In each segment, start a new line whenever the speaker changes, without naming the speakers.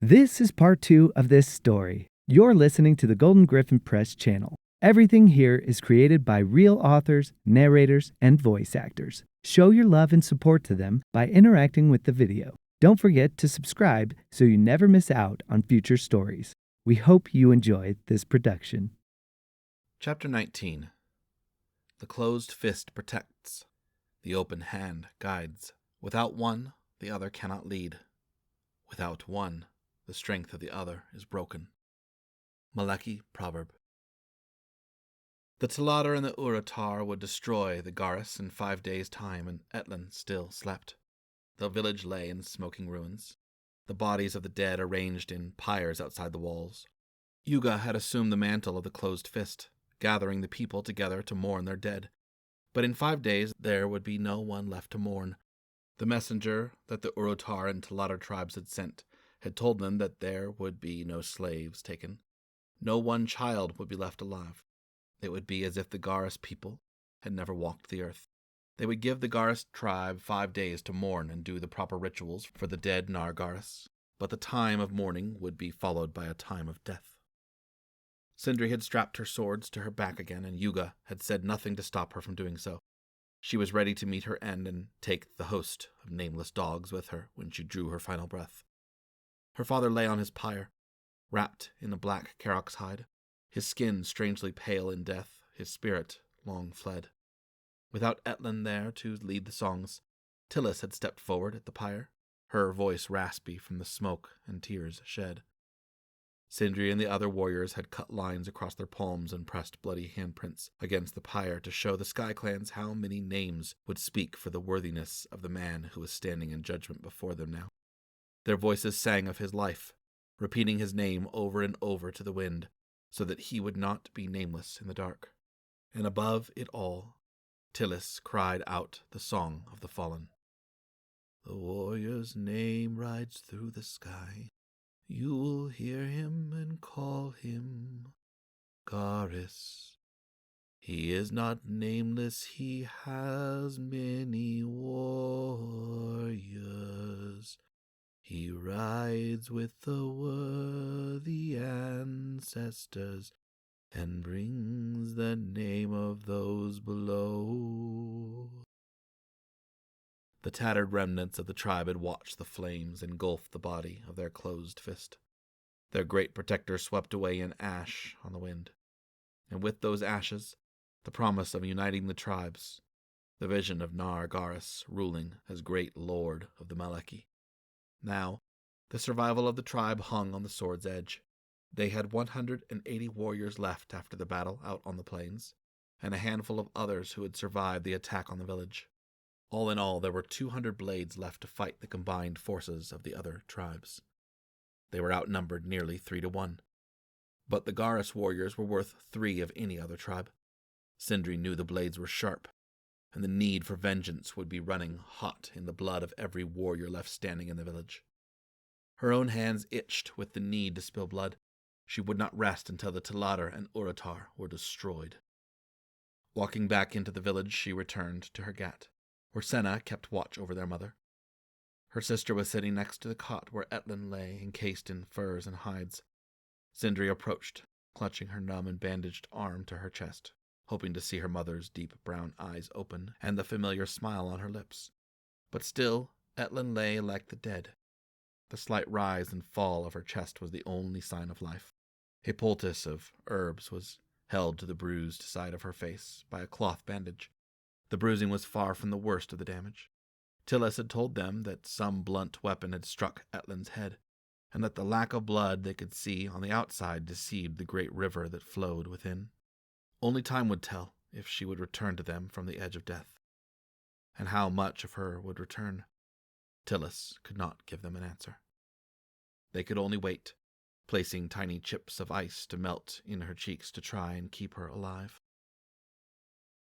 This is part 2 of this story. You're listening to the Golden Griffin Press channel. Everything here is created by real authors, narrators, and voice actors. Show your love and support to them by interacting with the video. Don't forget to subscribe so you never miss out on future stories. We hope you enjoy this production.
Chapter 19. The closed fist protects. The open hand guides. Without one, the other cannot lead. Without one, the strength of the other is broken. Maleki Proverb. The Teladar and the Uratar would destroy the Garis in 5 days' time, and Etlin still slept. The village lay in smoking ruins, the bodies of the dead arranged in pyres outside the walls. Yuga had assumed the mantle of the closed fist, gathering the people together to mourn their dead. But in 5 days there would be no one left to mourn. The messenger that the Uratar and Teladar tribes had sent had told them that there would be no slaves taken. No one child would be left alive. It would be as if the Garis people had never walked the earth. They would give the Garis tribe 5 days to mourn and do the proper rituals for the dead Nar-Garis, but the time of mourning would be followed by a time of death. Syndri had strapped her swords to her back again, and Yuga had said nothing to stop her from doing so. She was ready to meet her end and take the host of nameless dogs with her when she drew her final breath. Her father lay on his pyre, wrapped in a black Karox hide, his skin strangely pale in death, his spirit long fled. Without Etlin there to lead the songs, Tillis had stepped forward at the pyre, her voice raspy from the smoke and tears shed. Syndri and the other warriors had cut lines across their palms and pressed bloody handprints against the pyre to show the Sky Clans how many names would speak for the worthiness of the man who was standing in judgment before them now. Their voices sang of his life, repeating his name over and over to the wind, so that he would not be nameless in the dark. And above it all, Tillis cried out the song of the fallen. The warrior's name rides through the sky. You will hear him and call him Garis. He is not nameless, he has many warriors. He rides with the worthy ancestors and brings the name of those below. The tattered remnants of the tribe had watched the flames engulf the body of their closed fist. Their great protector swept away in ash on the wind, and with those ashes, the promise of uniting the tribes, the vision of Nar-Garis ruling as great lord of the Maleki. Now, the survival of the tribe hung on the sword's edge. They had 180 warriors left after the battle out on the plains, and a handful of others who had survived the attack on the village. All in all, there were 200 blades left to fight the combined forces of the other tribes. They were outnumbered nearly 3-1. But the Garis warriors were worth 3 of any other tribe. Syndri knew the blades were sharp, and the need for vengeance would be running hot in the blood of every warrior left standing in the village. Her own hands itched with the need to spill blood. She would not rest until the Teladar and Uratar were destroyed. Walking back into the village, she returned to her gat, where Senna kept watch over their mother. Her sister was sitting next to the cot where Etlin lay, encased in furs and hides. Syndri approached, clutching her numb and bandaged arm to her chest, hoping to see her mother's deep brown eyes open and the familiar smile on her lips. But still, Etlin lay like the dead. The slight rise and fall of her chest was the only sign of life. A poultice of herbs was held to the bruised side of her face by a cloth bandage. The bruising was far from the worst of the damage. Tillis had told them that some blunt weapon had struck Etlin's head, and that the lack of blood they could see on the outside deceived the great river that flowed within. Only time would tell if she would return to them from the edge of death, and how much of her would return. Tillis could not give them an answer. They could only wait, placing tiny chips of ice to melt in her cheeks to try and keep her alive.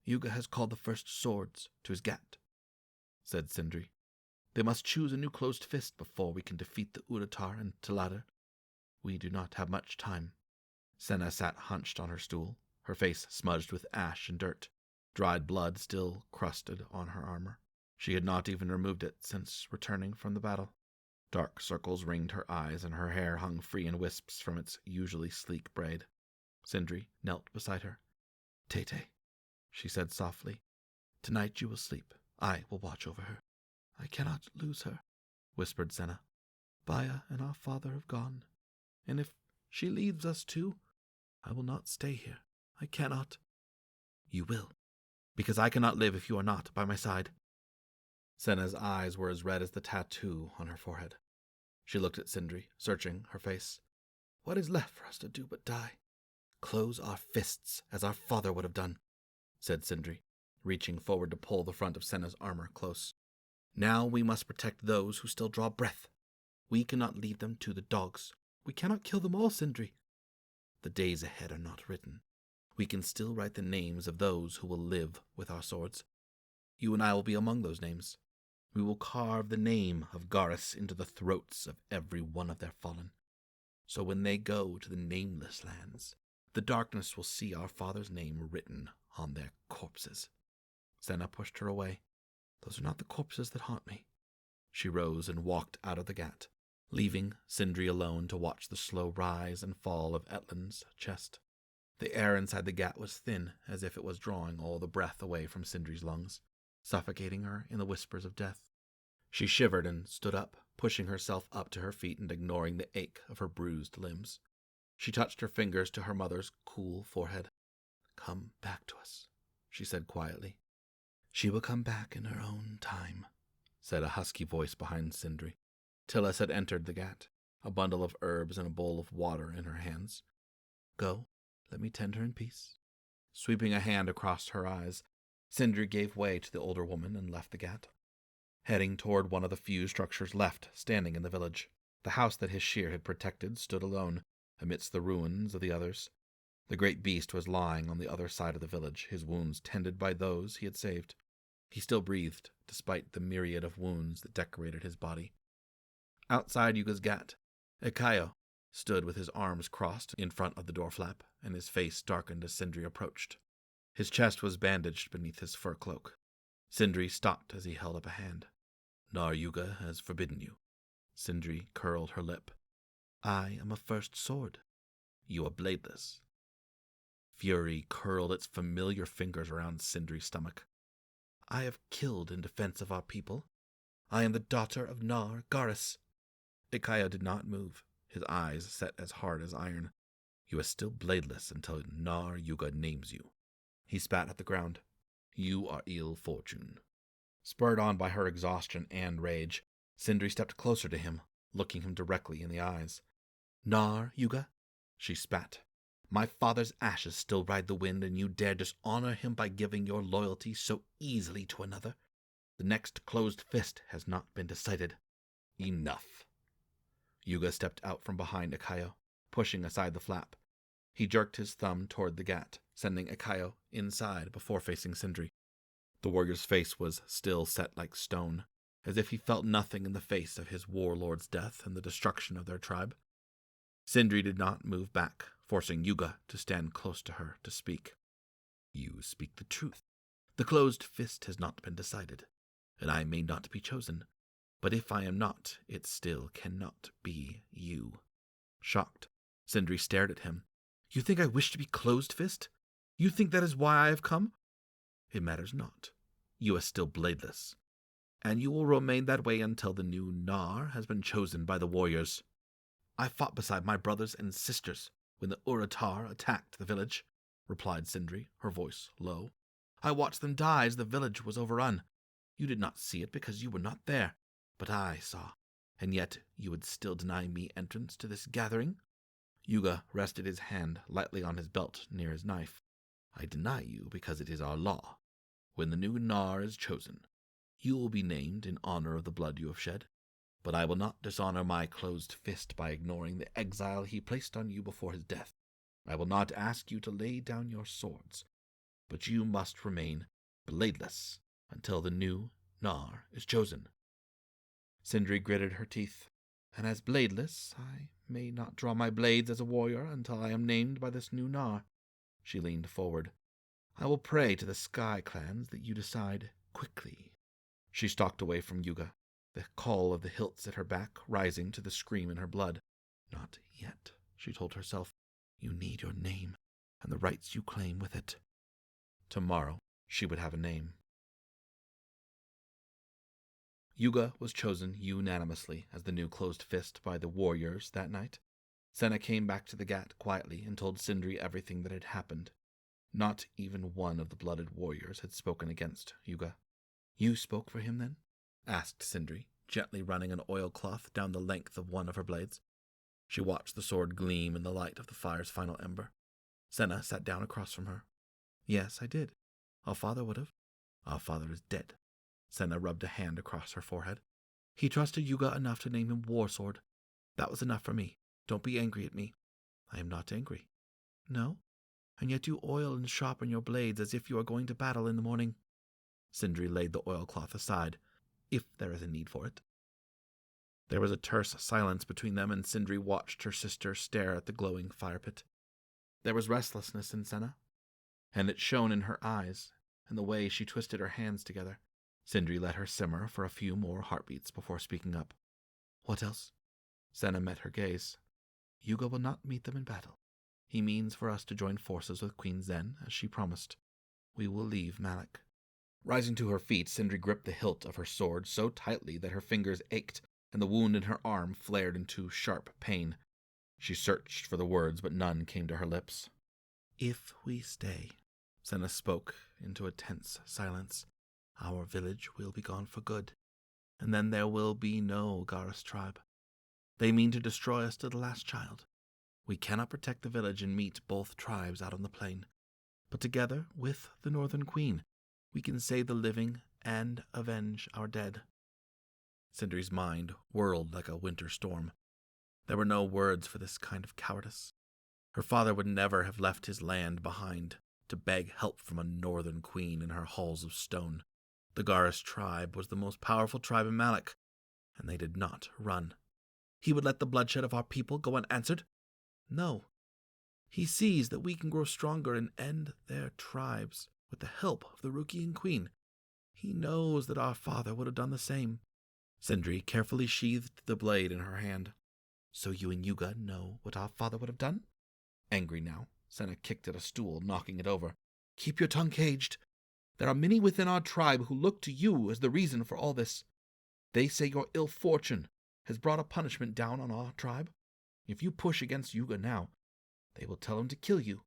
Yuga has called the first swords to his gat, said Syndri. They must choose a new closed fist before we can defeat the Uratar and Teladar. We do not have much time. Senna sat hunched on her stool, her face smudged with ash and dirt, dried blood still crusted on her armor. She had not even removed it since returning from the battle. Dark circles ringed her eyes, and her hair hung free in wisps from its usually sleek braid. Syndri knelt beside her. "Tete," she said softly, "tonight you will sleep. I will watch over her." "I cannot lose her," whispered Senna. "Baya and our father have gone, and if she leaves us too, I will not stay here. I cannot." "You will, because I cannot live if you are not by my side." Senna's eyes were as red as the tattoo on her forehead. She looked at Syndri, searching her face. "What is left for us to do but die?" "Close our fists, as our father would have done," said Syndri, reaching forward to pull the front of Senna's armor close. "Now we must protect those who still draw breath. We cannot leave them to the dogs. We cannot kill them all, Syndri. The days ahead are not written. We can still write the names of those who will live with our swords. You and I will be among those names. We will carve the name of Garis into the throats of every one of their fallen. So when they go to the nameless lands, the darkness will see our father's name written on their corpses." Senna pushed her away. "Those are not the corpses that haunt me." She rose and walked out of the ghat, leaving Syndri alone to watch the slow rise and fall of Etlin's chest. The air inside the ghat was thin, as if it was drawing all the breath away from Sindri's lungs, suffocating her in the whispers of death. She shivered and stood up, pushing herself up to her feet and ignoring the ache of her bruised limbs. She touched her fingers to her mother's cool forehead. "Come back to us," she said quietly. "She will come back in her own time," said a husky voice behind Syndri. Tillis had entered the ghat, a bundle of herbs and a bowl of water in her hands. "Go, let me tend her in peace." Sweeping a hand across her eyes, Syndri gave way to the older woman and left the ghat, heading toward one of the few structures left standing in the village. The house that his shear had protected stood alone, amidst the ruins of the others. The great beast was lying on the other side of the village, his wounds tended by those he had saved. He still breathed, despite the myriad of wounds that decorated his body. Outside Yuga's ghat, Ikayo stood with his arms crossed in front of the door flap, and his face darkened as Syndri approached. His chest was bandaged beneath his fur cloak. Syndri stopped as he held up a hand. "Nar Yuga has forbidden you." Syndri curled her lip. "I am a first sword. You are bladeless." Fury curled its familiar fingers around Syndri's stomach. "I have killed in defense of our people. I am the daughter of Nar Garis." Ikayo did not move, his eyes set as hard as iron. "You are still bladeless until Nar Yuga names you." He spat at the ground. "You are ill fortune." Spurred on by her exhaustion and rage, Syndri stepped closer to him, looking him directly in the eyes. "Nar Yuga," she spat. "My father's ashes still ride the wind, and you dare dishonor him by giving your loyalty so easily to another. The next closed fist has not been decided. Enough." Yuga stepped out from behind Ikayo, pushing aside the flap. He jerked his thumb toward the ghat, sending Ikayo inside before facing Syndri. The warrior's face was still set like stone, as if he felt nothing in the face of his warlord's death and the destruction of their tribe. Syndri did not move back, forcing Yuga to stand close to her to speak. "You speak the truth. The closed fist has not been decided, and I may not be chosen. But if I am not, it still cannot be you." Shocked, Syndri stared at him. "You think I wish to be closed fist? You think that is why I have come? It matters not. You are still bladeless, and you will remain that way until the new Nar has been chosen by the warriors. I fought beside my brothers and sisters when the Uratar attacked the village," replied Syndri, her voice low. "I watched them die as the village was overrun. You did not see it because you were not there, but I saw, and yet you would still deny me entrance to this gathering?" Yuga rested his hand lightly on his belt near his knife. "I deny you because it is our law. When the new Nar is chosen, you will be named in honor of the blood you have shed. But I will not dishonor my closed fist by ignoring the exile he placed on you before his death. I will not ask you to lay down your swords, but you must remain bladeless until the new Nar is chosen." Syndri gritted her teeth. "And as bladeless, I may not draw my blades as a warrior until I am named by this new Nar." She leaned forward. "I will pray to the Sky Clans that you decide quickly." She stalked away from Yuga, the call of the hilts at her back rising to the scream in her blood. Not yet, she told herself. You need your name, and the rights you claim with it. Tomorrow she would have a name. Yuga was chosen unanimously as the new closed fist by the warriors that night. Senna came back to the Ghat quietly and told Syndri everything that had happened. Not even one of the blooded warriors had spoken against Yuga. You spoke for him, then? Asked Syndri, gently running an oilcloth down the length of one of her blades. She watched the sword gleam in the light of the fire's final ember. Senna sat down across from her. Yes, I did. Our father would have. Our father is dead. Senna rubbed a hand across her forehead. He trusted Yuga enough to name him War Sword. That was enough for me. Don't be angry at me. I am not angry. No? And yet you oil and sharpen your blades as if you are going to battle in the morning. Syndri laid the oilcloth aside, if there is a need for it. There was a terse silence between them, and Syndri watched her sister stare at the glowing fire pit. There was restlessness in Senna, and it shone in her eyes, and the way she twisted her hands together. Syndri let her simmer for a few more heartbeats before speaking up. What else? Senna met her gaze. Yuga will not meet them in battle. He means for us to join forces with Queen Zen, as she promised. We will leave Malak. Rising to her feet, Syndri gripped the hilt of her sword so tightly that her fingers ached, and the wound in her arm flared into sharp pain. She searched for the words, but none came to her lips. If we stay, Senna spoke into a tense silence, our village will be gone for good, and then there will be no Garrus tribe. They mean to destroy us to the last child. We cannot protect the village and meet both tribes out on the plain, but together with the Northern Queen, we can save the living and avenge our dead. Syndri's mind whirled like a winter storm. There were no words for this kind of cowardice. Her father would never have left his land behind to beg help from a northern queen in her halls of stone. The Garrus tribe was the most powerful tribe in Malak, and they did not run. He would let the bloodshed of our people go unanswered? No. He sees that we can grow stronger and end their tribes with the help of the Rukian queen. He knows that our father would have done the same. Syndri carefully sheathed the blade in her hand. So you and Yuga know what our father would have done? Angry now, Senna kicked at a stool, knocking it over. Keep your tongue caged. There are many within our tribe who look to you as the reason for all this. They say your ill fortune has brought a punishment down on our tribe. If you push against Yuga now, they will tell him to kill you.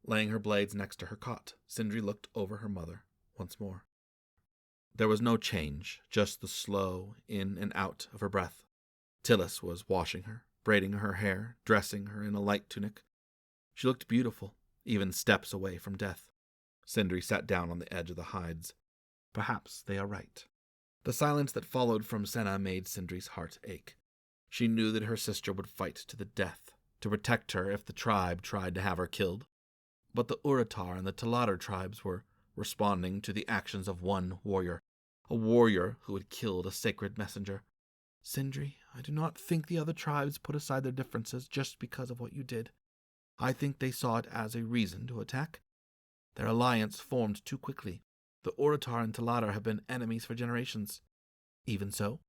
Laying her blades next to her cot, Syndri looked over her mother once more. There was no change, just the slow in and out of her breath. Tillis was washing her, braiding her hair, dressing her in a light tunic. She looked beautiful, even steps away from death. Syndri sat down on the edge of the hides. Perhaps they are right. The silence that followed from Senna made Syndri's heart ache. She knew that her sister would fight to the death, to protect her if the tribe tried to have her killed. But the Uratar and the Talatar tribes were responding to the actions of one warrior, a warrior who had killed a sacred messenger. Syndri, I do not think the other tribes put aside their differences just because of what you did. I think they saw it as a reason to attack. Their alliance formed too quickly. The Uratar and Talatar have been enemies for generations. Even so,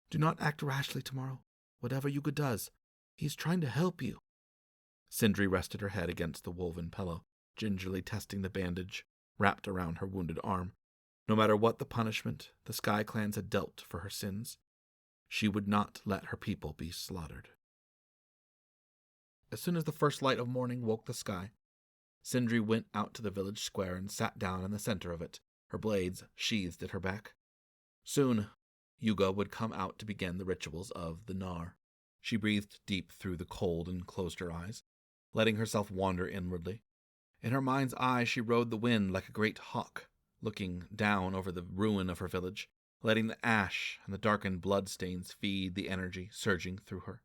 do not act rashly tomorrow. Whatever Yuga does, he is trying to help you. Syndri rested her head against the woven pillow, gingerly testing the bandage wrapped around her wounded arm. No matter what the punishment the Sky Clans had dealt for her sins, she would not let her people be slaughtered. As soon as the first light of morning woke the sky, Syndri went out to the village square and sat down in the center of it, her blades sheathed at her back. Soon, Yuga would come out to begin the rituals of the Nar. She breathed deep through the cold and closed her eyes, letting herself wander inwardly. In her mind's eye she rode the wind like a great hawk, looking down over the ruin of her village, letting the ash and the darkened bloodstains feed the energy surging through her.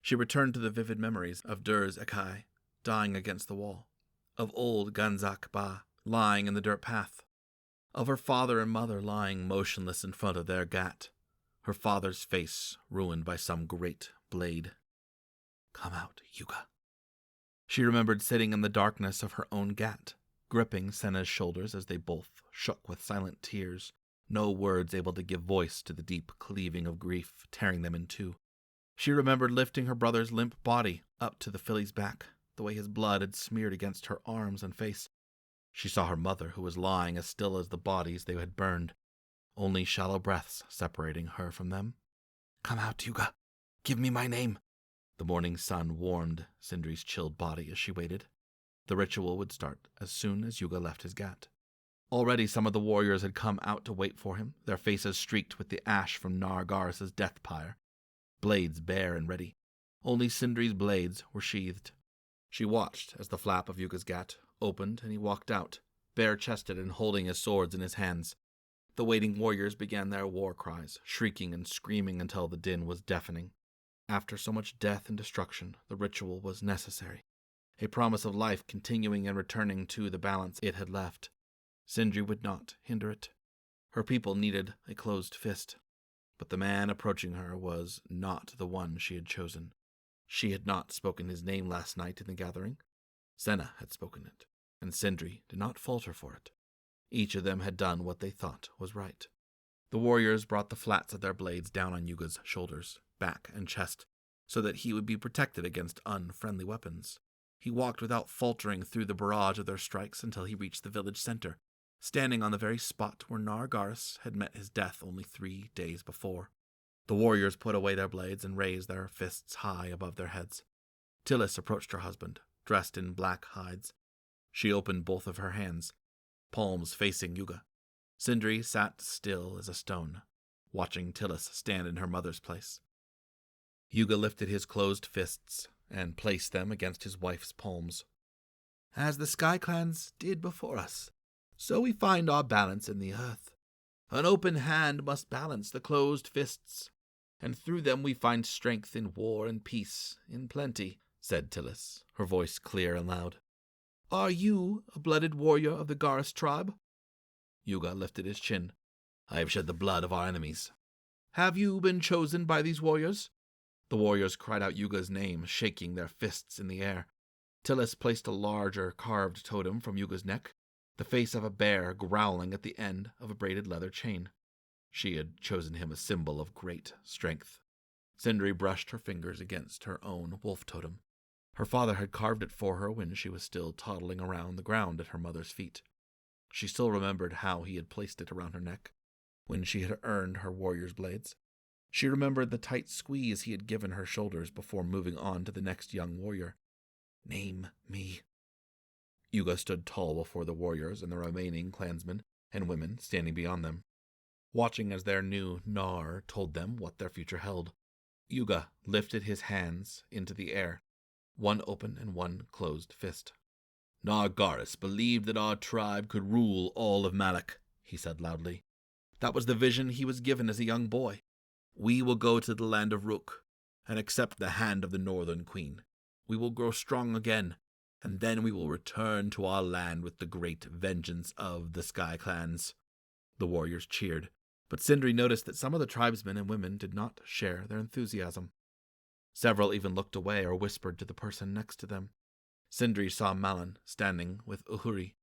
She returned to the vivid memories of Dur's Akai, dying against the wall, of old Ganzak Ba, lying in the dirt path, of her father and mother lying motionless in front of their Ghat, her father's face ruined by some great blade. Come out, Yuga. She remembered sitting in the darkness of her own Ghat, gripping Senna's shoulders as they both shook with silent tears, no words able to give voice to the deep cleaving of grief tearing them in two. She remembered lifting her brother's limp body up to the filly's back, the way his blood had smeared against her arms and face. She saw her mother, who was lying as still as the bodies they had burned, only shallow breaths separating her from them. "Come out, Yuga. Give me my name." The morning sun warmed Syndri's chilled body as she waited. The ritual would start as soon as Yuga left his gat. Already some of the warriors had come out to wait for him, their faces streaked with the ash from Nargaris's death pyre, blades bare and ready. Only Syndri's blades were sheathed. She watched as the flap of Yuga's gat opened and he walked out, bare-chested and holding his swords in his hands. The waiting warriors began their war cries, shrieking and screaming until the din was deafening. After so much death and destruction, the ritual was necessary, a promise of life continuing and returning to the balance it had left. Syndri would not hinder it. Her people needed a closed fist, but the man approaching her was not the one she had chosen. She had not spoken his name last night in the gathering. Senna had spoken it, and Syndri did not falter for it. Each of them had done what they thought was right. The warriors brought the flats of their blades down on Yuga's shoulders, back, and chest, so that he would be protected against unfriendly weapons. He walked without faltering through the barrage of their strikes until he reached the village center, standing on the very spot where Nargaris had met his death only 3 days before. The warriors put away their blades and raised their fists high above their heads. Tillis approached her husband, dressed in black hides. She opened both of her hands, palms facing Yuga. Syndri sat still as a stone, watching Tillis stand in her mother's place. Yuga lifted his closed fists and placed them against his wife's palms. "As the Sky Clans did before us, so we find our balance in the earth. An open hand must balance the closed fists, and through them we find strength in war and peace, in plenty," said Tillis, her voice clear and loud. "Are you a blooded warrior of the Garis tribe?" Yuga lifted his chin. "I have shed the blood of our enemies." "Have you been chosen by these warriors?" The warriors cried out Yuga's name, shaking their fists in the air. Tillis placed a larger carved totem from Yuga's neck, the face of a bear growling at the end of a braided leather chain. She had chosen him a symbol of great strength. Syndri brushed her fingers against her own wolf totem. Her father had carved it for her when she was still toddling around the ground at her mother's feet. She still remembered how he had placed it around her neck, when she had earned her warrior's blades. She remembered the tight squeeze he had given her shoulders before moving on to the next young warrior. "Name me." Yuga stood tall before the warriors and the remaining clansmen and women standing beyond them, watching as their new Nar told them what their future held. Yuga lifted his hands into the air, one open and one closed fist. "Nargaris believed that our tribe could rule all of Malak," he said loudly. "That was the vision he was given as a young boy. We will go to the land of Rook and accept the hand of the Northern Queen. We will grow strong again, and then we will return to our land with the great vengeance of the Sky Clans." The warriors cheered, but Syndri noticed that some of the tribesmen and women did not share their enthusiasm. Several even looked away or whispered to the person next to them. Syndri saw Malin standing with Uhuri,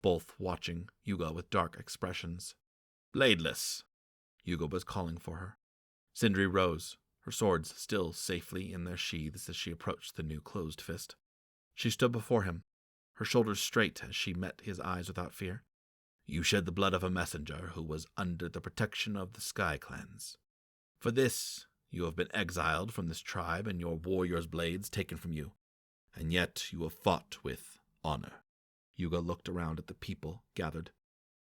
both watching Yuga with dark expressions. "Bladeless," Yuga was calling for her. Syndri rose, her swords still safely in their sheaths as she approached the new closed fist. She stood before him, her shoulders straight as she met his eyes without fear. "You shed the blood of a messenger who was under the protection of the Sky Clans. For this, you have been exiled from this tribe and your warrior's blades taken from you, and yet you have fought with honor." Yuga looked around at the people gathered.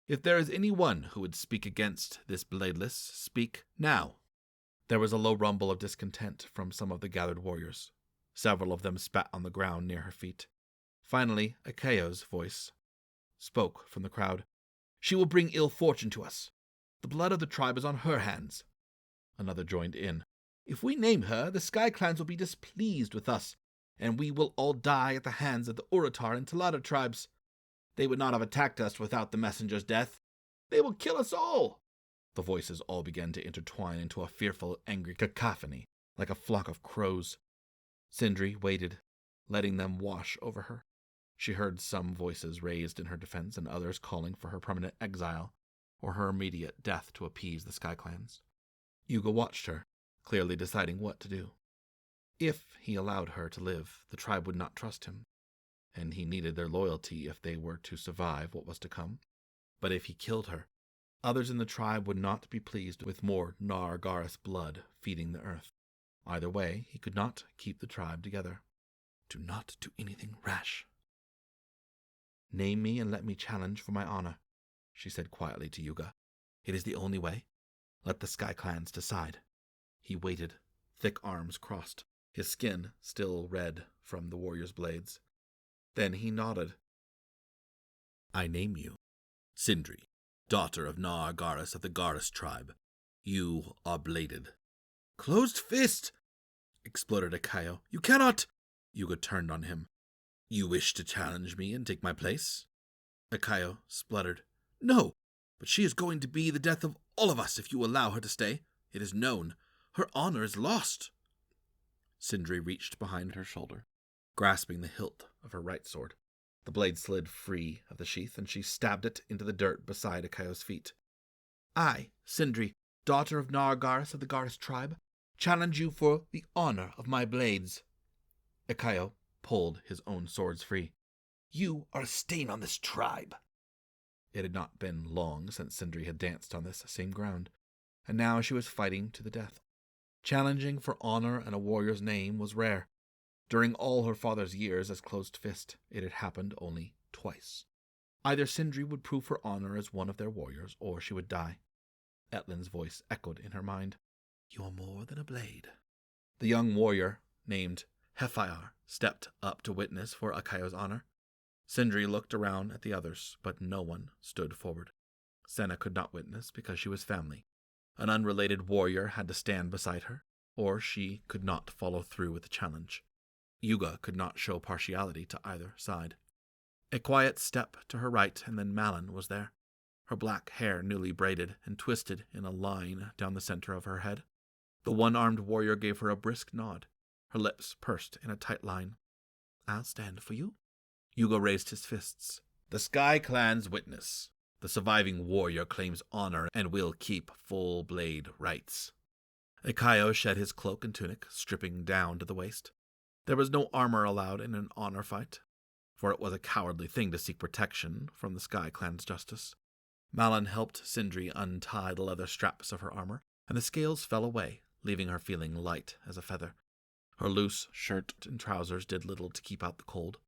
"If there is anyone who would speak against this bladeless, speak now." There was a low rumble of discontent from some of the gathered warriors. Several of them spat on the ground near her feet. Finally, Akayo's voice spoke from the crowd. "She will bring ill fortune to us. The blood of the tribe is on her hands." Another joined in. "If we name her, the Sky Clans will be displeased with us, and we will all die at the hands of the Uratar and Talada tribes. They would not have attacked us without the messenger's death. They will kill us all." The voices all began to intertwine into a fearful, angry cacophony, like a flock of crows. Syndri waited, letting them wash over her. She heard some voices raised in her defense and others calling for her permanent exile. or her immediate death to appease the Sky Clans. Yuga watched her, clearly deciding what to do. If he allowed her to live, the tribe would not trust him, and he needed their loyalty if they were to survive what was to come. But if he killed her, others in the tribe would not be pleased with more Nar-Garas blood feeding the earth. Either way, he could not keep the tribe together. Do not do anything rash. Name me and let me challenge for my honor, she said quietly to Yuga. It is the only way. Let the Sky Clans decide. He waited, thick arms crossed, his skin still red from the warrior's blades. Then he nodded. I name you Syndri, daughter of Nar-Garas of the Garas tribe. You are bladed. Closed fist! Exploded Akayo. You cannot! Yuga turned on him. You wish to challenge me and take my place? Akayo spluttered. No, but she is going to be the death of all of us if you allow her to stay. It is known. Her honor is lost. Syndri reached behind her shoulder, grasping the hilt of her right sword. The blade slid free of the sheath, and she stabbed it into the dirt beside Akayo's feet. I, Syndri, daughter of Nar-Garas of the Garas tribe, challenge you for the honor of my blades. Akayo pulled his own swords free. You are a stain on this tribe. It had not been long since Syndri had danced on this same ground, and now she was fighting to the death. Challenging for honor and a warrior's name was rare. During all her father's years as closed fist, it had happened only twice. Either Syndri would prove her honor as one of their warriors, or she would die. Etlin's voice echoed in her mind. You are more than a blade. The young warrior, named Hephair, stepped up to witness for Akayo's honor. Syndri looked around at the others, but no one stood forward. Senna could not witness because she was family. An unrelated warrior had to stand beside her, or she could not follow through with the challenge. Yuga could not show partiality to either side. A quiet step to her right, and then Malin was there, her black hair newly braided and twisted in a line down the center of her head. The one-armed warrior gave her a brisk nod, her lips pursed in a tight line. I'll stand for you. Yuga raised his fists. The Sky Clan's witness. The surviving warrior claims honor and will keep full blade rights. Akayo shed his cloak and tunic, stripping down to the waist. There was no armor allowed in an honor fight, for it was a cowardly thing to seek protection from the Sky Clan's justice. Malin helped Syndri untie the leather straps of her armor, and the scales fell away, leaving her feeling light as a feather. Her loose shirt and trousers did little to keep out the cold,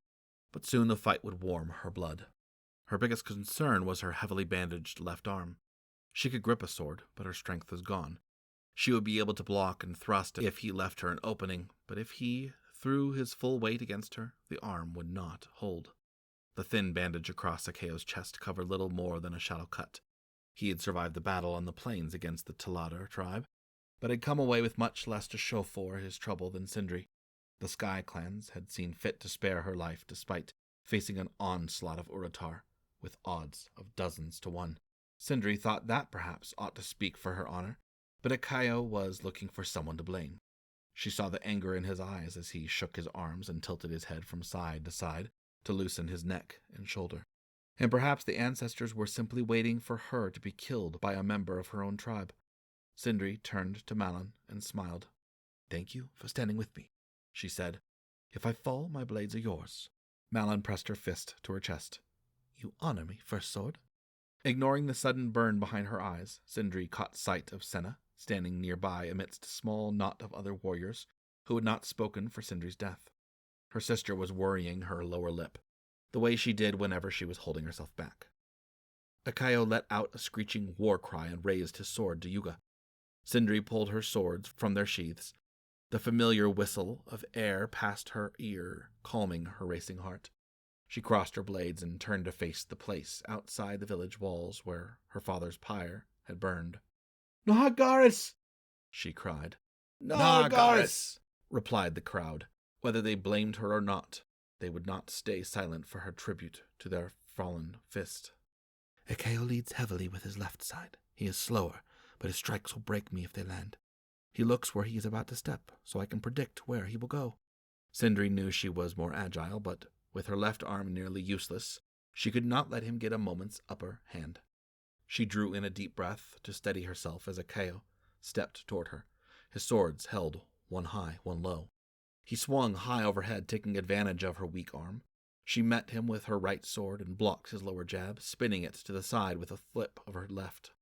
but soon the fight would warm her blood. Her biggest concern was her heavily bandaged left arm. She could grip a sword, but her strength was gone. She would be able to block and thrust if he left her an opening, but if he threw his full weight against her, the arm would not hold. The thin bandage across Akayo's chest covered little more than a shallow cut. He had survived the battle on the plains against the Teladar tribe, but had come away with much less to show for his trouble than Syndri. The Sky Clans had seen fit to spare her life despite facing an onslaught of Uratar, with odds of dozens to 1. Syndri thought that perhaps ought to speak for her honor, but Akayo was looking for someone to blame. She saw the anger in his eyes as he shook his arms and tilted his head from side to side to loosen his neck and shoulder. And perhaps the ancestors were simply waiting for her to be killed by a member of her own tribe. Syndri turned to Malin and smiled. Thank you for standing with me, she said. If I fall, my blades are yours. Malin pressed her fist to her chest. You honor me, First Sword. Ignoring the sudden burn behind her eyes, Syndri caught sight of Senna, standing nearby amidst a small knot of other warriors who had not spoken for Syndri's death. Her sister was worrying her lower lip, the way she did whenever she was holding herself back. Akayo let out a screeching war cry and raised his sword to Yuga. Syndri pulled her swords from their sheaths. The familiar whistle of air passed her ear, calming her racing heart. She crossed her blades and turned to face the place outside the village walls where her father's pyre had burned. Nar-Garas! She cried. Nar-Garas! Replied the crowd. Whether they blamed her or not, they would not stay silent for her tribute to their fallen fist. Akayo leads heavily with his left side. He is slower, but his strikes will break me if they land. He looks where he is about to step, so I can predict where he will go. Syndri knew she was more agile, but with her left arm nearly useless, she could not let him get a moment's upper hand. She drew in a deep breath to steady herself as Akayo stepped toward her, his swords held, one high, one low. He swung high overhead, taking advantage of her weak arm. She met him with her right sword and blocked his lower jab, spinning it to the side with a flip of her left.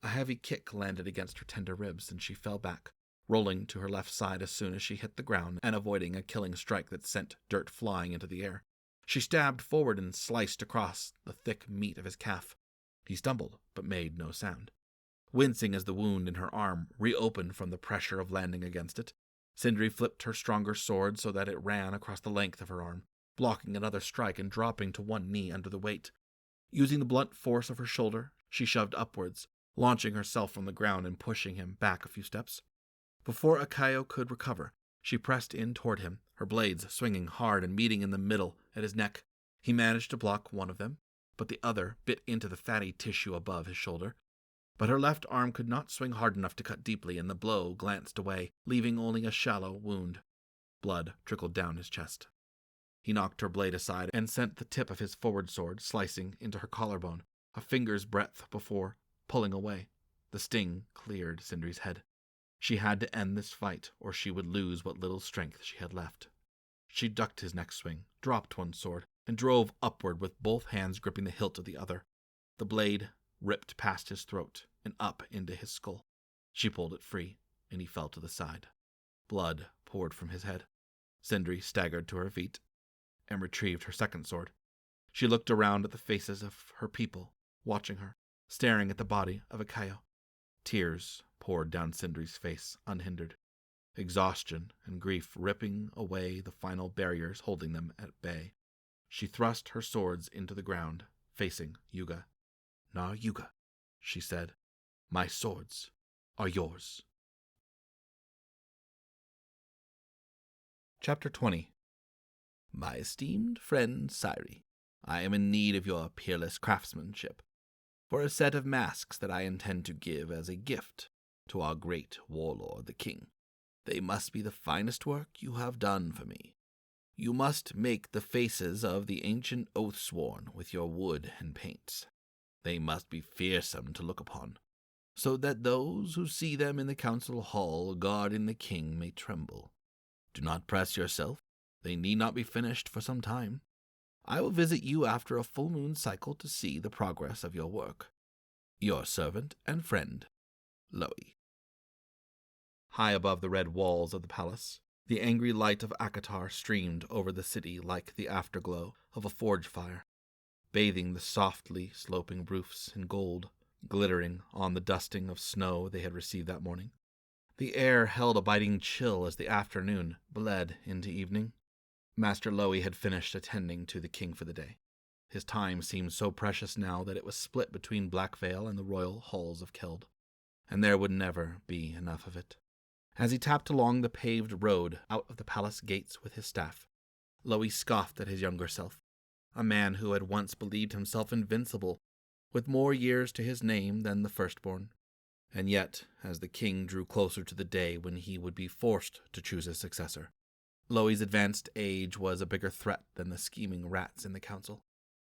A heavy kick landed against her tender ribs, and she fell back, rolling to her left side as soon as she hit the ground and avoiding a killing strike that sent dirt flying into the air. She stabbed forward and sliced across the thick meat of his calf. He stumbled, but made no sound. Wincing as the wound in her arm reopened from the pressure of landing against it, Syndri flipped her stronger sword so that it ran across the length of her arm, blocking another strike and dropping to one knee under the weight. Using the blunt force of her shoulder, she shoved upwards, launching herself from the ground and pushing him back a few steps. Before Akayo could recover, she pressed in toward him, her blades swinging hard and meeting in the middle at his neck. He managed to block one of them, but the other bit into the fatty tissue above his shoulder. But her left arm could not swing hard enough to cut deeply, and the blow glanced away, leaving only a shallow wound. Blood trickled down his chest. He knocked her blade aside and sent the tip of his forward sword slicing into her collarbone, a finger's breadth before pulling away. The sting cleared Syndri's head. She had to end this fight, or she would lose what little strength she had left. She ducked his next swing, dropped one sword, and drove upward with both hands gripping the hilt of the other. The blade ripped past his throat and up into his skull. She pulled it free, and he fell to the side. Blood poured from his head. Syndri staggered to her feet and retrieved her second sword. She looked around at the faces of her people, watching her, staring at the body of Akayo. Tears poured down Syndri's face, unhindered. Exhaustion and grief ripping away the final barriers holding them at bay. She thrust her swords into the ground, facing Yuga. "Na Yuga," she said, "my swords are yours." Chapter 20. My esteemed friend Syndri, I am in need of your peerless craftsmanship for a set of masks that I intend to give as a gift to our great warlord, the king. They must be the finest work you have done for me. You must make the faces of the ancient oath-sworn with your wood and paints. They must be fearsome to look upon, so that those who see them in the council hall guarding the king may tremble. Do not press yourself. They need not be finished for some time. I will visit you after a full moon cycle to see the progress of your work. Your servant and friend, Loey. High above the red walls of the palace, the angry light of Akatar streamed over the city like the afterglow of a forge fire, bathing the softly sloping roofs in gold, glittering on the dusting of snow they had received that morning. The air held a biting chill as the afternoon bled into evening. Master Loey had finished attending to the king for the day. His time seemed so precious now that it was split between Blackvale and the royal halls of Keld, and there would never be enough of it. As he tapped along the paved road out of the palace gates with his staff, Loey scoffed at his younger self, a man who had once believed himself invincible, with more years to his name than the firstborn. And yet, as the king drew closer to the day when he would be forced to choose his successor, Loey's advanced age was a bigger threat than the scheming rats in the council.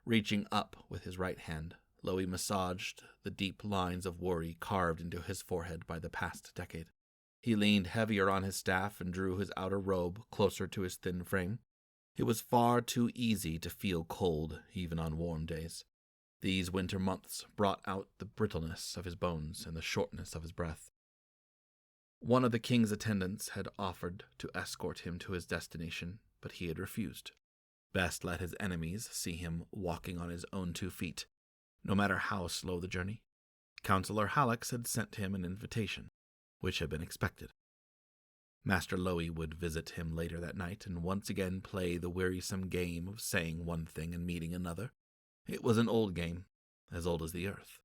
Reaching up with his right hand, Loey massaged the deep lines of worry carved into his forehead by the past decade. He leaned heavier on his staff and drew his outer robe closer to his thin frame. It was far too easy to feel cold, even on warm days. These winter months brought out the brittleness of his bones and the shortness of his breath. One of the king's attendants had offered to escort him to his destination, but he had refused. Best let his enemies see him walking on his own 2 feet, no matter how slow the journey. Councillor Hallex had sent him an invitation, which had been expected. Master Loey would visit him later that night and once again play the wearisome game of saying one thing and meaning another. It was an old game, as old as the earth.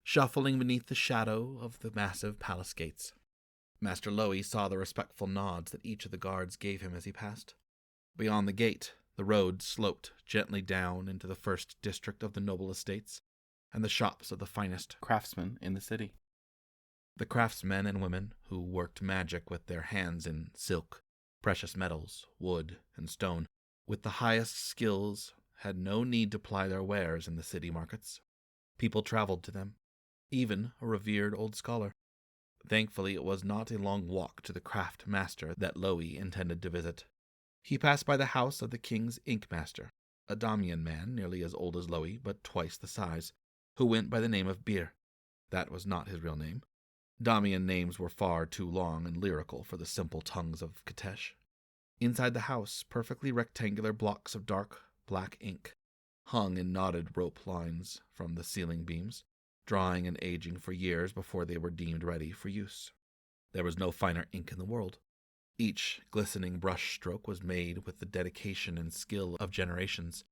Shuffling beneath the shadow of the massive palace gates, Master Loey saw the respectful nods that each of the guards gave him as he passed. Beyond the gate, the road sloped gently down into the first district of the noble estates and the shops of the finest craftsmen in the city. The craftsmen and women who worked magic with their hands in silk, precious metals, wood, and stone, with the highest skills, had no need to ply their wares in the city markets. People traveled to them, even a revered old scholar. Thankfully, it was not a long walk to the craft master that Lowy intended to visit. He passed by the house of the king's ink master, a Damian man nearly as old as Lowy, but twice the size, who went by the name of Bir. That was not his real name. Damian names were far too long and lyrical for the simple tongues of Katesh. Inside the house, perfectly rectangular blocks of dark black ink hung in knotted rope lines from the ceiling beams, drying and aging for years before they were deemed ready for use. There was no finer ink in the world. Each glistening brush stroke was made with the dedication and skill of generations,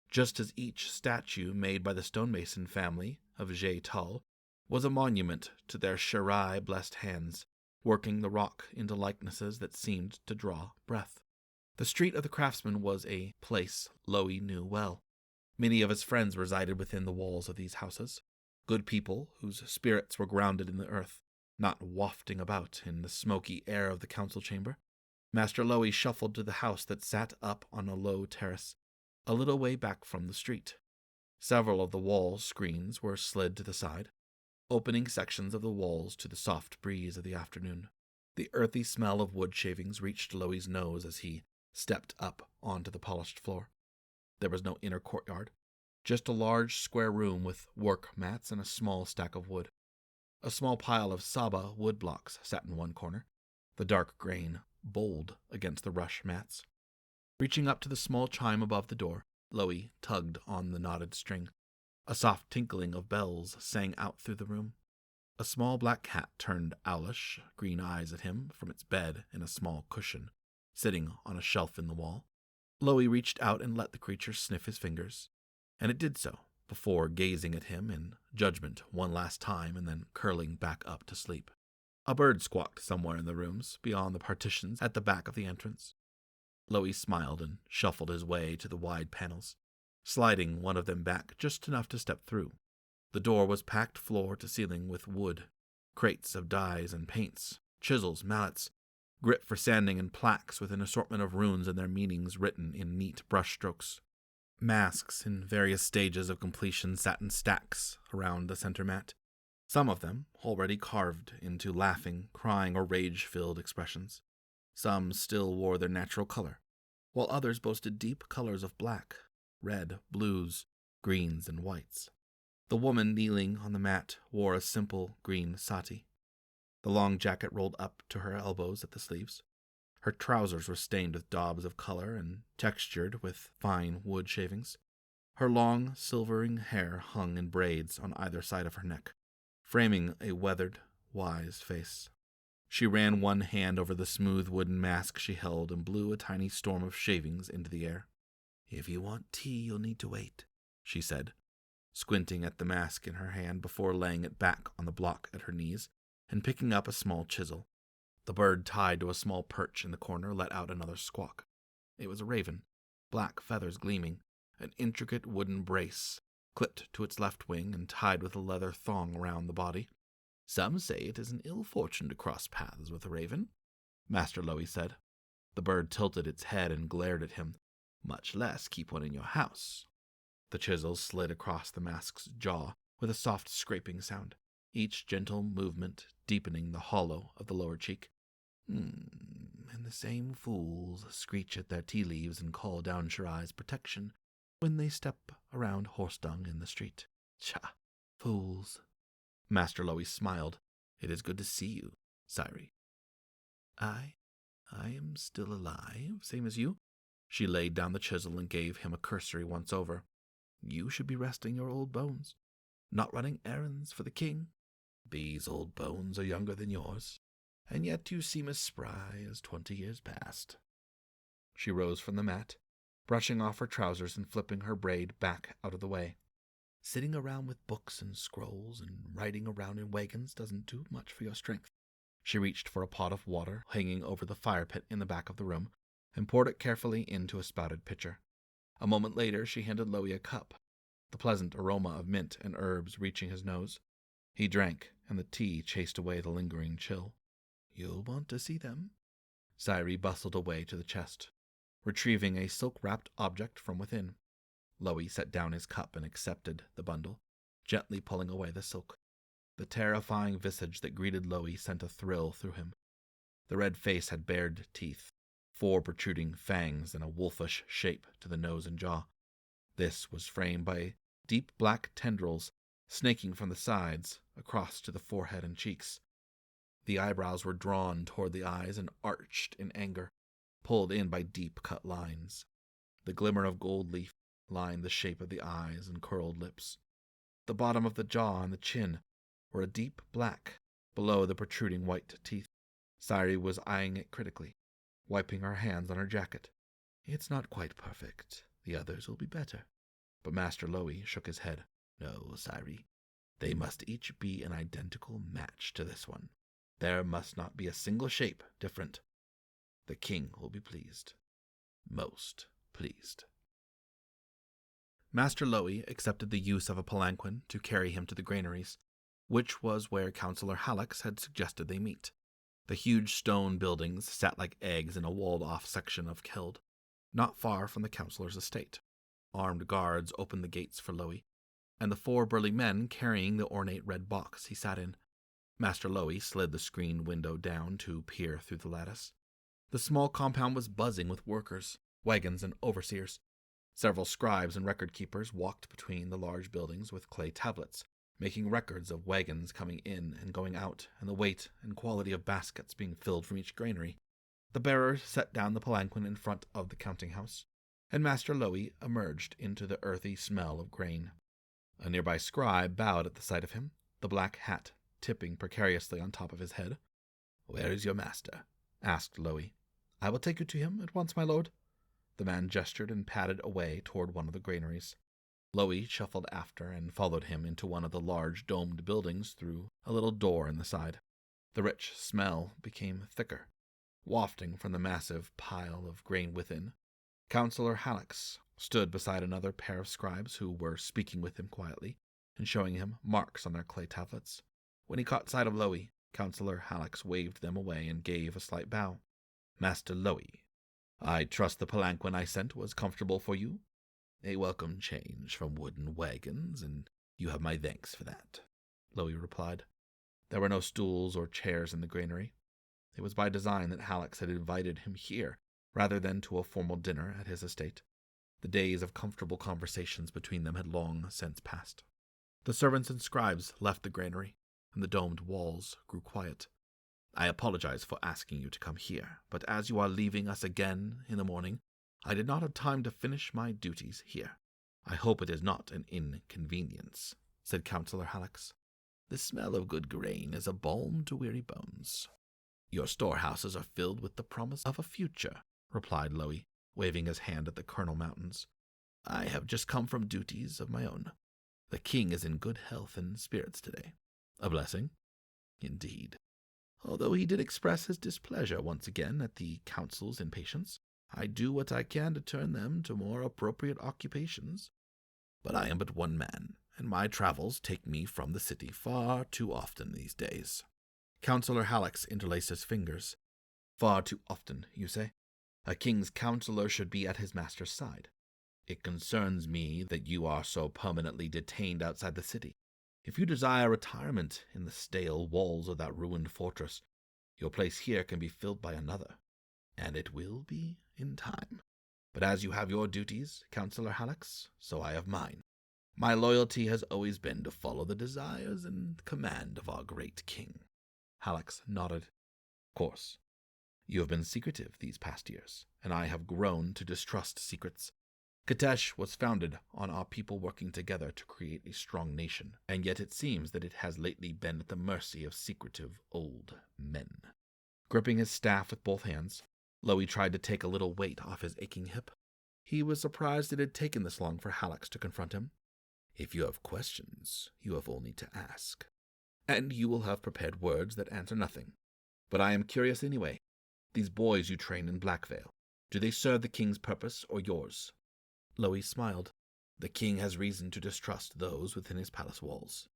just as each statue made by the stonemason family of Jay Tull was a monument to their Shirai-blessed hands, working the rock into likenesses that seemed to draw breath. The Street of the Craftsman was a place Lowy knew well. Many of his friends resided within the walls of these houses, good people whose spirits were grounded in the earth, not wafting about in the smoky air of the council chamber. Master Lowy shuffled to the house that sat up on a low terrace, a little way back from the street. Several of the wall screens were slid to the side, opening sections of the walls to the soft breeze of the afternoon. The earthy smell of wood shavings reached Lowy's nose as he stepped up onto the polished floor. There was no inner courtyard, just a large square room with work mats and a small stack of wood. A small pile of Saba wood blocks sat in one corner, the dark grain bold against the rush mats. Reaching up to the small chime above the door, Lowy tugged on the knotted string. A soft tinkling of bells sang out through the room. A small black cat turned owlish green eyes at him from its bed in a small cushion, sitting on a shelf in the wall. Lowy reached out and let the creature sniff his fingers, and it did so, before gazing at him in judgment one last time and then curling back up to sleep. A bird squawked somewhere in the rooms, beyond the partitions at the back of the entrance. Lowy smiled and shuffled his way to the wide panels, sliding one of them back just enough to step through. The door was packed floor to ceiling with wood, crates of dyes and paints, chisels, mallets, grit for sanding, and plaques with an assortment of runes and their meanings written in neat brushstrokes. Masks in various stages of completion sat in stacks around the center mat, some of them already carved into laughing, crying, or rage-filled expressions. Some still wore their natural color, while others boasted deep colors of black, red, blues, greens, and whites. The woman kneeling on the mat wore a simple green sati. The long jacket rolled up to her elbows at the sleeves. Her trousers were stained with daubs of color and textured with fine wood shavings. Her long, silvering hair hung in braids on either side of her neck, framing a weathered, wise face. She ran one hand over the smooth wooden mask she held and blew a tiny storm of shavings into the air. "If you want tea, you'll need to wait," she said, squinting at the mask in her hand before laying it back on the block at her knees and picking up a small chisel. The bird tied to a small perch in the corner let out another squawk. It was a raven, black feathers gleaming, an intricate wooden brace clipped to its left wing and tied with a leather thong around the body. "Some say it is an ill fortune to cross paths with a raven," Master Lowy said. The bird tilted its head and glared at him. "Much less keep one in your house." The chisel slid across the mask's jaw with a soft scraping sound, each gentle movement deepening the hollow of the lower cheek. And the same fools screech at their tea leaves and call down Shirai's protection when they step around horse dung in the street. Cha, fools. Master Lowy smiled. "It is good to see you, Syndri." I am still alive, same as you." She laid down the chisel and gave him a cursory once-over. "You should be resting your old bones, not running errands for the king. These old bones are younger than yours, and yet you seem as spry as 20 years past." She rose from the mat, brushing off her trousers and flipping her braid back out of the way. "Sitting around with books and scrolls and riding around in wagons doesn't do much for your strength." She reached for a pot of water hanging over the fire pit in the back of the room and poured it carefully into a spouted pitcher. A moment later she handed Lowy a cup, the pleasant aroma of mint and herbs reaching his nose. He drank, and the tea chased away the lingering chill. "You'll want to see them." Syndri bustled away to the chest, retrieving a silk-wrapped object from within. Lowy set down his cup and accepted the bundle, gently pulling away the silk. The terrifying visage that greeted Loey sent a thrill through him. The red face had bared teeth, 4 protruding fangs and a wolfish shape to the nose and jaw. This was framed by deep black tendrils snaking from the sides across to the forehead and cheeks. The eyebrows were drawn toward the eyes and arched in anger, pulled in by deep-cut lines. The glimmer of gold leaf lined the shape of the eyes and curled lips. The bottom of the jaw and the chin were a deep black below the protruding white teeth. Syndri was eyeing it critically, wiping her hands on her jacket. "It's not quite perfect. The others will be better." But Master Loey shook his head. "No, Syndri. They must each be an identical match to this one. There must not be a single shape different. The king will be pleased. Most pleased." Master Loey accepted the use of a palanquin to carry him to the granaries, which was where Councillor Hallex had suggested they meet. The huge stone buildings sat like eggs in a walled-off section of Keld, not far from the councillor's estate. Armed guards opened the gates for Loey, and the 4 burly men carrying the ornate red box he sat in. Master Loey slid the screened window down to peer through the lattice. The small compound was buzzing with workers, wagons, and overseers. Several scribes and record-keepers walked between the large buildings with clay tablets, making records of wagons coming in and going out, and the weight and quality of baskets being filled from each granary. The bearers set down the palanquin in front of the counting-house, and Master Loey emerged into the earthy smell of grain. A nearby scribe bowed at the sight of him, the black hat tipping precariously on top of his head. "Where is your master?" asked Loey. "I will take you to him at once, my lord." The man gestured and padded away toward one of the granaries. Loey shuffled after and followed him into one of the large domed buildings through a little door in the side. The rich smell became thicker, wafting from the massive pile of grain within. Councillor Hallex stood beside another pair of scribes who were speaking with him quietly and showing him marks on their clay tablets. When he caught sight of Loey, Councillor Hallex waved them away and gave a slight bow. "Master Loey, I trust the palanquin I sent was comfortable for you. A welcome change from wooden wagons, and you have my thanks for that," Loey replied. There were no stools or chairs in the granary. It was by design that Hallex had invited him here, rather than to a formal dinner at his estate. The days of comfortable conversations between them had long since passed. The servants and scribes left the granary, and the domed walls grew quiet. "I apologize for asking you to come here, but as you are leaving us again in the morning, I did not have time to finish my duties here. I hope it is not an inconvenience," said Councillor Hallex. "The smell of good grain is a balm to weary bones." "Your storehouses are filled with the promise of a future," replied Loey, waving his hand at the Colonel Mountains. "I have just come from duties of my own. The king is in good health and spirits today. A blessing, indeed. Although he did express his displeasure once again at the council's impatience, I do what I can to turn them to more appropriate occupations. But I am but one man, and my travels take me from the city far too often these days." Councillor Hallex interlaced his fingers. "Far too often, you say? A king's councillor should be at his master's side. It concerns me that you are so permanently detained outside the city. If you desire retirement in the stale walls of that ruined fortress, your place here can be filled by another, and it will be in time. But as you have your duties, Councillor Hallex, so I have mine. My loyalty has always been to follow the desires and command of our great king." Hallex nodded. "Of course. You have been secretive these past years, and I have grown to distrust secrets. Katesh was founded on our people working together to create a strong nation, and yet it seems that it has lately been at the mercy of secretive old men." Gripping his staff with both hands, Loey tried to take a little weight off his aching hip. He was surprised it had taken this long for Hallex to confront him. "If you have questions, you have only to ask, and you will have prepared words that answer nothing. But I am curious anyway. These boys you train in Blackvale, do they serve the king's purpose or yours?" Loey smiled. "The king has reason to distrust those within his palace walls.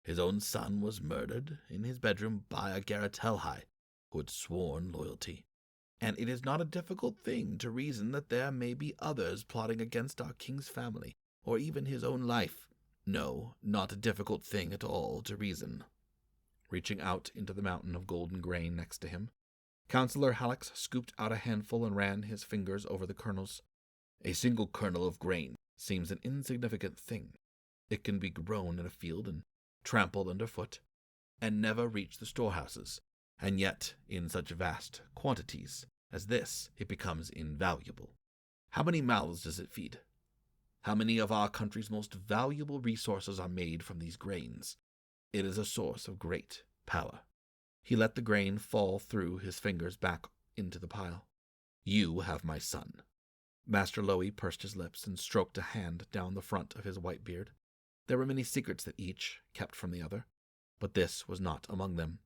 His own son was murdered in his bedroom by a Garatelhai who had sworn loyalty. And it is not a difficult thing to reason that there may be others plotting against our king's family, or even his own life. No, not a difficult thing at all to reason. Reaching out into the mountain of golden grain next to him, Counselor Hallex scooped out a handful and ran his fingers over the kernels. A single kernel of grain seems an insignificant thing. It can be grown in a field and trampled underfoot, and never reach the storehouses, and yet, in such vast quantities as this, it becomes invaluable. How many mouths does it feed? How many of our country's most valuable resources are made from these grains? It is a source of great power. He let the grain fall through his fingers back into the pile. You have my son. Master Lowy pursed his lips and stroked a hand down the front of his white beard. There were many secrets that each kept from the other, but this was not among them.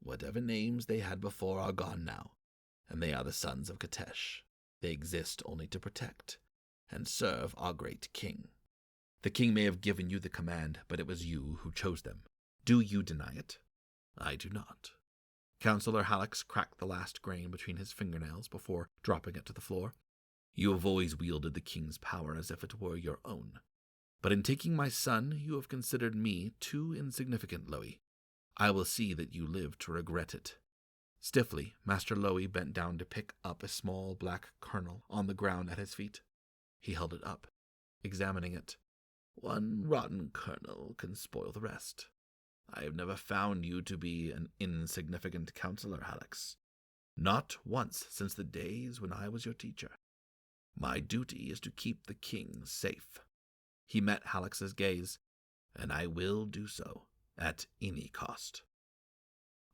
Whatever names they had before are gone now, and they are the sons of Katesh. They exist only to protect and serve our great king. The king may have given you the command, but it was you who chose them. Do you deny it? I do not. Counselor Hallex cracked the last grain between his fingernails before dropping it to the floor. You have always wielded the king's power as if it were your own. But in taking my son, you have considered me too insignificant, Lowy. I will see that you live to regret it. Stiffly, Master Lowy bent down to pick up a small black kernel on the ground at his feet. He held it up, examining it. One rotten kernel can spoil the rest. I have never found you to be an insignificant counselor, Hallex. Not once since the days when I was your teacher. My duty is to keep the king safe. He met Hallex's gaze, and I will do so at any cost.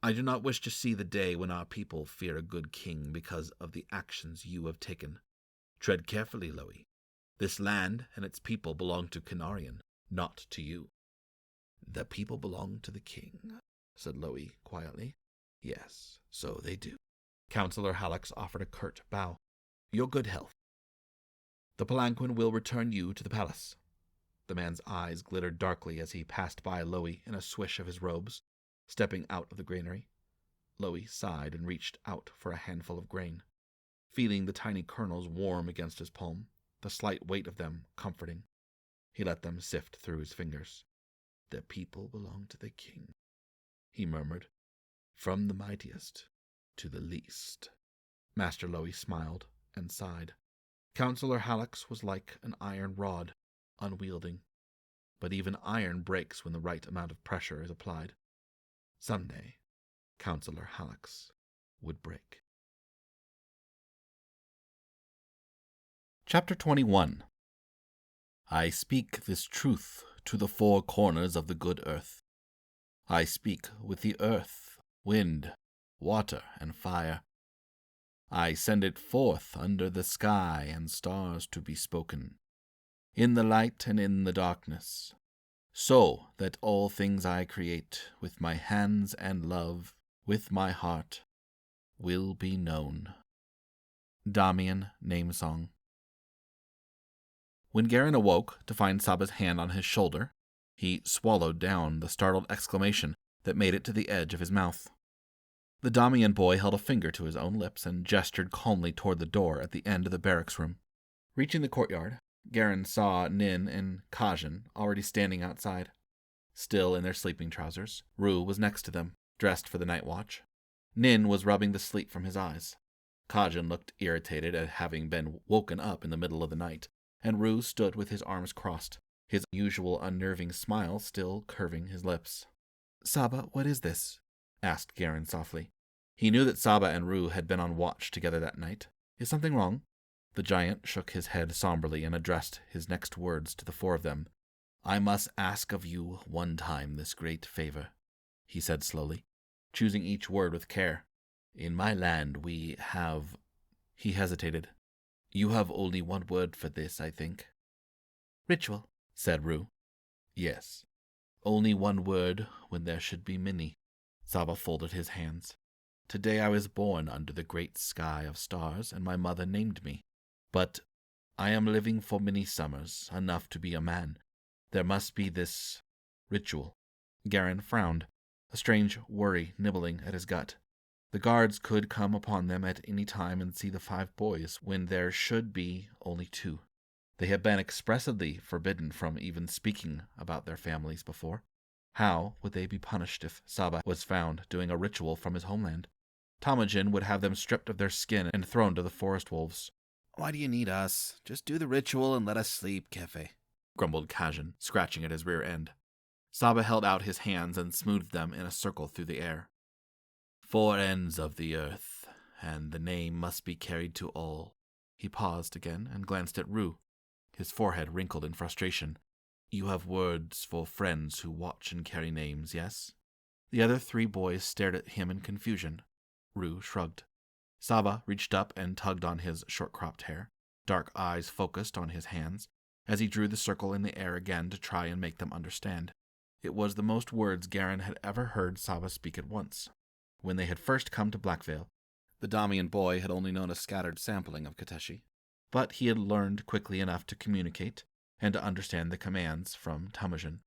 I do not wish to see the day when our people fear a good king because of the actions you have taken. Tread carefully, Lowy. This land and its people belong to Canarian, not to you. The people belong to the king, said Lowy quietly. Yes, so they do. Counselor Hallex offered a curt bow. Your good health. The palanquin will return you to the palace. The man's eyes glittered darkly as he passed by Lowy in a swish of his robes, stepping out of the granary. Lowy sighed and reached out for a handful of grain, feeling the tiny kernels warm against his palm, the slight weight of them comforting. He let them sift through his fingers. The people belong to the king, he murmured, from the mightiest to the least. Master Lowy smiled and sighed. Counselor Hallex was like an iron rod, unwielding, but even iron breaks when the right amount of pressure is applied. Someday, Counselor Hallex would break. Chapter 21. I speak this truth to the four corners of the good earth. I speak with the earth, wind, water, and fire. I send it forth under the sky and stars to be spoken, in the light and in the darkness, so that all things I create with my hands and love with my heart will be known. Damian Name Song. When Gehrin awoke to find Saba's hand on his shoulder, he swallowed down the startled exclamation that made it to the edge of his mouth. The Damian boy held a finger to his own lips and gestured calmly toward the door at the end of the barracks room. Reaching the courtyard, Gehrin saw Nin and Kajin already standing outside. Still in their sleeping trousers, Rue was next to them, dressed for the night watch. Nin was rubbing the sleep from his eyes. Kajin looked irritated at having been woken up in the middle of the night, and Rue stood with his arms crossed, his usual unnerving smile still curving his lips. "Saba, what is this?" asked Gehrin softly. He knew that Saba and Rue had been on watch together that night. "Is something wrong?" The giant shook his head somberly and addressed his next words to the four of them. "I must ask of you one time this great favor," he said slowly, choosing each word with care. "In my land we have—" He hesitated. "You have only one word for this, I think." "Ritual," said Rue. "Yes. Only one word when there should be many." Saba folded his hands. "Today I was born under the great sky of stars, and my mother named me. But I am living for many summers, enough to be a man. There must be this ritual." Gehrin frowned, a strange worry nibbling at his gut. The guards could come upon them at any time and see the 5 boys when there should be only 2. They had been expressly forbidden from even speaking about their families before. How would they be punished if Saba was found doing a ritual from his homeland? Temujin would have them stripped of their skin and thrown to the forest wolves.
"Why do you need us? Just do the ritual and let us sleep, Kefe,"
grumbled Kajin, scratching at his rear end. Saba held out his hands and smoothed them in a circle through the air. 4 ends of the earth, and the name must be carried to all. He paused again and glanced at Rue. His forehead wrinkled in frustration. You have words for friends who watch and carry names, yes? The other 3 boys stared at him in confusion. Rue shrugged. Saba reached up and tugged on his short-cropped hair, dark eyes focused on his hands, as he drew the circle in the air again to try and make them understand. It was the most words Gehrin had ever heard Saba speak at once. When they had first come to Blackvale, the Damian boy had only known a scattered sampling of Kateshi, but he had learned quickly enough to communicate and to understand the commands from Temujin.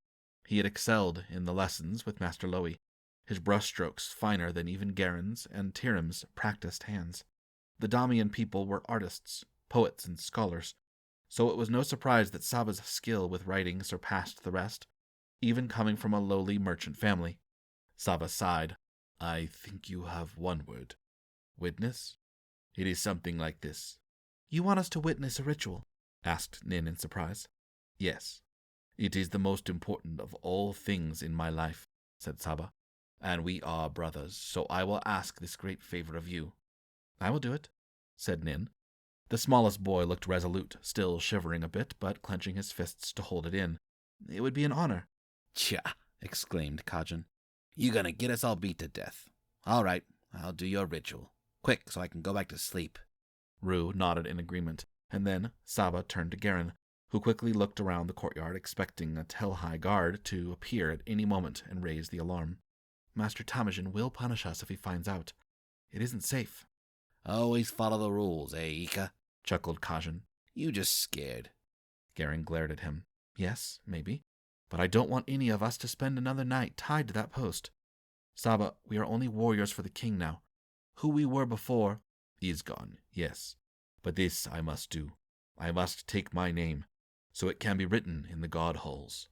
He had excelled in the lessons with Master Lowy, his brushstrokes finer than even Gehrin's and Tirim's practiced hands. The Damian people were artists, poets, and scholars, so it was no surprise that Saba's skill with writing surpassed the rest, even coming from a lowly merchant family. Saba sighed. I think you have one word. Witness? It is something like this. You want us to witness a ritual? Asked Nin in surprise. Yes. It is the most important of all things in my life, said Saba. And we are brothers, so I will ask this great favor of you. I will do it, said Nin. The smallest boy looked resolute, still shivering a bit, but clenching his fists to hold it in. It would be an honor.
"Tcha!" exclaimed Kajin. "You gonna get us all beat to death. All right, I'll do your ritual. Quick, so I can go back to sleep."
Rue nodded in agreement, and then Saba turned to Gehrin, who quickly looked around the courtyard, expecting a Telhai guard to appear at any moment and raise the alarm. Master Temujin will punish us if he finds out. It isn't safe.
"Always follow the rules, Ika?"
chuckled Kajin.
"You just scared."
Gehrin glared at him. Yes, maybe. But I don't want any of us to spend another night tied to that post. Saba, we are only warriors for the king now. Who we were before is gone, yes. But this I must do. I must take my name, so it can be written in the god halls.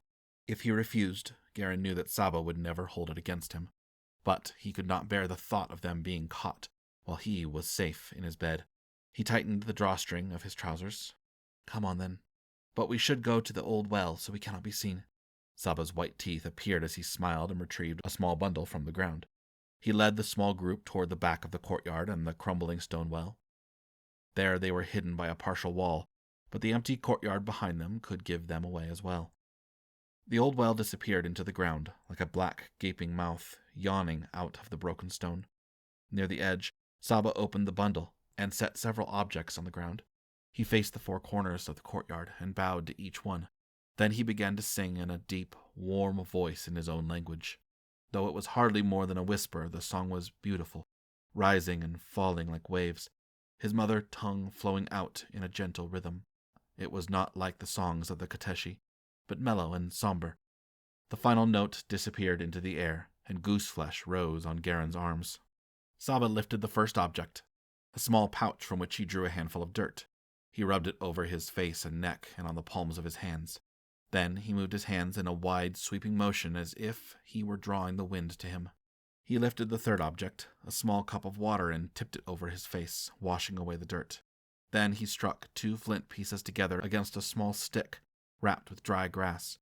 If he refused, Gehrin knew that Saba would never hold it against him. But he could not bear the thought of them being caught, while he was safe in his bed. He tightened the drawstring of his trousers. Come on, then. But we should go to the old well, so we cannot be seen. Saba's white teeth appeared as he smiled and retrieved a small bundle from the ground. He led the small group toward the back of the courtyard and the crumbling stone well. There they were hidden by a partial wall, but the empty courtyard behind them could give them away as well. The old well disappeared into the ground, like a black, gaping mouth, yawning out of the broken stone. Near the edge, Saba opened the bundle and set several objects on the ground. He faced the 4 corners of the courtyard and bowed to each one. Then he began to sing in a deep, warm voice in his own language. Though it was hardly more than a whisper, the song was beautiful, rising and falling like waves, his mother tongue flowing out in a gentle rhythm. It was not like the songs of the Kateshi, but mellow and somber. The final note disappeared into the air, and gooseflesh rose on Gehrin's arms. Saba lifted the first object, a small pouch from which he drew a handful of dirt. He rubbed it over his face and neck and on the palms of his hands. Then he moved his hands in a wide, sweeping motion as if he were drawing the wind to him. He lifted the third object, a small cup of water, and tipped it over his face, washing away the dirt. Then he struck 2 flint pieces together against a small stick, wrapped with dry grass.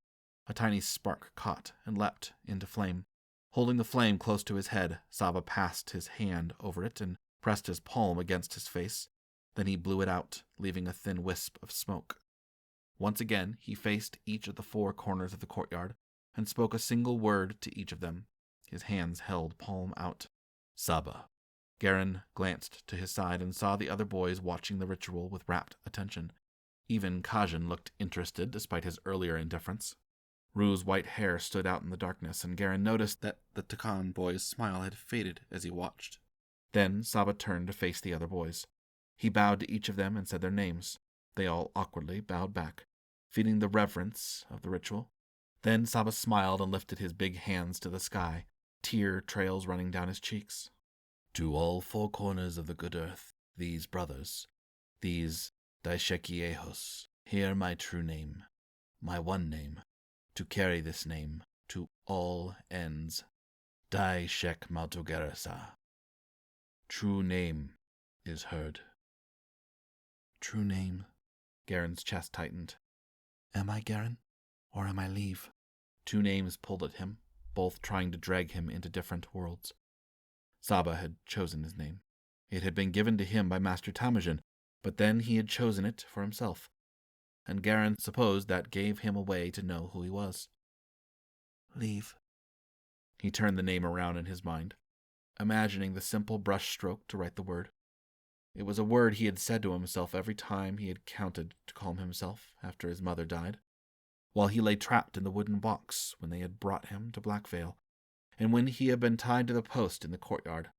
A tiny spark caught and leapt into flame. Holding the flame close to his head, Saba passed his hand over it and pressed his palm against his face. Then he blew it out, leaving a thin wisp of smoke. Once again, he faced each of the 4 corners of the courtyard and spoke a single word to each of them. His hands held palm out. Saba. Gehrin glanced to his side and saw the other boys watching the ritual with rapt attention. Even Kajin looked interested despite his earlier indifference. Rue's white hair stood out in the darkness, and Gehrin noticed that the Tecken boy's smile had faded as he watched. Then Saba turned to face the other boys. He bowed to each of them and said their names. They all awkwardly bowed back, feeling the reverence of the ritual. Then Saba smiled and lifted his big hands to the sky, tear trails running down his cheeks. To all 4 corners of the good earth, these brothers, these Daishekiehos, Hear my true name, my one name, to carry this name to all ends. Dai Shek Maltogerasa. True name is heard.
True name. Gehrin's chest tightened. Am I Gehrin, or am I Leave?
Two names pulled at him, both trying to drag him into different worlds. Saba had chosen his name. It had been given to him by Master Temujin, but then he had chosen it for himself, and Gehrin supposed that gave him a way to know who he was.
Leave.
He turned the name around in his mind, imagining the simple brush stroke to write the word. It was a word he had said to himself every time he had counted to calm himself after his mother died, while he lay trapped in the wooden box when they had brought him to Blackvale, and when he had been tied to the post in the courtyard.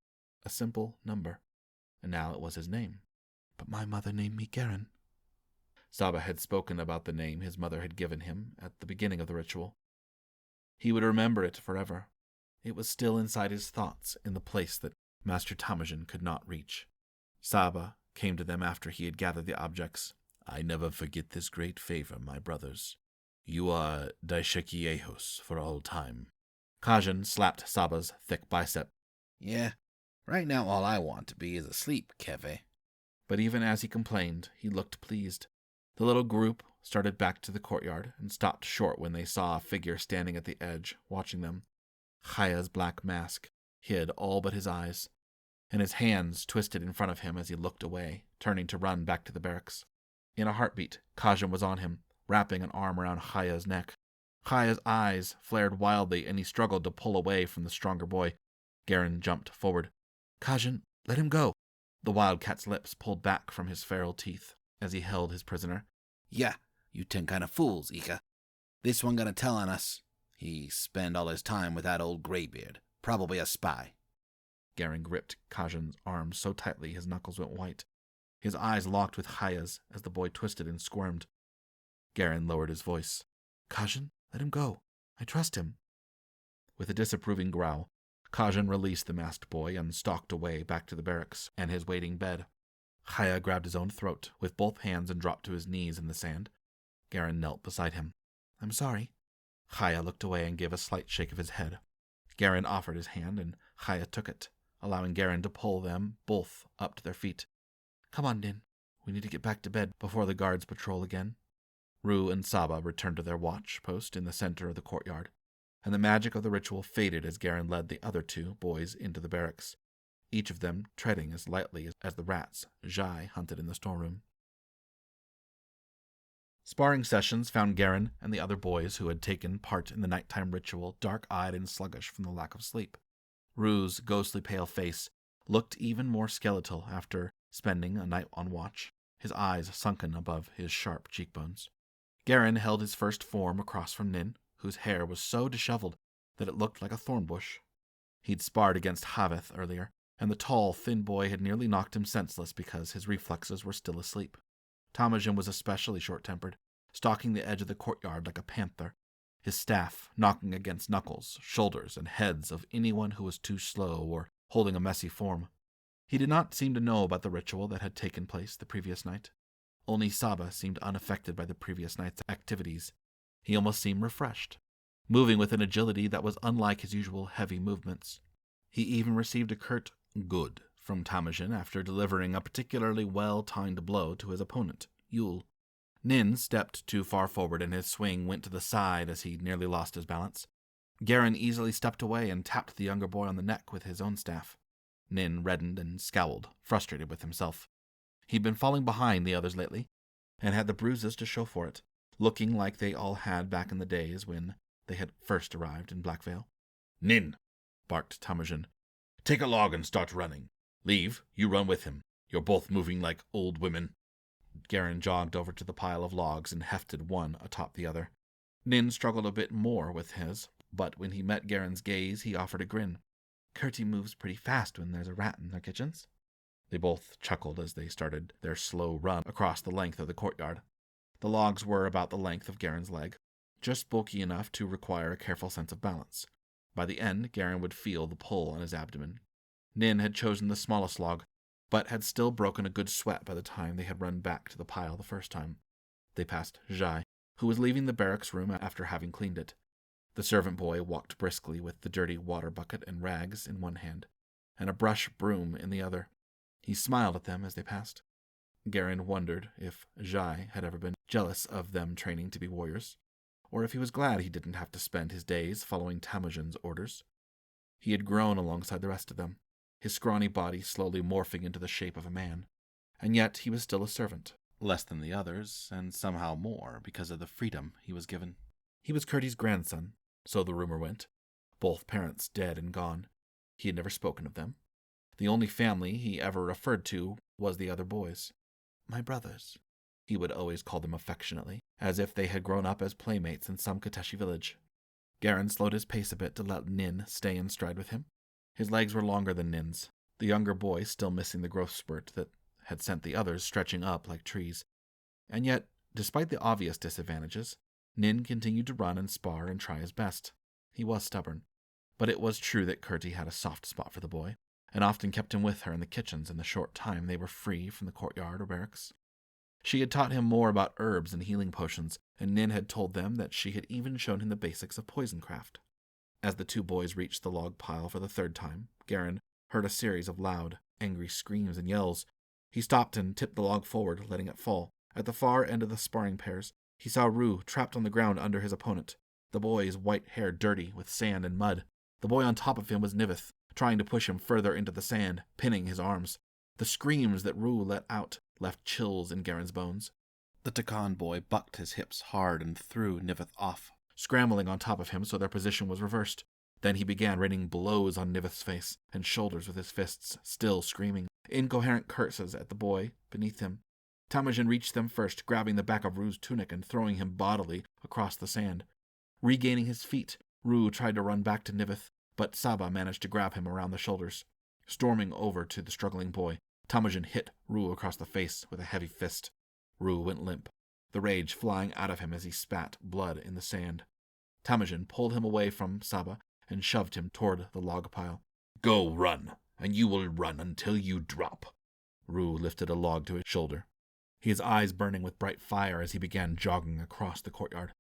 A simple number, and now it was his name.
But my mother named me Gehrin.
Saba had spoken about the name his mother had given him at the beginning of the ritual. He would remember it forever. It was still inside his thoughts, in the place that Master Temujin could not reach. Saba came to them after he had gathered the objects. I never forget this great favor, my brothers. You are Daishekiehos for all time. Kajin slapped Saba's thick bicep.
Yeah, right now all I want to be is asleep, Keve.
But even as he complained, he looked pleased. The little group started back to the courtyard and stopped short when they saw a figure standing at the edge, watching them. Chaya's black mask hid all but his eyes, and his hands twisted in front of him as he looked away, turning to run back to the barracks. In a heartbeat, Kajin was on him, wrapping an arm around Chaya's neck. Chaya's eyes flared wildly, and he struggled to pull away from the stronger boy. Gehrin jumped forward. Kajin, let him go. The wildcat's lips pulled back from his feral teeth as he held his prisoner.
Yeah, you 10 kind of fools, Ika. This one gonna tell on us. He spend all his time with that old graybeard. Probably a spy.
Gehrin gripped Kajin's arm so tightly his knuckles went white. His eyes locked with Chaya's as the boy twisted and squirmed. Gehrin lowered his voice. Kajin, let him go. I trust him. With a disapproving growl, Kajin released the masked boy and stalked away back to the barracks and his waiting bed. Chaya grabbed his own throat with both hands and dropped to his knees in the sand. Gehrin knelt beside him. I'm sorry. Chaya looked away and gave a slight shake of his head. Gehrin offered his hand, and Chaya took it, allowing Gehrin to pull them both up to their feet. Come on, Nin. We need to get back to bed before the guards patrol again. Rue and Saba returned to their watch post in the center of the courtyard, and the magic of the ritual faded as Gehrin led the other two boys into the barracks, each of them treading as lightly as the rats Jai hunted in the storeroom. Sparring sessions found Gehrin and the other boys who had taken part in the nighttime ritual dark-eyed and sluggish from the lack of sleep. Rue's ghostly pale face looked even more skeletal after spending a night on watch, his eyes sunken above his sharp cheekbones. Gehrin held his first form across from Nin, whose hair was so disheveled that it looked like a thorn bush. He'd sparred against Haveth earlier, and the tall, thin boy had nearly knocked him senseless because his reflexes were still asleep. Temujin was especially short-tempered, stalking the edge of the courtyard like a panther, his staff knocking against knuckles, shoulders, and heads of anyone who was too slow or holding a messy form. He did not seem to know about the ritual that had taken place the previous night. Only Saba seemed unaffected by the previous night's activities. He almost seemed refreshed, moving with an agility that was unlike his usual heavy movements. He even received a curt good from Temujin after delivering a particularly well-timed blow to his opponent, Yule. Nin stepped too far forward and his swing went to the side as he nearly lost his balance. Gehrin easily stepped away and tapped the younger boy on the neck with his own staff. Nin reddened and scowled, frustrated with himself. He'd been falling behind the others lately, and had the bruises to show for it, looking like they all had back in the days when they had first arrived in Blackvale. Nin, barked Temujin. Take a log and start running. Leave, you run with him. You're both moving like old women. Gehrin jogged over to the pile of logs and hefted one atop the other. Nin struggled a bit more with his, but when he met Gehrin's gaze, he offered a grin. Curti moves pretty fast when there's a rat in their kitchens. They both chuckled as they started their slow run across the length of the courtyard. The logs were about the length of Gehrin's leg, just bulky enough to require a careful sense of balance. By the end, Gehrin would feel the pull on his abdomen. Nin had chosen the smallest log, but had still broken a good sweat by the time they had run back to the pile the first time. They passed Jai, who was leaving the barracks room after having cleaned it. The servant boy walked briskly with the dirty water bucket and rags in one hand, and a brush broom in the other. He smiled at them as they passed. Gehrin wondered if Jai had ever been jealous of them training to be warriors, or if he was glad he didn't have to spend his days following Temujin's orders. He had grown alongside the rest of them, his scrawny body slowly morphing into the shape of a man, and yet he was still a servant, less than the others, and somehow more because of the freedom he was given. He was Curti's grandson, so the rumor went, both parents dead and gone. He had never spoken of them. The only family he ever referred to was the other boys. My brothers, he would always call them affectionately, as if they had grown up as playmates in some Kateshi village. Gehrin slowed his pace a bit to let Nin stay in stride with him. His legs were longer than Nin's, the younger boy still missing the growth spurt that had sent the others stretching up like trees. And yet, despite the obvious disadvantages, Nin continued to run and spar and try his best. He was stubborn, but it was true that Curti had a soft spot for the boy, and often kept him with her in the kitchens in the short time they were free from the courtyard or barracks. She had taught him more about herbs and healing potions, and Nin had told them that she had even shown him the basics of poisoncraft. As the two boys reached the log pile for the third time, Gehrin heard a series of loud, angry screams and yells. He stopped and tipped the log forward, letting it fall. At the far end of the sparring pairs, he saw Rue trapped on the ground under his opponent, the boy's white hair dirty with sand and mud. The boy on top of him was Nivith, trying to push him further into the sand, pinning his arms. The screams that Rue let out left chills in Gehrin's bones. The Tecken boy bucked his hips hard and threw Nivith off, scrambling on top of him so their position was reversed. Then he began raining blows on Nivith's face and shoulders with his fists, still screaming, incoherent curses at the boy beneath him. Temujin reached them first, grabbing the back of Rue's tunic and throwing him bodily across the sand. Regaining his feet, Rue tried to run back to Nivith, but Saba managed to grab him around the shoulders. Storming over to the struggling boy, Temujin hit Rue across the face with a heavy fist. Rue went limp, the rage flying out of him as he spat blood in the sand. Temujin pulled him away from Saba and shoved him toward the log pile. Go run, and you will run until you drop. Rue lifted a log to his shoulder, his eyes burning with bright fire as he began jogging across the courtyard.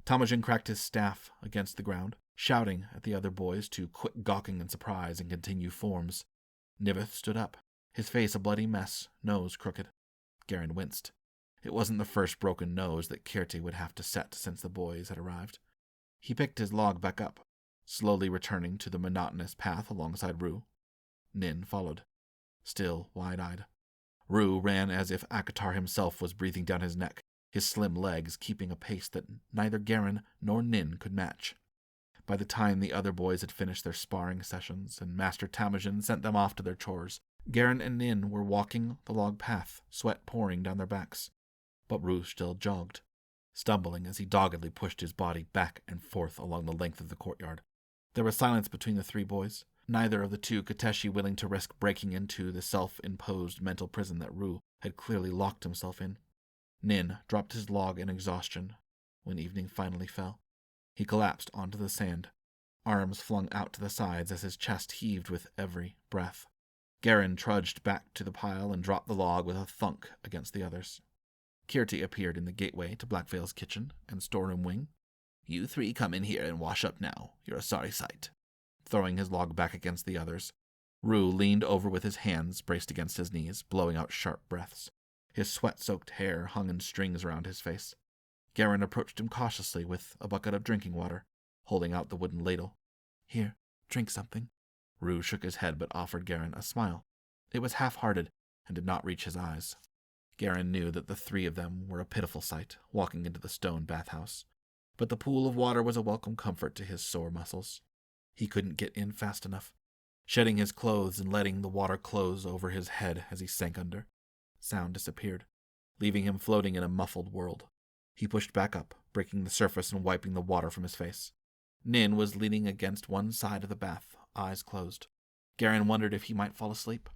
Temujin cracked his staff against the ground, shouting at the other boys to quit gawking in surprise and continue forms. Nivith stood up, his face a bloody mess, nose crooked. Gehrin winced. It wasn't the first broken nose that Curti would have to set since the boys had arrived. He picked his log back up, slowly returning to the monotonous path alongside Rue. Nin followed, still wide-eyed. Rue ran as if Akatar himself was breathing down his neck, his slim legs keeping a pace that neither Gehrin nor Nin could match. By the time the other boys had finished their sparring sessions and Master Temujin sent them off to their chores, Gehrin and Nin were walking the log path, sweat pouring down their backs. But Rue still jogged, stumbling as he doggedly pushed his body back and forth along the length of the courtyard. There was silence between the three boys, neither of the two Kateshi willing to risk breaking into the self-imposed mental prison that Rue had clearly locked himself in. Nin dropped his log in exhaustion when evening finally fell. He collapsed onto the sand, arms flung out to the sides as his chest heaved with every breath. Gehrin trudged back to the pile and dropped the log with a thunk against the others. Curti appeared in the gateway to Blackveil's kitchen and storeroom wing. You three come in here and wash up now. You're a sorry sight. Throwing his log back against the others, Rue leaned over with his hands braced against his knees, blowing out sharp breaths. His sweat-soaked hair hung in strings around his face. Gehrin approached him cautiously with a bucket of drinking water, holding out the wooden ladle. Here, drink something. Rue shook his head but offered Gehrin a smile. It was half-hearted and did not reach his eyes. Gehrin knew that the three of them were a pitiful sight, walking into the stone bathhouse. But the pool of water was a welcome comfort to his sore muscles. He couldn't get in fast enough, shedding his clothes and letting the water close over his head as he sank under. Sound disappeared, leaving him floating in a muffled world. He pushed back up, breaking the surface and wiping the water from his face. Nin was leaning against one side of the bath, eyes closed. Gehrin wondered if he might fall asleep.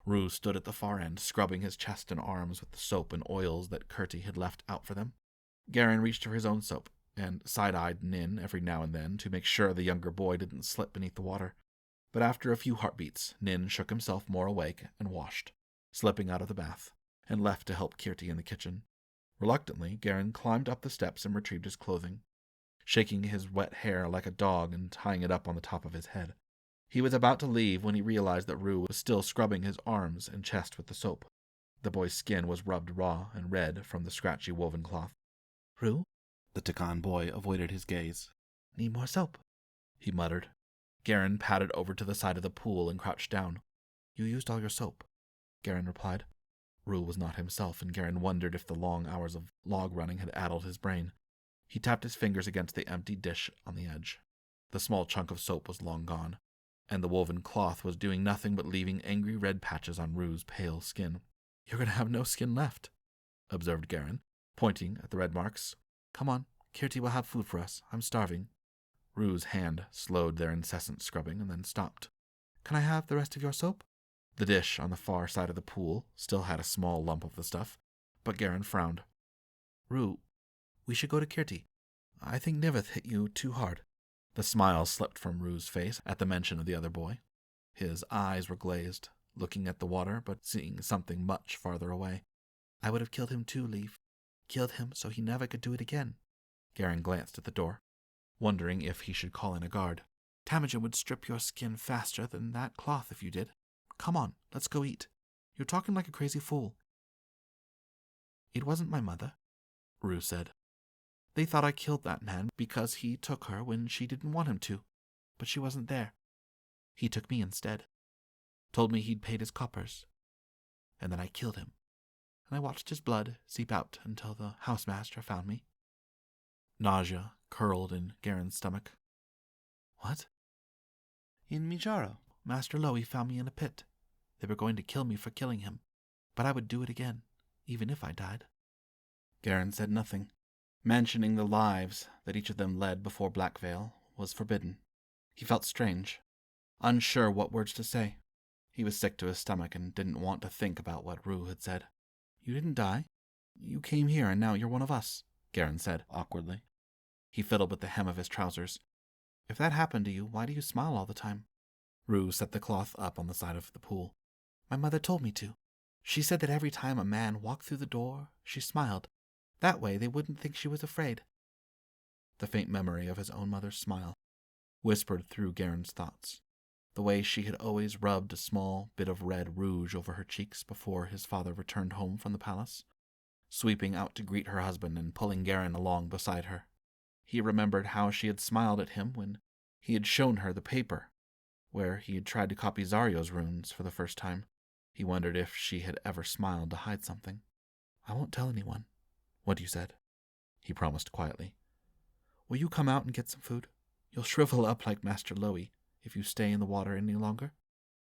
Rue stood at the far end, scrubbing his chest and arms with the soap and oils that Curti had left out for them. Gehrin reached for his own soap, and side-eyed Nin every now and then to make sure the younger boy didn't slip beneath the water. But after a few heartbeats, Nin shook himself more awake and washed, slipping out of the bath, and left to help Curti in the kitchen. Reluctantly, Gehrin climbed up the steps and retrieved his clothing, shaking his wet hair like a dog and tying it up on the top of his head. He was about to leave when he realized that Rue was still scrubbing his arms and chest with the soap. The boy's skin was rubbed raw and red from the scratchy woven cloth. "Rue?"
The Tecken boy avoided his gaze.
"Need more soap," he muttered. Gehrin padded over to the side of the pool and crouched down. "You used all your soap," Gehrin replied. Rue was not himself, and Gehrin wondered if the long hours of log running had addled his brain. He tapped his fingers against the empty dish on the edge. The small chunk of soap was long gone, and the woven cloth was doing nothing but leaving angry red patches on Rue's pale skin. "You're going to have no skin left," observed Gehrin, pointing at the red marks. "Come on, Kirti will have food for us. I'm starving." Rue's hand slowed their incessant scrubbing and then stopped. "Can I have the rest of your soap?" The dish on the far side of the pool still had a small lump of the stuff, but Gehrin frowned. "Rue, we should go to Kirti. I think Niveth hit you too hard." The smile slipped from Rue's face at the mention of the other boy. His eyes were glazed, looking at the water but seeing something much farther away. "I would have killed him too, Leaf. Killed him so he never could do it again." Gehrin glanced at the door, wondering if he should call in a guard. "Temujin would strip your skin faster than that cloth if you did. Come on, let's go eat. You're talking like a crazy fool." "It wasn't my mother," Rue said. "They thought I killed that man because he took her when she didn't want him to, but she wasn't there. He took me instead. Told me he'd paid his coppers. And then I killed him. And I watched his blood seep out until the housemaster found me." Nausea curled in Gehrin's stomach. "What?" "In Mijaro, Master Lowy found me in a pit. They were going to kill me for killing him, but I would do it again, even if I died." Gehrin said nothing. Mentioning the lives that each of them led before Blackveil was forbidden. He felt strange, unsure what words to say. He was sick to his stomach and didn't want to think about what Rue had said. "You didn't die. You came here and now you're one of us," Gehrin said awkwardly. He fiddled with the hem of his trousers. "If that happened to you, why do you smile all the time?" Rue set the cloth up on the side of the pool. "My mother told me to. She said that every time a man walked through the door, she smiled. That way they wouldn't think she was afraid." The faint memory of his own mother's smile whispered through Gehrin's thoughts. The way she had always rubbed a small bit of red rouge over her cheeks before his father returned home from the palace, sweeping out to greet her husband and pulling Gehrin along beside her. He remembered how she had smiled at him when he had shown her the paper, where he had tried to copy Zario's runes for the first time. He wondered if she had ever smiled to hide something. "I won't tell anyone what you said," he promised quietly. "Will you come out and get some food? You'll shrivel up like Master Lowy if you stay in the water any longer."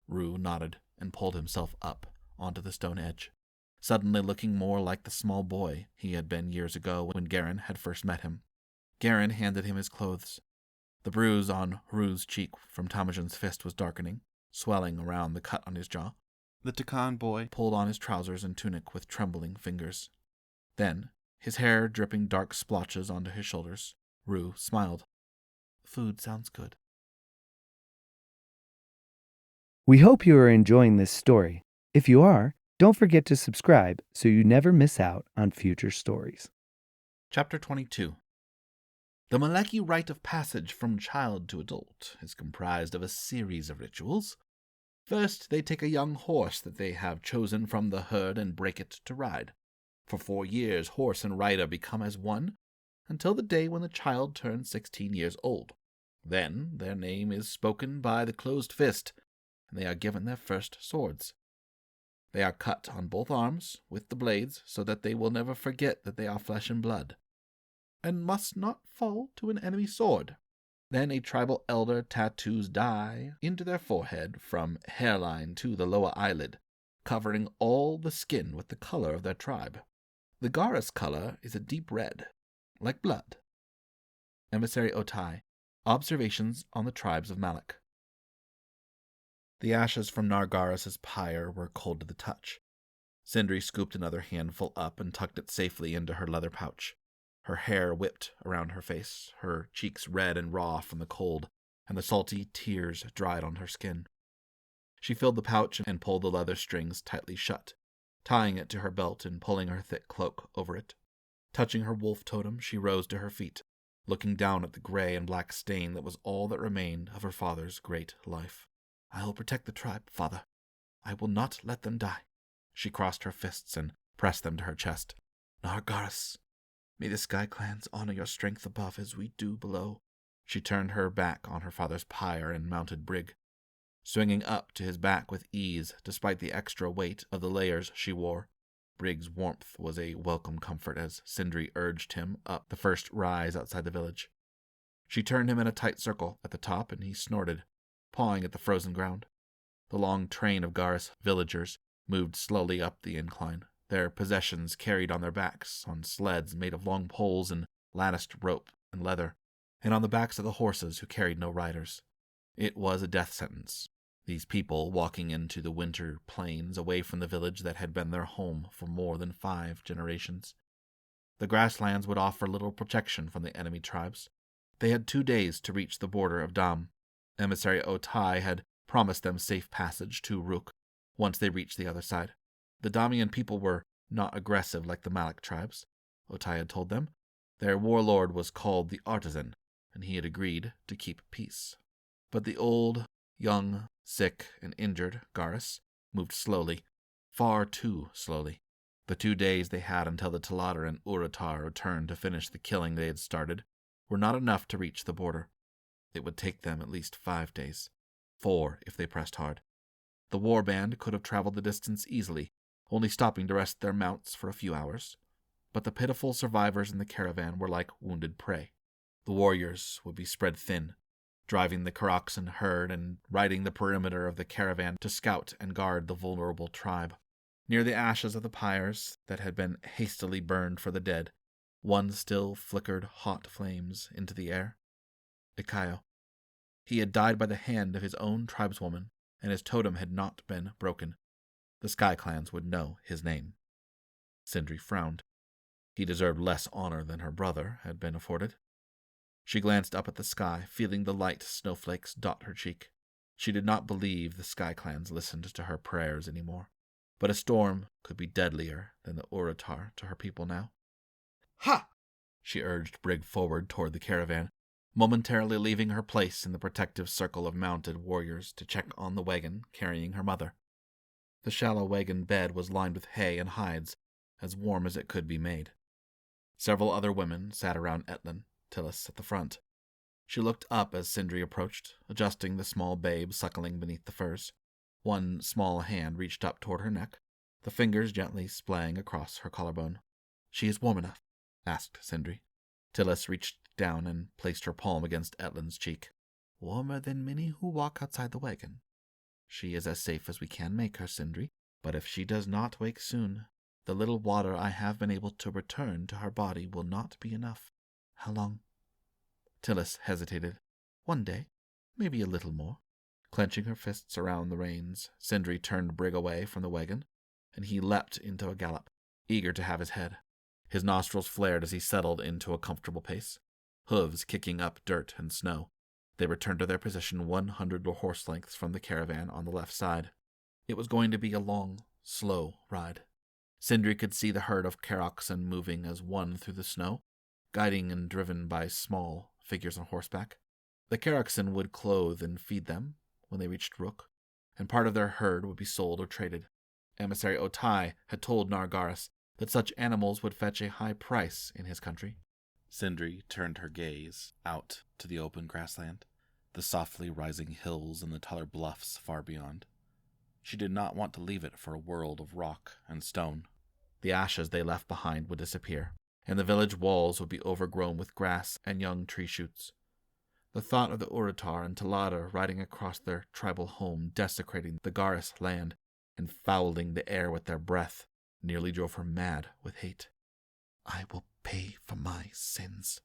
Rue nodded and pulled himself up onto the stone edge, suddenly looking more like the small boy he had been years ago when Gehrin had first met him. Gehrin handed him his clothes. The bruise on Rue's cheek from Temujin's fist was darkening, swelling around the cut on his jaw. The Tecken boy pulled on his trousers and tunic with trembling fingers. Then, his hair dripping dark splotches onto his shoulders, Rue smiled. "Food sounds good."
We hope you are enjoying this story. If you are, don't forget to subscribe so you never miss out on future stories.
Chapter 22. The Maleki rite of passage from child to adult is comprised of a series of rituals. First, they take a young horse that they have chosen from the herd and break it to ride. For 4 years, horse and rider become as one, until the day when the child turns 16 years old. Then their name is spoken by the closed fist, and they are given their first swords. They are cut on both arms with the blades so that they will never forget that they are flesh and blood, and must not fall to an enemy sword. Then a tribal elder tattoos dye into their forehead from hairline to the lower eyelid, covering all the skin with the color of their tribe. The Garis color is a deep red, like blood. Emissary Otai, Observations on the Tribes of Malek. The ashes from Nargaris's pyre were cold to the touch. Syndri scooped another handful up and tucked it safely into her leather pouch. Her hair whipped around her face, her cheeks red and raw from the cold, and the salty tears dried on her skin. She filled the pouch and pulled the leather strings tightly shut, tying it to her belt and pulling her thick cloak over it. Touching her wolf totem, she rose to her feet, looking down at the gray and black stain that was all that remained of her father's great life. I will protect the tribe, father. I will not let them die. She crossed her fists and pressed them to her chest. Nargaras, may the Sky Clans honor your strength above as we do below. She turned her back on her father's pyre and mounted Brig, swinging up to his back with ease despite the extra weight of the layers she wore. Brig's warmth was a welcome comfort as Syndri urged him up the first rise outside the village. She turned him in a tight circle at the top, and he snorted, pawing at the frozen ground. The long train of Garis villagers moved slowly up the incline, their possessions carried on their backs on sleds made of long poles and latticed rope and leather, and on the backs of the horses who carried no riders. It was a death sentence, these people walking into the winter plains away from the village that had been their home for more than 5 generations. The grasslands would offer little protection from the enemy tribes. They had 2 days to reach the border of Dam. Emissary Otai had promised them safe passage to Rook once they reached the other side. The Damian people were not aggressive like the Malak tribes, Otai had told them. Their warlord was called the Artisan, and he had agreed to keep peace. But the old, young, sick, and injured Garis moved slowly, far too slowly. The 2 days they had until the Talatar and Uratar returned to finish the killing they had started were not enough to reach the border. It would take them at least 5 days, 4 if they pressed hard. The war band could have traveled the distance easily, only stopping to rest their mounts for a few hours. But the pitiful survivors in the caravan were like wounded prey. The warriors would be spread thin, driving the Karaksan herd and riding the perimeter of the caravan to scout and guard the vulnerable tribe. Near the ashes of the pyres that had been hastily burned for the dead, one still flickered hot flames into the air. Ikayo. He had died by the hand of his own tribeswoman, and his totem had not been broken. The Sky Clans would know his name. Syndri frowned. He deserved less honor than her brother had been afforded. She glanced up at the sky, feeling the light snowflakes dot her cheek. She did not believe the Sky Clans listened to her prayers anymore. But a storm could be deadlier than the Uratar to her people now. Ha! She urged Brig forward toward the caravan, momentarily leaving her place in the protective circle of mounted warriors to check on the wagon carrying her mother. The shallow wagon bed was lined with hay and hides, as warm as it could be made. Several other women sat around Etlin, Tillis at the front. She looked up as Syndri approached, adjusting the small babe suckling beneath the furs. One small hand reached up toward her neck, the fingers gently splaying across her collarbone. "She is warm enough?" asked Syndri. Tillis reached down and placed her palm against Etlin's cheek. "Warmer than many who walk outside the wagon. She is as safe as we can make her, Syndri, but if she does not wake soon, the little water I have been able to return to her body will not be enough." "How long?" Tillis hesitated. "1 day, maybe a little more." Clenching her fists around the reins, Syndri turned Brig away from the wagon, and he leapt into a gallop, eager to have his head. His nostrils flared as he settled into a comfortable pace, hooves kicking up dirt and snow. They returned to their position 100 horse lengths from the caravan on the left side. It was going to be a long, slow ride. Syndri could see the herd of Karaksan moving as one through the snow, guiding and driven by small figures on horseback. The Karaksan would clothe and feed them when they reached Rook, and part of their herd would be sold or traded. Emissary Otai had told Nargaras that such animals would fetch a high price in his country. Syndri turned her gaze out to the open grassland, the softly rising hills and the taller bluffs far beyond. She did not want to leave it for a world of rock and stone. The ashes they left behind would disappear, and the village walls would be overgrown with grass and young tree shoots. The thought of the Uratar and Talatar riding across their tribal home, desecrating the Garis land and fouling the air with their breath, nearly drove her mad with hate. "I will pay for my sins."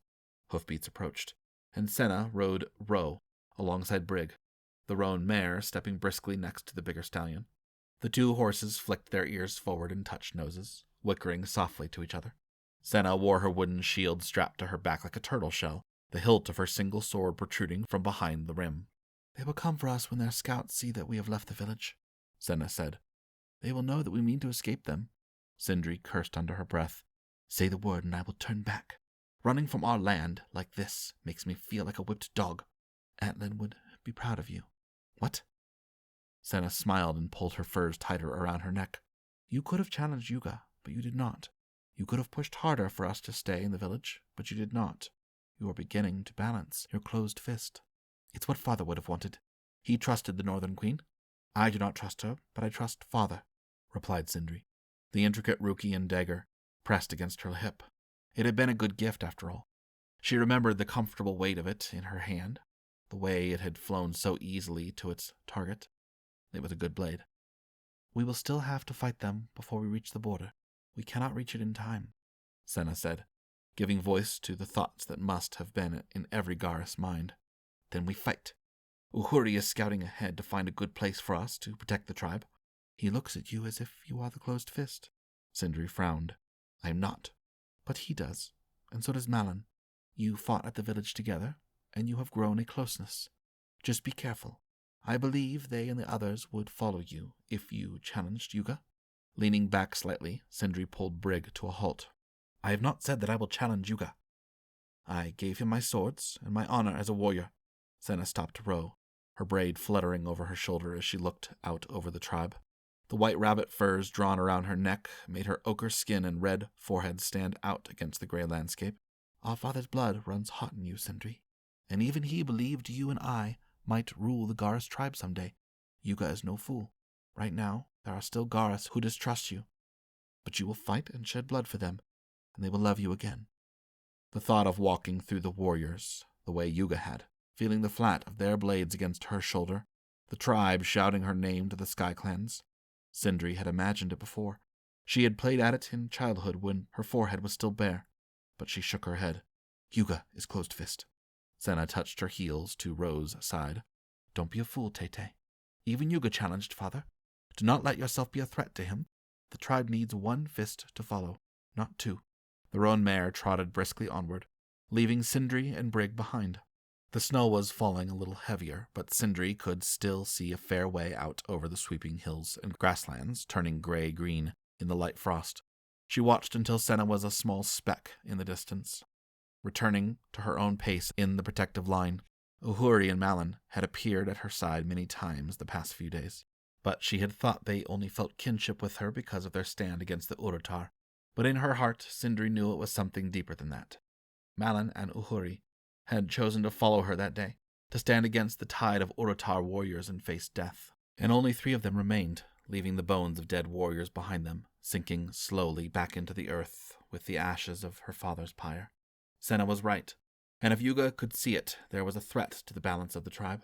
Hoofbeats approached, and Senna rode Ro alongside Brig, the roan mare stepping briskly next to the bigger stallion. The 2 horses flicked their ears forward and touched noses, whickering softly to each other. Senna wore her wooden shield strapped to her back like a turtle shell, the hilt of her single sword protruding from behind the rim. "They will come for us when their scouts see that we have left the village," Senna said. "They will know that we mean to escape them." Syndri cursed under her breath. Say the word and I will turn back. Running from our land like this makes me feel like a whipped dog. Atlan would be proud of you. What? Senna smiled and pulled her furs tighter around her neck. You could have challenged Yuga, but you did not. You could have pushed harder for us to stay in the village, but you did not. You are beginning to balance your closed fist. It's what Father would have wanted. He trusted the Northern Queen. I do not trust her, but I trust Father, replied Syndri. The intricate Rukian dagger pressed against her hip. It had been a good gift, after all. She remembered the comfortable weight of it in her hand, the way it had flown so easily to its target. It was a good blade. We will still have to fight them before we reach the border. We cannot reach it in time, Senna said, giving voice to the thoughts that must have been in every Garrus mind. Then we fight. Uhuri is scouting ahead to find a good place for us to protect the tribe. He looks at you as if you are the closed fist. Syndri frowned. I am not. But he does, and so does Malin. You fought at the village together, and you have grown a closeness. Just be careful. I believe they and the others would follow you if you challenged Yuga. Leaning back slightly, Syndri pulled Brig to a halt. I have not said that I will challenge Yuga. I gave him my swords and my honor as a warrior. Senna stopped to row, her braid fluttering over her shoulder as she looked out over the tribe. The white rabbit furs drawn around her neck made her ochre skin and red forehead stand out against the gray landscape. Our father's blood runs hot in you, Syndri, and even he believed you and I might rule the Garrus tribe someday. Yuga is no fool. Right now, there are still Garrus who distrust you. But you will fight and shed blood for them, and they will love you again. The thought of walking through the warriors, the way Yuga had, feeling the flat of their blades against her shoulder, the tribe shouting her name to the Sky Clans. Syndri had imagined it before. She had played at it in childhood when her forehead was still bare, but she shook her head. Yuga is closed fist. Senna touched her heels to Rose's side. Don't be a fool, Tete. Even Yuga challenged Father. Do not let yourself be a threat to him. The tribe needs one fist to follow, not two. The roan mare trotted briskly onward, leaving Syndri and Brig behind. The snow was falling a little heavier, but Syndri could still see a fair way out over the sweeping hills and grasslands, turning gray-green in the light frost. She watched until Senna was a small speck in the distance. Returning to her own pace in the protective line, Uhuri and Malin had appeared at her side many times the past few days, but she had thought they only felt kinship with her because of their stand against the Urartar. But in her heart, Syndri knew it was something deeper than that. Malin and Uhuri had chosen to follow her that day, to stand against the tide of Urartar warriors and face death. And only 3 of them remained, leaving the bones of dead warriors behind them, sinking slowly back into the earth with the ashes of her father's pyre. Senna was right, and if Yuga could see it, there was a threat to the balance of the tribe.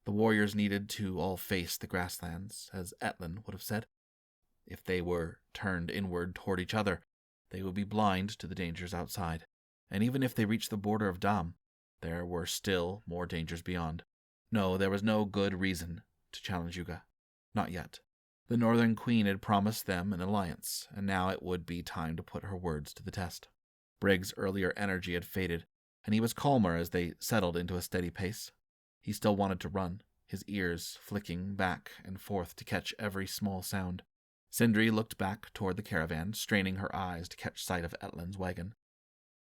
The warriors needed to all face the grasslands, as Atlan would have said. If they were turned inward toward each other, they would be blind to the dangers outside. And even if they reached the border of Dam, there were still more dangers beyond. No, there was no good reason to challenge Yuga. Not yet. The Northern Queen had promised them an alliance, and now it would be time to put her words to the test. Brig's earlier energy had faded, and he was calmer as they settled into a steady pace. He still wanted to run, his ears flicking back and forth to catch every small sound. Syndri looked back toward the caravan, straining her eyes to catch sight of Etlin's wagon.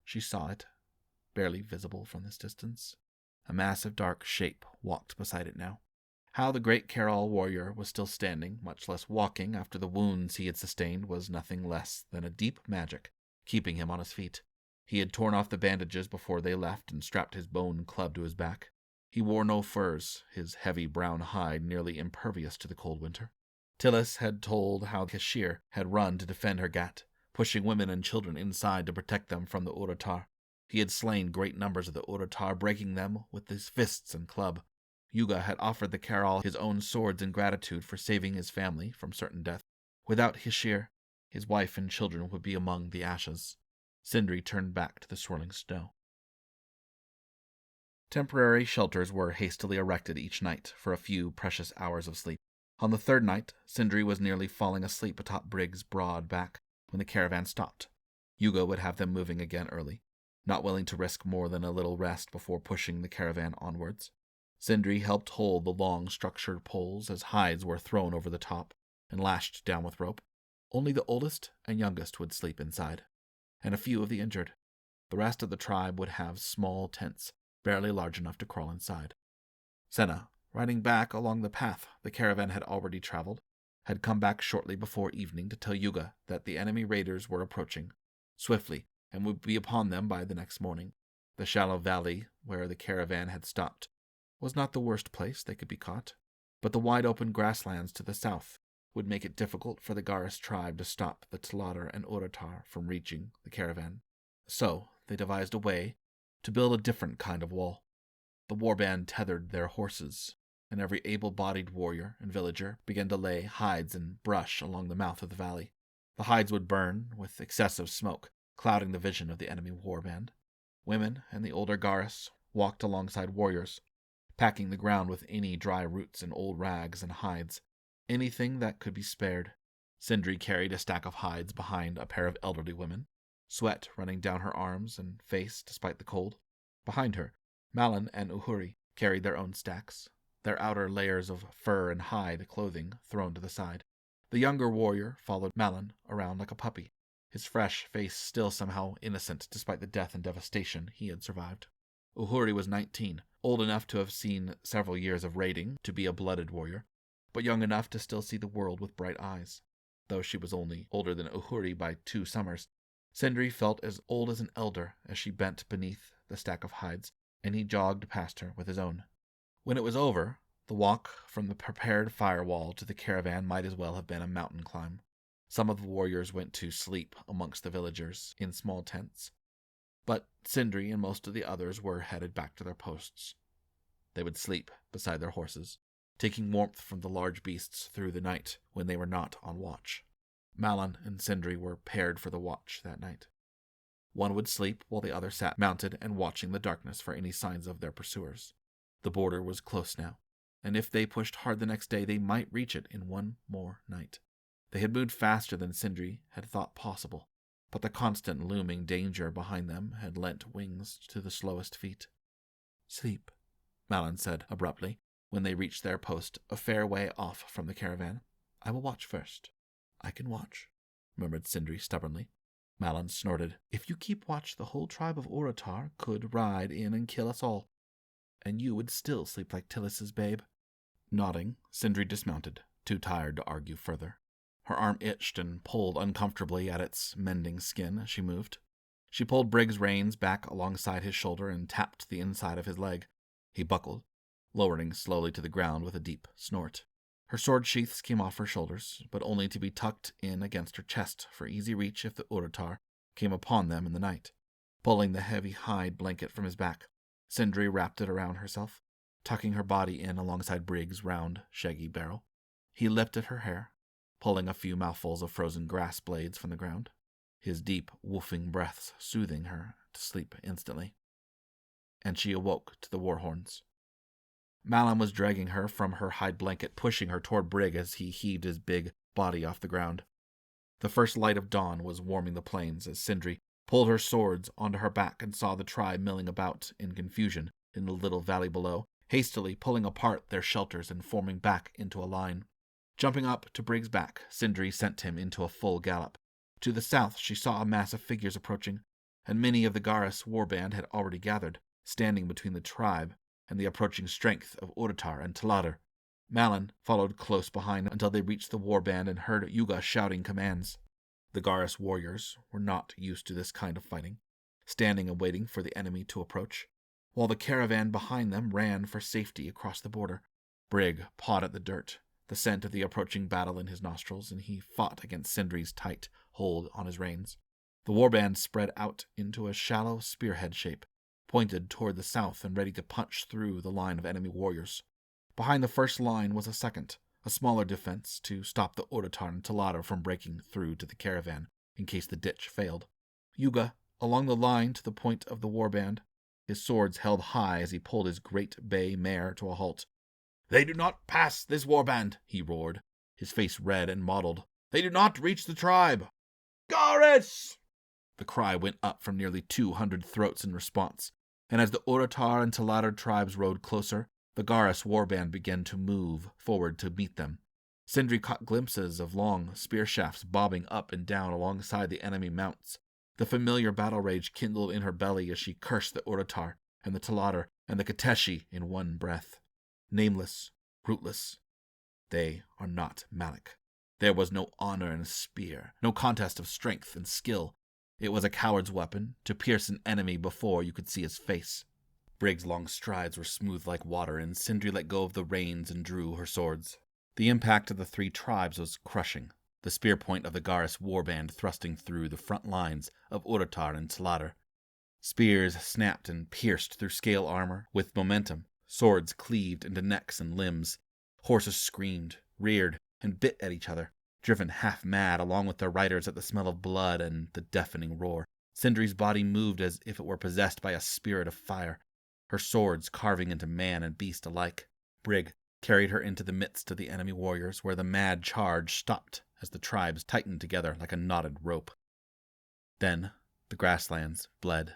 She saw it, barely visible from this distance. A massive dark shape walked beside it now. How the great Carol warrior was still standing, much less walking after the wounds he had sustained, was nothing less than a deep magic, keeping him on his feet. He had torn off the bandages before they left and strapped his bone club to his back. He wore no furs, his heavy brown hide nearly impervious to the cold winter. Tillis had told how Kashir had run to defend her Gat, pushing women and children inside to protect them from the Urartar. He had slain great numbers of the Urartar, breaking them with his fists and club. Yuga had offered the Carol his own swords in gratitude for saving his family from certain death. Without Hishir, his wife and children would be among the ashes. Syndri turned back to the swirling snow. Temporary shelters were hastily erected each night for a few precious hours of sleep. On the 3rd night, Syndri was nearly falling asleep atop Brig's broad back when the caravan stopped. Yuga would have them moving again early, not willing to risk more than a little rest before pushing the caravan onwards. Syndri helped hold the long, structured poles as hides were thrown over the top and lashed down with rope. Only the oldest and youngest would sleep inside. and a few of the injured. The rest of the tribe would have small tents, barely large enough to crawl inside. Senna, riding back along the path the caravan had already traveled, had come back shortly before evening to tell Yuga that the enemy raiders were approaching swiftly and would be upon them by the next morning. The shallow valley where the caravan had stopped was not the worst place they could be caught, but the wide-open grasslands to the south would make it difficult for the Garis tribe to stop the Tlader and Uratar from reaching the caravan. So they devised a way to build a different kind of wall. The warband tethered their horses, and every able-bodied warrior and villager began to lay hides and brush along the mouth of the valley. The hides would burn with excessive smoke, clouding the vision of the enemy warband. Women and the older Garis walked alongside warriors, packing the ground with any dry roots and old rags and hides, anything that could be spared. Syndri carried a stack of hides behind a pair of elderly women, sweat running down her arms and face despite the cold. Behind her, Malin and Uhuri carried their own stacks, their outer layers of fur and hide clothing thrown to the side. The younger warrior followed Malin around like a puppy, his fresh face still somehow innocent despite the death and devastation he had survived. Uhuri was 19, old enough to have seen several years of raiding to be a blooded warrior, but young enough to still see the world with bright eyes. Though she was only older than Uhuri by 2 summers, Syndri felt as old as an elder as she bent beneath the stack of hides, and he jogged past her with his own. When it was over, the walk from the prepared firewall to the caravan might as well have been a mountain climb. Some of the warriors went to sleep amongst the villagers in small tents, but Syndri and most of the others were headed back to their posts. They would sleep beside their horses, taking warmth from the large beasts through the night when they were not on watch. Malin and Syndri were paired for the watch that night. One would sleep while the other sat mounted and watching the darkness for any signs of their pursuers. The border was close now, and if they pushed hard the next day, they might reach it in one more night. They had moved faster than Syndri had thought possible, but the constant looming danger behind them had lent wings to the slowest feet. "Sleep," Malin said abruptly, when they reached their post a fair way off from the caravan. "I will watch first." "I can watch," murmured Syndri stubbornly. Malin snorted. "If you keep watch, the whole tribe of Uratar could ride in and kill us all, and you would still sleep like Tillis's babe." Nodding, Syndri dismounted, too tired to argue further. Her arm itched and pulled uncomfortably at its mending skin as she moved. She pulled Brig's reins back alongside his shoulder and tapped the inside of his leg. He buckled, lowering slowly to the ground with a deep snort. Her sword sheaths came off her shoulders, but only to be tucked in against her chest for easy reach if the Uratar came upon them in the night. Pulling the heavy hide blanket from his back, Syndri wrapped it around herself, tucking her body in alongside Brig's round, shaggy barrel. He lifted her hair, pulling a few mouthfuls of frozen grass blades from the ground, his deep, woofing breaths soothing her to sleep instantly. And she awoke to the war horns. Malin was dragging her from her hide blanket, pushing her toward Brig as he heaved his big body off the ground. The first light of dawn was warming the plains as Syndri pulled her swords onto her back and saw the tribe milling about in confusion in the little valley below, hastily pulling apart their shelters and forming back into a line. Jumping up to Brig's back, Syndri sent him into a full gallop. To the south she saw a mass of figures approaching, and many of the Garis warband had already gathered, standing between the tribe and the approaching strength of Uratar and Tlader. Malin followed close behind until they reached the warband and heard Yuga shouting commands. The Garis warriors were not used to this kind of fighting, standing and waiting for the enemy to approach, while the caravan behind them ran for safety across the border. Brig pawed at the dirt, the scent of the approaching battle in his nostrils, and he fought against Syndri's tight hold on his reins. The warband spread out into a shallow spearhead shape, pointed toward the south and ready to punch through the line of enemy warriors. Behind the first line was a second, a smaller defense to stop the Uratar and Tlader from breaking through to the caravan in case the ditch failed. Yuga, along the line to the point of the warband, his swords held high as he pulled his great bay mare to a halt. "They do not pass this warband," he roared, his face red and mottled. "They do not reach the tribe." "Garis!" The cry went up from nearly 200 throats in response, and as the Uratar and Tlader tribes rode closer, the Garis warband began to move forward to meet them. Syndri caught glimpses of long spear shafts bobbing up and down alongside the enemy mounts, The familiar battle rage kindled in her belly as she cursed the Uratar and the Talatar and the Kateshi in one breath. Nameless, rootless. They are not Malik. There was no honor in a spear, no contest of strength and skill. It was a coward's weapon, to pierce an enemy before you could see his face. Brig's long strides were smooth like water, and Syndri let go of the reins and drew her swords. The impact of the three tribes was crushing, the spear point of the Garrus warband thrusting through the front lines of Uratar and Talatar. Spears snapped and pierced through scale armor with momentum. Swords cleaved into necks and limbs. Horses screamed, reared, and bit at each other, driven half mad along with their riders at the smell of blood and the deafening roar. Syndri's body moved as if it were possessed by a spirit of fire, her swords carving into man and beast alike. Brig carried her into the midst of the enemy warriors, where the mad charge stopped as the tribes tightened together like a knotted rope. Then the grasslands bled.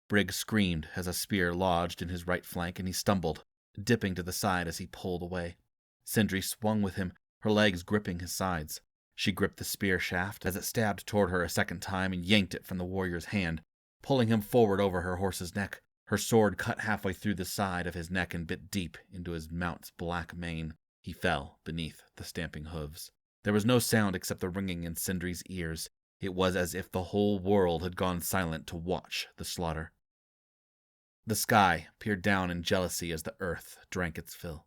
Brig screamed as a spear lodged in his right flank, and he stumbled, dipping to the side as he pulled away. Syndri swung with him, her legs gripping his sides. She gripped the spear shaft as it stabbed toward her a second time and yanked it from the warrior's hand, pulling him forward over her horse's neck. Her sword cut halfway through the side of his neck and bit deep into his mount's black mane. He fell beneath the stamping hooves. There was no sound except the ringing in Syndri's ears. It was as if the whole world had gone silent to watch the slaughter. The sky peered down in jealousy as the earth drank its fill.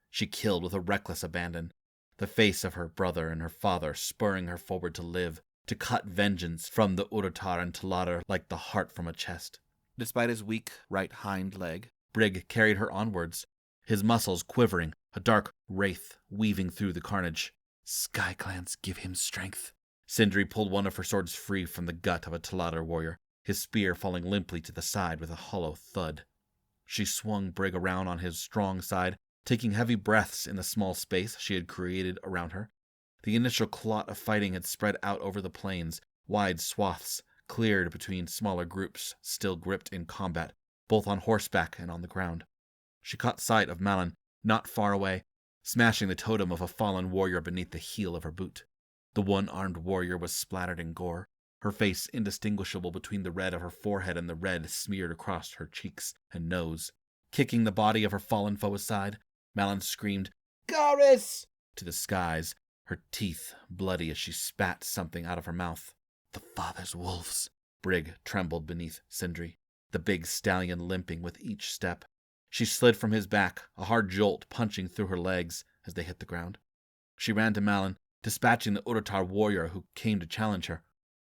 She killed with a reckless abandon, the face of her brother and her father spurring her forward to live, to cut vengeance from the Uratar and Talatar like the heart from a chest. Despite his weak right hind leg, Brig carried her onwards, his muscles quivering, a dark wraith weaving through the carnage. Sky clans give him strength. Syndri pulled one of her swords free from the gut of a Talatar warrior, his spear falling limply to the side with a hollow thud. She swung Brig around on his strong side, taking heavy breaths in the small space she had created around her. The initial clot of fighting had spread out over the plains, wide swaths cleared between smaller groups still gripped in combat, both on horseback and on the ground. She caught sight of Malin, not far away, smashing the totem of a fallen warrior beneath the heel of her boot. The one-armed warrior was splattered in gore, her face indistinguishable between the red of her forehead and the red smeared across her cheeks and nose. Kicking the body of her fallen foe aside, Malin screamed, "Garrus!" to the skies, her teeth bloody as she spat something out of her mouth. The father's wolves. Brig trembled beneath Syndri, the big stallion limping with each step. She slid from his back, a hard jolt punching through her legs as they hit the ground. She ran to Malin, dispatching the Uratar warrior who came to challenge her,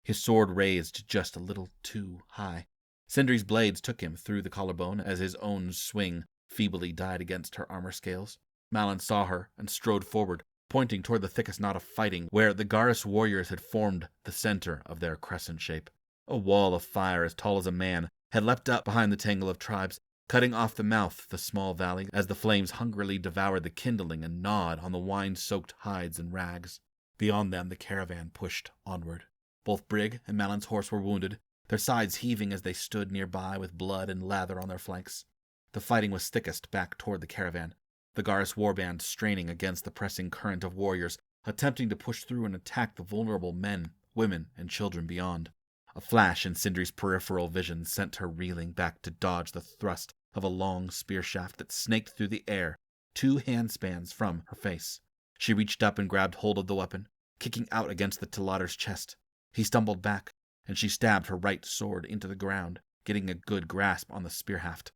his sword raised just a little too high. Syndri's blades took him through the collarbone as his own swing feebly died against her armor scales. Malin saw her and strode forward, pointing toward the thickest knot of fighting where the Garrus warriors had formed the center of their crescent shape. A wall of fire as tall as a man had leapt up behind the tangle of tribes, cutting off the mouth of the small valley as the flames hungrily devoured the kindling and gnawed on the wine-soaked hides and rags. Beyond them the caravan pushed onward. Both Brig and Malin's horse were wounded, their sides heaving as they stood nearby with blood and lather on their flanks. The fighting was thickest back toward the caravan, the Garrus warband straining against the pressing current of warriors, attempting to push through and attack the vulnerable men, women, and children beyond. A flash in Syndri's peripheral vision sent her reeling back to dodge the thrust of a long spear shaft that snaked through the air, 2 handspans from her face. She reached up and grabbed hold of the weapon, kicking out against the Talatar's chest. He stumbled back, and she stabbed her right sword into the ground, getting a good grasp on the spear haft.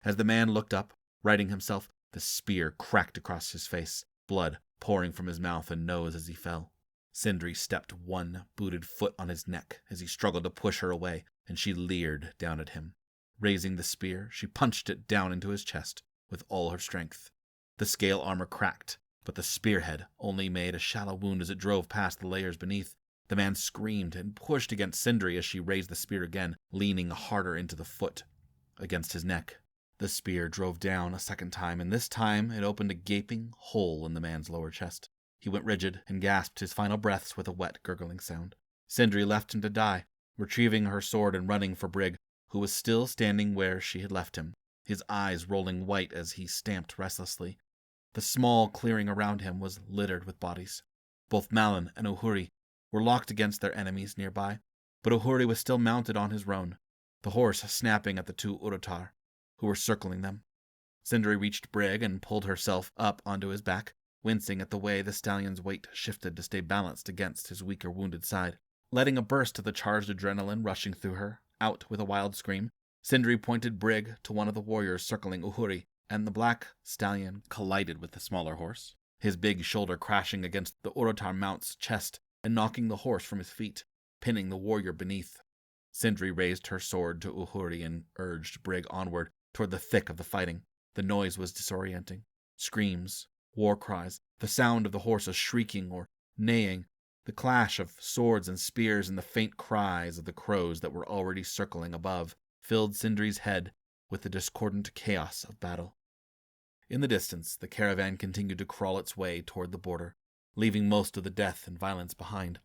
As the man looked up, righting himself, the spear cracked across his face, blood pouring from his mouth and nose as he fell. Syndri stepped one booted foot on his neck as he struggled to push her away, and she leered down at him. Raising the spear, she punched it down into his chest with all her strength. The scale armor cracked, but the spearhead only made a shallow wound as it drove past the layers beneath. The man screamed and pushed against Syndri as she raised the spear again, leaning harder into the foot, against his neck. The spear drove down a second time, and this time it opened a gaping hole in the man's lower chest. He went rigid and gasped his final breaths with a wet, gurgling sound. Syndri left him to die, retrieving her sword and running for Brig, who was still standing where she had left him, his eyes rolling white as he stamped restlessly. The small clearing around him was littered with bodies. Both Malin and Uhuri were locked against their enemies nearby,
But Uhuri was still mounted on his roan, the horse snapping at the two Urotar, who were circling them. Syndri reached Brig and pulled herself up onto his back, wincing at the way the stallion's weight shifted to stay balanced against his weaker wounded side. Letting a burst of the charged adrenaline rushing through her, out with a wild scream, Syndri pointed Brig to one of the warriors circling Uhuri, and the black stallion collided with the smaller horse, his big shoulder crashing against the Urotar mount's chest and knocking the horse from his feet, pinning the warrior beneath. Syndri raised her sword to Uhuri and urged Brig onward toward the thick of the fighting. The noise was disorienting. Screams, war cries, the sound of the horses shrieking or neighing, the clash of swords and spears and the faint cries of the crows that were already circling above filled Syndri's head with the discordant chaos of battle. In the distance, the caravan continued to crawl its way toward the border, leaving most of the death and violence behind.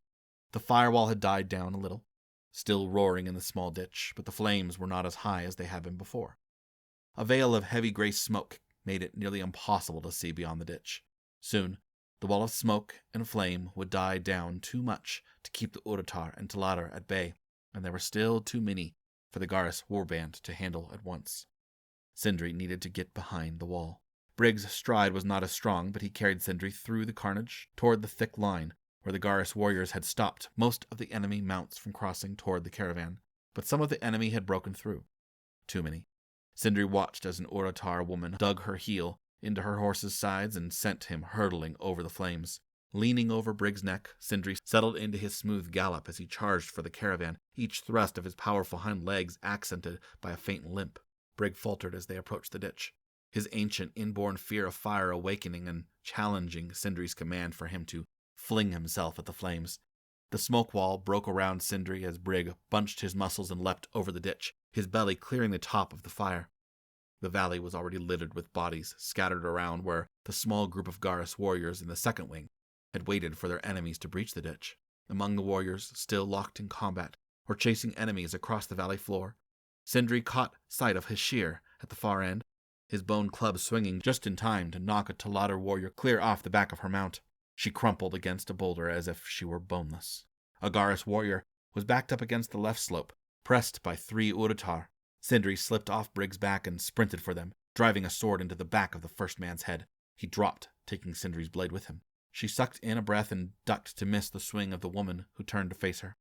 The firewall had died down a little, still roaring in the small ditch, but the flames were not as high as they had been before. A veil of heavy gray smoke made it nearly impossible to see beyond the ditch. Soon, the wall of smoke and flame would die down too much to keep the Urotar and Taladar at bay, and there were still too many for the Garrus warband to handle at once. Syndri needed to get behind the wall. Brig's stride was not as strong, but he carried Syndri through the carnage toward the thick line where the Garrus warriors had stopped most of the enemy mounts from crossing toward the caravan, but some of the enemy had broken through. Too many. Syndri watched as an Urotar woman dug her heel into her horse's sides and sent him hurtling over the flames. Leaning over Brig's neck, Syndri settled into his smooth gallop as he charged for the caravan, each thrust of his powerful hind legs accented by a faint limp. Brig faltered as they approached the ditch, his ancient inborn fear of fire awakening and challenging Syndri's command for him to fling himself at the flames. The smoke wall broke around Syndri as Brig bunched his muscles and leapt over the ditch, his belly clearing the top of the fire. The valley was already littered with bodies scattered around where the small group of Garrus warriors in the second wing had waited for their enemies to breach the ditch. Among the warriors still locked in combat or chasing enemies across the valley floor, Syndri caught sight of Hashir at the far end, his bone club swinging just in time to knock a Taladar warrior clear off the back of her mount. She crumpled against a boulder as if she were boneless. A Garrus warrior was backed up against the left slope, pressed by 3 Urotar. Syndri slipped off Brig's back and sprinted for them, driving a sword into the back of the first man's head. He dropped, taking Syndri's blade with him. She sucked in a breath and ducked to miss the swing of the woman who turned to face her.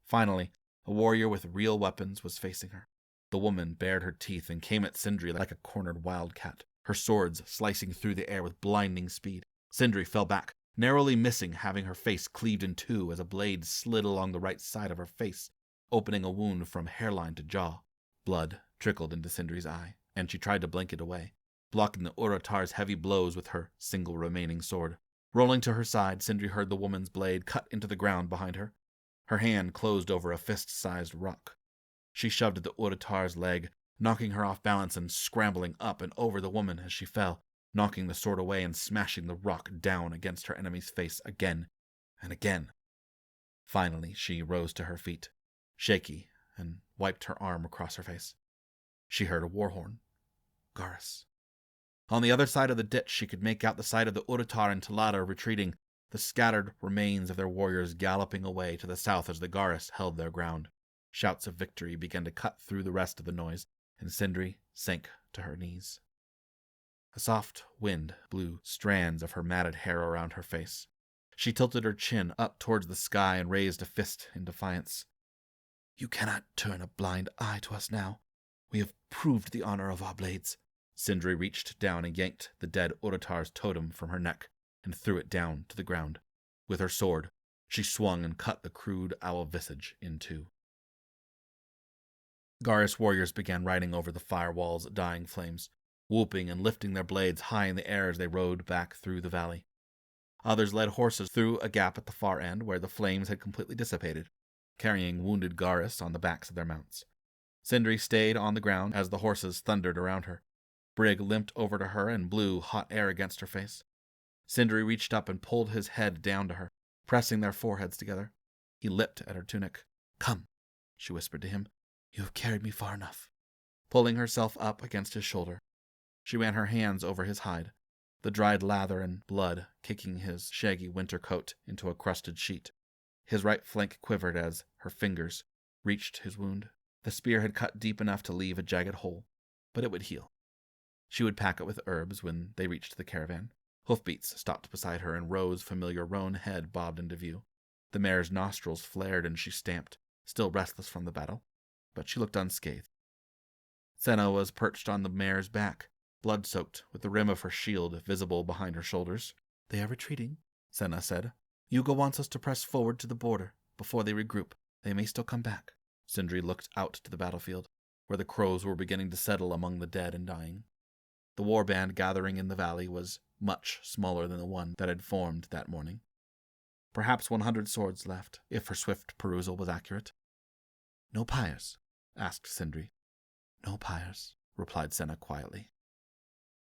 Finally, a warrior with real weapons was facing her. The woman bared her teeth and came at Syndri like a cornered wildcat, her swords slicing through the air with blinding speed. Syndri fell back, narrowly missing having her face cleaved in two as a blade slid along the right side of her face, opening a wound from hairline to jaw. Blood trickled into Syndri's eye, and she tried to blink it away, blocking the Urotar's heavy blows with her single remaining sword. Rolling to her side, Syndri heard the woman's blade cut into the ground behind her. Her hand closed over a fist-sized rock. She shoved at the Urotar's leg, knocking her off balance and scrambling up and over the woman as she fell, knocking the sword away and smashing the rock down against her enemy's face again and again. Finally, she rose to her feet, shaky, and wiped her arm across her face. She heard a war horn. Garrus. On the other side of the ditch, she could make out the sight of the Urotar and Taladar retreating, the scattered remains of their warriors galloping away to the south as the Garrus held their ground. Shouts of victory began to cut through the rest of the noise, and Syndri sank to her knees. A soft wind blew strands of her matted hair around her face. She tilted her chin up towards the sky and raised a fist in defiance. "You cannot turn a blind eye to us now. We have proved the honor of our blades." Syndri reached down and yanked the dead Urotar's totem from her neck and threw it down to the ground. With her sword, she swung and cut the crude owl visage in two. Garrus warriors began riding over the firewall's dying flames, whooping and lifting their blades high in the air as they rode back through the valley. Others led horses through a gap at the far end where the flames had completely dissipated, carrying wounded Garrus on the backs of their mounts. Syndri stayed on the ground as the horses thundered around her. Brig limped over to her and blew hot air against her face. Syndri reached up and pulled his head down to her, pressing their foreheads together. He lipped at her tunic. "Come," she whispered to him. "You have carried me far enough." Pulling herself up against his shoulder, she ran her hands over his hide, the dried lather and blood kicking his shaggy winter coat into a crusted sheet. His right flank quivered as her fingers reached his wound. The spear had cut deep enough to leave a jagged hole, but it would heal. She would pack it with herbs when they reached the caravan. Hoofbeats stopped beside her, and Rose's familiar roan head bobbed into view. The mare's nostrils flared, and she stamped, still restless from the battle, but she looked unscathed. Senna was perched on the mare's back, blood-soaked, with the rim of her shield visible behind her shoulders. "They are retreating," Senna said. "Yuga wants us to press forward to the border, before they regroup. They may still come back." Syndri looked out to the battlefield, where the crows were beginning to settle among the dead and dying. The war band gathering in the valley was much smaller than the one that had formed that morning. Perhaps 100 swords left, if her swift perusal was accurate. "No pyres?" asked Syndri. "No pyres," replied Senna quietly.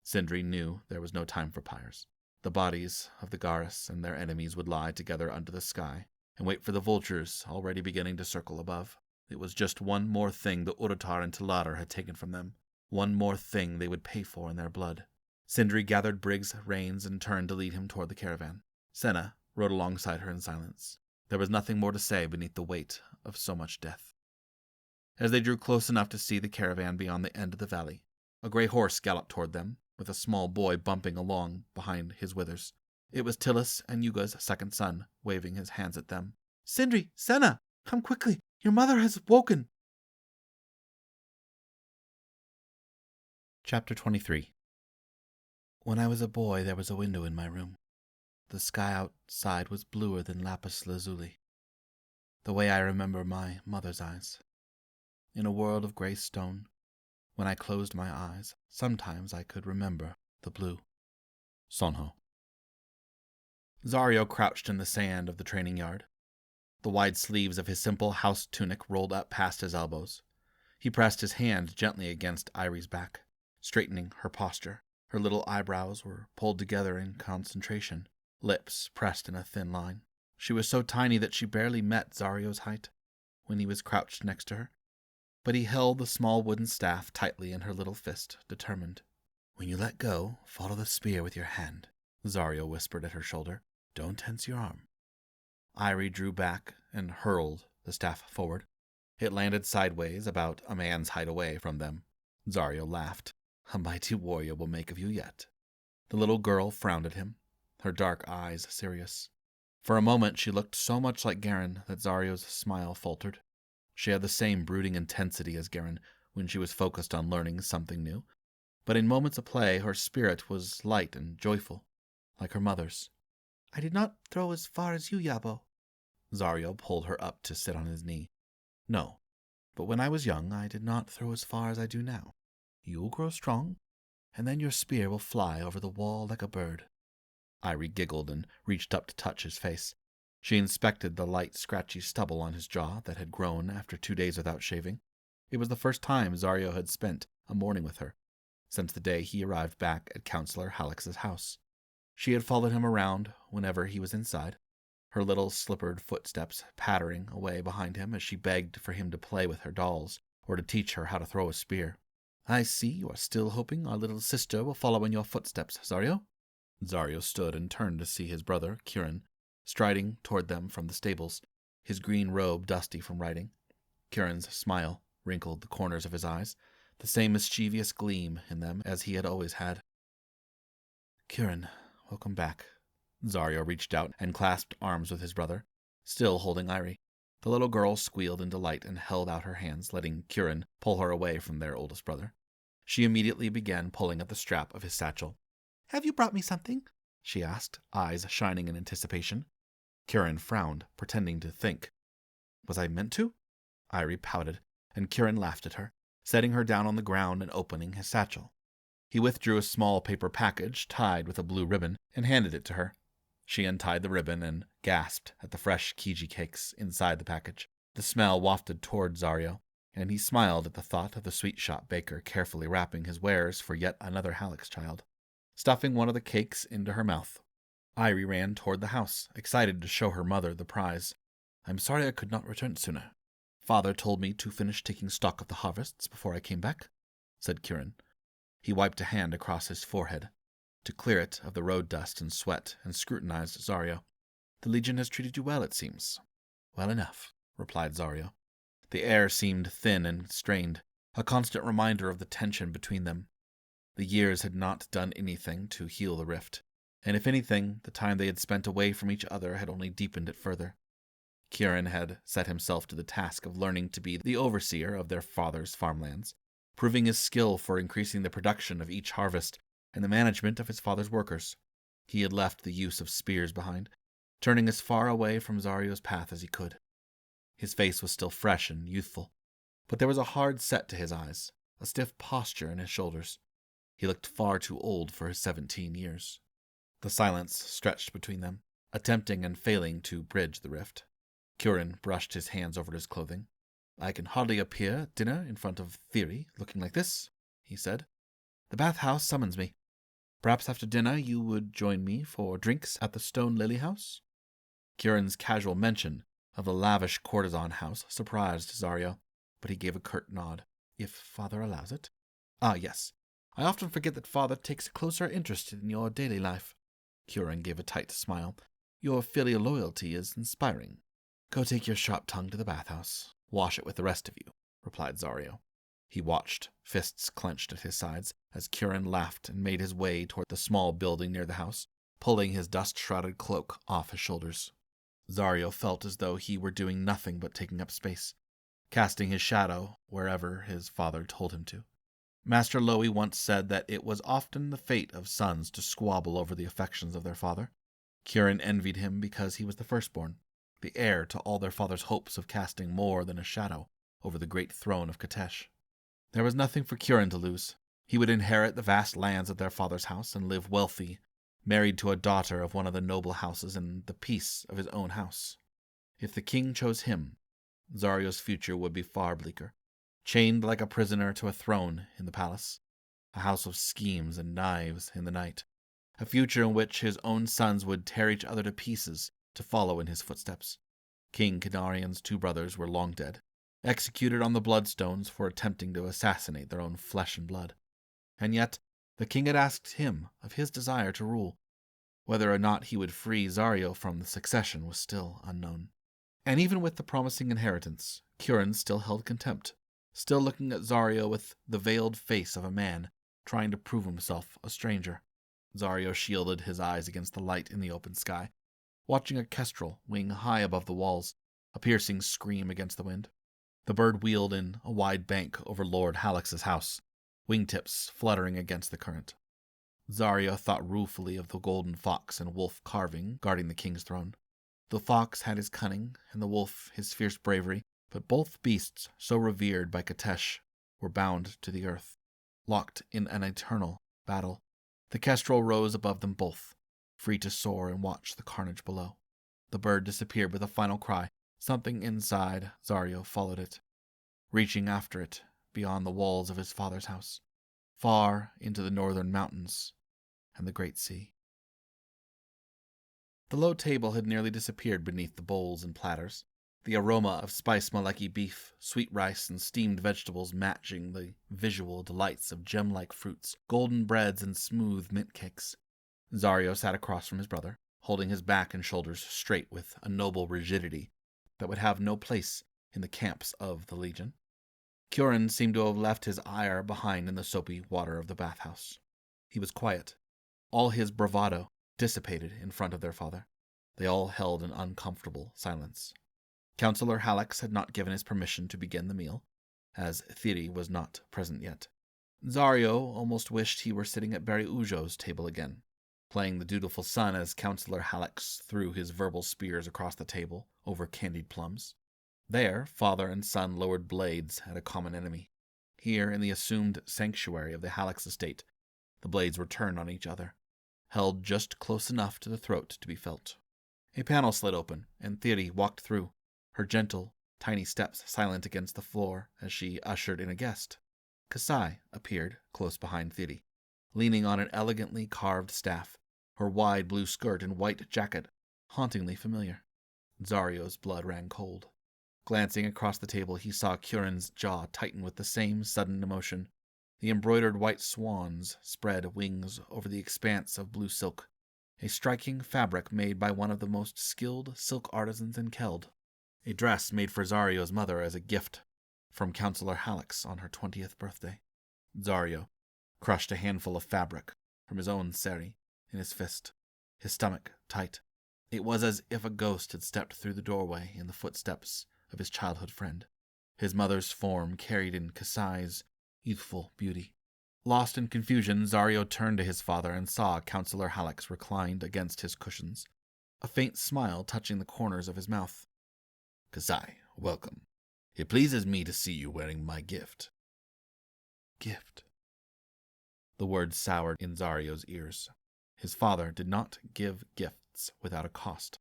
Syndri knew there was no time for pyres. The bodies of the Garrus and their enemies would lie together under the sky and wait for the vultures already beginning to circle above. It was just one more thing the Urutar and Taladar had taken from them, one more thing they would pay for in their blood. Syndri gathered Brig's reins and turned to lead him toward the caravan. Senna rode alongside her in silence. There was nothing more to say beneath the weight of so much death. As they drew close enough to see the caravan beyond the end of the valley, a gray horse galloped toward them, with a small boy bumping along behind his withers. It was Tillis and Yuga's second son, waving his hands at them. "Syndri! Senna! Come quickly! Your mother has woken!" Chapter 23. When I was a boy, there was a window in my room. The sky outside was bluer than lapis lazuli, the way I remember my mother's eyes. In a world of gray stone, when I closed my eyes, sometimes I could remember the blue. Sonho. Zario crouched in the sand of the training yard. The wide sleeves of his simple house tunic rolled up past his elbows. He pressed his hand gently against Irie's back, straightening her posture. Her little eyebrows were pulled together in concentration, lips pressed in a thin line. She was so tiny that she barely met Zario's height when he was crouched next to her, but he held the small wooden staff tightly in her little fist, determined. "When you let go, follow the spear with your hand," Zario whispered at her shoulder. "Don't tense your arm." Irie drew back and hurled the staff forward. It landed sideways, about a man's height away from them. Zario laughed. "A mighty warrior will make of you yet." The little girl frowned at him, her dark eyes serious. For a moment she looked so much like Gehrin that Zario's smile faltered. She had the same brooding intensity as Gehrin when she was focused on learning something new, but in moments of play her spirit was light and joyful, like her mother's. "I did not throw as far as you, Yabo." Zario pulled her up to sit on his knee. "No, but when I was young I did not throw as far as I do now. You will grow strong, and then your spear will fly over the wall like a bird." Irie giggled and reached up to touch his face. She inspected the light, scratchy stubble on his jaw that had grown after 2 days without shaving. It was the first time Zario had spent a morning with her, since the day he arrived back at Counselor Halix's house. She had followed him around whenever he was inside, her little slippered footsteps pattering away behind him as she begged for him to play with her dolls or to teach her how to throw a spear. "I see you are still hoping our little sister will follow in your footsteps, Zario." Zario stood and turned to see his brother, Gehrin, striding toward them from the stables, his green robe dusty from riding. Gehrin's smile wrinkled the corners of his eyes, the same mischievous gleam in them as he had always had. "Gehrin, welcome back." Zario reached out and clasped arms with his brother, still holding Irie. The little girl squealed in delight and held out her hands, letting Gehrin pull her away from their oldest brother. She immediately began pulling at the strap of his satchel. "Have you brought me something?" she asked, eyes shining in anticipation. Gehrin frowned, pretending to think. "Was I meant to?" Irie pouted, and Gehrin laughed at her, setting her down on the ground and opening his satchel. He withdrew a small paper package tied with a blue ribbon and handed it to her. She untied the ribbon and gasped at the fresh Kiji cakes inside the package. The smell wafted toward Zario, and he smiled at the thought of the sweet shop baker carefully wrapping his wares for yet another Halix child. Stuffing one of the cakes into her mouth, Irie ran toward the house, excited to show her mother the prize. "I'm sorry I could not return sooner. Father told me to finish taking stock of the harvests before I came back," said Gehrin. He wiped a hand across his forehead to clear it of the road dust and sweat, and scrutinized Zario. "The Legion has treated you well, it seems." "Well enough," replied Zario. The air seemed thin and strained, a constant reminder of the tension between them. The years had not done anything to heal the rift, and if anything, the time they had spent away from each other had only deepened it further. Gehrin had set himself to the task of learning to be the overseer of their father's farmlands, proving his skill for increasing the production of each harvest and the management of his father's workers. He had left the use of spears behind, turning as far away from Zario's path as he could. His face was still fresh and youthful, but there was a hard set to his eyes, a stiff posture in his shoulders. He looked far too old for his 17 years. The silence stretched between them, attempting and failing to bridge the rift. Gehrin brushed his hands over his clothing. "I can hardly appear at dinner in front of Theory looking like this," he said. "The bathhouse summons me. Perhaps after dinner you would join me for drinks at the Stone Lily House?" Gehrin's casual mention of the lavish courtesan house surprised Zario, but he gave a curt nod. "If father allows it." "Ah, yes. I often forget that father takes a closer interest in your daily life." Gehrin gave a tight smile. "Your filial loyalty is inspiring." "Go take your sharp tongue to the bathhouse. Wash it with the rest of you," replied Zario. He watched, fists clenched at his sides, as Gehrin laughed and made his way toward the small building near the house, pulling his dust-shrouded cloak off his shoulders. Zario felt as though he were doing nothing but taking up space, casting his shadow wherever his father told him to. Master Lowy once said that it was often the fate of sons to squabble over the affections of their father. Gehrin envied him because he was the firstborn, the heir to all their father's hopes of casting more than a shadow over the great throne of Katesh. There was nothing for Gehrin to lose. He would inherit the vast lands of their father's house and live wealthy, married to a daughter of one of the noble houses in the peace of his own house. If the king chose him, Zario's future would be far bleaker, chained like a prisoner to a throne in the palace, a house of schemes and knives in the night, a future in which his own sons would tear each other to pieces to follow in his footsteps. King Kynarian's 2 brothers were long dead, executed on the bloodstones for attempting to assassinate their own flesh and blood. And yet, the king had asked him of his desire to rule. Whether or not he would free Zario from the succession was still unknown. And even with the promising inheritance, Gehrin still held contempt, still looking at Zario with the veiled face of a man trying to prove himself a stranger. Zario shielded his eyes against the light in the open sky, watching a kestrel wing high above the walls, a piercing scream against the wind. The bird wheeled in a wide bank over Lord Halix's house, wingtips fluttering against the current. Zario thought ruefully of the golden fox and wolf carving guarding the king's throne. The fox had his cunning, and the wolf his fierce bravery, but both beasts, so revered by Katesh, were bound to the earth, locked in an eternal battle. The kestrel rose above them both, free to soar and watch the carnage below. The bird disappeared with a final cry. Something inside Zario followed it, reaching after it beyond the walls of his father's house, far into the northern mountains and the great sea. The low table had nearly disappeared beneath the bowls and platters, the aroma of spiced Maleki beef, sweet rice, and steamed vegetables matching the visual delights of gem-like fruits, golden breads, and smooth mint cakes. Zario sat across from his brother, holding his back and shoulders straight with a noble rigidity that would have no place in the camps of the Legion. Gehrin seemed to have left his ire behind in the soapy water of the bathhouse. He was quiet, all his bravado dissipated in front of their father. They all held an uncomfortable silence. Councillor Halix had not given his permission to begin the meal, as Thiri was not present yet. Zario almost wished he were sitting at Barry Ujo's table again, playing the dutiful son as Councillor Halix threw his verbal spears across the table over candied plums. There, father and son lowered blades at a common enemy. Here, in the assumed sanctuary of the Halix estate, the blades were turned on each other, held just close enough to the throat to be felt. A panel slid open, and Thiri walked through, her gentle, tiny steps silent against the floor as she ushered in a guest. Kasai appeared close behind Thiri, leaning on an elegantly carved staff, her wide blue skirt and white jacket hauntingly familiar. Zario's blood ran cold. Glancing across the table, he saw Gehrin's jaw tighten with the same sudden emotion. The embroidered white swans spread wings over the expanse of blue silk, a striking fabric made by one of the most skilled silk artisans in Keld. a dress made for Zario's mother as a gift from Counselor Hallex on her 20th birthday. Zario crushed a handful of fabric from his own sari in his fist, his stomach tight. It was as if a ghost had stepped through the doorway in the footsteps of his childhood friend, his mother's form carried in Kasai's youthful beauty. Lost in confusion, Zario turned to his father and saw Counselor Hallex reclined against his cushions, a faint smile touching the corners of his mouth.
Kasai, welcome. It pleases me to see you wearing my gift.
Gift. The word soured in Zario's ears. His father did not give gifts without a cost.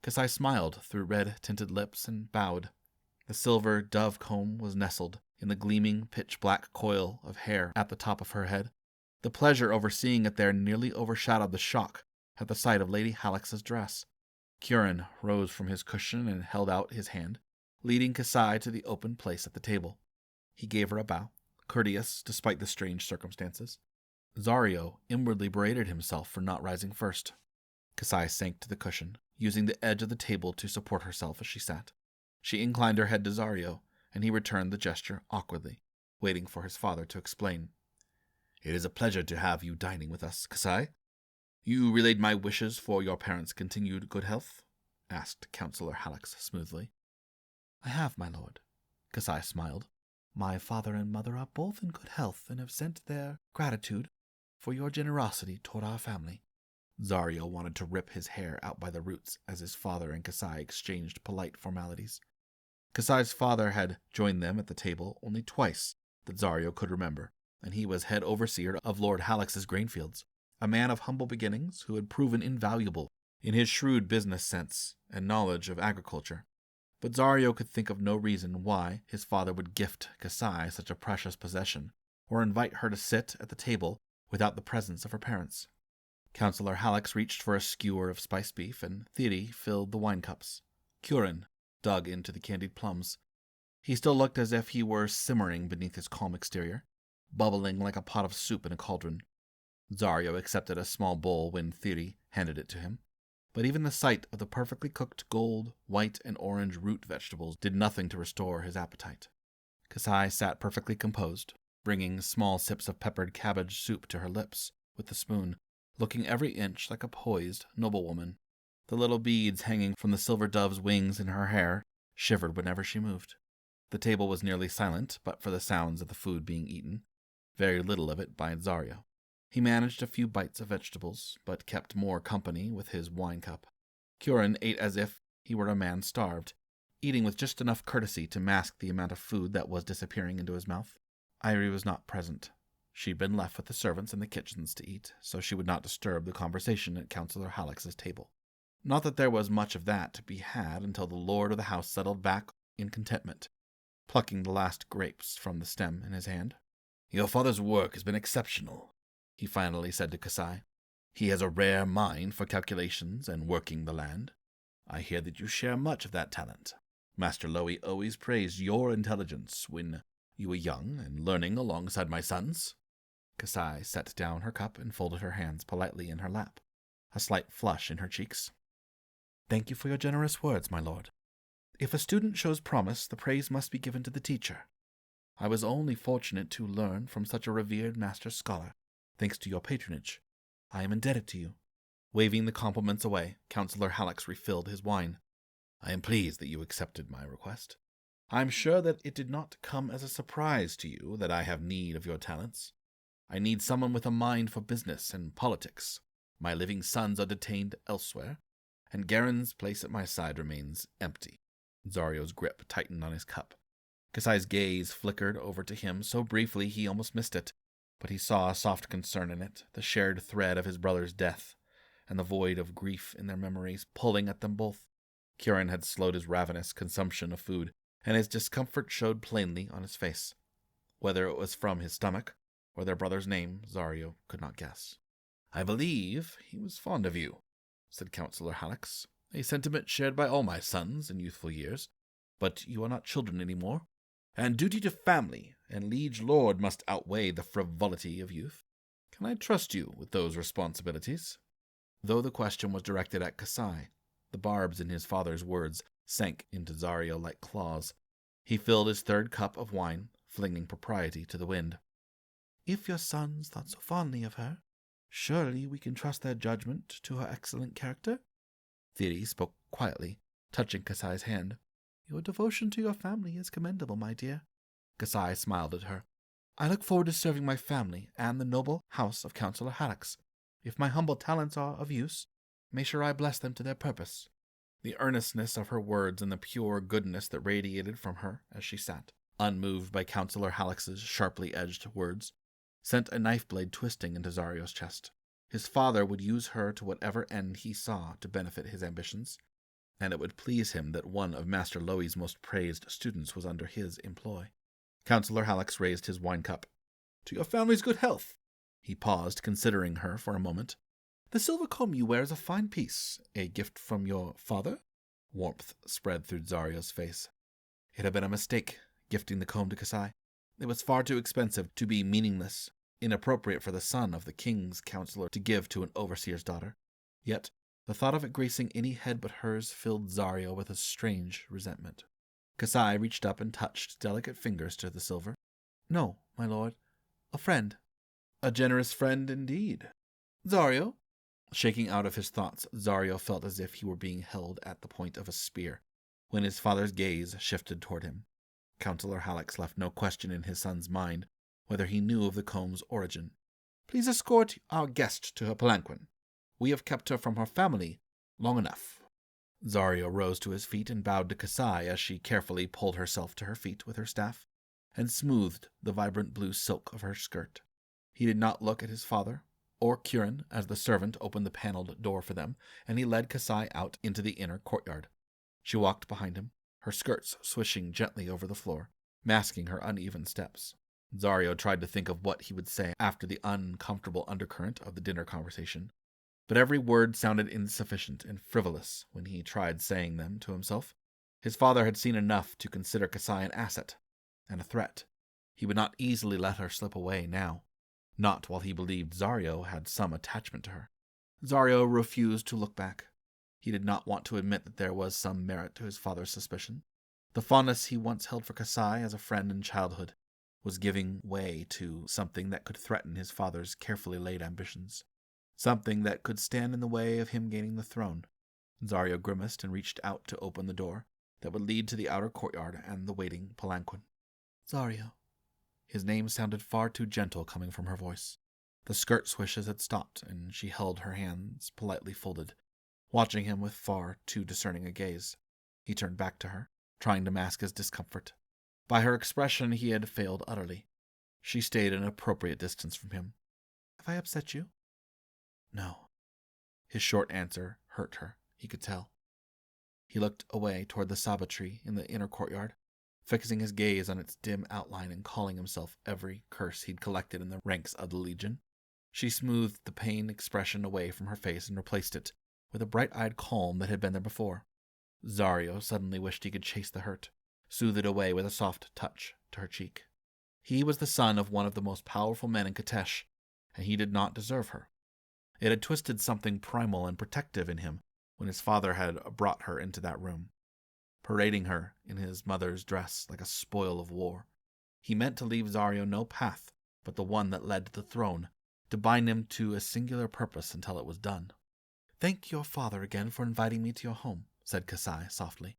Kasai smiled through red-tinted lips and bowed. The silver dove comb was nestled in the gleaming, pitch-black coil of hair at the top of her head. The pleasure over seeing it there nearly overshadowed the shock at the sight of Lady Hallex's dress. Gehrin rose from his cushion and held out his hand, leading Kasai to the open place at the table. He gave her a bow, courteous despite the strange circumstances. Zario inwardly berated himself for not rising first. Kasai sank to the cushion, using the edge of the table to support herself as she sat. She inclined her head to Zario, and he returned the gesture awkwardly, waiting for his father to explain.
It is a pleasure to have you dining with us, Kasai. You relayed my wishes for your parents' continued good health? Asked Counselor Hallex smoothly.
I have, my lord. Kasai smiled. My father and mother are both in good health and have sent their gratitude for your generosity toward our family. Zario wanted to rip his hair out by the roots as his father and Kasai exchanged polite formalities. Kasai's father had joined them at the table only twice that Zario could remember, and he was head overseer of Lord Hallex's grain fields, a man of humble beginnings who had proven invaluable in his shrewd business sense and knowledge of agriculture. But Zario could think of no reason why his father would gift Kasai such a precious possession, or invite her to sit at the table without the presence of her parents. Counselor Hallex reached for a skewer of spiced beef, and Tori filled the wine cups. Gehrin dug into the candied plums. He still looked as if he were simmering beneath his calm exterior, bubbling like a pot of soup in a cauldron. Zario accepted a small bowl when Tori handed it to him, but even the sight of the perfectly cooked gold, white, and orange root vegetables did nothing to restore his appetite. Kasai sat perfectly composed, bringing small sips of peppered cabbage soup to her lips with the spoon, looking every inch like a poised noblewoman. The little beads hanging from the silver dove's wings in her hair shivered whenever she moved. The table was nearly silent, but for the sounds of the food being eaten, very little of it by Zario. He managed a few bites of vegetables, but kept more company with his wine cup. Gehrin ate as if he were a man starved, eating with just enough courtesy to mask the amount of food that was disappearing into his mouth. Irie was not present. She'd been left with the servants in the kitchens to eat, so she would not disturb the conversation at Counselor Hallex's table. Not that there was much of that to be had until the lord of the house settled back in contentment, plucking the last grapes from the stem in his hand.
Your father's work has been exceptional, he finally said to Kasai. He has a rare mind for calculations and working the land. I hear that you share much of that talent. Master Lowy always praised your intelligence when you were young and learning alongside my sons.
Kasai set down her cup and folded her hands politely in her lap, a slight flush in her cheeks. Thank you for your generous words, my lord. If a student shows promise, the praise must be given to the teacher. I was only fortunate to learn from such a revered master scholar, thanks to your patronage. I am indebted to you. Waving the compliments away, Counselor Hallex refilled his wine.
I am pleased that you accepted my request.
I am sure that it did not come as a surprise to you that I have need of your talents. I need someone with a mind for business and politics. My living sons are detained elsewhere, and Gehrin's place at my side remains empty. Zario's grip tightened on his cup. Kasai's gaze flickered over to him so briefly he almost missed it, but he saw a soft concern in it, the shared thread of his brother's death, and the void of grief in their memories pulling at them both. Gehrin had slowed his ravenous consumption of food, and his discomfort showed plainly on his face. Whether it was from his stomach or their brother's name, Zario could not guess. I believe he was fond of you, said Counselor Hallex, a sentiment shared by all my sons in youthful years. But you are not children any more, and duty to family and liege lord must outweigh the frivolity of youth. Can I trust you with those responsibilities? Though the question was directed at Kasai, the barbs in his father's words sank into Zario like claws. He filled his third cup of wine, flinging propriety to the wind.
If your sons thought so fondly of her, surely we can trust their judgment to her excellent character?
Thiri spoke quietly, touching Kasai's hand.
Your devotion to your family is commendable, my dear.
Kasai smiled at her.
I look forward to serving my family and the noble house of Councillor Haddocks. If my humble talents are of use, may Shirai bless them to their purpose.
The earnestness of her words and the pure goodness that radiated from her as she sat, unmoved by Councillor Halleck's sharply edged words, sent a knife blade twisting into Zario's chest. His father would use her to whatever end he saw to benefit his ambitions, and it would please him that one of Master Loe's most praised students was under his employ. Councillor Halleck raised his wine cup.
To your family's good health.
He paused, considering her for a moment.
The silver comb you wear is a fine piece. A gift from your father?
Warmth spread through Zario's face. It had been a mistake, gifting the comb to Kasai. It was far too expensive to be meaningless, inappropriate for the son of the king's counselor to give to an overseer's daughter. Yet, the thought of it gracing any head but hers filled Zario with a strange resentment. Kasai reached up and touched delicate fingers to the silver.
No, my lord. A friend.
A generous friend indeed.
Zario?
Shaking out of his thoughts, Zario felt as if he were being held at the point of a spear, when his father's gaze shifted toward him. Councillor Halleck left no question in his son's mind whether he knew of the comb's origin.
Please escort our guest to her palanquin. We have kept her from her family long enough.
Zario rose to his feet and bowed to Kasai as she carefully pulled herself to her feet with her staff, and smoothed the vibrant blue silk of her skirt. He did not look at his father, or Gehrin as the servant opened the paneled door for them, and he led Kasai out into the inner courtyard. She walked behind him, her skirts swishing gently over the floor, masking her uneven steps. Zario tried to think of what he would say after the uncomfortable undercurrent of the dinner conversation, but every word sounded insufficient and frivolous when he tried saying them to himself. His father had seen enough to consider Kasai an asset and a threat. He would not easily let her slip away now, not while he believed Zario had some attachment to her. Zario refused to look back. He did not want to admit that there was some merit to his father's suspicion. The fondness he once held for Kasai as a friend in childhood was giving way to something that could threaten his father's carefully laid ambitions, something that could stand in the way of him gaining the throne. Zario grimaced and reached out to open the door that would lead to the outer courtyard and the waiting palanquin.
Zario.
His name sounded far too gentle coming from her voice. The skirt swishes had stopped, and she held her hands politely folded, watching him with far too discerning a gaze. He turned back to her, trying to mask his discomfort. By her expression, he had failed utterly. She stayed an appropriate distance from him.
Have I upset you?
No. His short answer hurt her, he could tell. He looked away toward the saba tree in the inner courtyard, fixing his gaze on its dim outline and calling himself every curse he'd collected in the ranks of the Legion. She smoothed the pained expression away from her face and replaced it with a bright-eyed calm that had been there before. Zario suddenly wished he could chase the hurt, soothe it away with a soft touch to her cheek. He was the son of one of the most powerful men in Katesh, and he did not deserve her. It had twisted something primal and protective in him when his father had brought her into that room, parading her in his mother's dress like a spoil of war. He meant to leave Zario no path but the one that led to the throne, to bind him to a singular purpose until it was done.
Thank your father again for inviting me to your home,
said Kasai softly,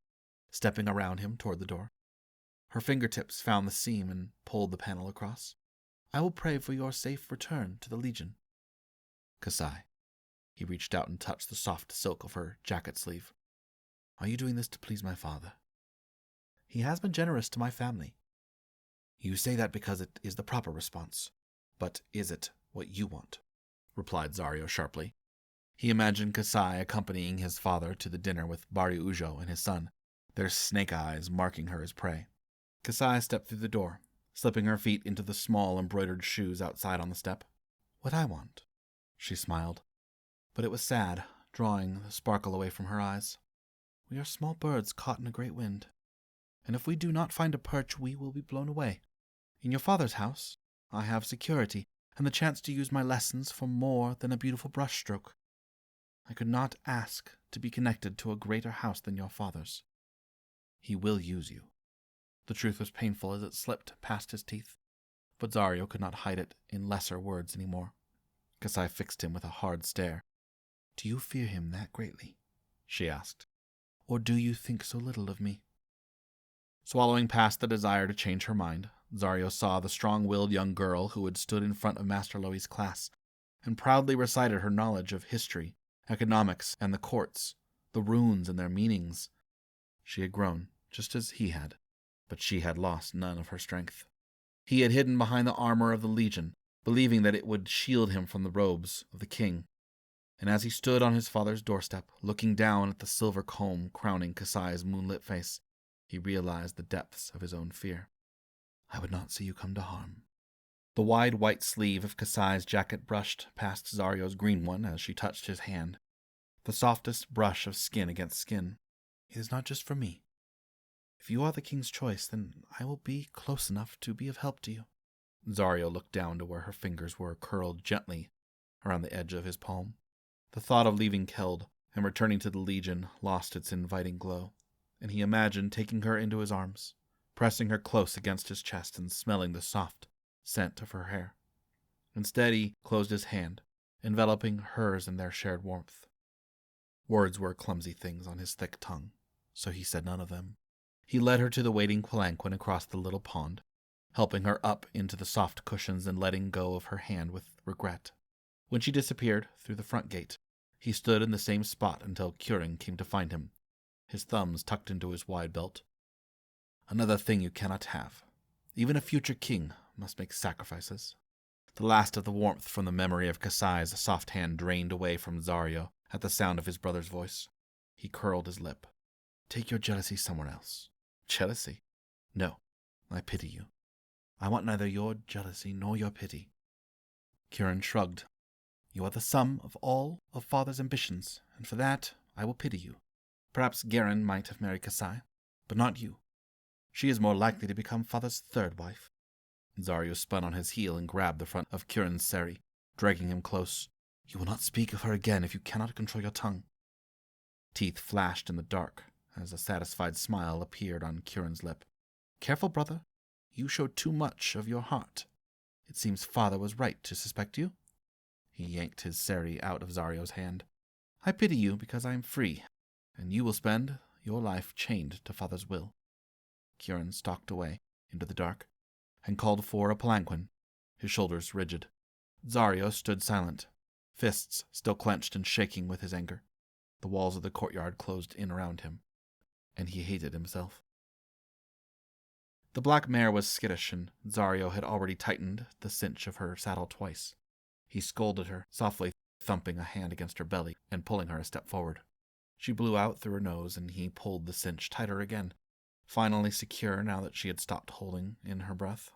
stepping around him toward the door. Her fingertips found the seam and pulled the panel across.
I will pray for your safe return to the Legion.
Kasai. He reached out and touched the soft silk of her jacket sleeve. Are you doing this to please my father?
He has been generous to my family.
You say that because it is the proper response. But is it what you want? Replied Zario sharply. He imagined Kasai accompanying his father to the dinner with Bari Ujo and his son, their snake eyes marking her as prey. Kasai stepped through the door, slipping her feet into the small embroidered shoes outside on the step.
What I want.
She smiled, but it was sad, drawing the sparkle away from her eyes.
We are small birds caught in a great wind, and if we do not find a perch, we will be blown away. In your father's house, I have security and the chance to use my lessons for more than a beautiful brushstroke. I could not ask to be connected to a greater house than your father's.
He will use you. The truth was painful as it slipped past his teeth, but Zario could not hide it in lesser words any more. Kasai fixed him with a hard stare. "Do you fear him that greatly?" she asked. "Or do you think so little of me?" Swallowing past the desire to change her mind, Zario saw the strong-willed young girl who had stood in front of Master Loi's class and proudly recited her knowledge of history, economics, and the courts, the runes and their meanings. She had grown, just as he had, but she had lost none of her strength. He had hidden behind the armor of the Legion, believing that it would shield him from the robes of the king. And as he stood on his father's doorstep, looking down at the silver comb crowning Kasai's moonlit face, he realized the depths of his own fear. "I would not see you come to harm." The wide white sleeve of Kasai's jacket brushed past Zario's green one as she touched his hand. The softest brush of skin against skin. "It is not just for me. If you are the king's choice, then I will be close enough to be of help to you." Zario looked down to where her fingers were curled gently around the edge of his palm. The thought of leaving Keld and returning to the Legion lost its inviting glow, and he imagined taking her into his arms, pressing her close against his chest and smelling the soft scent of her hair. Instead, he closed his hand, enveloping hers in their shared warmth. Words were clumsy things on his thick tongue, so he said none of them. He led her to the waiting palanquin across the little pond, helping her up into the soft cushions and letting go of her hand with regret. When she disappeared through the front gate, he stood in the same spot until Gehrin came to find him, his thumbs tucked into his wide belt. "Another thing you cannot have. Even a future king must make sacrifices." The last of the warmth from the memory of Kasai's soft hand drained away from Zario at the sound of his brother's voice. He curled his lip. "Take your jealousy somewhere else." "Jealousy? No, I pity you. I want neither your jealousy nor your pity." Gehrin shrugged. "You are the sum of all of father's ambitions, and for that I will pity you. Perhaps Gehrin might have married Kasai, but not you. She is more likely to become father's third wife." Zario spun on his heel and grabbed the front of Gehrin's sari, dragging him close. "You will not speak of her again if you cannot control your tongue." Teeth flashed in the dark as a satisfied smile appeared on Gehrin's lip. "Careful, brother. You showed too much of your heart. It seems father was right to suspect you." He yanked his sari out of Zario's hand. "I pity you because I am free, and you will spend your life chained to father's will." Gehrin stalked away into the dark and called for a palanquin, his shoulders rigid. Zario stood silent, fists still clenched and shaking with his anger. The walls of the courtyard closed in around him, and he hated himself. The black mare was skittish, and Zario had already tightened the cinch of her saddle twice. He scolded her, softly thumping a hand against her belly and pulling her a step forward. She blew out through her nose, and he pulled the cinch tighter again, finally secure now that she had stopped holding in her breath.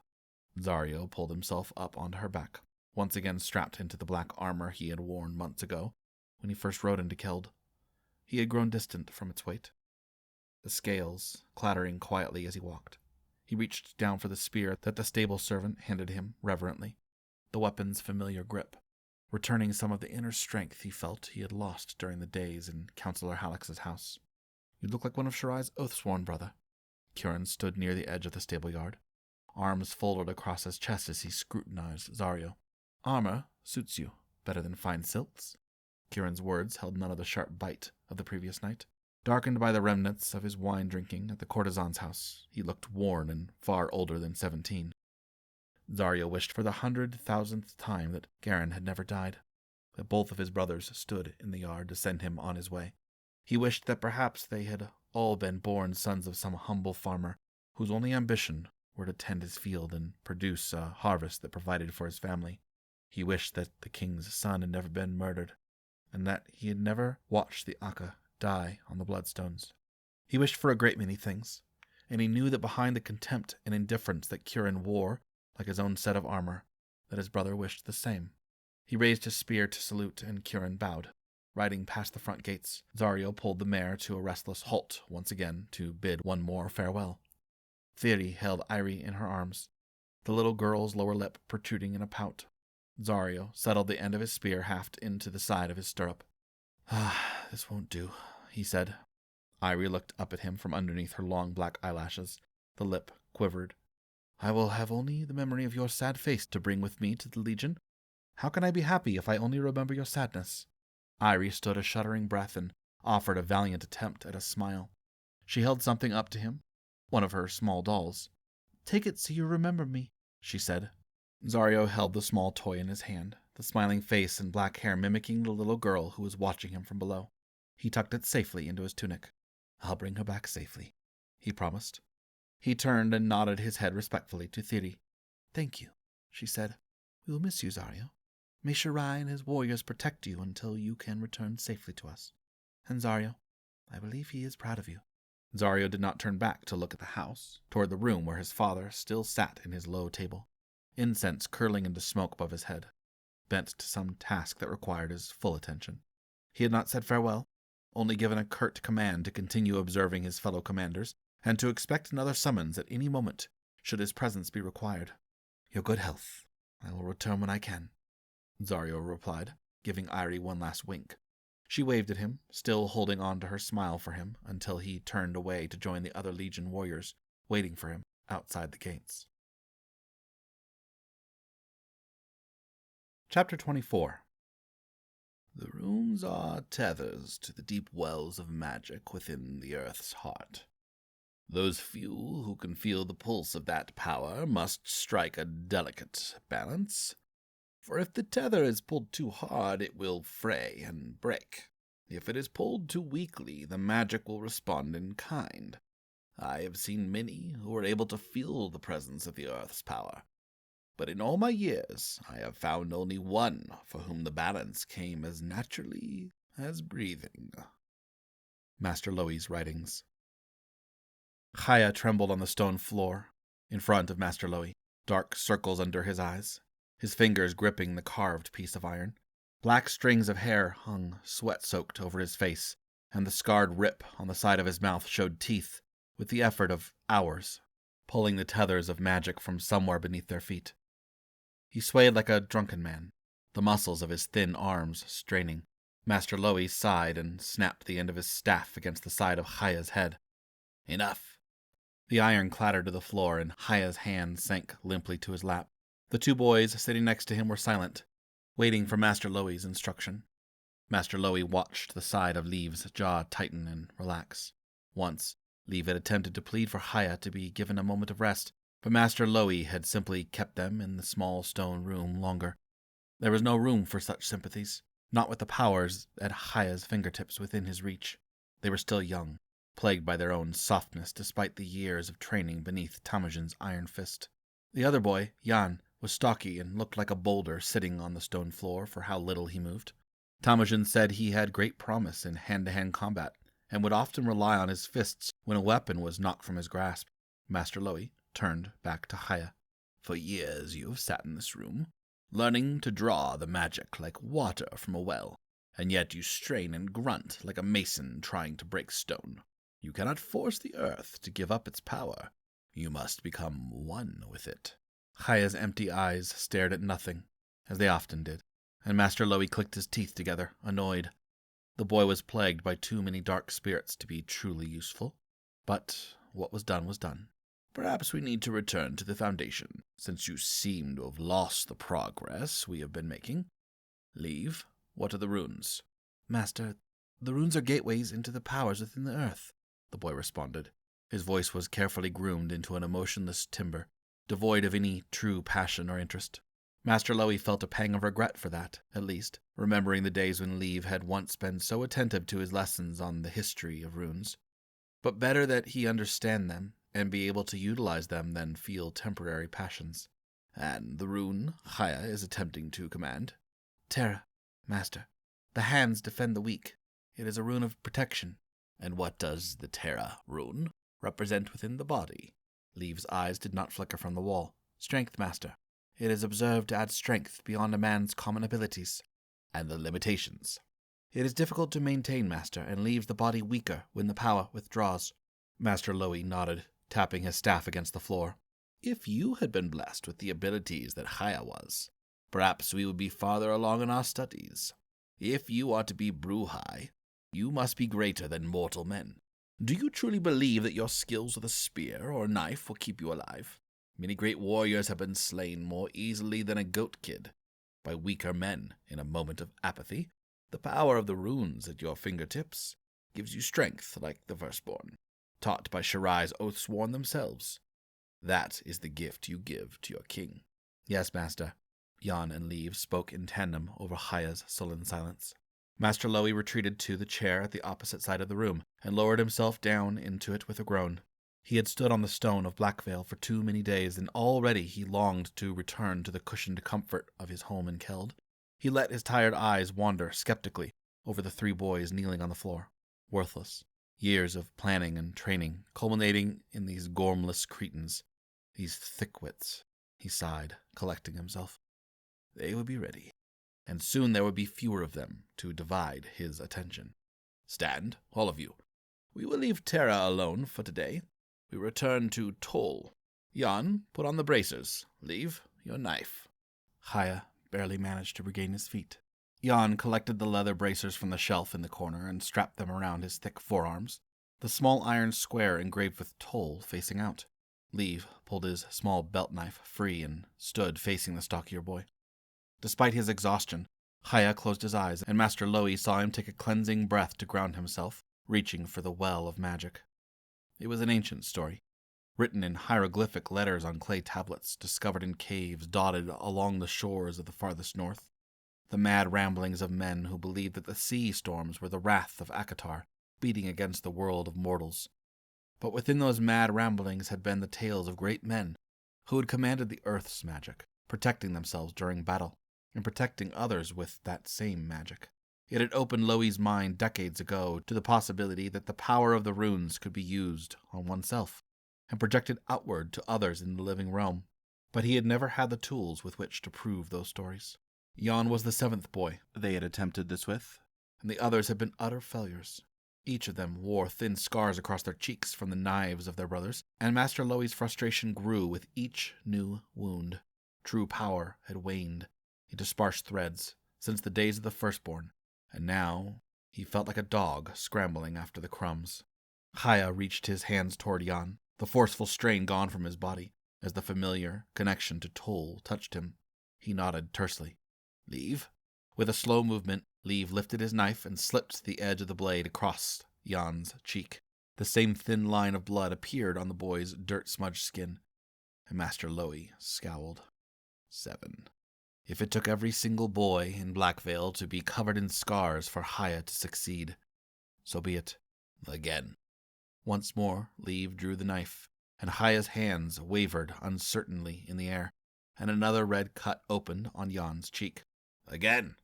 Zario pulled himself up onto her back, once again strapped into the black armor he had worn months ago when he first rode into Keld. He had grown distant from its weight, the scales clattering quietly as he walked. He reached down for the spear that the stable servant handed him reverently, the weapon's familiar grip, returning some of the inner strength he felt he had lost during the days in Counselor Halleck's house. "You look like one of Shirai's oath-sworn, brother." Gehrin stood near the edge of the stable yard, arms folded across his chest as he scrutinized Zario. "Armor suits you better than fine silks." Gehrin's words held none of the sharp bite of the previous night. Darkened by the remnants of his wine-drinking at the courtesan's house, he looked worn and far older than 17. Zario wished for the 100,000th time that Gehrin had never died, that both of his brothers stood in the yard to send him on his way. He wished that perhaps they had all been born sons of some humble farmer whose only ambition were to tend his field and produce a harvest that provided for his family. He wished that the king's son had never been murdered, and that he had never watched the Akka die on the bloodstones. He wished for a great many things, and he knew that behind the contempt and indifference that Gehrin wore, like his own set of armor, that his brother wished the same. He raised his spear to salute, and Gehrin bowed. Riding past the front gates, Zario pulled the mare to a restless halt once again to bid one more farewell. Thiri held Irie in her arms, the little girl's lower lip protruding in a pout. Zario settled the end of his spear haft into the side of his stirrup. "Ah, this won't do," he said. Irie looked up at him from underneath her long black eyelashes. The lip quivered. I will have only the memory of your sad face to bring with me to the Legion. How can I be happy if I only remember your sadness? Irie stood a shuddering breath and offered a valiant attempt at a smile. She held something up to him, one of her small dolls. Take it so you remember me, she said. Zario held the small toy in his hand, the smiling face and black hair mimicking the little girl who was watching him from below. He tucked it safely into his tunic. I'll bring her back safely, he promised. He turned and nodded his head respectfully to Thiri. Thank you, she said. We will miss you, Zario. May Shirai and his warriors protect you until you can return safely to us. And Zario, I believe he is proud of you. Zario did not turn back to look at the house, toward the room where his father still sat in his low table, incense curling into smoke above his head, bent to some task that required his full attention. He had not said farewell, only given a curt command to continue observing his fellow commanders, and to expect another summons at any moment, should his presence be required. Your good health. I will return when I can, Zario replied, giving Irie one last wink. She waved at him, still holding on to her smile for him, until he turned away to join the other Legion warriors, waiting for him outside the gates. Chapter 24.
The runes are tethers to the deep wells of magic within the earth's heart. Those few who can feel the pulse of that power must strike a delicate balance. For if the tether is pulled too hard, it will fray and break. If it is pulled too weakly, the magic will respond in kind. I have seen many who were able to feel the presence of the earth's power, but in all my years I have found only one for whom the balance came as naturally as breathing.
Master Loi's writings. Chaya trembled on the stone floor, in front of Master Loi, dark circles under his eyes, his fingers gripping the carved piece of iron. Black strings of hair hung sweat-soaked over his face, and the scarred rip on the side of his mouth showed teeth, with the effort of hours, pulling the tethers of magic from somewhere beneath their feet. He swayed like a drunken man, the muscles of his thin arms straining. Master Loi sighed and snapped the end of his staff against the side of Chaya's head. Enough! The iron clattered to the floor, and Chaya's hand sank limply to his lap. The two boys sitting next to him were silent, waiting for Master Loi's instruction. Master Loi watched the side of Leave's jaw tighten and relax. Once, Leave had attempted to plead for Chaya to be given a moment of rest, but Master Loi had simply kept them in the small stone room longer. There was no room for such sympathies, not with the powers at Chaya's fingertips within his reach. They were still young, plagued by their own softness despite the years of training beneath Temujin's iron fist. The other boy, Jan, was stocky and looked like a boulder sitting on the stone floor for how little he moved. Temujin said he had great promise in hand-to-hand combat, and would often rely on his fists when a weapon was knocked from his grasp. Master Loi turned back to Chaya.
For years you have sat in this room, learning to draw the magic like water from a well, and yet you strain and grunt like a mason trying to break stone. You cannot force the earth to give up its power. You must become one with it.
Chaya's empty eyes stared at nothing, as they often did, and Master Loi clicked his teeth together, annoyed. The boy was plagued by too many dark spirits to be truly useful, but what was done was done.
Perhaps we need to return to the Foundation, since you seem to have lost the progress we have been making. Leave, what are the runes?
Master, the runes are gateways into the powers within the earth, the boy responded. His voice was carefully groomed into an emotionless timbre, devoid of any true passion or interest. Master Loi felt a pang of regret for that, at least, remembering the days when Leave had once been so attentive to his lessons on the history of runes. But better that he understand them and be able to utilize them than feel temporary passions.
And the rune Chaya is attempting to command?
Terra, Master. The hands defend the weak. It is a rune of protection.
And what does the Terra rune represent within the body?
Leave's eyes did not flicker from the wall. Strength, Master. It is observed to add strength beyond a man's common abilities.
And the limitations?
It is difficult to maintain, Master, and leaves the body weaker when the power withdraws. Master Loi nodded, tapping his staff against the floor.
If you had been blessed with the abilities that Chaya was, perhaps we would be farther along in our studies. If you are to be Bruhai, you must be greater than mortal men. Do you truly believe that your skills with a spear or a knife will keep you alive? Many great warriors have been slain more easily than a goat kid, by weaker men in a moment of apathy. The power of the runes at your fingertips gives you strength like the firstborn, taught by Shirai's oath-sworn themselves. That is the gift you give to your king.
Yes, master. Jan and Leave spoke in tandem over Haya's sullen silence. Master Lowy retreated to the chair at the opposite side of the room, and lowered himself down into it with a groan. He had stood on the stone of Blackvale for too many days, and already he longed to return to the cushioned comfort of his home in Keld. He let his tired eyes wander skeptically over the 3 boys kneeling on the floor, worthless. Years of planning and training, culminating in these gormless cretins, these thickwits. He sighed, collecting himself. They would be ready, and soon there would be fewer of them to divide his attention. Stand, all of you. We will leave Terra alone for today. We return to Toll. Jan, put on the bracers. Leave your knife.
Haya barely managed to regain his feet. Jan collected the leather bracers from the shelf in the corner and strapped them around his thick forearms, the small iron square engraved with Toll facing out. Leave pulled his small belt knife free and stood facing the stockier boy. Despite his exhaustion, Haya closed his eyes, and Master Lowy saw him take a cleansing breath to ground himself, reaching for the well of magic. It was an ancient story, written in hieroglyphic letters on clay tablets discovered in caves dotted along the shores of the farthest north. The mad ramblings of men who believed that the sea storms were the wrath of Akatar, beating against the world of mortals. But within those mad ramblings had been the tales of great men who had commanded the earth's magic, protecting themselves during battle, and protecting others with that same magic. It had opened Lowy's mind decades ago to the possibility that the power of the runes could be used on oneself, and projected outward to others in the living realm, but he had never had the tools with which to prove those stories. Jan was the 7th boy they had attempted this with, and the others had been utter failures. Each of them wore thin scars across their cheeks from the knives of their brothers, and Master Lowy's frustration grew with each new wound. True power had waned into sparse threads since the days of the firstborn, and now he felt like a dog scrambling after the crumbs. Haya reached his hands toward Jan, the forceful strain gone from his body, as the familiar connection to Toll touched him. He nodded tersely. Leave? With a slow movement, Leave lifted his knife and slipped the edge of the blade across Jan's cheek. The same thin line of blood appeared on the boy's dirt-smudged skin, and Master Lowy scowled. 7. If it took every single boy in Blackvale to be covered in scars for Haya to succeed, so be it. Again. Once more, Leave drew the knife, and Haya's hands wavered uncertainly in the air, and another red cut opened on Jan's cheek. Again.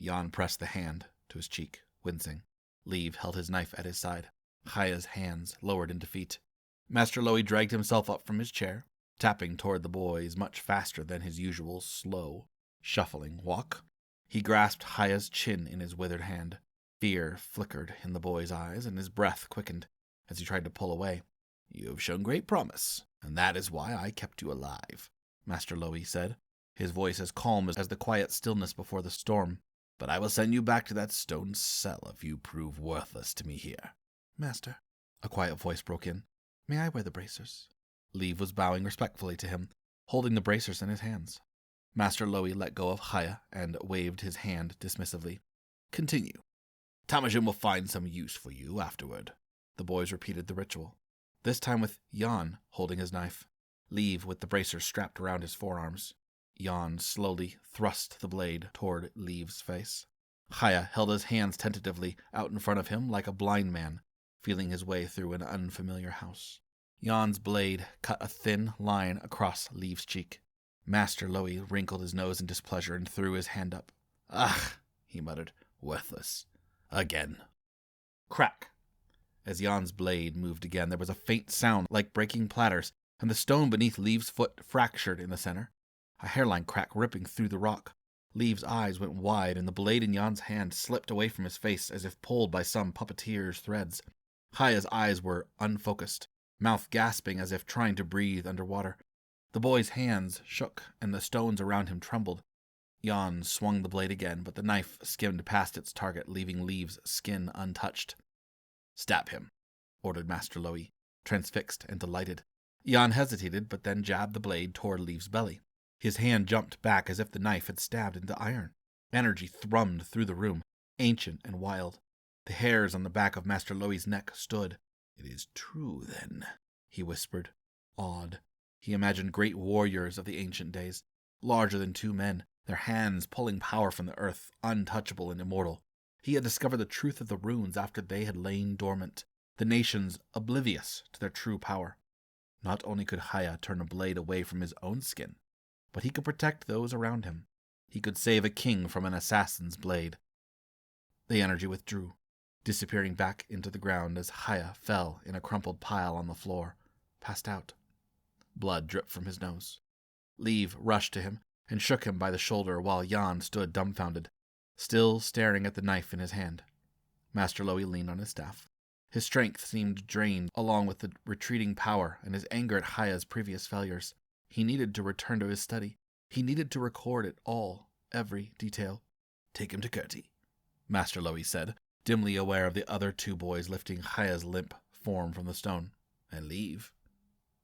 Jan pressed the hand to his cheek, wincing. Leave held his knife at his side. Haya's hands lowered in defeat. Master Lowy dragged himself up from his chair, tapping toward the boys much faster than his usual slow, shuffling walk. He grasped Haya's chin in his withered hand. Fear flickered in the boy's eyes, and his breath quickened as he tried to pull away. You have shown great promise, and that is why I kept you alive, Master Lowy said, his voice as calm as the quiet stillness before the storm. But I will send you back to that stone cell if you prove worthless to me here.
Master, a quiet voice broke in. May I wear the bracers? Leave was bowing respectfully to him, holding the bracers in his hands. Master Lowy let go of Haya and waved his hand dismissively.
Continue. Temujin will find some use for you afterward.
The boys repeated the ritual, this time with Jan holding his knife, Leave with the bracers strapped around his forearms. Jan slowly thrust the blade toward Leave's face. Haya held his hands tentatively out in front of him like a blind man, feeling his way through an unfamiliar house. Jan's blade cut a thin line across Leave's cheek. Master Lowy wrinkled his nose in displeasure and threw his hand up.
Ah, he muttered, worthless. Again.
Crack! As Jan's blade moved again, there was a faint sound like breaking platters, and the stone beneath Leave's foot fractured in the center. A hairline crack ripping through the rock. Leave's eyes went wide, and the blade in Jan's hand slipped away from his face as if pulled by some puppeteer's threads. Haya's eyes were unfocused, mouth gasping as if trying to breathe underwater. The boy's hands shook, and the stones around him trembled. Jan swung the blade again, but the knife skimmed past its target, leaving Leave's skin untouched.
Stab him.
ordered Master Loey, transfixed and delighted. Jan hesitated, but then jabbed the blade toward Leave's belly. His hand jumped back as if the knife had stabbed into iron. Energy thrummed through the room, ancient and wild. The hairs on the back of Master Loey's neck stood. "It is true, then," he whispered, awed. He imagined great warriors of the ancient days, larger than two men, their hands pulling power from the earth, untouchable and immortal. He had discovered the truth of the runes after they had lain dormant, the nations oblivious to their true power. Not only could Haya turn a blade away from his own skin, but he could protect those around him. He could save a king from an assassin's blade. The energy withdrew, disappearing back into the ground as Haya fell in a crumpled pile on the floor, passed out. Blood dripped from his nose. Leave rushed to him and shook him by the shoulder while Jan stood dumbfounded, still staring at the knife in his hand. Master Loey leaned on his staff. His strength seemed drained along with the retreating power and his anger at Haya's previous failures. He needed to return to his study. He needed to record it all, every detail. "Take him to Kurti," Master Loey said, dimly aware of the other two boys lifting Haya's limp form from the stone. "And leave."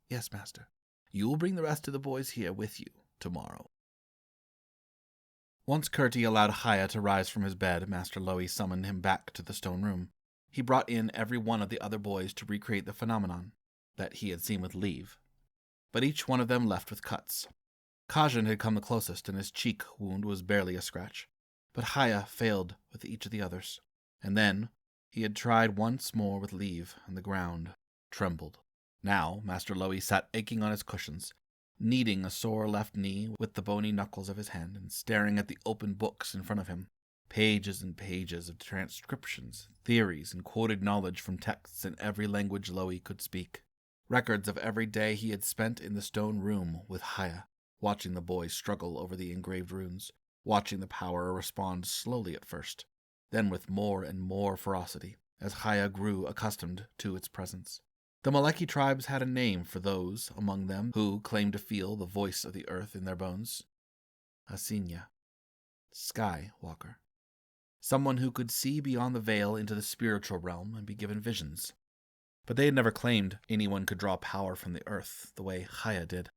"Yes, master." "You will bring the rest of the boys here with you tomorrow." Once Kurti allowed Haya to rise from his bed, Master Loey summoned him back to the stone room. He brought in every one of the other boys to recreate the phenomenon that he had seen with Leave, but each one of them left with cuts. Gehrin had come the closest, and his cheek wound was barely a scratch, but Haya failed with each of the others. And then he had tried once more with Leave, and the ground trembled. Now Master Loey sat aching on his cushions, kneading a sore left knee with the bony knuckles of his hand and staring at the open books in front of him. Pages and pages of transcriptions, theories, and quoted knowledge from texts in every language Loey could speak. Records of every day he had spent in the stone room with Haya, watching the boys struggle over the engraved runes, watching the power respond slowly at first, then with more and more ferocity, as Haya grew accustomed to its presence. The Maleki tribes had a name for those among them who claimed to feel the voice of the earth in their bones. Asinya, Sky Walker. Someone who could see beyond the veil into the spiritual realm and be given visions. But they had never claimed anyone could draw power from the earth the way Haya did.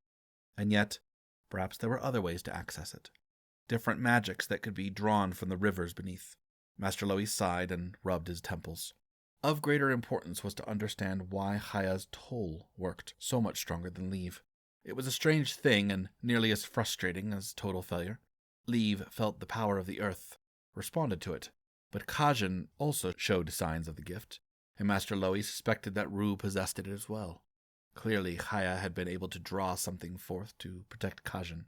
And yet, perhaps there were other ways to access it. Different magics that could be drawn from the rivers beneath. Master Loey sighed and rubbed his temples. Of greater importance was to understand why Haya's toll worked so much stronger than Leave. It was a strange thing and nearly as frustrating as total failure. Leave felt the power of the earth, responded to it, but Gehrin also showed signs of the gift, and Master Loey suspected that Rue possessed it as well. Clearly, Haya had been able to draw something forth to protect Gehrin.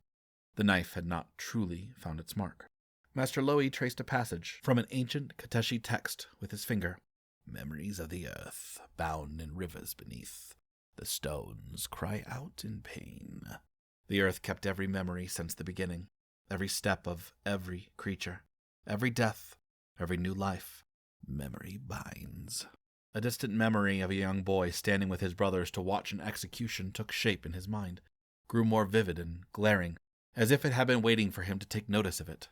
The knife had not truly found its mark. Master Loey traced a passage from an ancient Kateshi text with his finger. "Memories of the earth, bound in rivers beneath. The stones cry out in pain." The earth kept every memory since the beginning, every step of every creature, every death, every new life. Memory binds. A distant memory of a young boy standing with his brothers to watch an execution took shape in his mind, grew more vivid and glaring, as if it had been waiting for him to take notice of it.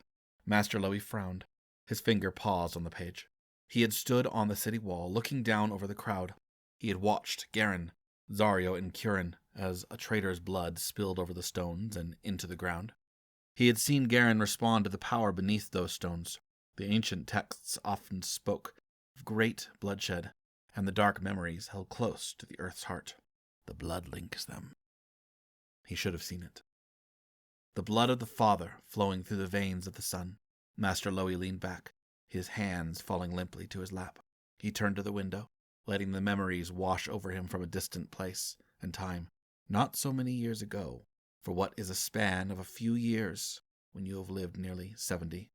Master Loey frowned. His finger paused on the page. He had stood on the city wall, looking down over the crowd. He had watched Gehrin, Zario, and Gehrin as a traitor's blood spilled over the stones and into the ground. He had seen Gehrin respond to the power beneath those stones. The ancient texts often spoke of great bloodshed, and the dark memories held close to the earth's heart. The blood links them. He should have seen it. The blood of the father flowing through the veins of the son. Master Loey leaned back, his hands falling limply to his lap. He turned to the window, letting the memories wash over him from a distant place and time, not so many years ago, for what is a span of a few years when you have lived nearly 70.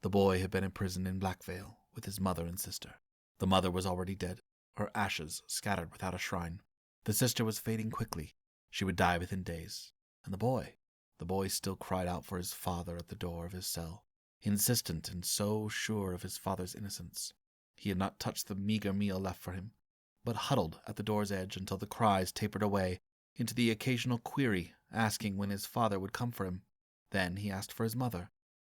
The boy had been imprisoned in Blackvale with his mother and sister. The mother was already dead, her ashes scattered without a shrine. The sister was fading quickly. She would die within days. And the boy still cried out for his father at the door of his cell, insistent and so sure of his father's innocence. He had not touched the meager meal left for him, but huddled at the door's edge until the cries tapered away into the occasional query asking when his father would come for him. Then he asked for his mother,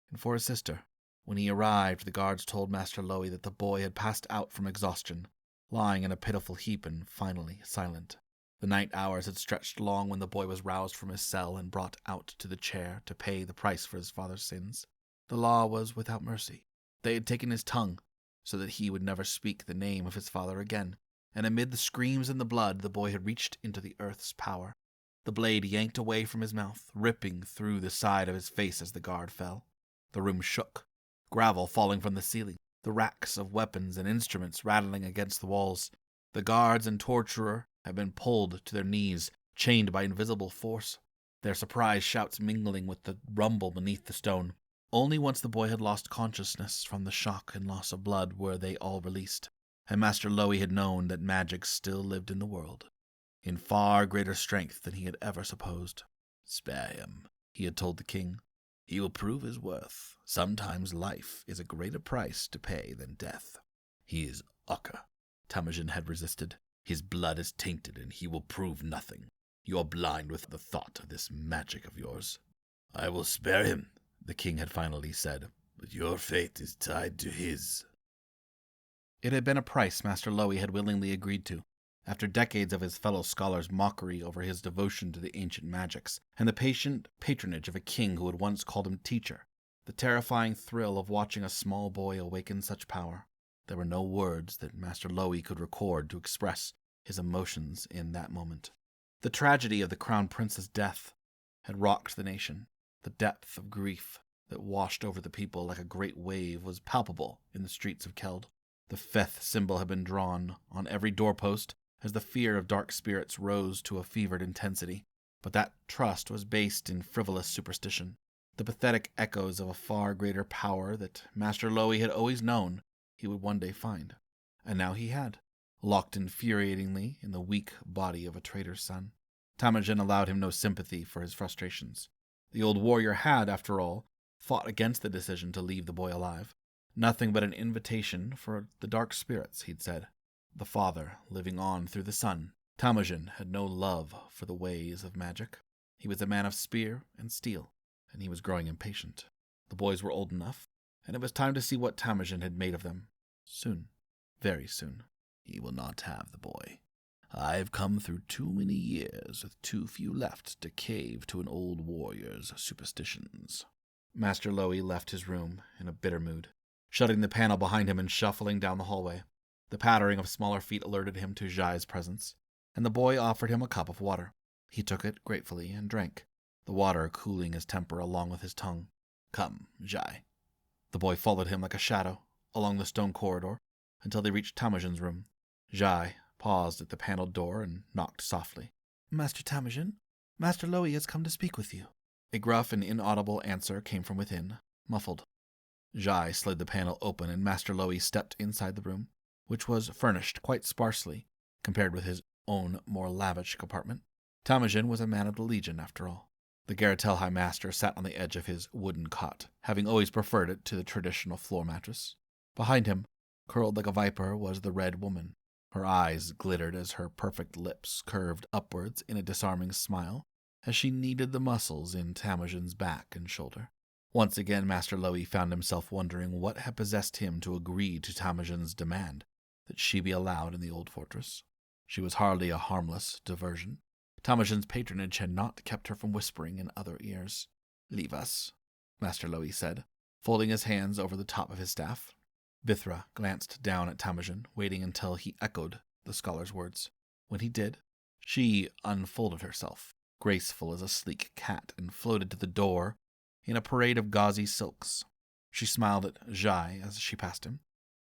and for his sister. When he arrived, the guards told Master Loey that the boy had passed out from exhaustion, lying in a pitiful heap and finally silent. The night hours had stretched long when the boy was roused from his cell and brought out to the chair to pay the price for his father's sins. The law was without mercy. They had taken his tongue, so that he would never speak the name of his father again, and amid the screams and the blood the boy had reached into the earth's power. The blade yanked away from his mouth, ripping through the side of his face as the guard fell. The room shook, gravel falling from the ceiling, the racks of weapons and instruments rattling against the walls. The guards and torturer had been pulled to their knees, chained by invisible force, their surprised shouts mingling with the rumble beneath the stone. Only once the boy had lost consciousness from the shock and loss of blood were they all released, and Master Lowy had known that magic still lived in the world, in far greater strength than he had ever supposed. "Spare him," he had told the king. "He will prove his worth. Sometimes life is a greater price to pay than death." "He is Ucker," Temujin had resisted. "His blood is tainted, and he will prove nothing. You are blind with the thought of this magic of yours." "I will spare him," the king had finally said, "but your fate is tied to his." It had been a price Master Lowy had willingly agreed to, after decades of his fellow scholars' mockery over his devotion to the ancient magics, and the patient patronage of a king who had once called him teacher, the terrifying thrill of watching a small boy awaken such power. There were no words that Master Lowy could record to express his emotions in that moment. The tragedy of the crown prince's death had rocked the nation. The depth of grief that washed over the people like a great wave was palpable in the streets of Keld. The Feth symbol had been drawn on every doorpost as the fear of dark spirits rose to a fevered intensity, but that trust was based in frivolous superstition, the pathetic echoes of a far greater power that Master Lowy had always known he would one day find. And now he had, locked infuriatingly in the weak body of a traitor's son. Temujin allowed him no sympathy for his frustrations. The old warrior had, after all, fought against the decision to leave the boy alive. Nothing but an invitation for the dark spirits, he'd said. The father living on through the son. Temujin had no love for the ways of magic. He was a man of spear and steel, and he was growing impatient. The boys were old enough, and it was time to see what Temujin had made of them. Soon. Very soon. "He will not have the boy. I have come through too many years with too few left to cave to an old warrior's superstitions." Master Lowy left his room in a bitter mood, shutting the panel behind him and shuffling down the hallway. The pattering of smaller feet alerted him to Jai's presence, and the boy offered him a cup of water. He took it gratefully and drank, the water cooling his temper along with his tongue. "Come, Jai." The boy followed him like a shadow along the stone corridor until they reached Temujin's room. Jai paused at the paneled door and knocked softly. "Master Temujin, Master Lowy has come to speak with you." A gruff and inaudible answer came from within, muffled. Jai slid the panel open and Master Lowy stepped inside the room, which was furnished quite sparsely compared with his own more lavish compartment. Temujin was a man of the Legion, after all. The Garatelhai master sat on the edge of his wooden cot, having always preferred it to the traditional floor mattress. Behind him, curled like a viper, was the Red Woman. Her eyes glittered as her perfect lips curved upwards in a disarming smile as she kneaded the muscles in Temujin's back and shoulder. Once again Master Lowy found himself wondering what had possessed him to agree to Temujin's demand that she be allowed in the old fortress. She was hardly a harmless diversion. Temujin's patronage had not kept her from whispering in other ears. "Leave us," Master Lowy said, folding his hands over the top of his staff. Vithra glanced down at Temujin, waiting until he echoed the scholar's words. When he did, she unfolded herself, graceful as a sleek cat, and floated to the door in a parade of gauzy silks. She smiled at Jai as she passed him,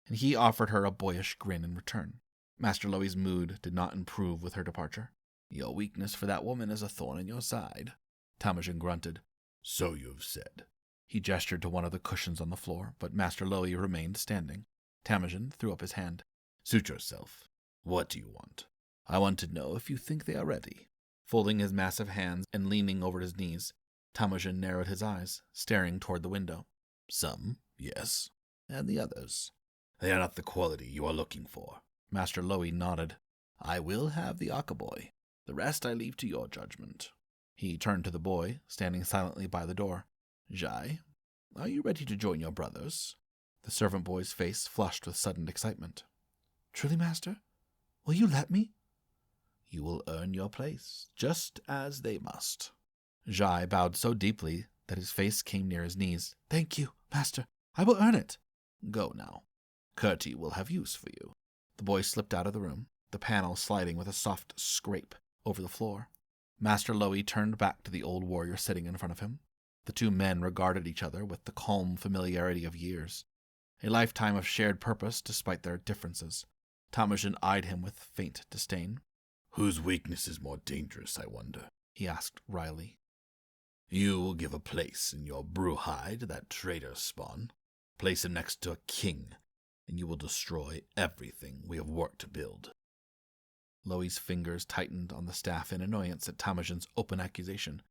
and he offered her a boyish grin in return. Master Lowy's mood did not improve with her departure. "Your weakness for that woman is a thorn in your side," Temujin grunted. "So you've said." He gestured to one of the cushions on the floor, but Master Lowy remained standing. Temujin threw up his hand. "Suit yourself. What do you want? I want to know if you think they are ready." Folding his massive hands and leaning over his knees, Temujin narrowed his eyes, staring toward the window. "Some, yes. And the others? They are not the quality you are looking for." Master Lowy nodded. "I will have the Akaboy. The rest I leave to your judgment." He turned to the boy, standing silently by the door. "Jai, are you ready to join your brothers?" The servant boy's face flushed with sudden excitement. "Truly, master?
Will you let me? You will earn your place, just as they must.
Jai bowed so deeply that his face came near his knees.
Thank you, master. I will earn it. Go now. Curti will have use for you.
The boy slipped out of the room, the panel sliding with a soft scrape over the floor. Master Lowy turned back to the old warrior sitting in front of him. The two men regarded each other with the calm familiarity of years, a lifetime of shared purpose despite their differences. Temujin eyed him with faint disdain.
Whose weakness is more dangerous, I wonder?
He asked wryly.
You will give a place in your Bruhai to that traitor spawn. Place him next to a king, and you will destroy everything we have worked to build.
Lowy's fingers tightened on the staff in annoyance at Temujin's open accusation.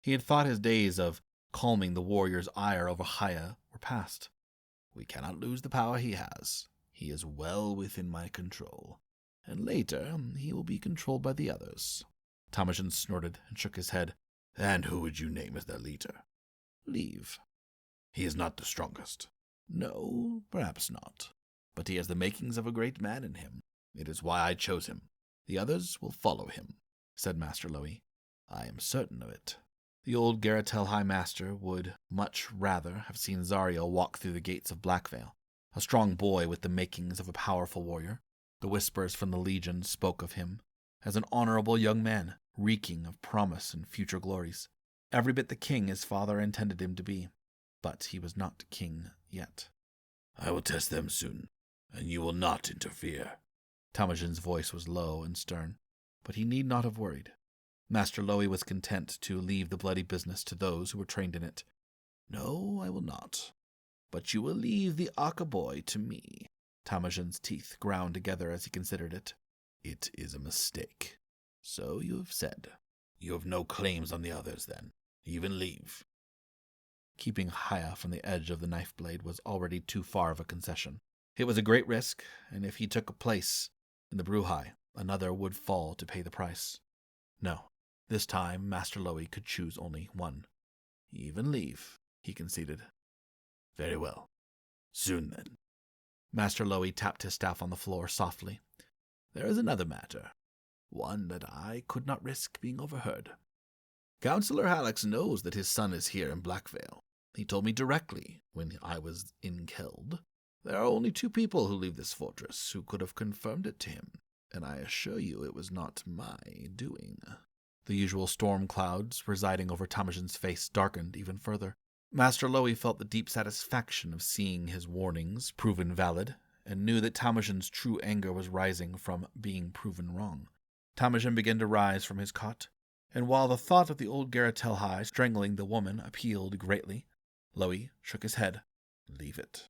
He had thought his days of calming the warrior's ire over Haya were past.
We cannot lose the power he has. He is well within my control, and later he will be controlled by the others.
Temujin snorted and shook his head.
And who would you name as their leader? Leave. He is not the strongest. No, perhaps not. But he has the makings of a great man in him. It is why I chose him. The others will follow him, said Master Lowy. I am certain of it.
The old Garatel High Master would much rather have seen Zario walk through the gates of Blackvale, a strong boy with the makings of a powerful warrior. The whispers from the Legion spoke of him as an honorable young man, reeking of promise and future glories, every bit the king his father intended him to be. But he was not king yet.
I will test them soon, and you will not interfere.
Temujin's voice was low and stern, but he need not have worried. Master Lowy was content to leave the bloody business to those who were trained in it.
No, I will not. But you will leave the Aka boy to me.
Temujin's teeth ground together as he considered it.
It is a mistake. So you have said. You have no claims on the others, then. Even leave.
Keeping Haya from the edge of the knife blade was already too far of a concession. It was a great risk, and if he took a place in the Bruhai, another would fall to pay the price. No, this time Master Lowy could choose only one.
Even leave, he conceded. Very well. Soon, then.
Master Lowy tapped his staff on the floor softly.
There is another matter, one that I could not risk being overheard. Councillor Hallex knows that his son is here in Blackvale. He told me directly when I was in Keld. There are only 2 people who leave this fortress who could have confirmed it to him, and I assure you it was not my doing.
The usual storm clouds residing over Temujin's face darkened even further. Master Lowy felt the deep satisfaction of seeing his warnings proven valid, and knew that Temujin's true anger was rising from being proven wrong. Temujin began to rise from his cot, and while the thought of the old Garatelhai strangling the woman appealed greatly, Lowy shook his head.
Leave it.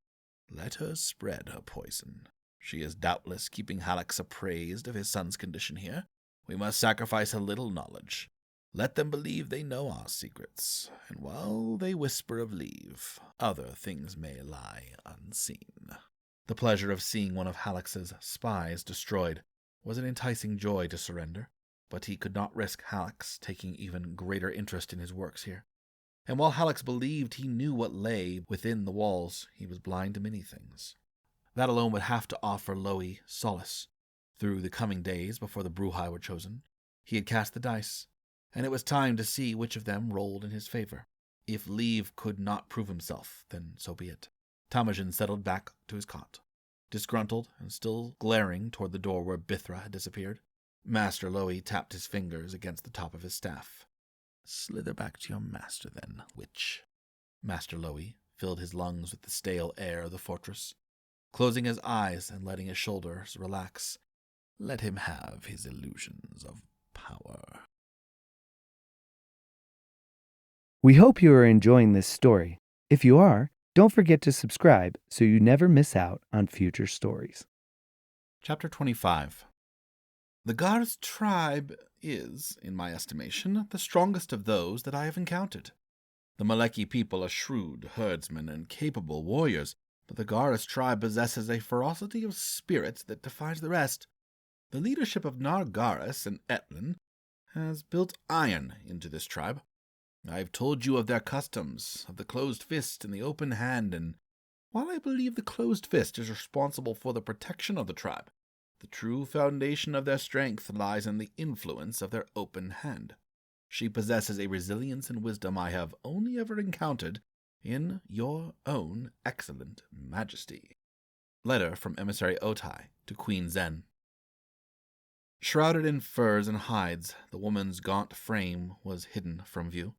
Let her spread her poison. She is doubtless keeping Hallex appraised of his son's condition here. We must sacrifice a little knowledge. Let them believe they know our secrets, and while they whisper of leave, other things may lie unseen.
The pleasure of seeing one of Hallex's spies destroyed was an enticing joy to surrender, but he could not risk Hallex taking even greater interest in his works here. And while Hallex believed he knew what lay within the walls, he was blind to many things. That alone would have to offer Lowy solace. Through the coming days before the Bruhai were chosen, he had cast the dice, and it was time to see which of them rolled in his favor. If Leave could not prove himself, then so be it. Temujin settled back to his cot, disgruntled and still glaring toward the door where Bithra had disappeared. Master Lowy tapped his fingers against the top of his staff.
Slither back to your master, then, witch.
Master Lowy filled his lungs with the stale air of the fortress. Closing his eyes and letting his shoulders relax,
let him have his illusions of power.
We hope you are enjoying this story. If you are, don't forget to subscribe so you never miss out on future stories.
Chapter 25. The Gar's tribe is, in my estimation, the strongest of those that I have encountered. The Maleki people are shrewd herdsmen and capable warriors, but the Gar's tribe possesses a ferocity of spirit that defies the rest. The leadership of Nargaras and Etlin has built iron into this tribe. I have told you of their customs, of the closed fist and the open hand, and while I believe the closed fist is responsible for the protection of the tribe, The true foundation of their strength lies in the influence of their open hand. She possesses a resilience and wisdom I have only ever encountered in your own excellent majesty. Letter from Emissary Otai to Queen Zen. Shrouded in furs and hides, the woman's gaunt frame was hidden from view,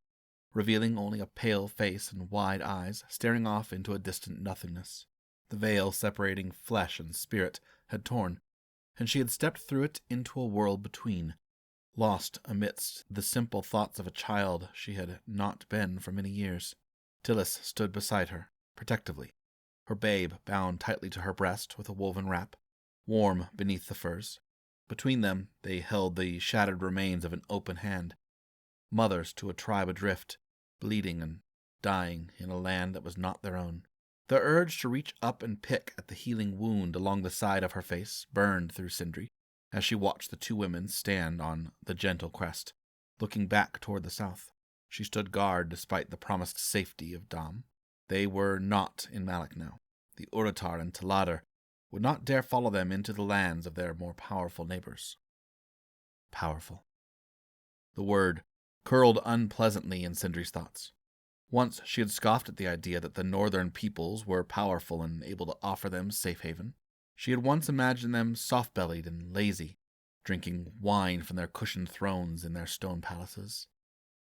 revealing only a pale face and wide eyes staring off into a distant nothingness. The veil separating flesh and spirit had torn, and she had stepped through it into a world between, lost amidst the simple thoughts of a child she had not been for many years. Tillis stood beside her, protectively, her babe bound tightly to her breast with a woven wrap, warm beneath the furs. Between them they held the shattered remains of an open hand, mothers to a tribe adrift, bleeding and dying in a land that was not their own. The urge to reach up and pick at the healing wound along the side of her face burned through Syndri as she watched the two women stand on the gentle crest, looking back toward the south. She stood guard despite the promised safety of Dam. They were not in Malak now. The Uratar and Taladar would not dare follow them into the lands of their more powerful neighbors. Powerful. The word curled unpleasantly in Syndri's thoughts. Once she had scoffed at the idea that the northern peoples were powerful and able to offer them safe haven. She had once imagined them soft-bellied and lazy, drinking wine from their cushioned thrones in their stone palaces.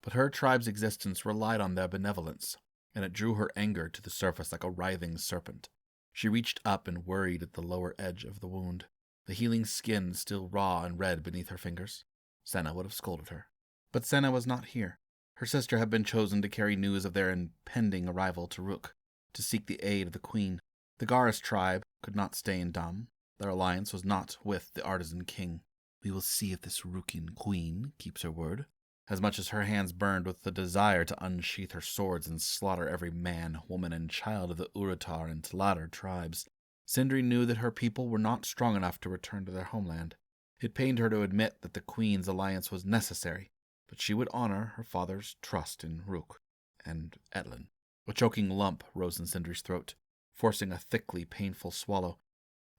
But her tribe's existence relied on their benevolence, and it drew her anger to the surface like a writhing serpent. She reached up and worried at the lower edge of the wound, the healing skin still raw and red beneath her fingers. Senna would have scolded her. But Senna was not here. Her sister had been chosen to carry news of their impending arrival to Rook, to seek the aid of the queen. The Garis tribe could not stay in Dam. Their alliance was not with the artisan king. We will see if this Rookian queen keeps her word. As much as her hands burned with the desire to unsheath her swords and slaughter every man, woman, and child of the Uratar and Taladar tribes, Syndri knew that her people were not strong enough to return to their homeland. It pained her to admit that the queen's alliance was necessary, but she would honor her father's trust in Rook and Etlin. A choking lump rose in Syndri's throat, forcing a thickly painful swallow.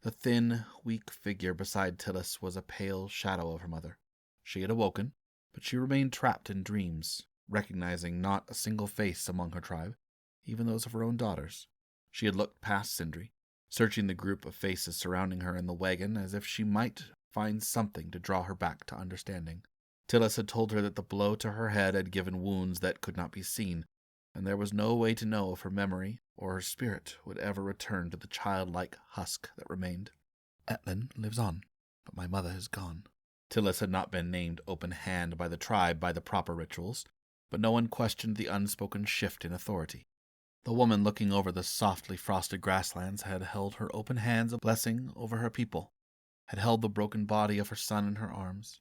The thin, weak figure beside Tillis was a pale shadow of her mother. She had awoken, but she remained trapped in dreams, recognizing not a single face among her tribe, even those of her own daughters. She had looked past Syndri, searching the group of faces surrounding her in the wagon as if she might find something to draw her back to understanding. Tillis had told her that the blow to her head had given wounds that could not be seen, and there was no way to know if her memory or her spirit would ever return to the childlike husk that remained. Etlin lives on, but my mother is gone. Tillis had not been named open hand by the tribe by the proper rituals, but no one questioned the unspoken shift in authority. The woman looking over the softly frosted grasslands had held her open hands a blessing over her people, had held the broken body of her son in her arms,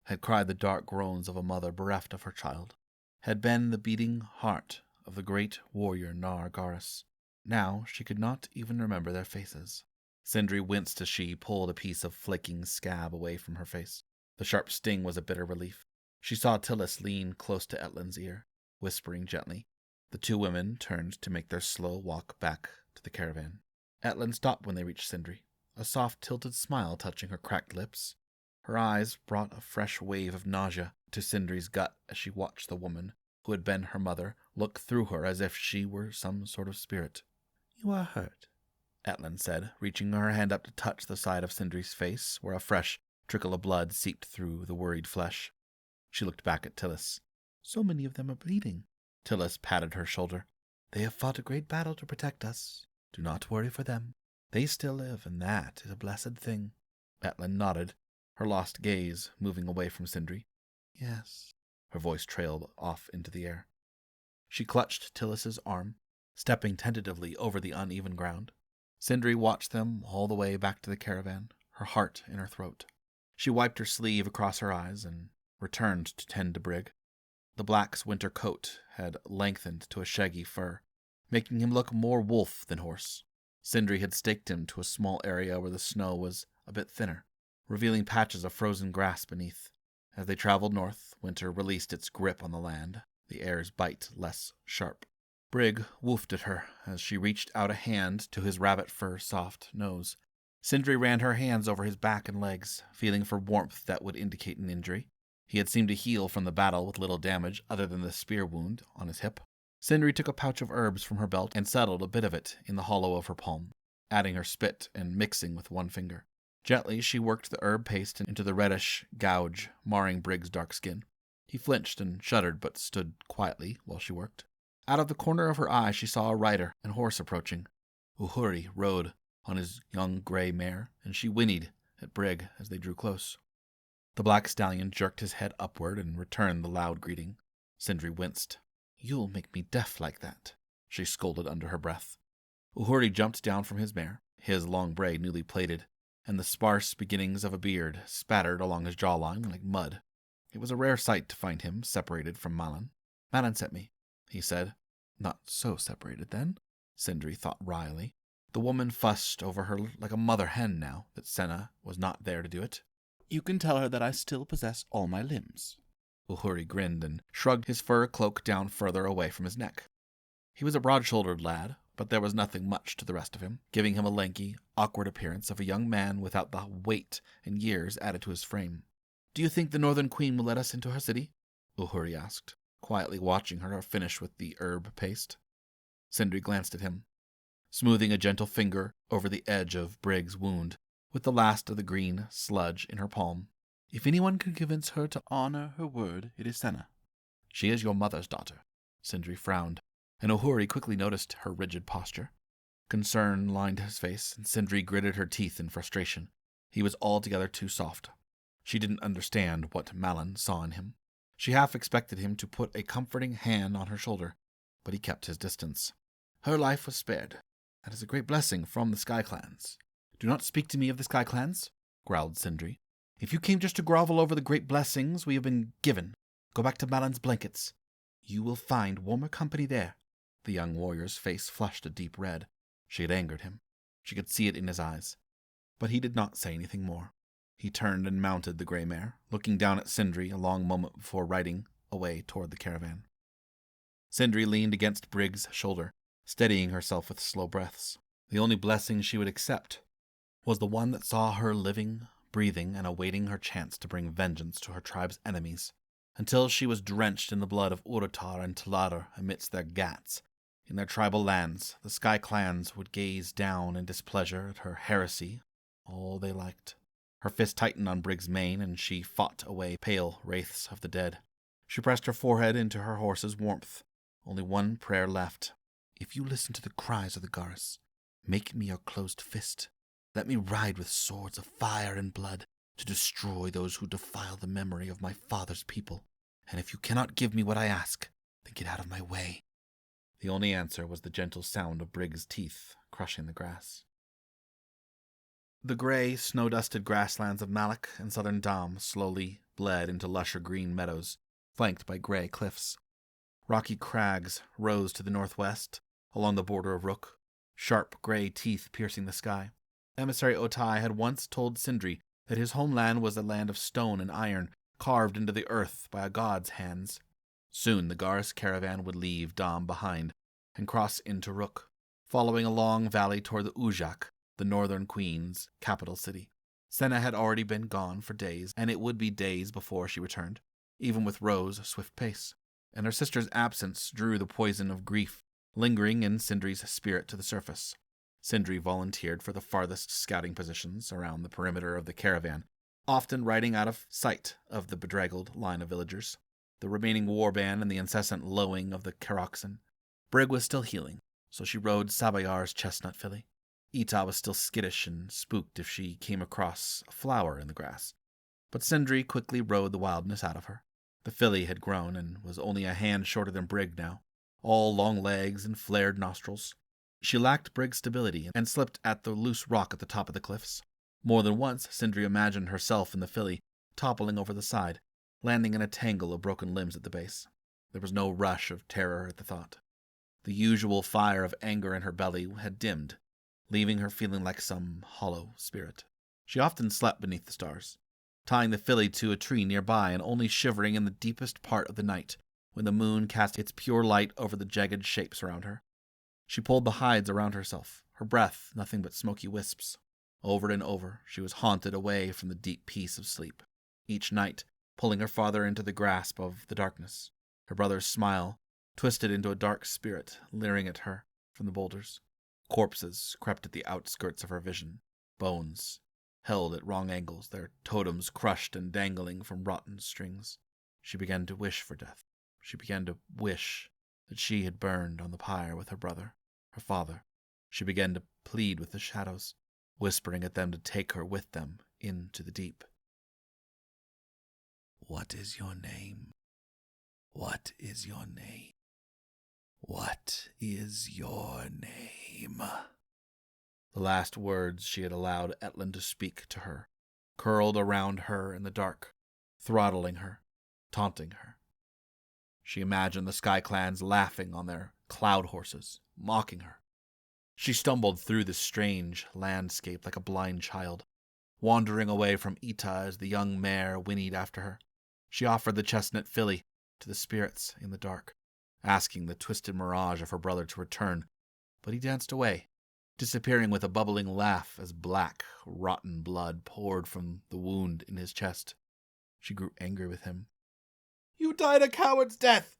had cried the dark groans of a mother bereft of her child, had been the beating heart of the great warrior Nar Garis. Now she could not even remember their faces. Syndri winced as she pulled a piece of flaking scab away from her face. The sharp sting was a bitter relief. She saw Tillis lean close to Etlin's ear, whispering gently. The two women turned to make their slow walk back to the caravan. Etlin stopped when they reached Syndri, a soft tilted smile touching her cracked lips. Her eyes brought a fresh wave of nausea to Syndri's gut as she watched the woman, who had been her mother, look through her as if she were some sort of spirit. "You are hurt," Etlin said, reaching her hand up to touch the side of Syndri's face, where a fresh trickle of blood seeped through the worried flesh. She looked back at Tillis. "So many of them are bleeding." Tillis patted her shoulder. "They have fought a great battle to protect us. Do not worry for them. They still live, and that is a blessed thing." Etlin nodded, her lost gaze moving away from Syndri. "Yes." Her voice trailed off into the air. She clutched Tillis's arm, stepping tentatively over the uneven ground. Syndri watched them all the way back to the caravan, her heart in her throat. She wiped her sleeve across her eyes and returned to tend to Brig. The black's winter coat had lengthened to a shaggy fur, making him look more wolf than horse. Syndri had staked him to a small area where the snow was a bit thinner, revealing patches of frozen grass beneath. As they traveled north, winter released its grip on the land, the air's bite less sharp. Brig woofed at her as she reached out a hand to his rabbit fur soft nose. Syndri ran her hands over his back and legs, feeling for warmth that would indicate an injury. He had seemed to heal from the battle with little damage other than the spear wound on his hip. Syndri took a pouch of herbs from her belt and settled a bit of it in the hollow of her palm, adding her spit and mixing with one finger. Gently, she worked the herb paste into the reddish gouge marring Brig's dark skin. He flinched and shuddered, but stood quietly while she worked. Out of the corner of her eye, she saw a rider and horse approaching. Uhuri rode on his young gray mare, and she whinnied at Brig as they drew close. The black stallion jerked his head upward and returned the loud greeting. Syndri winced. "You'll make me deaf like that," she scolded under her breath. Uhuri jumped down from his mare, his long braid newly plaited, and the sparse beginnings of a beard spattered along his jawline like mud. It was a rare sight to find him separated from Malin. "Malin sent me," he said. "Not so separated, then," Syndri thought wryly. The woman fussed over her like a mother hen now that Senna was not there to do it. "You can tell her that I still possess all my limbs." Uhuri grinned and shrugged his fur cloak down further away from his neck. He was a broad-shouldered lad, but there was nothing much to the rest of him, giving him a lanky, awkward appearance of a young man without the weight and years added to his frame. "Do you think the Northern Queen will let us into her city?" Uhuri asked, quietly watching her finish with the herb paste. Syndri glanced at him, smoothing a gentle finger over the edge of Brig's wound, with the last of the green sludge in her palm. "If anyone can convince her to honor her word, it is Senna. She is your mother's daughter." Syndri frowned, and Uhuri quickly noticed her rigid posture. Concern lined his face, and Syndri gritted her teeth in frustration. He was altogether too soft. She didn't understand what Malin saw in him. She half expected him to put a comforting hand on her shoulder, but he kept his distance. "Her life was spared. That is a great blessing from the Sky Clans." "Do not speak to me of the Sky Clans," growled Syndri. "If you came just to grovel over the great blessings we have been given, go back to Malin's blankets. You will find warmer company there." The young warrior's face flushed a deep red. She had angered him. She could see it in his eyes. But he did not say anything more. He turned and mounted the gray mare, looking down at Syndri a long moment before riding away toward the caravan. Syndri leaned against Brig's shoulder, steadying herself with slow breaths. The only blessing she would accept was the one that saw her living, breathing, and awaiting her chance to bring vengeance to her tribe's enemies, until she was drenched in the blood of Urotar and Taladar amidst their gats. In their tribal lands, the Sky Clans would gaze down in displeasure at her heresy, all they liked. Her fist tightened on Brig's mane, and she fought away pale wraiths of the dead. She pressed her forehead into her horse's warmth. Only one prayer left. "If you listen to the cries of the Garrus, make me your closed fist. Let me ride with swords of fire and blood to destroy those who defile the memory of my father's people. And if you cannot give me what I ask, then get out of my way." The only answer was the gentle sound of Brig's teeth crushing the grass. The gray, snow-dusted grasslands of Malak and southern Dam slowly bled into lusher green meadows, flanked by gray cliffs. Rocky crags rose to the northwest, along the border of Rook, sharp gray teeth piercing the sky. Emissary Otai had once told Syndri that his homeland was a land of stone and iron, carved into the earth by a god's hands. Soon the Garrus caravan would leave Dam behind and cross into Rook, following a long valley toward the Ujak, the Northern Queen's capital city. Senna had already been gone for days, and it would be days before she returned, even with Ro's swift pace. And her sister's absence drew the poison of grief, lingering in Syndri's spirit to the surface. Syndri volunteered for the farthest scouting positions around the perimeter of the caravan, often riding out of sight of the bedraggled line of villagers, the remaining warband and the incessant lowing of the Karoxen. Brig was still healing, so she rode Sabayar's chestnut filly. Ita was still skittish and spooked if she came across a flower in the grass, but Syndri quickly rode the wildness out of her. The filly had grown and was only a hand shorter than Brig now, all long legs and flared nostrils. She lacked Brig's stability and slipped at the loose rock at the top of the cliffs. More than once, Syndri imagined herself and the filly toppling over the side, landing in a tangle of broken limbs at the base. There was no rush of terror at the thought. The usual fire of anger in her belly had dimmed, leaving her feeling like some hollow spirit. She often slept beneath the stars, tying the filly to a tree nearby and only shivering in the deepest part of the night when the moon cast its pure light over the jagged shapes around her. She pulled the hides around herself, her breath nothing but smoky wisps. Over and over, she was haunted away from the deep peace of sleep, each night pulling her father into the grasp of the darkness, her brother's smile twisted into a dark spirit leering at her from the boulders. Corpses crept at the outskirts of her vision, bones held at wrong angles, their totems crushed and dangling from rotten strings. She began to wish for death. She began to wish that she had burned on the pyre with her brother, her father. She began to plead with the shadows, whispering at them to take her with them into the deep. "What is your name? What is your name? What is your name?" The last words she had allowed Etlin to speak to her curled around her in the dark, throttling her, taunting her. She imagined the Sky Clans laughing on their cloud horses, mocking her. She stumbled through the strange landscape like a blind child, wandering away from Ita as the young mare whinnied after her. She offered the chestnut filly to the spirits in the dark, asking the twisted mirage of her brother to return, but he danced away, disappearing with a bubbling laugh as black, rotten blood poured from the wound in his chest. She grew angry with him. "You died a coward's death!"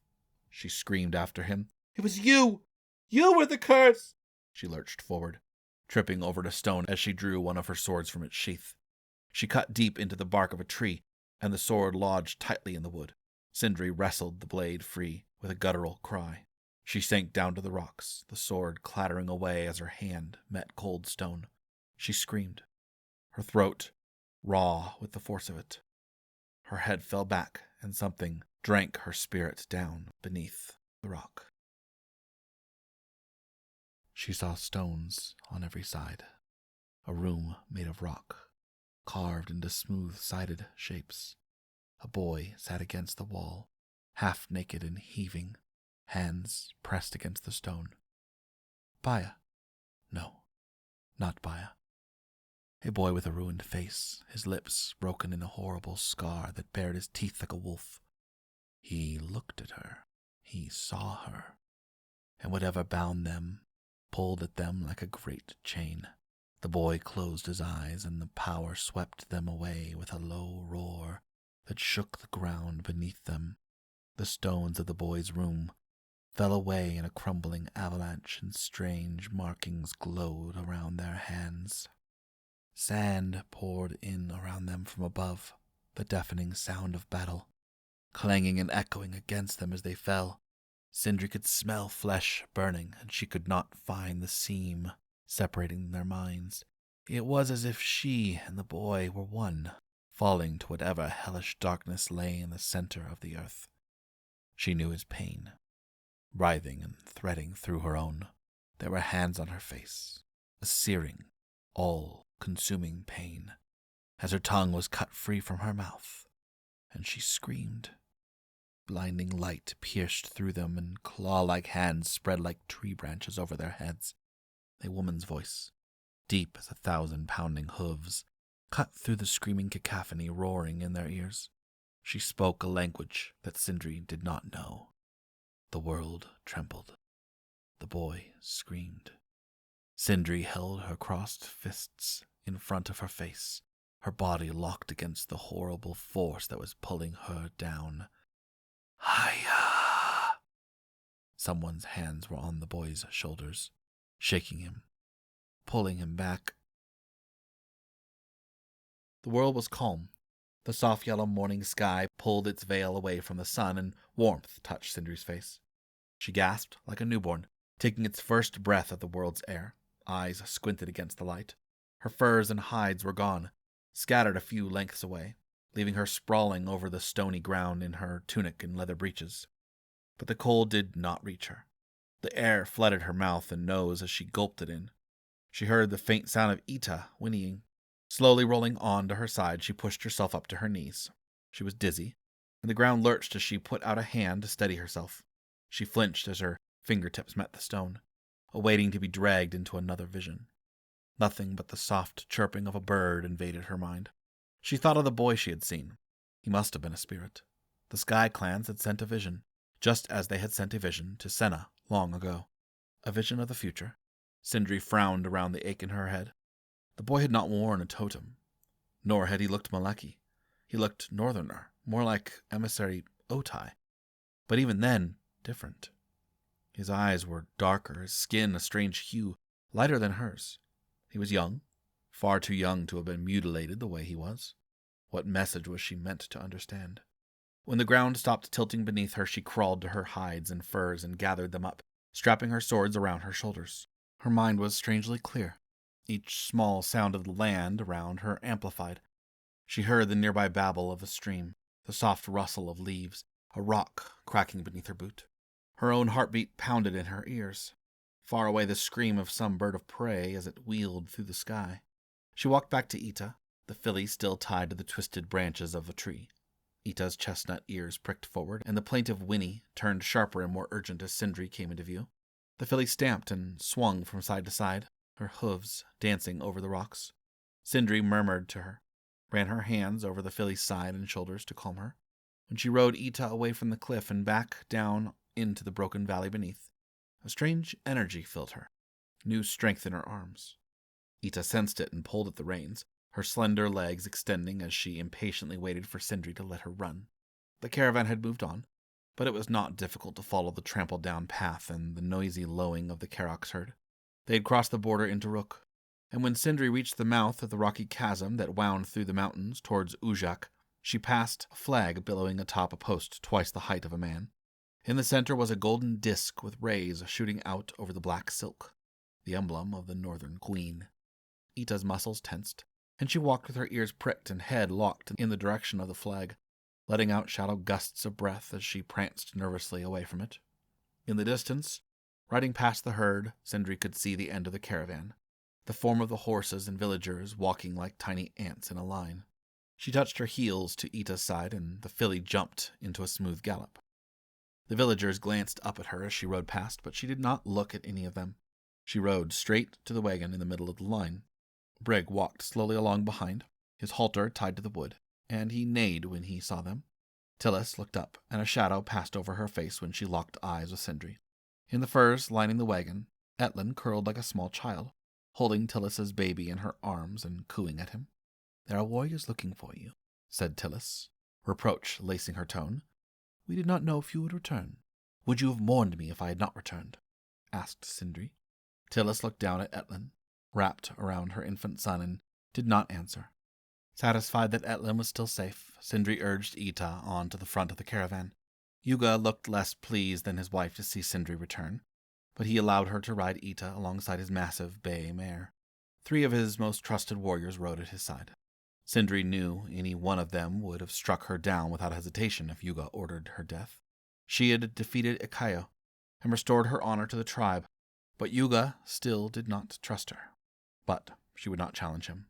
she screamed after him. "It was you! You were the curse!" She lurched forward, tripping over a stone as she drew one of her swords from its sheath. She cut deep into the bark of a tree, and the sword lodged tightly in the wood. Syndri wrestled the blade free with a guttural cry. She sank down to the rocks, the sword clattering away as her hand met cold stone. She screamed, her throat raw with the force of it. Her head fell back, and something drank her spirit down beneath the rock. She saw stones on every side, a room made of rock, carved into smooth-sided shapes. A boy sat against the wall, half naked and heaving, hands pressed against the stone. Baya? No, not Baya. A boy with a ruined face, his lips broken in a horrible scar that bared his teeth like a wolf. He looked at her. He saw her. And whatever bound them pulled at them like a great chain. The boy closed his eyes, and the power swept them away with a low roar that shook the ground beneath them. The stones of the boy's room fell away in a crumbling avalanche, and strange markings glowed around their hands. Sand poured in around them from above, the deafening sound of battle, clanging and echoing against them as they fell. Syndri could smell flesh burning, and she could not find the seam separating their minds. It was as if she and the boy were one, falling to whatever hellish darkness lay in the center of the earth. She knew his pain, writhing and threading through her own. There were hands on her face, a searing, all-consuming pain, as her tongue was cut free from her mouth, and she screamed. Blinding light pierced through them, and claw-like hands spread like tree branches over their heads. A woman's voice, deep as 1,000 pounding hooves, cut through the screaming cacophony roaring in their ears. She spoke a language that Syndri did not know. The world trembled. The boy screamed. Syndri held her crossed fists in front of her face, her body locked against the horrible force that was pulling her down. "Hiya!" Someone's hands were on the boy's shoulders, shaking him, pulling him back. The world was calm. The soft yellow morning sky pulled its veil away from the sun, and warmth touched Syndri's face. She gasped like a newborn, taking its first breath of the world's air, eyes squinted against the light. Her furs and hides were gone, scattered a few lengths away, leaving her sprawling over the stony ground in her tunic and leather breeches. But the cold did not reach her. The air flooded her mouth and nose as she gulped it in. She heard the faint sound of Ita whinnying. Slowly rolling on to her side, she pushed herself up to her knees. She was dizzy, and the ground lurched as she put out a hand to steady herself. She flinched as her fingertips met the stone, awaiting to be dragged into another vision. Nothing but the soft chirping of a bird invaded her mind. She thought of the boy she had seen. He must have been a spirit. The Sky Clans had sent a vision, just as they had sent a vision to Senna long ago. A vision of the future. Syndri frowned around the ache in her head. The boy had not worn a totem, nor had he looked Maleki. He looked northerner, more like emissary Otai, but even then, different. His eyes were darker, his skin a strange hue, lighter than hers. He was young, far too young to have been mutilated the way he was. What message was she meant to understand? When the ground stopped tilting beneath her, she crawled to her hides and furs and gathered them up, strapping her swords around her shoulders. Her mind was strangely clear. Each small sound of the land around her amplified. She heard the nearby babble of a stream, the soft rustle of leaves, a rock cracking beneath her boot. Her own heartbeat pounded in her ears. Far away the scream of some bird of prey as it wheeled through the sky. She walked back to Ita, the filly still tied to the twisted branches of a tree. Ita's chestnut ears pricked forward, and the plaintive whinny turned sharper and more urgent as Syndri came into view. The filly stamped and swung from side to side, her hooves dancing over the rocks. Syndri murmured to her, ran her hands over the filly's side and shoulders to calm her. When she rode Ita away from the cliff and back down into the broken valley beneath, a strange energy filled her, new strength in her arms. Ita sensed it and pulled at the reins, her slender legs extending as she impatiently waited for Syndri to let her run. The caravan had moved on, but it was not difficult to follow the trampled-down path and the noisy lowing of the Karoks herd. They had crossed the border into Rook, and when Syndri reached the mouth of the rocky chasm that wound through the mountains towards Ujak, she passed a flag billowing atop a post twice the height of a man. In the center was a golden disk with rays shooting out over the black silk, the emblem of the Northern Queen. Ita's muscles tensed, and she walked with her ears pricked and head locked in the direction of the flag, letting out shallow gusts of breath as she pranced nervously away from it. In the distance, riding past the herd, Syndri could see the end of the caravan, the form of the horses and villagers walking like tiny ants in a line. She touched her heels to Ita's side, and the filly jumped into a smooth gallop. The villagers glanced up at her as she rode past, but she did not look at any of them. She rode straight to the wagon in the middle of the line. Brig walked slowly along behind, his halter tied to the wood, and he neighed when he saw them. Tillis looked up, and a shadow passed over her face when she locked eyes with Syndri. In the furs lining the wagon, Etlin curled like a small child, holding Tillis's baby in her arms and cooing at him. "There are warriors looking for you," said Tillis, reproach lacing her tone. "We did not know if you would return." "Would you have mourned me if I had not returned?" asked Syndri. Tillis looked down at Etlin, wrapped around her infant son, and did not answer. Satisfied that Etlin was still safe, Syndri urged Ita on to the front of the caravan. Yuga looked less pleased than his wife to see Syndri return, but he allowed her to ride Ita alongside his massive bay mare. 3 of his most trusted warriors rode at his side. Syndri knew any one of them would have struck her down without hesitation if Yuga ordered her death. She had defeated Ikayo and restored her honor to the tribe, but Yuga still did not trust her. But she would not challenge him.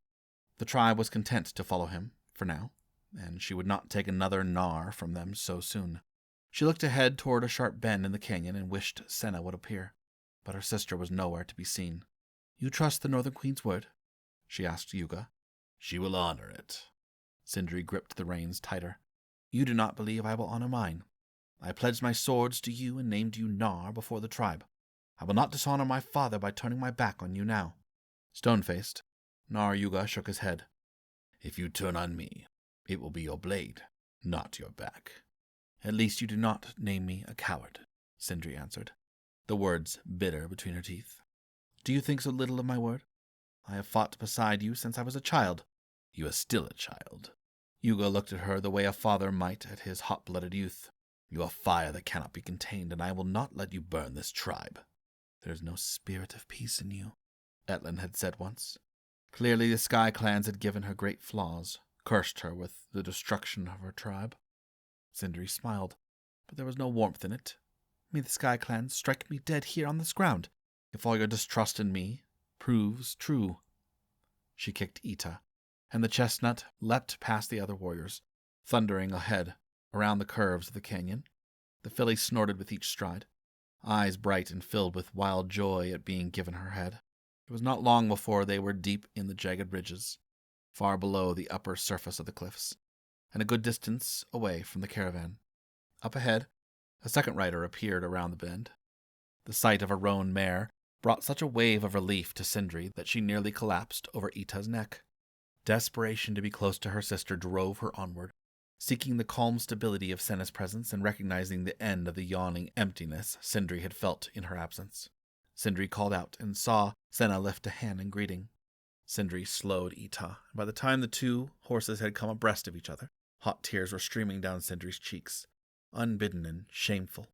The tribe was content to follow him, for now, and she would not take another Nar from them so soon. She looked ahead toward a sharp bend in the canyon and wished Senna would appear, but her sister was nowhere to be seen. "You trust the Northern Queen's word?" she asked Yuga. "She will honor it." Syndri gripped the reins tighter. "You do not believe I will honor mine. I pledged my swords to you and named you Nar before the tribe. I will not dishonor my father by turning my back on you now." Stone-faced, Nar Yuga shook his head. "If you turn on me, it will be your blade, not your back." "At least you do not name me a coward," Syndri answered, the words bitter between her teeth. "Do you think so little of my word? I have fought beside you since I was a child." "You are still a child." Yuga looked at her the way a father might at his hot-blooded youth. "You are fire that cannot be contained, and I will not let you burn this tribe." "There is no spirit of peace in you," Etlin had said once. Clearly the Sky Clans had given her great flaws, cursed her with the destruction of her tribe. Syndri smiled, but there was no warmth in it. "May the Sky Clans strike me dead here on this ground, if all your distrust in me proves true." She kicked Ita, and the chestnut leapt past the other warriors, thundering ahead around the curves of the canyon. The filly snorted with each stride, eyes bright and filled with wild joy at being given her head. It was not long before they were deep in the jagged ridges, far below the upper surface of the cliffs, and a good distance away from the caravan. Up ahead, a second rider appeared around the bend. The sight of a roan mare, brought such a wave of relief to Syndri that she nearly collapsed over Ita's neck. Desperation to be close to her sister drove her onward, seeking the calm stability of Senna's presence and recognizing the end of the yawning emptiness Syndri had felt in her absence. Syndri called out and saw Senna lift a hand in greeting. Syndri slowed Ita, and by the time the two horses had come abreast of each other, hot tears were streaming down Sindri's cheeks, unbidden and shameful.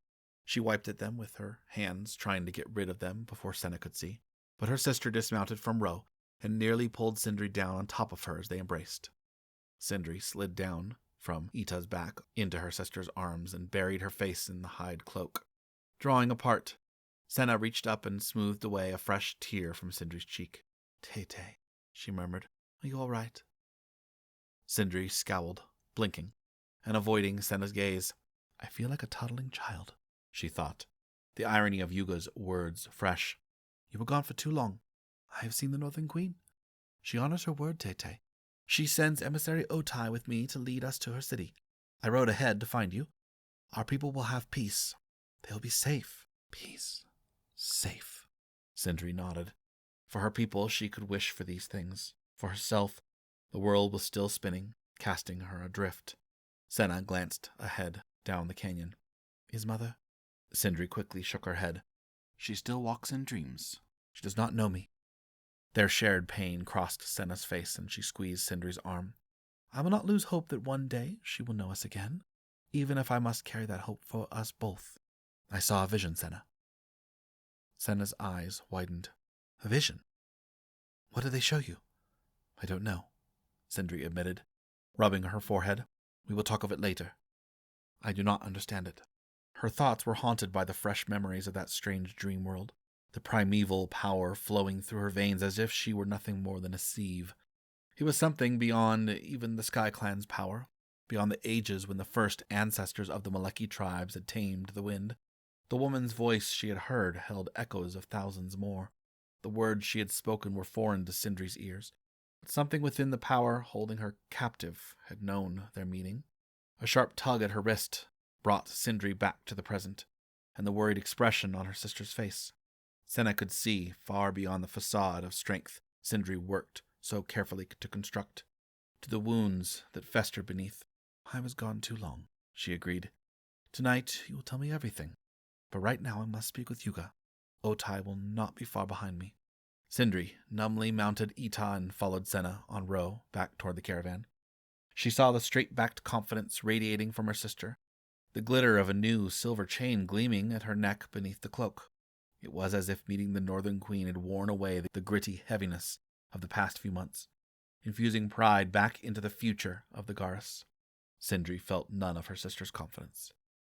She wiped at them with her hands, trying to get rid of them before Senna could see, but her sister dismounted from Ro and nearly pulled Syndri down on top of her as they embraced. Syndri slid down from Ita's back into her sister's arms and buried her face in the hide cloak. Drawing apart, Senna reached up and smoothed away a fresh tear from Syndri's cheek. "Tete," she murmured, "are you all right?" Syndri scowled, blinking, and avoiding Senna's gaze. "I feel like a toddling child," she thought, the irony of Yuga's words fresh. "You were gone for too long. I have seen the Northern Queen. She honors her word, Tete. She sends emissary Otai with me to lead us to her city. I rode ahead to find you. Our people will have peace. They will be safe. Peace. Safe." Syndri nodded. For her people, she could wish for these things. For herself, the world was still spinning, casting her adrift. Senna glanced ahead, down the canyon. "Is Mother?" Syndri quickly shook her head. "She still walks in dreams. She does not know me." Their shared pain crossed Senna's face, and she squeezed Syndri's arm. "I will not lose hope that one day she will know us again, even if I must carry that hope for us both. I saw a vision, Senna." Senna's eyes widened. "A vision? What did they show you?" "I don't know," Syndri admitted, rubbing her forehead. "We will talk of it later. I do not understand it." Her thoughts were haunted by the fresh memories of that strange dream world, the primeval power flowing through her veins as if she were nothing more than a sieve. It was something beyond even the Sky Clan's power, beyond the ages when the first ancestors of the Maleki tribes had tamed the wind. The woman's voice she had heard held echoes of thousands more. The words she had spoken were foreign to Syndri's ears, but something within the power holding her captive had known their meaning. A sharp tug at her wrist brought Syndri back to the present, and the worried expression on her sister's face. Senna could see far beyond the facade of strength Syndri worked so carefully to construct, to the wounds that festered beneath. "I was gone too long," she agreed. "Tonight you will tell me everything, but right now I must speak with Yuga. Otai will not be far behind me." Syndri numbly mounted Ita and followed Senna on Ro back toward the caravan. She saw the straight-backed confidence radiating from her sister, the glitter of a new silver chain gleaming at her neck beneath the cloak. It was as if meeting the Northern Queen had worn away the gritty heaviness of the past few months, infusing pride back into the future of the Garis. Syndri felt none of her sister's confidence.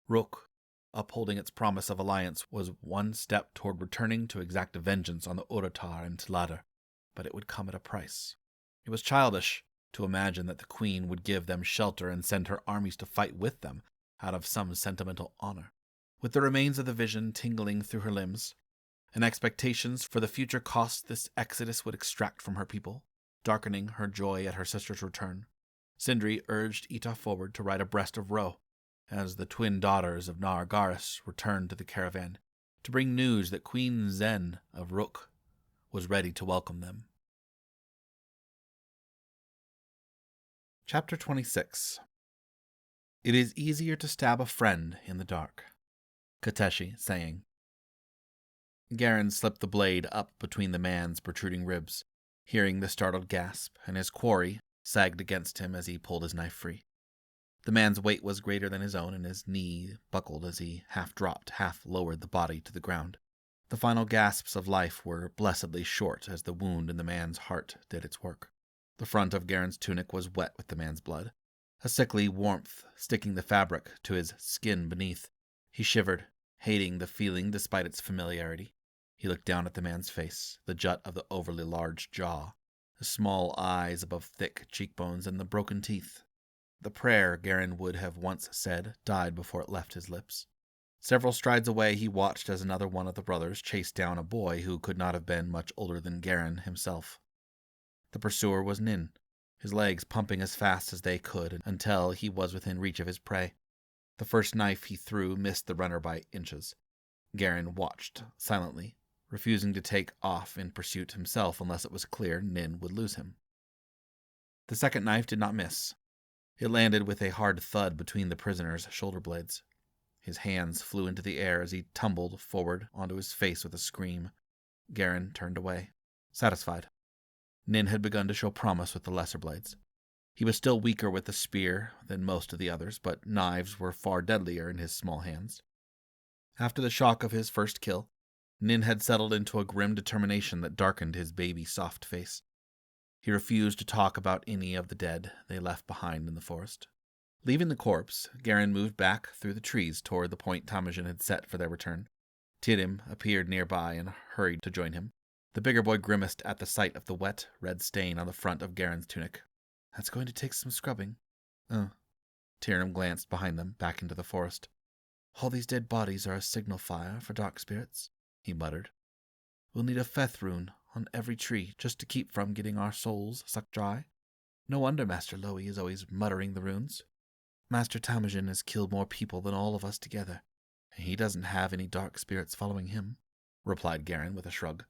Rook, upholding its promise of alliance, was one step toward returning to exact vengeance on the Orotar and Tladar, but it would come at a price. It was childish to imagine that the Queen would give them shelter and send her armies to fight with them out of some sentimental honor. With the remains of the vision tingling through her limbs, and expectations for the future costs this exodus would extract from her people, darkening her joy at her sister's return, Syndri urged Ita forward to ride abreast of Ro, as the twin daughters of Nar Garis returned to the caravan, to bring news that Queen Zen of Rook was ready to welcome them. Chapter 26. It is easier to stab a friend in the dark. Kateshi saying. Gehrin slipped the blade up between the man's protruding ribs, hearing the startled gasp, and his quarry sagged against him as he pulled his knife free. The man's weight was greater than his own, and his knee buckled as he half dropped, half lowered the body to the ground. The final gasps of life were blessedly short as the wound in the man's heart did its work. The front of Gehrin's tunic was wet with the man's blood, a sickly warmth sticking the fabric to his skin beneath. He shivered, hating the feeling despite its familiarity. He looked down at the man's face, the jut of the overly large jaw, the small eyes above thick cheekbones, and the broken teeth. The prayer Gehrin would have once said died before it left his lips. Several strides away he watched as another one of the brothers chased down a boy who could not have been much older than Gehrin himself. The pursuer was Nin, his legs pumping as fast as they could until he was within reach of his prey. The first knife he threw missed the runner by inches. Gehrin watched silently refusing to take off in pursuit himself unless it was clear Nin would lose him. The second knife did not miss. It landed with a hard thud between the prisoner's shoulder blades. His hands flew into the air as he tumbled forward onto his face with a scream. Gehrin turned away, satisfied. Nin had begun to show promise with the lesser blades. He was still weaker with the spear than most of the others, but knives were far deadlier in his small hands. After the shock of his first kill, Nin had settled into a grim determination that darkened his baby soft face. He refused to talk about any of the dead they left behind in the forest. Leaving the corpse, Gehrin moved back through the trees toward the point Temujin had set for their return. Tecken appeared nearby and hurried to join him. The bigger boy grimaced at the sight of the wet, red stain on the front of Gehrin's tunic. "That's going to take some scrubbing." Tecken glanced behind them, back into the forest. "All these dead bodies are a signal fire for dark spirits," he muttered. "We'll need a feth rune on every tree just to keep from getting our souls sucked dry. No wonder Master Lowy is always muttering the runes. Master Temujin has killed more people than all of us together, and he doesn't have any dark spirits following him," replied Gehrin with a shrug.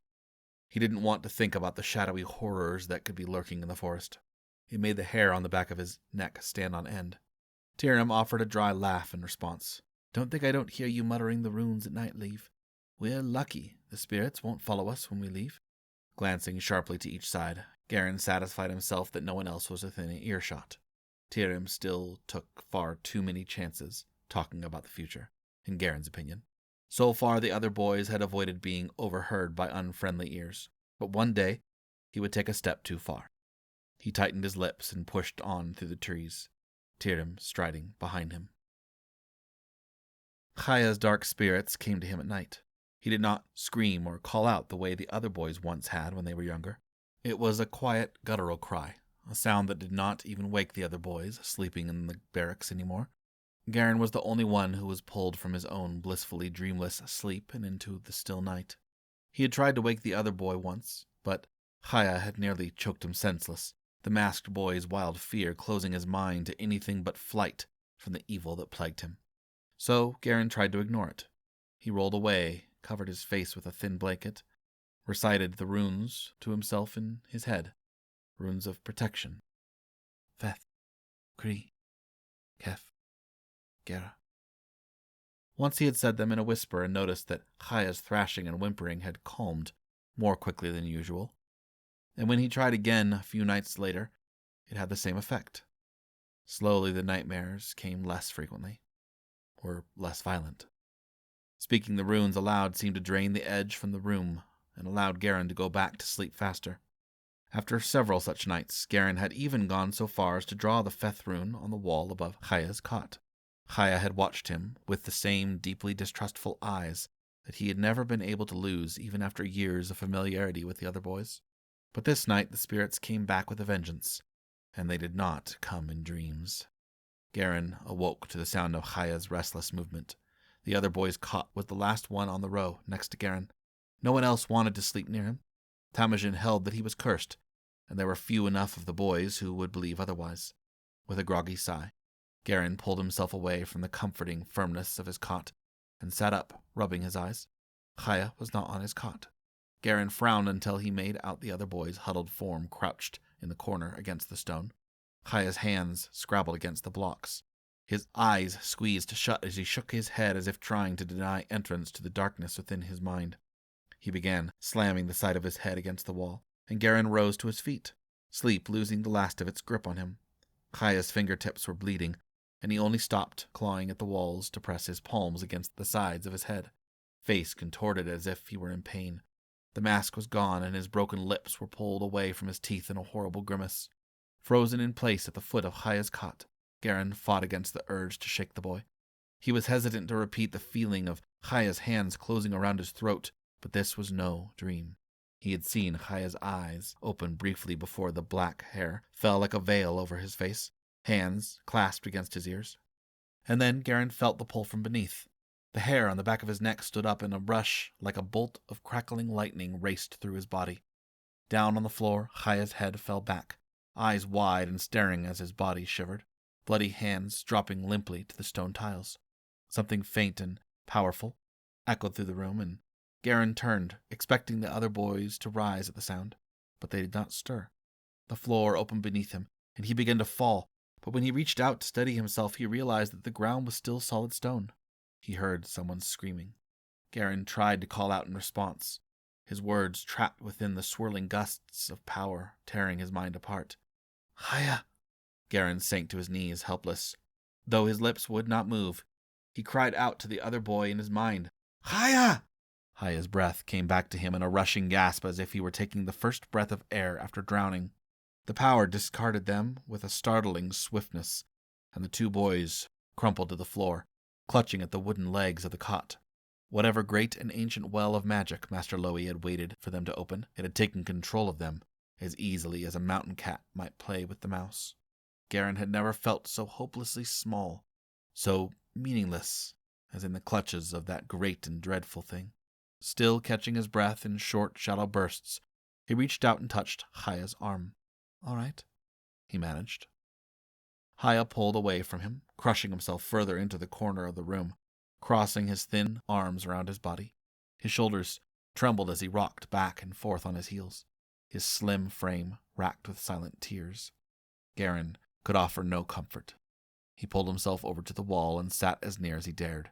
He didn't want to think about the shadowy horrors that could be lurking in the forest. It made the hair on the back of his neck stand on end. Tecken offered a dry laugh in response. "Don't think I don't hear you muttering the runes at night, Leave. We're lucky the spirits won't follow us when we leave." Glancing sharply to each side, Gehrin satisfied himself that no one else was within earshot. Tecken still took far too many chances talking about the future, in Gehrin's opinion. So far, the other boys had avoided being overheard by unfriendly ears, but one day he would take a step too far. He tightened his lips and pushed on through the trees, Tecken striding behind him. Chaya's dark spirits came to him at night. He did not scream or call out the way the other boys once had when they were younger. It was a quiet, guttural cry, a sound that did not even wake the other boys sleeping in the barracks anymore. Gehrin was the only one who was pulled from his own blissfully dreamless sleep and into the still night. He had tried to wake the other boy once, but Chaya had nearly choked him senseless, the masked boy's wild fear closing his mind to anything but flight from the evil that plagued him. So Gehrin tried to ignore it. He rolled away, covered his face with a thin blanket, recited the runes to himself in his head, runes of protection. Feth, Kri, Kef, Gera. Once he had said them in a whisper and noticed that Chaya's thrashing and whimpering had calmed more quickly than usual. And when he tried again a few nights later, it had the same effect. Slowly the nightmares came less frequently, or less violent. Speaking the runes aloud seemed to drain the edge from the room and allowed Gehrin to go back to sleep faster. After several such nights, Gehrin had even gone so far as to draw the Feth rune on the wall above Chaya's cot. Chaya had watched him with the same deeply distrustful eyes that he had never been able to lose even after years of familiarity with the other boys. But this night the spirits came back with a vengeance, and they did not come in dreams. Gehrin awoke to the sound of Chaya's restless movement. The other boy's cot was the last one on the row next to Gehrin. No one else wanted to sleep near him. Temujin held that he was cursed, and there were few enough of the boys who would believe otherwise. With a groggy sigh, Gehrin pulled himself away from the comforting firmness of his cot and sat up, rubbing his eyes. Chaya was not on his cot. Gehrin frowned until he made out the other boy's huddled form crouched in the corner against the stone. Chaya's hands scrabbled against the blocks. His eyes squeezed shut as he shook his head as if trying to deny entrance to the darkness within his mind. He began slamming the side of his head against the wall, and Gehrin rose to his feet, sleep losing the last of its grip on him. Chaya's fingertips were bleeding, and he only stopped clawing at the walls to press his palms against the sides of his head, face contorted as if he were in pain. The mask was gone, and his broken lips were pulled away from his teeth in a horrible grimace. Frozen in place at the foot of Chaya's cot, Gehrin fought against the urge to shake the boy. He was hesitant to repeat the feeling of Chaya's hands closing around his throat, but this was no dream. He had seen Chaya's eyes open briefly before the black hair fell like a veil over his face, hands clasped against his ears. And then Gehrin felt the pull from beneath. The hair on the back of his neck stood up in a rush like a bolt of crackling lightning raced through his body. Down on the floor, Chaya's head fell back, eyes wide and staring as his body shivered, bloody hands dropping limply to the stone tiles. Something faint and powerful echoed through the room, and Gehrin turned, expecting the other boys to rise at the sound, but they did not stir. The floor opened beneath him, and he began to fall, but when he reached out to steady himself, he realized that the ground was still solid stone. He heard someone screaming. Gehrin tried to call out in response, his words trapped within the swirling gusts of power, tearing his mind apart. "Haya!" Gehrin sank to his knees, helpless. Though his lips would not move, he cried out to the other boy in his mind. "Haya!" Haya's breath came back to him in a rushing gasp as if he were taking the first breath of air after drowning. The power discarded them with a startling swiftness, and the two boys crumpled to the floor, clutching at the wooden legs of the cot. Whatever great and ancient well of magic Master Lowy had waited for them to open, it had taken control of them as easily as a mountain cat might play with the mouse. Gehrin had never felt so hopelessly small, so meaningless, as in the clutches of that great and dreadful thing. Still catching his breath in short, shallow bursts, he reached out and touched Haya's arm. "All right," he managed. Haya pulled away from him, crushing himself further into the corner of the room, crossing his thin arms around his body. His shoulders trembled as he rocked back and forth on his heels, his slim frame racked with silent tears. Gehrin could offer no comfort. He pulled himself over to the wall and sat as near as he dared.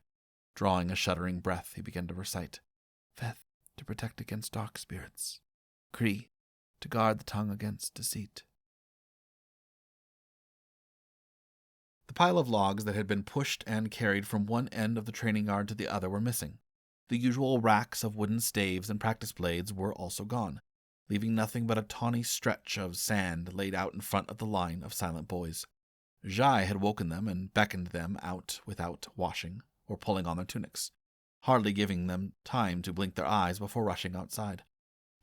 Drawing a shuddering breath, he began to recite, "Veth, to protect against dark spirits. Kree, to guard the tongue against deceit." The pile of logs that had been pushed and carried from one end of the training yard to the other were missing. The usual racks of wooden staves and practice blades were also gone, leaving nothing but a tawny stretch of sand laid out in front of the line of silent boys. Jai had woken them and beckoned them out without washing or pulling on their tunics, hardly giving them time to blink their eyes before rushing outside.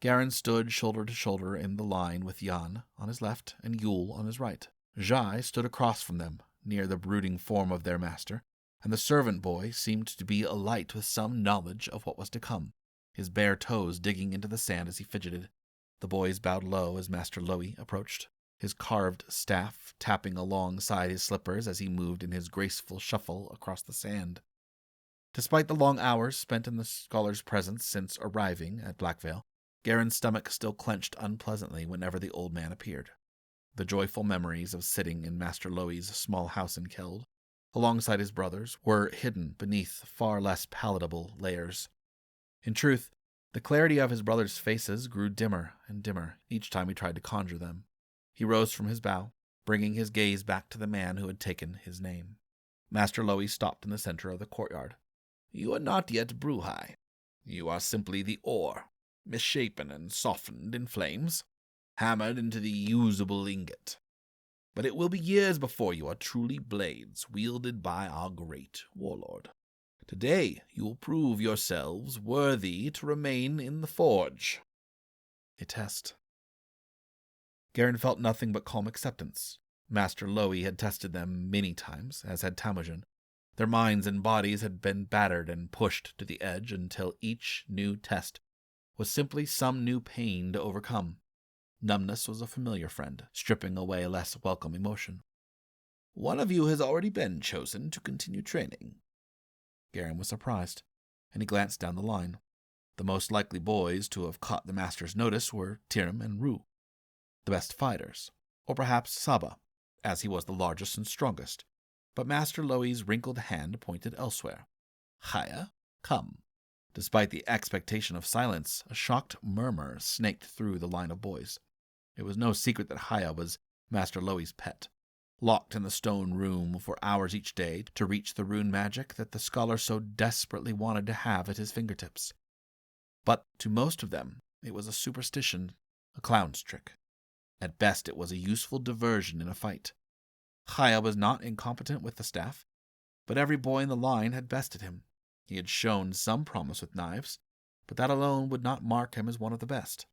Gehrin stood shoulder to shoulder in the line with Jan on his left and Yule on his right. Jai stood across from them, near the brooding form of their master, and the servant boy seemed to be alight with some knowledge of what was to come, his bare toes digging into the sand as he fidgeted. The boys bowed low as Master Lowy approached, his carved staff tapping alongside his slippers as he moved in his graceful shuffle across the sand. Despite the long hours spent in the scholar's presence since arriving at Blackvale, Gehrin's stomach still clenched unpleasantly whenever the old man appeared. The joyful memories of sitting in Master Lowy's small house in Keld, alongside his brothers, were hidden beneath far less palatable layers. In truth, the clarity of his brothers' faces grew dimmer and dimmer each time he tried to conjure them. He rose from his bow, bringing his gaze back to the man who had taken his name. Master Lowy stopped in the center of the courtyard. "You are not yet Bruhai. You are simply the ore, misshapen and softened in flames, hammered into the usable ingot. But it will be years before you are truly blades wielded by our great warlord. Today you will prove yourselves worthy to remain in the forge." A test. Gehrin felt nothing but calm acceptance. Master Lowy had tested them many times, as had Temujin. Their minds and bodies had been battered and pushed to the edge until each new test was simply some new pain to overcome. Numbness was a familiar friend, stripping away less welcome emotion. "One of you has already been chosen to continue training." Gehrin was surprised, and he glanced down the line. The most likely boys to have caught the master's notice were Tirim and Ru, the best fighters, or perhaps Saba, as he was the largest and strongest. But Master Lowy's wrinkled hand pointed elsewhere. "Haya, come." Despite the expectation of silence, a shocked murmur snaked through the line of boys. It was no secret that Haya was Master Lowy's pet, locked in the stone room for hours each day to reach the rune magic that the scholar so desperately wanted to have at his fingertips. But to most of them, it was a superstition, a clown's trick. At best, it was a useful diversion in a fight. Haya was not incompetent with the staff, but every boy in the line had bested him. He had shown some promise with knives, but that alone would not mark him as one of the best.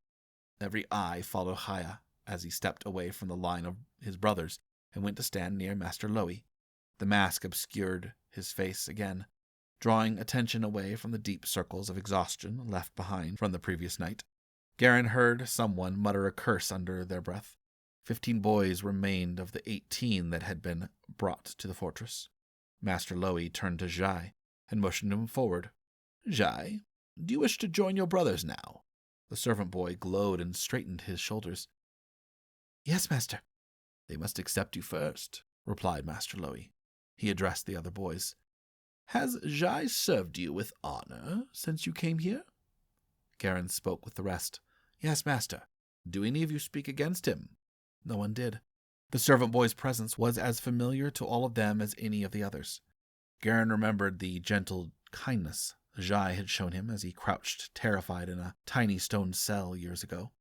Every eye followed Haya as he stepped away from the line of his brothers and went to stand near Master Lowy. The mask obscured his face again, drawing attention away from the deep circles of exhaustion left behind from the previous night. Gehrin heard someone mutter a curse under their breath. 15 boys remained of the 18 that had been brought to the fortress. Master Lowy turned to Jai and motioned him forward. "Jai,
Do you wish to join your brothers now?" The servant boy glowed and straightened his shoulders.
"Yes, master."
"They must accept you first," replied Master Lowy. He addressed the other boys. "Has Jai served you with honor since you came here?"
Gehrin spoke with the rest.
"Yes, master."
"Do any of you speak against him?"
No one did. The servant boy's presence was as familiar to all of them as any of the others. Gehrin remembered the gentle kindness Jai had shown him as he crouched terrified in a tiny stone cell years ago.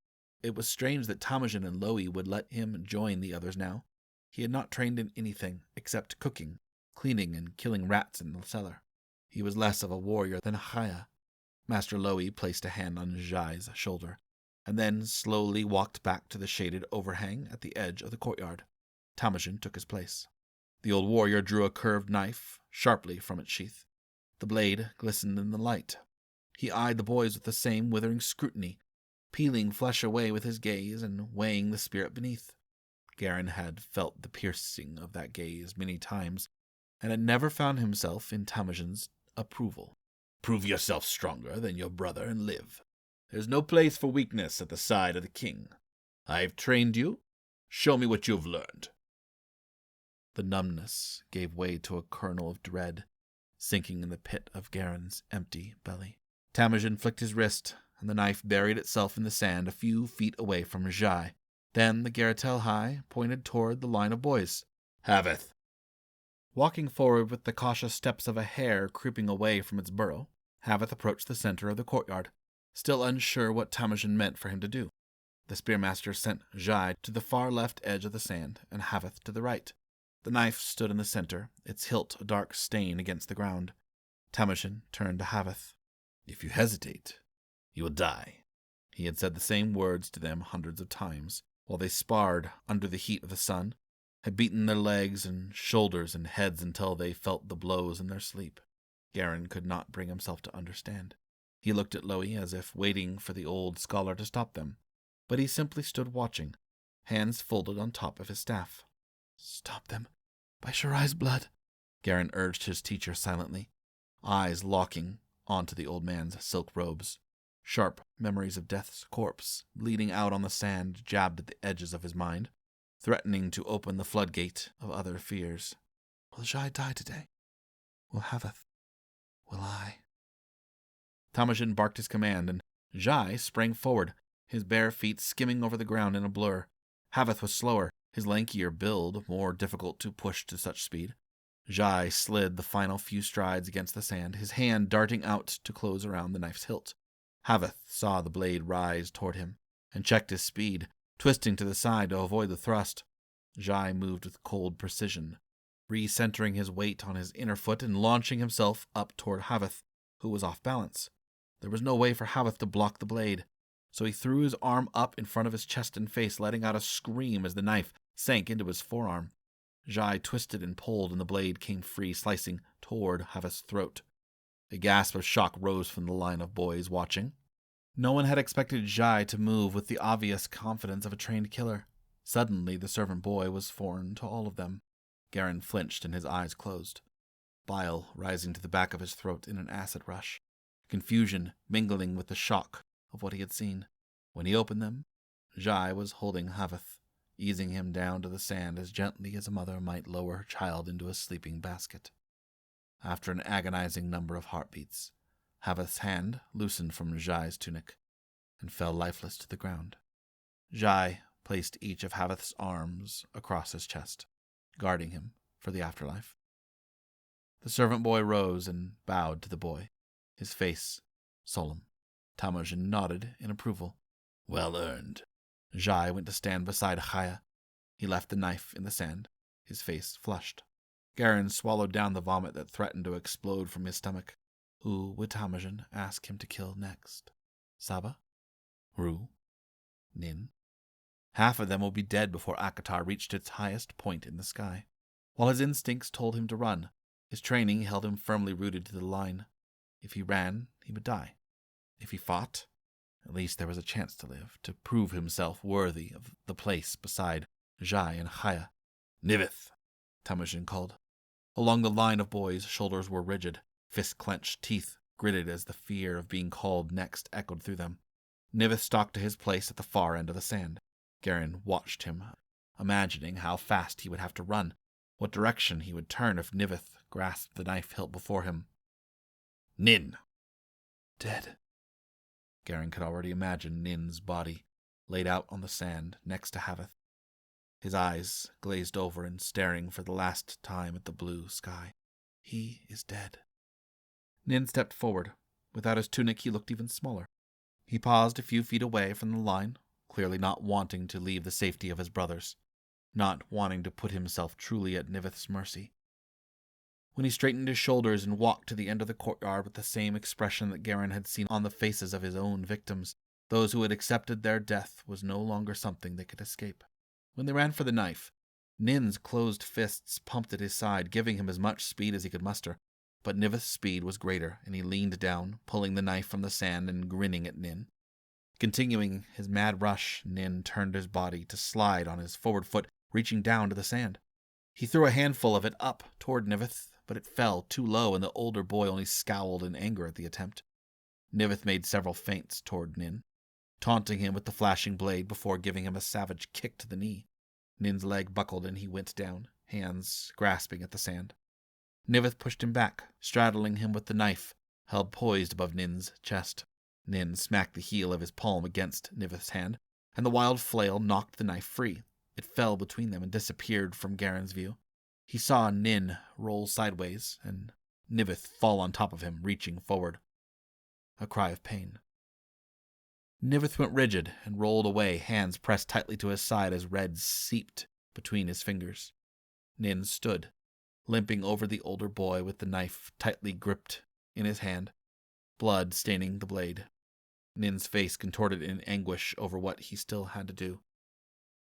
It was strange that Temujin and Lowy would let him join the others now. He had not trained in anything except cooking, cleaning, and killing rats in the cellar. He was less of a warrior than Chaya. Master Lowy placed a hand on Jai's shoulder, and then slowly walked back to the shaded overhang at the edge of the courtyard. Temujin took his place. The old warrior drew a curved knife sharply from its sheath. The blade glistened in the light. He eyed the boys with the same withering scrutiny, peeling flesh away with his gaze and weighing the spirit beneath. Gehrin had felt the piercing of that gaze many times, and had never found himself in Temujin's approval.
"Prove yourself stronger than your brother and live. There's no place for weakness at the side of the king. I've trained you. Show me what you have learned."
The numbness gave way to a kernel of dread, sinking in the pit of Gehrin's empty belly. Temujin flicked his wrist, and the knife buried itself in the sand a few feet away from Jai. Then the Geratel High pointed toward the line of boys.
"Haveth."
Walking forward with the cautious steps of a hare creeping away from its burrow, Haveth approached the center of the courtyard, still unsure what Temujin meant for him to do. The spearmaster sent Jai to the far left edge of the sand, and Haveth to the right. The knife stood in the center, its hilt a dark stain against the ground. Temujin turned to Haveth.
"If you hesitate, you will die."
He had said the same words to them hundreds of times, while they sparred under the heat of the sun, had beaten their legs and shoulders and heads until they felt the blows in their sleep. Gehrin could not bring himself to understand. He looked at Lowy as if waiting for the old scholar to stop them, but he simply stood watching, hands folded on top of his staff.
"Stop them, by Shirai's blood,"
Gehrin urged his teacher silently, eyes locking onto the old man's silk robes. Sharp memories of Death's corpse bleeding out on the sand jabbed at the edges of his mind, threatening to open the floodgate of other fears.
"Will Jai die today? Will Haveth? Will I?"
Temujin barked his command, and Jai sprang forward, his bare feet skimming over the ground in a blur. Haveth was slower, his lankier build more difficult to push to such speed. Jai slid the final few strides against the sand, his hand darting out to close around the knife's hilt. Haveth saw the blade rise toward him, and checked his speed, twisting to the side to avoid the thrust. Jai moved with cold precision, recentering his weight on his inner foot and launching himself up toward Haveth, who was off balance. There was no way for Haveth to block the blade, so he threw his arm up in front of his chest and face, letting out a scream as the knife sank into his forearm. Jai twisted and pulled, and the blade came free, slicing toward Haveth's throat. A gasp of shock rose from the line of boys watching. No one had expected Jai to move with the obvious confidence of a trained killer. Suddenly, the servant boy was foreign to all of them. Gehrin flinched and his eyes closed, bile rising to the back of his throat in an acid rush, confusion mingling with the shock of what he had seen. When he opened them, Jai was holding Haveth, easing him down to the sand as gently as a mother might lower her child into a sleeping basket. After an agonizing number of heartbeats, Haveth's hand loosened from Jai's tunic and fell lifeless to the ground. Jai placed each of Haveth's arms across his chest, guarding him for the afterlife. The servant boy rose and bowed to the boy, his face solemn. Temujin nodded in approval.
"Well earned."
Jai went to stand beside Chaya. He left the knife in the sand, his face flushed. Gehrin swallowed down the vomit that threatened to explode from his stomach. Who would Temujin ask him to kill next? Saba? Ru? Nin? Half of them would be dead before Akatar reached its highest point in the sky. While his instincts told him to run, his training held him firmly rooted to the line. If he ran, he would die. If he fought, at least there was a chance to live, to prove himself worthy of the place beside Jai and Chaya.
"Niveth,"
Temujin called. Along the line of boys, shoulders were rigid, fists clenched, teeth gritted as the fear of being called next echoed through them. Nivith stalked to his place at the far end of the sand. Gehrin watched him, imagining how fast he would have to run, what direction he would turn if Nivith grasped the knife hilt before him. Nin! Dead. Gehrin could already imagine Nin's body, laid out on the sand next to Haveth, his eyes glazed over and staring for the last time at the blue sky. He is dead. Nin stepped forward. Without his tunic, he looked even smaller. He paused a few feet away from the line, clearly not wanting to leave the safety of his brothers, not wanting to put himself truly at Nivith's mercy. When he straightened his shoulders and walked to the end of the courtyard with the same expression that Gehrin had seen on the faces of his own victims, those who had accepted their death was no longer something they could escape. When they ran for the knife, Nin's closed fists pumped at his side, giving him as much speed as he could muster. But Nivith's speed was greater, and he leaned down, pulling the knife from the sand and grinning at Nin. Continuing his mad rush, Nin turned his body to slide on his forward foot, reaching down to the sand. He threw a handful of it up toward Nivith, but it fell too low, and the older boy only scowled in anger at the attempt. Nivith made several feints toward Nin, taunting him with the flashing blade before giving him a savage kick to the knee. Nin's leg buckled and he went down, hands grasping at the sand. Nivith pushed him back, straddling him with the knife, held poised above Nin's chest. Nin smacked the heel of his palm against Nivith's hand, and the wild flail knocked the knife free. It fell between them and disappeared from Gehrin's view. He saw Nin roll sideways, and Nivith fall on top of him, reaching forward. A cry of pain. Nivith went rigid and rolled away, hands pressed tightly to his side as red seeped between his fingers. Nin stood, limping over the older boy with the knife tightly gripped in his hand, blood staining the blade. Nin's face contorted in anguish over what he still had to do.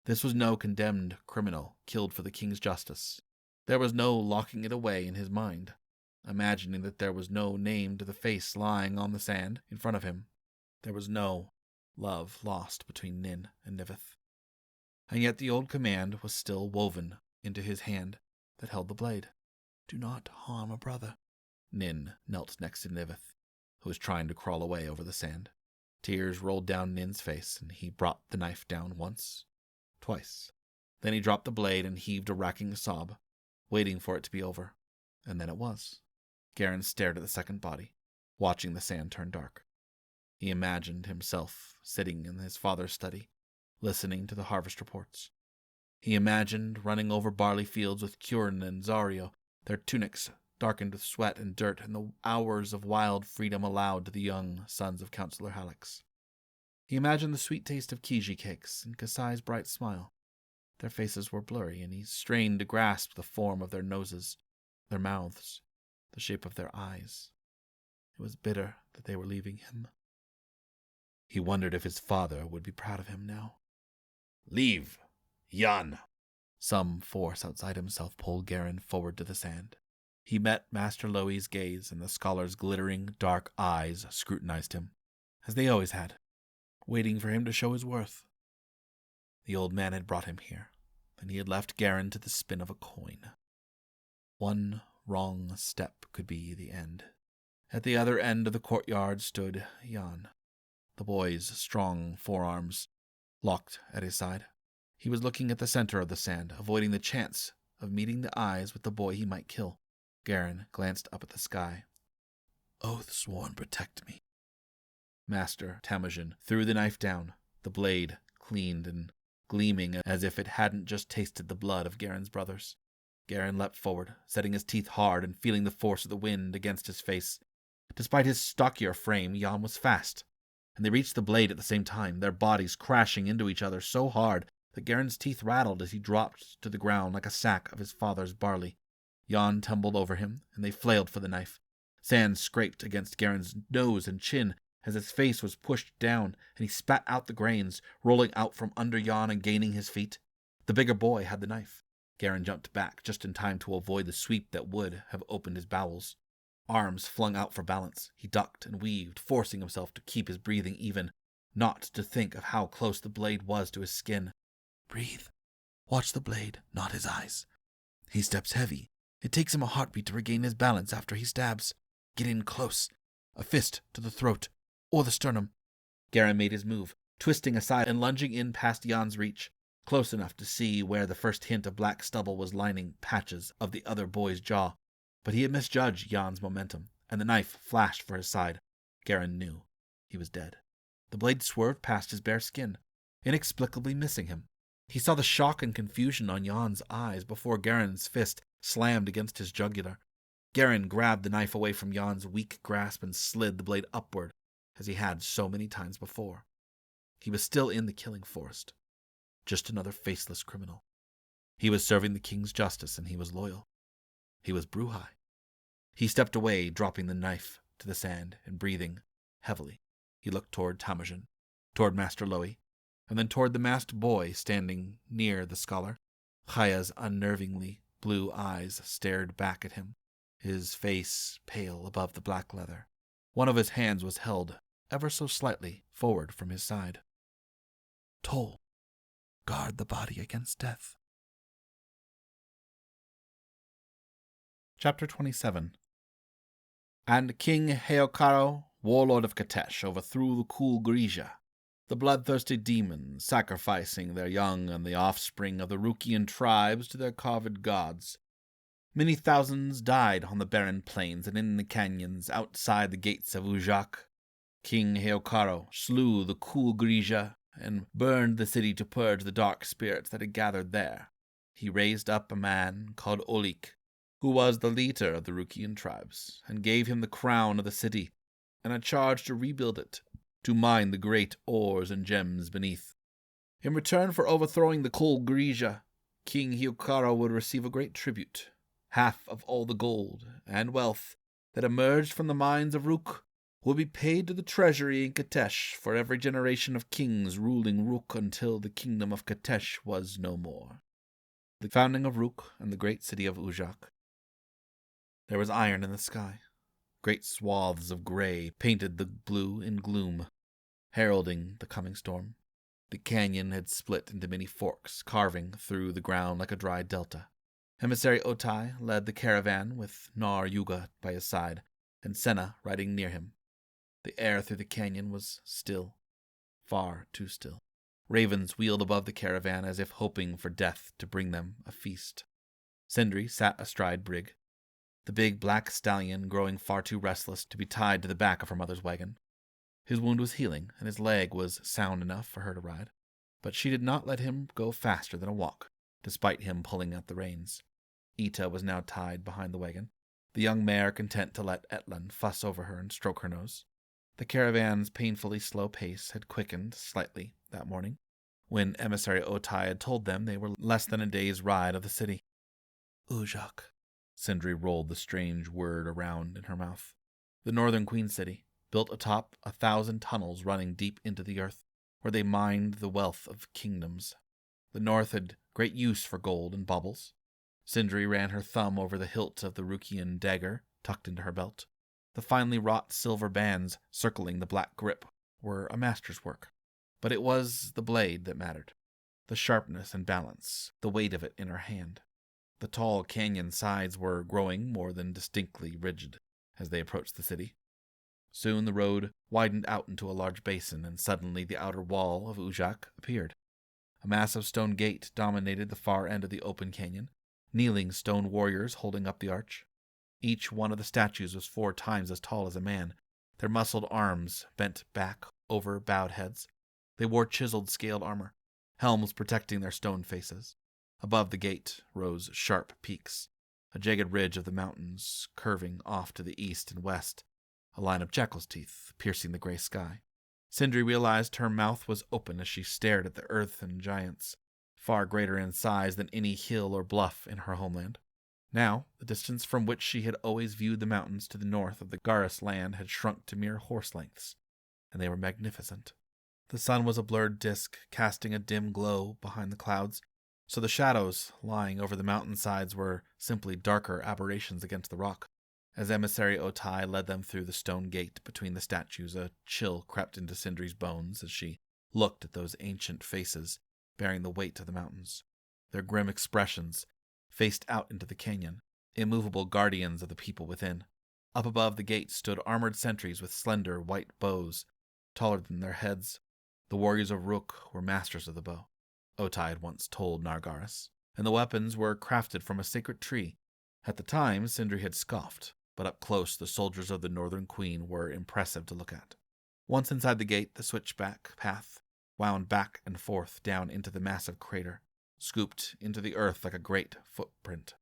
This was no condemned criminal killed for the king's justice. There was no locking it away in his mind, imagining that there was no name to the face lying on the sand in front of him. There was no love lost between Nin and Nivith. And yet the old command was still woven into his hand that held the blade. Do not harm a brother. Nin knelt next to Nivith, who was trying to crawl away over the sand. Tears rolled down Nin's face, and he brought the knife down once, twice. Then he dropped the blade and heaved a racking sob, waiting for it to be over. And then it was. Gehrin stared at the second body, watching the sand turn dark. He imagined himself sitting in his father's study, listening to the harvest reports. He imagined running over barley fields with Gehrin and Zario, their tunics darkened with sweat and dirt, and the hours of wild freedom allowed to the young sons of Councillor Hallex. He imagined the sweet taste of Kiji cakes and Kasai's bright smile. Their faces were blurry, and he strained to grasp the form of their noses, their mouths, the shape of their eyes. It was bitter that they were leaving him. He wondered if his father would be proud of him now. Leave, Jan! Some force outside himself pulled Gehrin forward to the sand. He met Master Loe's gaze, and the scholar's glittering, dark eyes scrutinized him, as they always had, waiting for him to show his worth. The old man had brought him here, and he had left Gehrin to the spin of a coin. One wrong step could be the end. At the other end of the courtyard stood Jan, the boy's strong forearms locked at his side. He was looking at the center of the sand, avoiding the chance of meeting the eyes with the boy he might kill. Gehrin glanced up at the sky. Oath sworn protect me. Master Temujin threw the knife down, the blade cleaned and gleaming as if it hadn't just tasted the blood of Gehrin's brothers. Gehrin leapt forward, setting his teeth hard and feeling the force of the wind against his face. Despite his stockier frame, Jan was fast, and they reached the blade at the same time, their bodies crashing into each other so hard that Gehrin's teeth rattled as he dropped to the ground like a sack of his father's barley. Jan tumbled over him, and they flailed for the knife. Sand scraped against Gehrin's nose and chin as his face was pushed down, and he spat out the grains, rolling out from under Jan and gaining his feet. The bigger boy had the knife. Gehrin jumped back just in time to avoid the sweep that would have opened his bowels. Arms flung out for balance, he ducked and weaved, forcing himself to keep his breathing even, not to think of how close the blade was to his skin. Breathe. Watch the blade, not his eyes. He steps heavy. It takes him a heartbeat to regain his balance after he stabs. Get in close. A fist to the throat, or the sternum. Gehrin made his move, twisting aside and lunging in past Jan's reach, close enough to see where the first hint of black stubble was lining patches of the other boy's jaw. But he had misjudged Jan's momentum, and the knife flashed for his side. Gehrin knew he was dead. The blade swerved past his bare skin, inexplicably missing him. He saw the shock and confusion on Jan's eyes before Gehrin's fist slammed against his jugular. Gehrin grabbed the knife away from Jan's weak grasp and slid the blade upward, as he had so many times before. He was still in the killing forest, just another faceless criminal. He was serving the king's justice, and he was loyal. He was Bruhai. He stepped away, dropping the knife to the sand and breathing heavily. He looked toward Temujin, toward Master Loey, and then toward the masked boy standing near the scholar. Chaya's unnervingly blue eyes stared back at him, his face pale above the black leather. One of his hands was held ever so slightly forward from his side. Toll, guard the body against death. Chapter 27. And King Heokaro, warlord of Katesh, overthrew the quagmire, the bloodthirsty demons, sacrificing their young and the offspring of the Rukian tribes to their carved gods. Many thousands died on the barren plains and in the canyons outside the gates of Ujak. King Heokaro slew the quagmire and burned the city to purge the dark spirits that had gathered there. He raised up a man called Olik, who was the leader of the Rukian tribes, and gave him the crown of the city, and a charge to rebuild it, to mine the great ores and gems beneath. In return for overthrowing the quagmire, King Heokaro would receive a great tribute, half of all the gold and wealth that emerged from the mines of Rook would be paid to the treasury in Katesh for every generation of kings ruling Rook until the kingdom of Katesh was no more. The founding of Rook and the great city of Ujak. There was iron in the sky. Great swaths of gray painted the blue in gloom, heralding the coming storm. The canyon had split into many forks, carving through the ground like a dry delta. Emissary Otai led the caravan with Nar Yuga by his side, and Senna riding near him. The air through the canyon was still, far too still. Ravens wheeled above the caravan as if hoping for death to bring them a feast. Syndri sat astride Brig, the big black stallion growing far too restless to be tied to the back of her mother's wagon. His wound was healing, and his leg was sound enough for her to ride, but she did not let him go faster than a walk, despite him pulling at the reins. Ita was now tied behind the wagon, the young mare content to let Etlan fuss over her and stroke her nose. The caravan's painfully slow pace had quickened slightly that morning, when Emissary Otai had told them they were less than a day's ride of the city. Ujak. Syndri rolled the strange word around in her mouth. The northern Queen City, built atop 1,000 tunnels running deep into the earth, where they mined the wealth of kingdoms. The north had great use for gold and baubles. Syndri ran her thumb over the hilt of the Rukian dagger tucked into her belt. The finely wrought silver bands circling the black grip were a master's work. But it was the blade that mattered, the sharpness and balance, the weight of it in her hand. The tall canyon sides were growing more than distinctly rigid as they approached the city. Soon the road widened out into a large basin, and suddenly the outer wall of Ujak appeared. A massive stone gate dominated the far end of the open canyon, kneeling stone warriors holding up the arch. Each one of the statues was 4 times as tall as a man, their muscled arms bent back over bowed heads. They wore chiseled scaled armor, helms protecting their stone faces. Above the gate rose sharp peaks, a jagged ridge of the mountains curving off to the east and west, a line of jackal's teeth piercing the gray sky. Syndri realized her mouth was open as she stared at the earthen giants, far greater in size than any hill or bluff in her homeland. Now, the distance from which she had always viewed the mountains to the north of the Garis land had shrunk to mere horse lengths, and they were magnificent. The sun was a blurred disk, casting a dim glow behind the clouds, so the shadows lying over the mountainsides were simply darker aberrations against the rock. As Emissary Otai led them through the stone gate between the statues, a chill crept into Syndri's bones as she looked at those ancient faces bearing the weight of the mountains. Their grim expressions faced out into the canyon, immovable guardians of the people within. Up above the gate stood armored sentries with slender white bows, taller than their heads. The warriors of Rook were masters of the bow, Otai had once told Nargaras, and the weapons were crafted from a sacred tree. At the time, Syndri had scoffed, but up close the soldiers of the Northern Queen were impressive to look at. Once inside the gate, the switchback path wound back and forth down into the massive crater, scooped into the earth like a great footprint.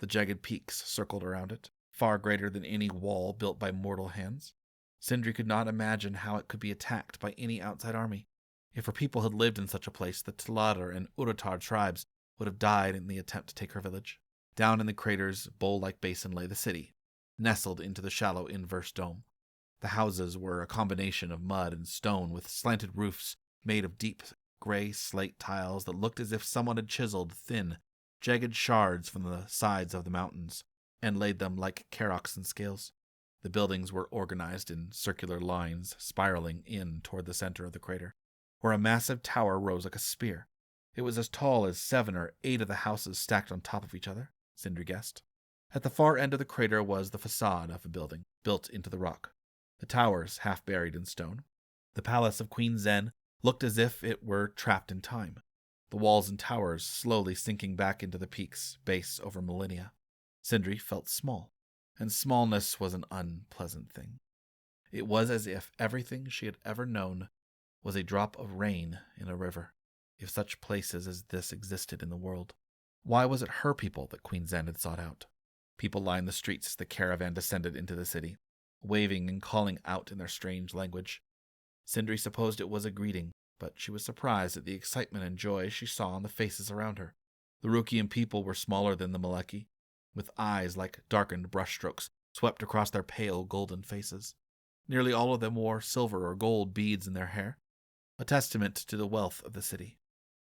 The jagged peaks circled around it, far greater than any wall built by mortal hands. Syndri could not imagine how it could be attacked by any outside army. If her people had lived in such a place, the Tladar and Urutar tribes would have died in the attempt to take her village. Down in the crater's bowl-like basin lay the city, nestled into the shallow inverse dome. The houses were a combination of mud and stone with slanted roofs made of deep gray slate tiles that looked as if someone had chiseled thin, jagged shards from the sides of the mountains and laid them like karoks and scales. The buildings were organized in circular lines spiraling in toward the center of the crater, where a massive tower rose like a spear. It was as tall as 7 or 8 of the houses stacked on top of each other, Syndri guessed. At the far end of the crater was the facade of a building, built into the rock, the towers half buried in stone. The palace of Queen Zen looked as if it were trapped in time, the walls and towers slowly sinking back into the peak's base over millennia. Syndri felt small, and smallness was an unpleasant thing. It was as if everything she had ever known was a drop of rain in a river, if such places as this existed in the world. Why was it her people that Queen Zen had sought out? People lined the streets as the caravan descended into the city, waving and calling out in their strange language. Syndri supposed it was a greeting, but she was surprised at the excitement and joy she saw on the faces around her. The Rukian people were smaller than the Maleki, with eyes like darkened brushstrokes swept across their pale golden faces. Nearly all of them wore silver or gold beads in their hair, a testament to the wealth of the city.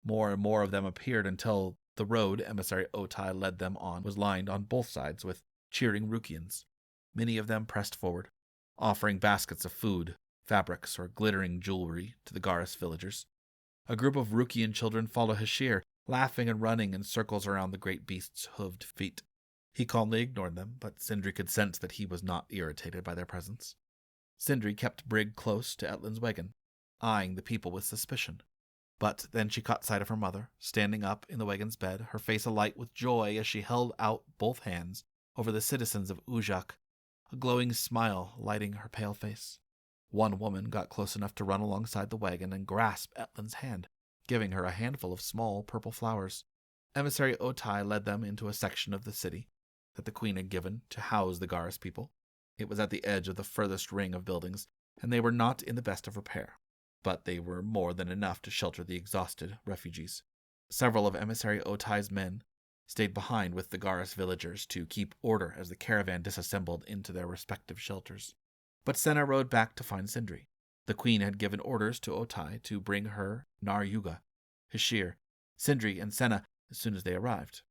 More and more of them appeared until the road emissary Otai led them on was lined on both sides with cheering Rukians. Many of them pressed forward, offering baskets of food, fabrics, or glittering jewelry to the Garis villagers. A group of Rukian children followed Hashir, laughing and running in circles around the great beast's hooved feet. He calmly ignored them, but Syndri could sense that he was not irritated by their presence. Syndri kept Brig close to Etlin's wagon, eyeing the people with suspicion. But then she caught sight of her mother, standing up in the wagon's bed, her face alight with joy as she held out both hands over the citizens of Ujak, a glowing smile lighting her pale face. One woman got close enough to run alongside the wagon and grasp Etlin's hand, giving her a handful of small purple flowers. Emissary Otai led them into a section of the city that the queen had given to house the Garis people. It was at the edge of the furthest ring of buildings, and they were not in the best of repair, but they were more than enough to shelter the exhausted refugees. Several of Emissary Otai's men stayed behind with the Garis villagers to keep order as the caravan disassembled into their respective shelters. But Senna rode back to find Syndri. The queen had given orders to Otai to bring her Nar Yuga, Hashir, Syndri, and Senna as soon as they arrived.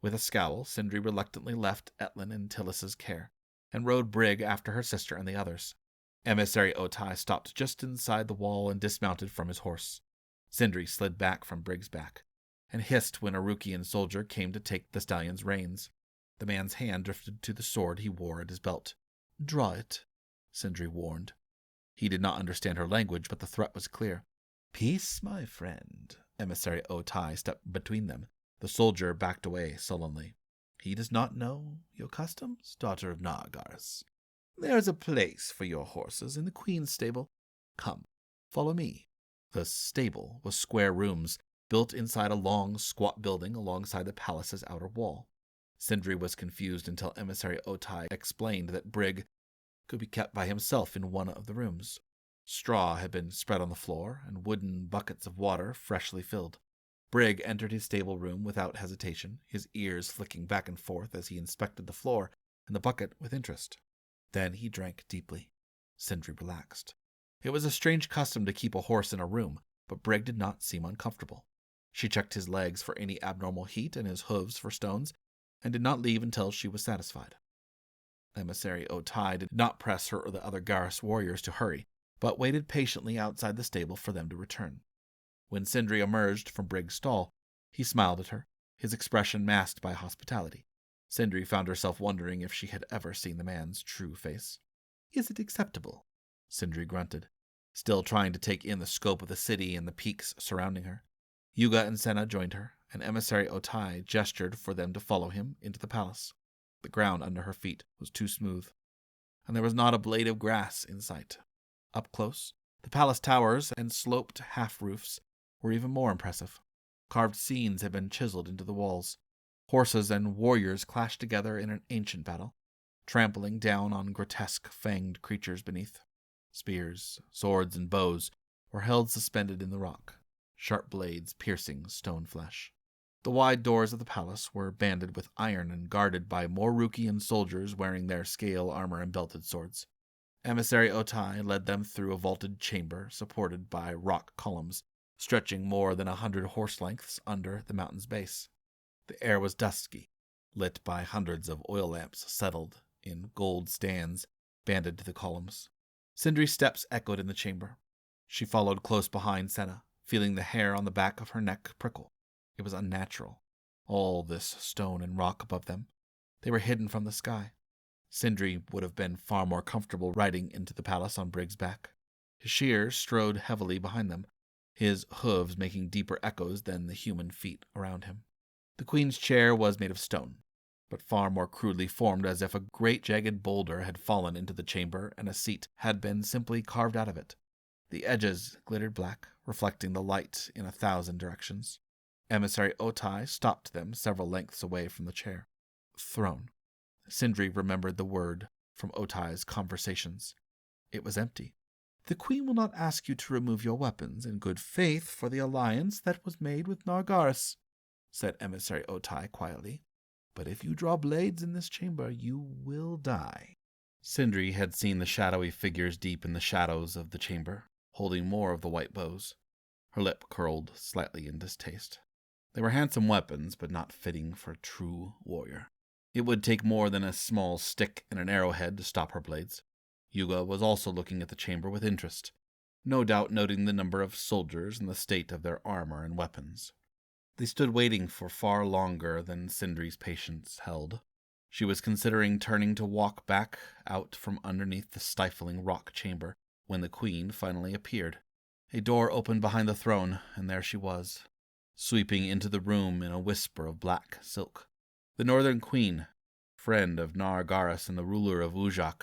With a scowl, Syndri reluctantly left Etlin in Tillis's care, and rode Brig after her sister and the others. Emissary Otai stopped just inside the wall and dismounted from his horse. Syndri slid back from Brig's back, and hissed when a Rukian soldier came to take the stallion's reins. The man's hand drifted to the sword he wore at his belt. "Draw it," Syndri warned. He did not understand her language, but the threat was clear. "Peace, my friend." Emissary Otai stepped between them. The soldier backed away sullenly. "He does not know your customs, daughter of Nargaras. There is a place for your horses in the queen's stable. Come, follow me." The stable was square rooms, built inside a long, squat building alongside the palace's outer wall. Syndri was confused until Emissary Otai explained that Brig could be kept by himself in one of the rooms. Straw had been spread on the floor, and wooden buckets of water freshly filled. Brig entered his stable room without hesitation, his ears flicking back and forth as he inspected the floor and the bucket with interest. Then he drank deeply. Syndri relaxed. It was a strange custom to keep a horse in a room, but Brig did not seem uncomfortable. She checked his legs for any abnormal heat and his hooves for stones, and did not leave until she was satisfied. Emissary Otai did not press her or the other Garis warriors to hurry, but waited patiently outside the stable for them to return. When Syndri emerged from Brig's stall, he smiled at her, his expression masked by hospitality. Syndri found herself wondering if she had ever seen the man's true face. "Is it acceptable?" Syndri grunted, still trying to take in the scope of the city and the peaks surrounding her. Yuga and Senna joined her, and emissary Otai gestured for them to follow him into the palace. The ground under her feet was too smooth, and there was not a blade of grass in sight. Up close, the palace towers and sloped half-roofs were even more impressive. Carved scenes had been chiseled into the walls. Horses and warriors clashed together in an ancient battle, trampling down on grotesque fanged creatures beneath. Spears, swords, and bows were held suspended in the rock, sharp blades piercing stone flesh. The wide doors of the palace were banded with iron and guarded by more Rukian soldiers wearing their scale armor and belted swords. Emissary Otai led them through a vaulted chamber supported by rock columns, stretching more than 100 horse lengths under the mountain's base. The air was dusky, lit by hundreds of oil lamps settled in gold stands banded to the columns. Syndri's steps echoed in the chamber. She followed close behind Senna, feeling the hair on the back of her neck prickle. It was unnatural. All this stone and rock above them. They were hidden from the sky. Syndri would have been far more comfortable riding into the palace on Brig's back. His shears strode heavily behind them, his hooves making deeper echoes than the human feet around him. The queen's chair was made of stone, but far more crudely formed, as if a great jagged boulder had fallen into the chamber and a seat had been simply carved out of it. The edges glittered black, reflecting the light in 1,000 directions. Emissary Otai stopped them several lengths away from the chair. Throne. Syndri remembered the word from Otai's conversations. It was empty. "The queen will not ask you to remove your weapons in good faith for the alliance that was made with Nargaris," said Emissary Otai quietly. "But if you draw blades in this chamber, you will die." Syndri had seen the shadowy figures deep in the shadows of the chamber, holding more of the white bows. Her lip curled slightly in distaste. They were handsome weapons, but not fitting for a true warrior. It would take more than a small stick and an arrowhead to stop her blades. Yuga was also looking at the chamber with interest, no doubt noting the number of soldiers and the state of their armor and weapons. They stood waiting for far longer than Syndri's patience held. She was considering turning to walk back out from underneath the stifling rock chamber when the queen finally appeared. A door opened behind the throne, and there she was, sweeping into the room in a whisper of black silk. The Northern Queen, friend of Nargaris and the ruler of Ujak,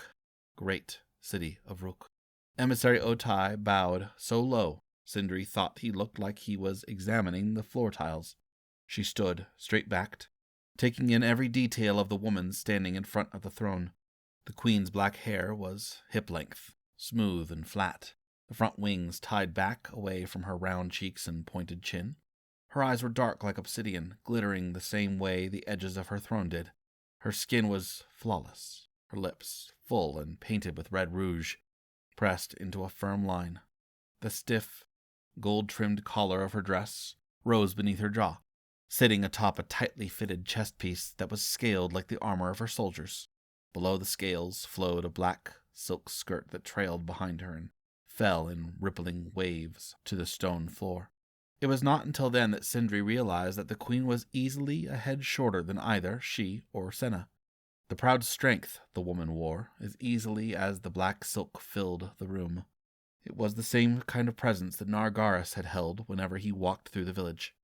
great city of Ruk. Emissary Otai bowed so low, Syndri thought he looked like he was examining the floor tiles. She stood, straight-backed, taking in every detail of the woman standing in front of the throne. The queen's black hair was hip-length, smooth and flat, the front wings tied back away from her round cheeks and pointed chin. Her eyes were dark like obsidian, glittering the same way the edges of her throne did. Her skin was flawless, her lips full and painted with red rouge, pressed into a firm line. The stiff, gold-trimmed collar of her dress rose beneath her jaw, sitting atop a tightly fitted chest piece that was scaled like the armor of her soldiers. Below the scales flowed a black silk skirt that trailed behind her and fell in rippling waves to the stone floor. It was not until then that Syndri realized that the queen was easily a head shorter than either she or Senna. The proud strength the woman wore as easily as the black silk filled the room. It was the same kind of presence that Nargaris had held whenever he walked through the village.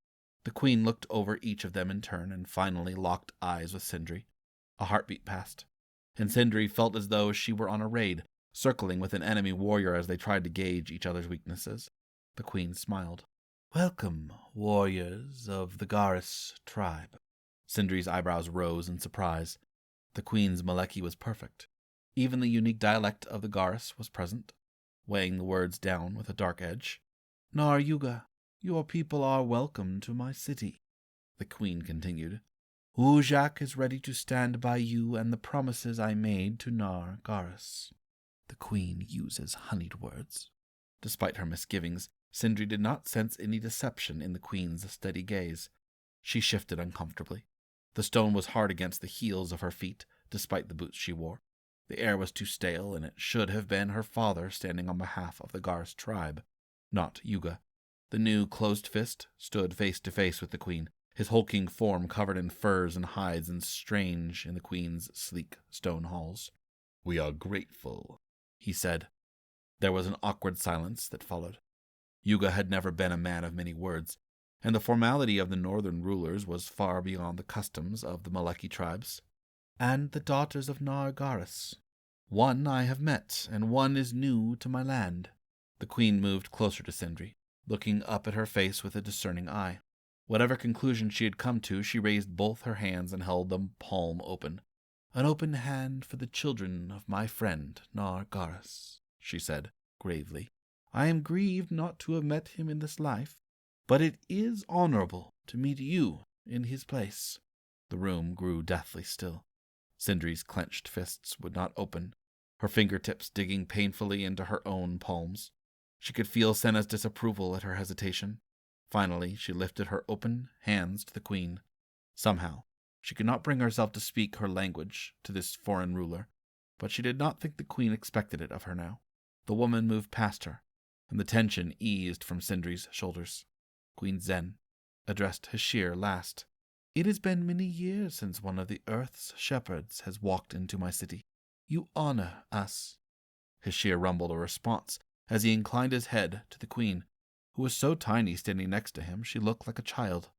The queen looked over each of them in turn and finally locked eyes with Syndri. A heartbeat passed, and Syndri felt as though she were on a raid, circling with an enemy warrior as they tried to gauge each other's weaknesses. The queen smiled. "Welcome, warriors of the Garis tribe." Syndri's eyebrows rose in surprise. The queen's Maleki was perfect. Even the unique dialect of the Garis was present, weighing the words down with a dark edge. "Nar Yuga, your people are welcome to my city," the queen continued. "Ujak is ready to stand by you and the promises I made to Nar Garis." The queen uses honeyed words. Despite her misgivings, Syndri did not sense any deception in the queen's steady gaze. She shifted uncomfortably. The stone was hard against the heels of her feet, despite the boots she wore. The air was too stale, and it should have been her father standing on behalf of the Garis tribe, not Yuga. The new closed fist stood face to face with the queen, his hulking form covered in furs and hides and strange in the queen's sleek stone halls. "We are grateful," he said. There was an awkward silence that followed. Yuga had never been a man of many words, and the formality of the northern rulers was far beyond the customs of the Maleki tribes. "And the daughters of Nargaris. One I have met, and one is new to my land." The queen moved closer to Syndri, looking up at her face with a discerning eye. Whatever conclusion she had come to, she raised both her hands and held them palm open. "An open hand for the children of my friend Nargaris," she said gravely. "I am grieved not to have met him in this life, but it is honorable to meet you in his place." The room grew deathly still. Syndri's clenched fists would not open, her fingertips digging painfully into her own palms. She could feel Senna's disapproval at her hesitation. Finally, she lifted her open hands to the queen. Somehow, she could not bring herself to speak her language to this foreign ruler, but she did not think the queen expected it of her now. The woman moved past her, and the tension eased from Syndri's shoulders. Queen Zen addressed Hashir last. "It has been many years since one of the earth's shepherds has walked into my city. You honor us." Hashir rumbled a response as he inclined his head to the queen, who was so tiny standing next to him she looked like a child.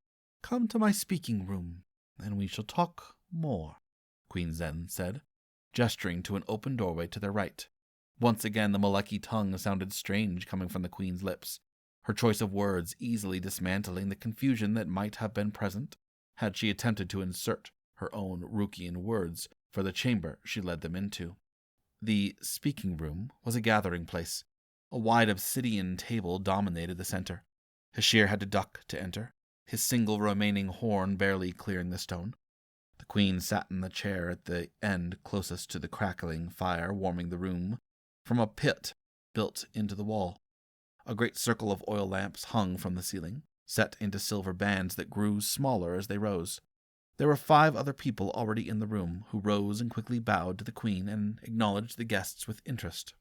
"Come to my speaking room, and we shall talk more," Queen Zen said, gesturing to an open doorway to their right. Once again the Maleki tongue sounded strange coming from the queen's lips, her choice of words easily dismantling the confusion that might have been present had she attempted to insert her own Rukian words for the chamber she led them into. The speaking room was a gathering place. A wide obsidian table dominated the center. Hashir had to duck to enter, his single remaining horn barely clearing the stone. The queen sat in the chair at the end closest to the crackling fire warming the room from a pit built into the wall. A great circle of oil lamps hung from the ceiling, set into silver bands that grew smaller as they rose. There were 5 other people already in the room, who rose and quickly bowed to the queen and acknowledged the guests with interest.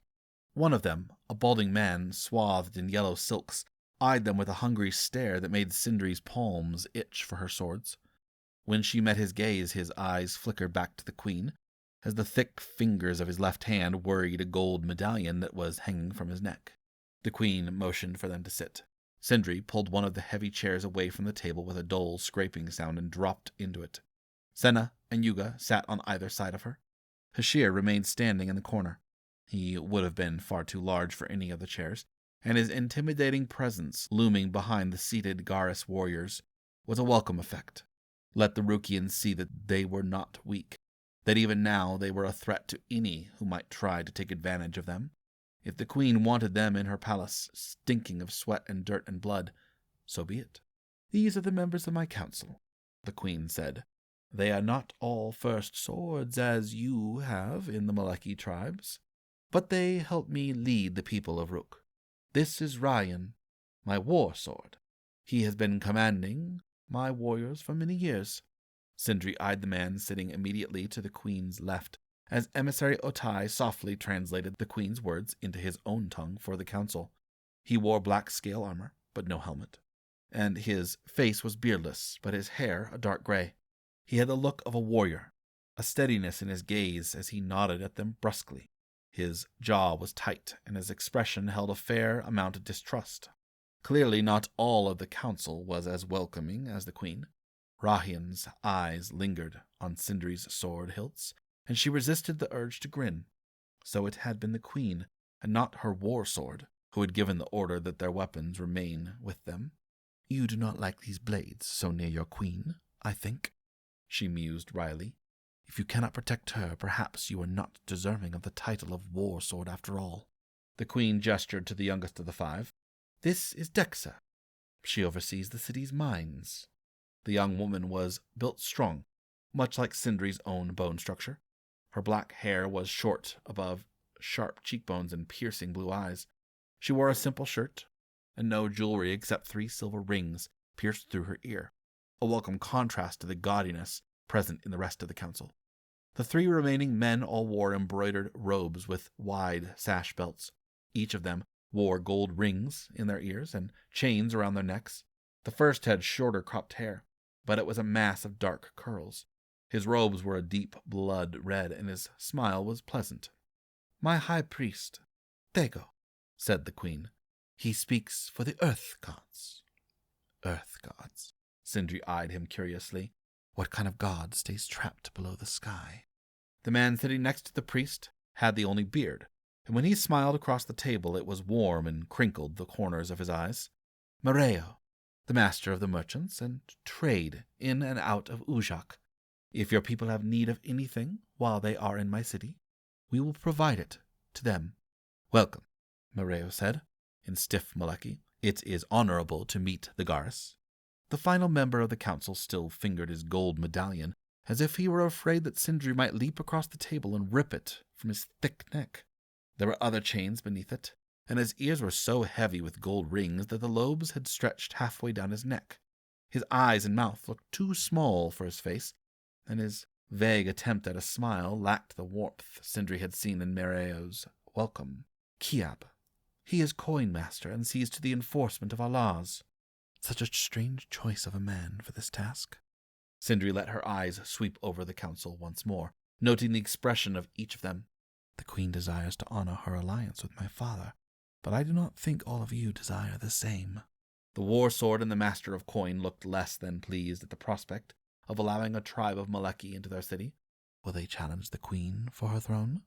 One of them, a balding man swathed in yellow silks, eyed them with a hungry stare that made Syndri's palms itch for her swords. When she met his gaze, his eyes flickered back to the queen, as the thick fingers of his left hand worried a gold medallion that was hanging from his neck. The queen motioned for them to sit. Syndri pulled one of the heavy chairs away from the table with a dull scraping sound and dropped into it. Senna and Yuga sat on either side of her. Hashir remained standing in the corner. He would have been far too large for any of the chairs, and his intimidating presence looming behind the seated Garis warriors was a welcome effect. Let the Rukians see that they were not weak, that even now they were a threat to any who might try to take advantage of them. If the queen wanted them in her palace, stinking of sweat and dirt and blood, so be it. "These are the members of my council," the queen said. "They are not all first swords as you have in the Maleki tribes, but they help me lead the people of Rook. This is Ryan, my war sword. He has been commanding my warriors for many years." Syndri eyed the man sitting immediately to the queen's left, as emissary Otai softly translated the queen's words into his own tongue for the council. He wore black scale armor, but no helmet, and his face was beardless, but his hair a dark gray. He had the look of a warrior, a steadiness in his gaze as he nodded at them brusquely. His jaw was tight, and his expression held a fair amount of distrust. Clearly not all of the council was as welcoming as the queen. Rahian's eyes lingered on Syndri's sword hilts, and she resisted the urge to grin. So it had been the queen, and not her war sword, who had given the order that their weapons remain with them. "You do not like these blades so near your queen, I think," she mused wryly. "If you cannot protect her, perhaps you are not deserving of the title of war sword after all." The queen gestured to the youngest of the 5. "This is Dexa. She oversees the city's mines." The young woman was built strong, much like Syndri's own bone structure. Her black hair was short above sharp cheekbones and piercing blue eyes. She wore a simple shirt and no jewelry except 3 silver rings pierced through her ear, a welcome contrast to the gaudiness present in the rest of the council. The 3 remaining men all wore embroidered robes with wide sash belts. Each of them wore gold rings in their ears and chains around their necks. The first had shorter cropped hair, but it was a mass of dark curls. His robes were a deep blood red, and his smile was pleasant. "My high priest, Tego," said the queen. "He speaks for the earth gods." "Earth gods?" Syndri eyed him curiously. "What kind of god stays trapped below the sky?" The man sitting next to the priest had the only beard, and when he smiled across the table it was warm and crinkled the corners of his eyes. "Mareo, the master of the merchants, and trade in and out of Ujak. If your people have need of anything while they are in my city, we will provide it to them." "Welcome," Mareo said, in stiff Maleki. "It is honorable to meet the Garis." The final member of the council still fingered his gold medallion, as if he were afraid that Syndri might leap across the table and rip it from his thick neck. There were other chains beneath it, and his ears were so heavy with gold rings that the lobes had stretched halfway down his neck. His eyes and mouth looked too small for his face, and his vague attempt at a smile lacked the warmth Syndri had seen in Mareo's welcome. "Kiab. He is coin master and sees to the enforcement of our laws." "Such a strange choice of a man for this task." Syndri let her eyes sweep over the council once more, noting the expression of each of them. "The queen desires to honor her alliance with my father, but I do not think all of you desire the same." The war sword and the master of coin looked less than pleased at the prospect of allowing a tribe of Maleki into their city. "Will they challenge the queen for her throne?"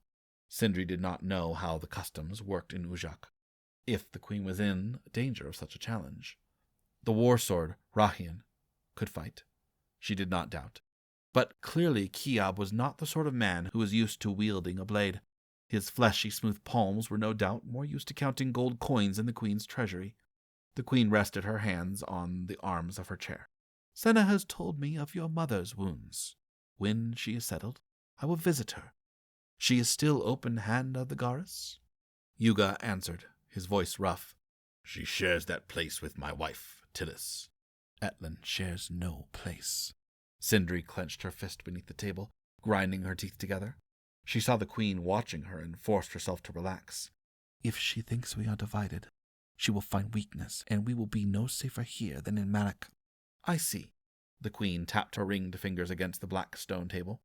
Syndri did not know how the customs worked in Ujak, if the queen was in danger of such a challenge. The war sword, Rahian, could fight. She did not doubt. But clearly Kiab was not the sort of man who was used to wielding a blade. His fleshy, smooth palms were no doubt more used to counting gold coins in the queen's treasury. The queen rested her hands on the arms of her chair. "Senna has told me of your mother's wounds. When she is settled, I will visit her. She is still open hand of the Garis?" Yuga answered, his voice rough. "She shares that place with my wife, Tillis." "Etlin shares no place." Syndri clenched her fist beneath the table, grinding her teeth together. She saw the queen watching her and forced herself to relax. "If she thinks we are divided, she will find weakness, and we will be no safer here than in Malak." "I see." The queen tapped her ringed fingers against the black stone table.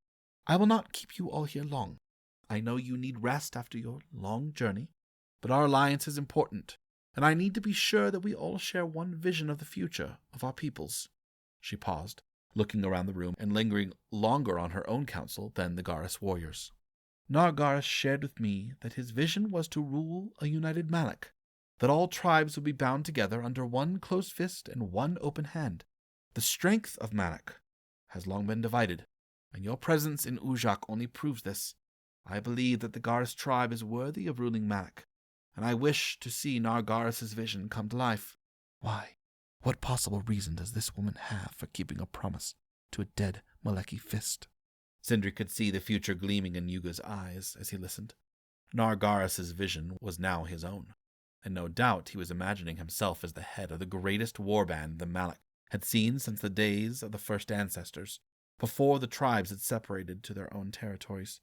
"I will not keep you all here long. I know you need rest after your long journey, but our alliance is important, and I need to be sure that we all share one vision of the future of our peoples." She paused, looking around the room and lingering longer on her own council than the Garis warriors. "Nargaris shared with me that his vision was to rule a united Malak, that all tribes would be bound together under one closed fist and one open hand. The strength of Malak has long been divided, and your presence in Ujak only proves this. I believe that the Garis tribe is worthy of ruling Malak, and I wish to see Nargaris' vision come to life." "Why? What possible reason does this woman have for keeping a promise to a dead Maleki fist?" Syndri could see the future gleaming in Yuga's eyes as he listened. Nargaris' vision was now his own, and no doubt he was imagining himself as the head of the greatest warband the Malak had seen since the days of the first ancestors, before the tribes had separated to their own territories.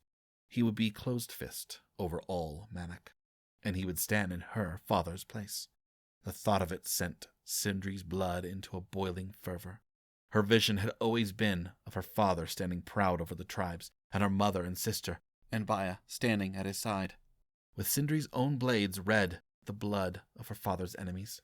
He would be closed-fist over all Malak, and he would stand in her father's place. The thought of it sent Syndri's blood into a boiling fervor. Her vision had always been of her father standing proud over the tribes, and her mother and sister, and Baya standing at his side, with Syndri's own blades red with the blood of her father's enemies.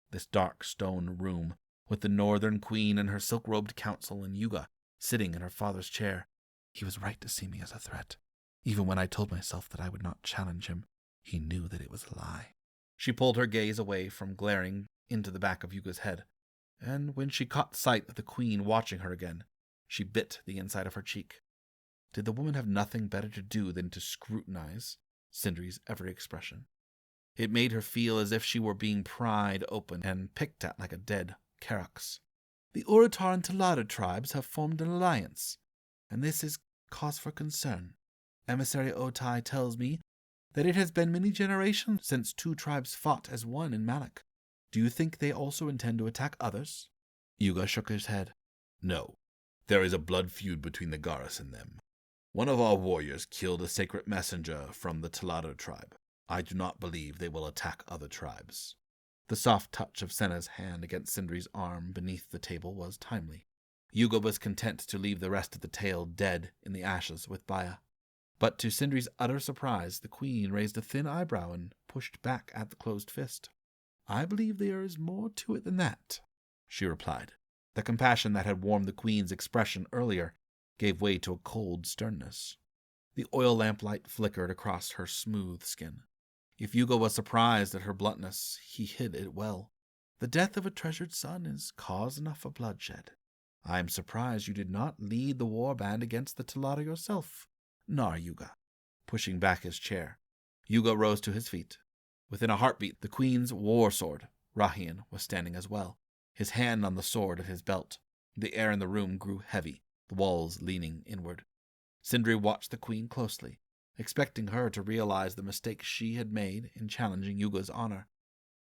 This dark stone room, with the northern queen and her silk-robed council and Yuga sitting in her father's chair. He was right to see me as a threat. Even when I told myself that I would not challenge him, he knew that it was a lie. She pulled her gaze away from glaring into the back of Yuga's head, and when she caught sight of the queen watching her again, she bit the inside of her cheek. Did the woman have nothing better to do than to scrutinize Syndri's every expression? It made her feel as if she were being pried open and picked at like a dead Karox. "The Uratar and Talada tribes have formed an alliance, and this is cause for concern. Emissary Otai tells me that it has been many generations since two tribes fought as one in Malak. Do you think they also intend to attack others?" Yuga shook his head. "No. There is a blood feud between the Garis and them. One of our warriors killed a sacred messenger from the Talada tribe. I do not believe they will attack other tribes." The soft touch of Senna's hand against Syndri's arm beneath the table was timely. Yuga was content to leave the rest of the tale dead in the ashes with Baya. But to Syndri's utter surprise, the queen raised a thin eyebrow and pushed back at the closed fist. "I believe there is more to it than that," she replied. The compassion that had warmed the queen's expression earlier gave way to a cold sternness. The oil lamplight flickered across her smooth skin. If Yuga was surprised at her bluntness, he hid it well. "The death of a treasured son is cause enough for bloodshed. I am surprised you did not lead the war band against the Telara yourself, Nar Yuga." Pushing back his chair, Yuga rose to his feet. Within a heartbeat, the queen's war sword, Rahian, was standing as well, his hand on the sword at his belt. The air in the room grew heavy, the walls leaning inward. Syndri watched the queen closely, expecting her to realize the mistake she had made in challenging Yuga's honor.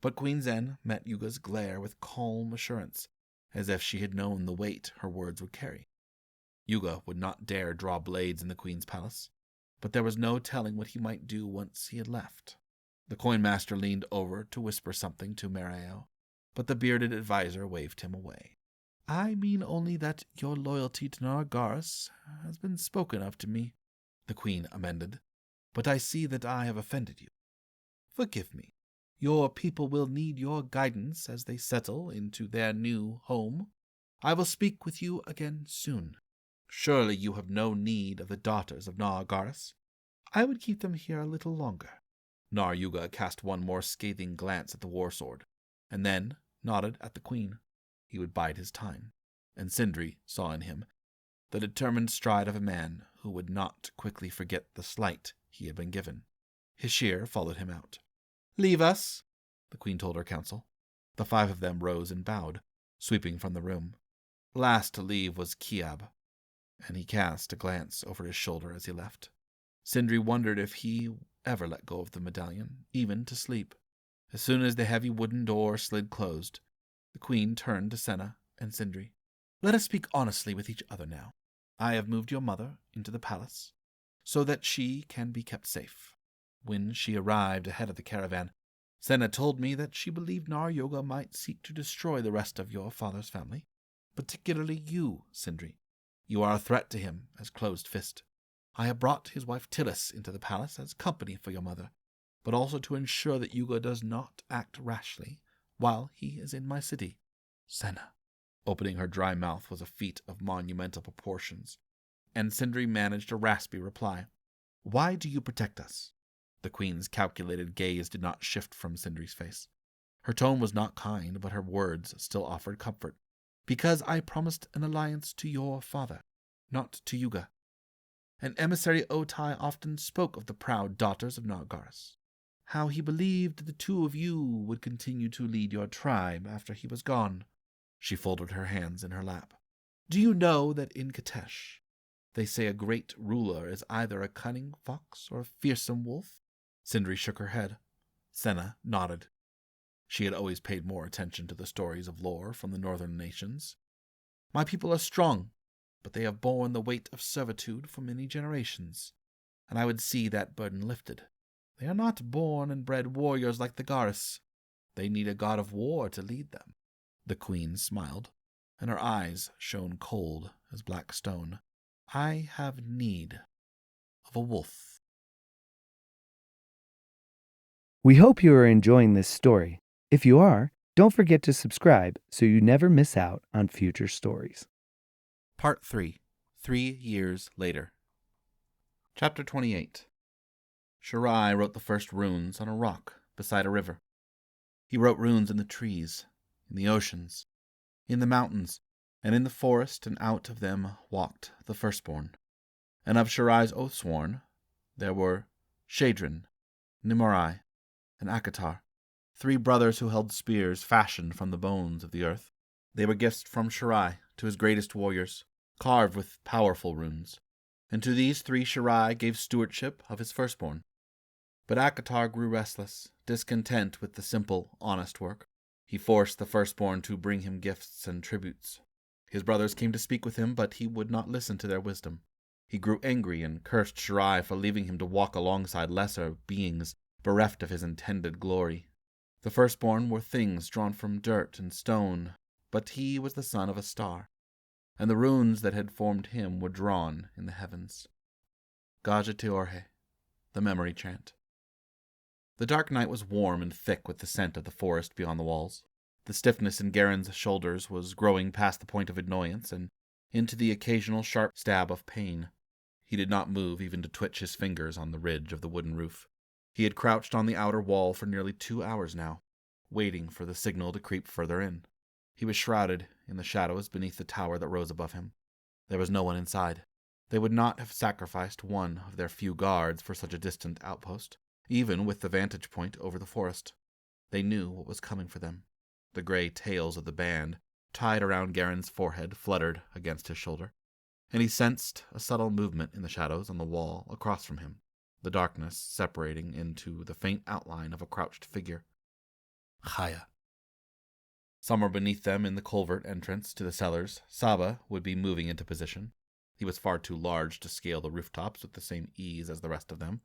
But Queen Zen met Yuga's glare with calm assurance, as if she had known the weight her words would carry. Yuga would not dare draw blades in the queen's palace, but there was no telling what he might do once he had left. The coin master leaned over to whisper something to Meredith, but the bearded advisor waved him away. "I mean only that your loyalty to Nargaris has been spoken of to me," the queen amended, "but I see that I have offended you. Forgive me. Your people will need your guidance as they settle into their new home. I will speak with you again soon. Surely you have no need of the daughters of Nargaris. I would keep them here a little longer." Nar Yuga cast one more scathing glance at the war sword, and then nodded at the queen. He would bide his time, and Syndri saw in him the determined stride of a man who would not quickly forget the slight he had been given. His shear followed him out. "Leave us," the queen told her council. The 5 of them rose and bowed, sweeping from the room. Last to leave was Kiab, and he cast a glance over his shoulder as he left. Syndri wondered if he ever let go of the medallion, even to sleep. As soon as the heavy wooden door slid closed, the queen turned to Senna and Syndri. "Let us speak honestly with each other now. I have moved your mother into the palace so that she can be kept safe. When she arrived ahead of the caravan, Senna told me that she believed Nar Yuga might seek to destroy the rest of your father's family, particularly you, Syndri. You are a threat to him as closed fist. I have brought his wife Tillis into the palace as company for your mother, but also to ensure that Yuga does not act rashly while he is in my city." Senna. Opening her dry mouth was a feat of monumental proportions, and Syndri managed a raspy reply. "Why do you protect us?" The queen's calculated gaze did not shift from Syndri's face. Her tone was not kind, but her words still offered comfort. "Because I promised an alliance to your father, not to Yuga. An emissary Otai often spoke of the proud daughters of Nargaris, how he believed the 2 of you would continue to lead your tribe after he was gone." She folded her hands in her lap. "Do you know that in Katesh, they say a great ruler is either a cunning fox or a fearsome wolf?" Syndri shook her head. Senna nodded. She had always paid more attention to the stories of lore from the northern nations. "My people are strong, but they have borne the weight of servitude for many generations, and I would see that burden lifted. They are not born and bred warriors like the Garis. They need a god of war to lead them." The queen smiled, and her eyes shone cold as black stone. "I have need of a wolf."
We hope you are enjoying this story. If you are, don't forget to subscribe so you never miss out on future stories.
Part 3. 3 years later. Chapter 28. Shirai wrote the first runes on a rock beside a river. He wrote runes in the trees, in the oceans, in the mountains, and in the forest, and out of them walked the firstborn. And of Shirai's oathsworn there were Shadrin, Nimurai, and Akatar, 3 brothers who held spears fashioned from the bones of the earth. They were gifts from Shirai to his greatest warriors, carved with powerful runes, and to these 3 Shirai gave stewardship of his firstborn. But Akatar grew restless, discontent with the simple, honest work. He forced the firstborn to bring him gifts and tributes. His brothers came to speak with him, but he would not listen to their wisdom. He grew angry and cursed Shirai for leaving him to walk alongside lesser beings, bereft of his intended glory. The firstborn were things drawn from dirt and stone, but he was the son of a star. and the runes that had formed him were drawn in the heavens. Gaja Teorhe, the memory chant. The dark night was warm and thick with the scent of the forest beyond the walls. The stiffness in Gehrin's shoulders was growing past the point of annoyance and into the occasional sharp stab of pain. He did not move even to twitch his fingers on the ridge of the wooden roof. He had crouched on the outer wall for nearly 2 hours now, waiting for the signal to creep further in. He was shrouded in the shadows beneath the tower that rose above him. There was no one inside. They would not have sacrificed one of their few guards for such a distant outpost, even with the vantage point over the forest. They knew what was coming for them. The gray tails of the band, tied around Gehrin's forehead, fluttered against his shoulder, and he sensed a subtle movement in the shadows on the wall across from him, the darkness separating into the faint outline of a crouched figure. Chaya. Somewhere beneath them in the culvert entrance to the cellars, Saba would be moving into position. He was far too large to scale the rooftops with the same ease as the rest of them,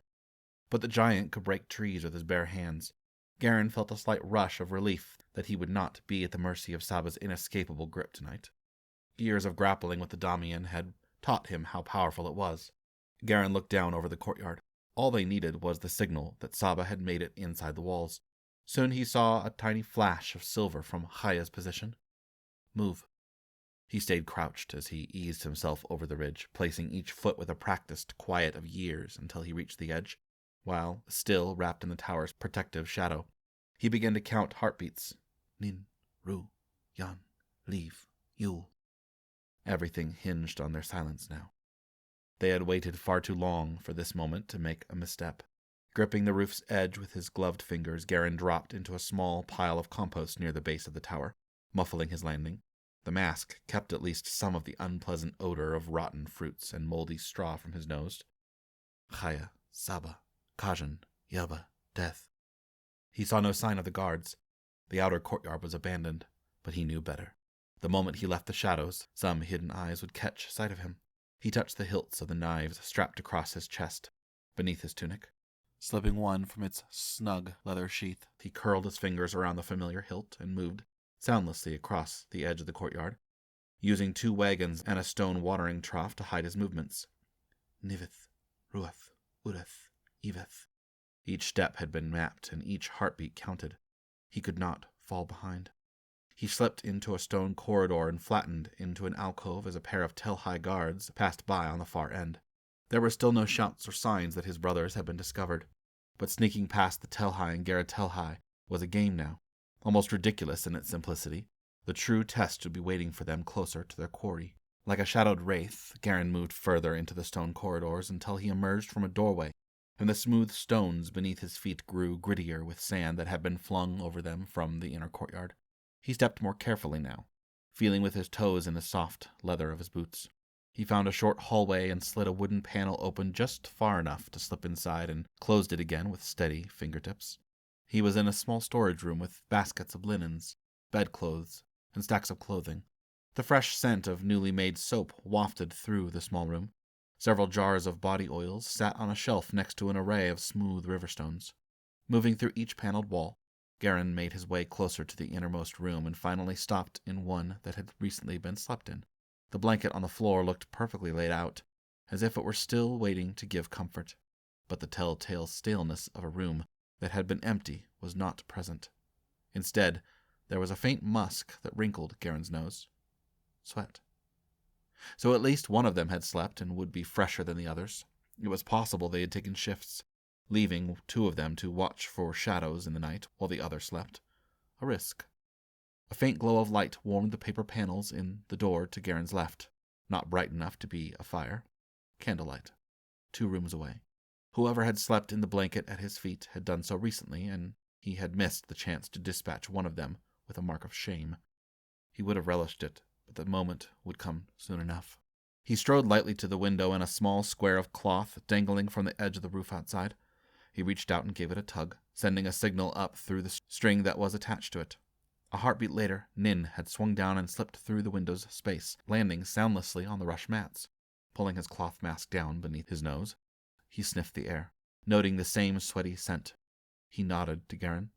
but the giant could break trees with his bare hands. Gehrin felt a slight rush of relief that he would not be at the mercy of Saba's inescapable grip tonight. Years of grappling with the Damian had taught him how powerful it was. Gehrin looked down over the courtyard. All they needed was the signal that Saba had made it inside the walls. Soon he saw a tiny flash of silver from Chaya's position. Move. He stayed crouched as he eased himself over the ridge, placing each foot with a practiced quiet of years until he reached the edge. While, still wrapped in the tower's protective shadow, he began to count heartbeats. Nin, Ru, Yan, Leave, Yul. Everything hinged on their silence now. They had waited far too long for this moment to make a misstep. Gripping the roof's edge with his gloved fingers, Gehrin dropped into a small pile of compost near the base of the tower, muffling his landing. The mask kept at least some of the unpleasant odor of rotten fruits and moldy straw from his nose. Chaya, Saba, Kajan, Yelba, death. He saw no sign of the guards. The outer courtyard was abandoned, but he knew better. The moment he left the shadows, some hidden eyes would catch sight of him. He touched the hilts of the knives strapped across his chest, beneath his tunic. Slipping one from its snug leather sheath, he curled his fingers around the familiar hilt and moved soundlessly across the edge of the courtyard, using 2 wagons and a stone watering trough to hide his movements. Niveth, Ruath, Udeth, Eveth. Each step had been mapped, and each heartbeat counted. He could not fall behind. He slipped into a stone corridor and flattened into an alcove as a pair of Telhai guards passed by on the far end. There were still no shouts or signs that his brothers had been discovered, but sneaking past the Telhai and Garrett Telhai was a game now, almost ridiculous in its simplicity. The true test would be waiting for them closer to their quarry. Like a shadowed wraith, Gehrin moved further into the stone corridors until he emerged from a doorway, and the smooth stones beneath his feet grew grittier with sand that had been flung over them from the inner courtyard. He stepped more carefully now, feeling with his toes in the soft leather of his boots. He found a short hallway and slid a wooden panel open just far enough to slip inside and closed it again with steady fingertips. He was in a small storage room with baskets of linens, bedclothes, and stacks of clothing. The fresh scent of newly made soap wafted through the small room. Several jars of body oils sat on a shelf next to an array of smooth riverstones. Moving through each paneled wall, Gehrin made his way closer to the innermost room and finally stopped in one that had recently been slept in. The blanket on the floor looked perfectly laid out, as if it were still waiting to give comfort, but the telltale staleness of a room that had been empty was not present. Instead, there was a faint musk that wrinkled Gehrin's nose. Sweat. So at least one of them had slept and would be fresher than the others. It was possible they had taken shifts, leaving 2 of them to watch for shadows in the night while the other slept. A risk. A faint glow of light warmed the paper panels in the door to Gehrin's left, not bright enough to be a fire. Candlelight. 2 rooms away. Whoever had slept in the blanket at his feet had done so recently, and he had missed the chance to dispatch one of them with a mark of shame. He would have relished it, but the moment would come soon enough. He strode lightly to the window and a small square of cloth dangling from the edge of the roof outside. He reached out and gave it a tug, sending a signal up through the string that was attached to it. A heartbeat later, Nin had swung down and slipped through the window's space, landing soundlessly on the rush mats. Pulling his cloth mask down beneath his nose, he sniffed the air, noting the same sweaty scent. He nodded to Gehrin.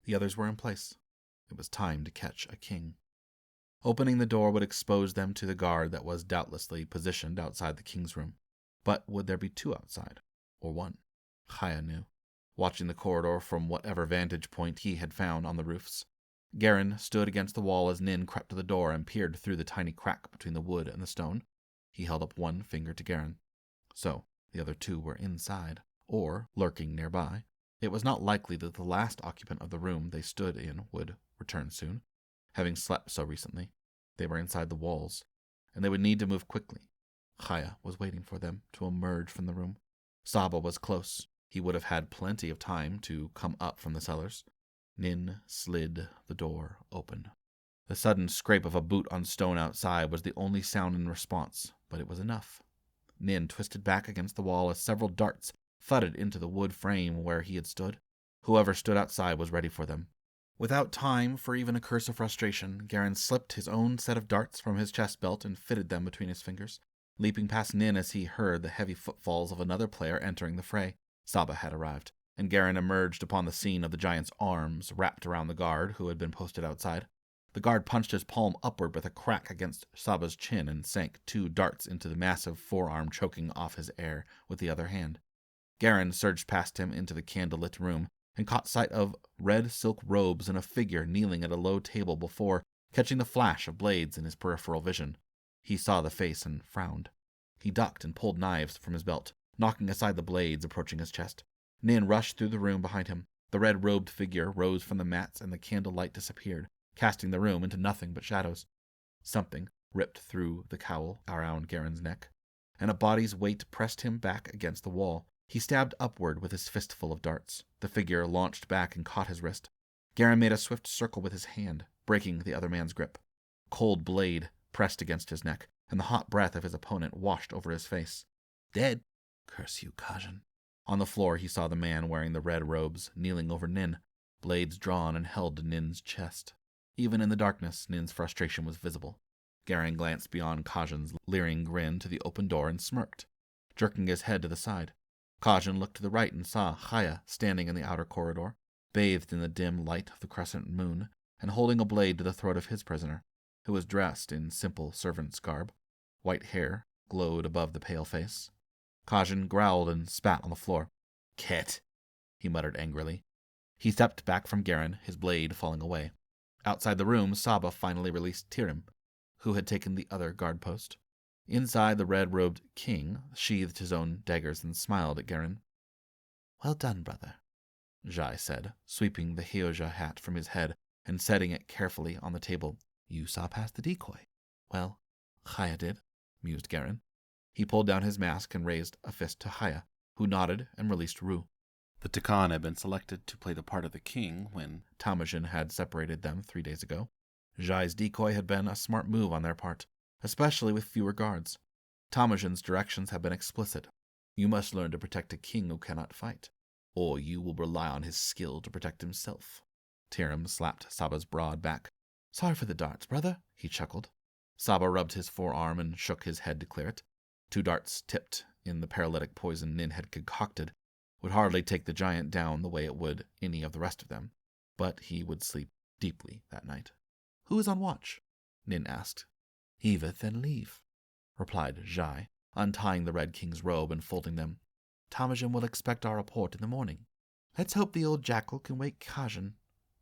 The others were in place. It was time to catch a king. Opening the door would expose them to the guard that was doubtlessly positioned outside the king's room. But would there be two outside? Or one? Chaya knew, watching the corridor from whatever vantage point he had found on the roofs. Gehrin stood against the wall as Nin crept to the door and peered through the tiny crack between the wood and the stone. He held up one finger to Gehrin. So, the other two were inside, or lurking nearby. It was not likely that the last occupant of the room they stood in would return soon. Having slept so recently, they were inside the walls, and they would need to move quickly. Chaya was waiting for them to emerge from the room. Saba was close. He would have had plenty of time to come up from the cellars. Nin slid the door open. The sudden scrape of a boot on stone outside was the only sound in response, but it was enough. Nin twisted back against the wall as several darts thudded into the wood frame where he had stood. Whoever stood outside was ready for them. Without time for even a curse of frustration, Gehrin slipped his own set of darts from his chest belt and fitted them between his fingers, leaping past Nin as he heard the heavy footfalls of another player entering the fray. Saba had arrived, and Gehrin emerged upon the scene of the giant's arms wrapped around the guard who had been posted outside. The guard punched his palm upward with a crack against Saba's chin and sank 2 darts into the massive forearm, choking off his air with the other hand. Gehrin surged past him into the candlelit room and caught sight of red silk robes and a figure kneeling at a low table before, catching the flash of blades in his peripheral vision. He saw the face and frowned. He ducked and pulled knives from his belt, knocking aside the blades approaching his chest. Nin rushed through the room behind him. The red-robed figure rose from the mats and the candlelight disappeared, casting the room into nothing but shadows. Something ripped through the cowl around Gehrin's neck, and a body's weight pressed him back against the wall. He stabbed upward with his fistful of darts. The figure launched back and caught his wrist. Gehrin made a swift circle with his hand, breaking the other man's grip. Cold blade pressed against his neck, and the hot breath of his opponent washed over his face. Dead? Curse you, Gehrin. On the floor he saw the man wearing the red robes, kneeling over Nin, blades drawn and held to Nin's chest. Even in the darkness, Nin's frustration was visible. Gehrin glanced beyond Kajin's leering grin to the open door and smirked, jerking his head to the side. Kajin looked to the right and saw Chaya standing in the outer corridor, bathed in the dim light of the crescent moon, and holding a blade to the throat of his prisoner, who was dressed in simple servant's garb. White hair glowed above the pale face. Kajin growled and spat on the floor. Ket, he muttered angrily. He stepped back from Gehrin, his blade falling away. Outside the room, Saba finally released Tirim, who had taken the other guard post. Inside, the red-robed king sheathed his own daggers and smiled at Gehrin. Well done, brother, Jai said, sweeping the Hyoja hat from his head and setting it carefully on the table. You saw past the decoy. Well, Chaya did, mused Gehrin. He pulled down his mask and raised a fist to Chaya, who nodded and released Ru. The Tecken had been selected to play the part of the king when Temujin had separated them 3 days ago. Jai's decoy had been a smart move on their part, especially with fewer guards. Temujin's directions had been explicit. You must learn to protect a king who cannot fight, or you will rely on his skill to protect himself. Tirim slapped Saba's broad back. Sorry for the darts, brother, he chuckled. Saba rubbed his forearm and shook his head to clear it. 2 darts tipped in the paralytic poison Nin had concocted would hardly take the giant down the way it would any of the rest of them, but he would sleep deeply that night. Who is on watch? Nin asked. Eveth and Leave, replied Jai, untying the Red King's robe and folding them. Temujin will expect our report in the morning. Let's hope the old jackal can wake Kajin,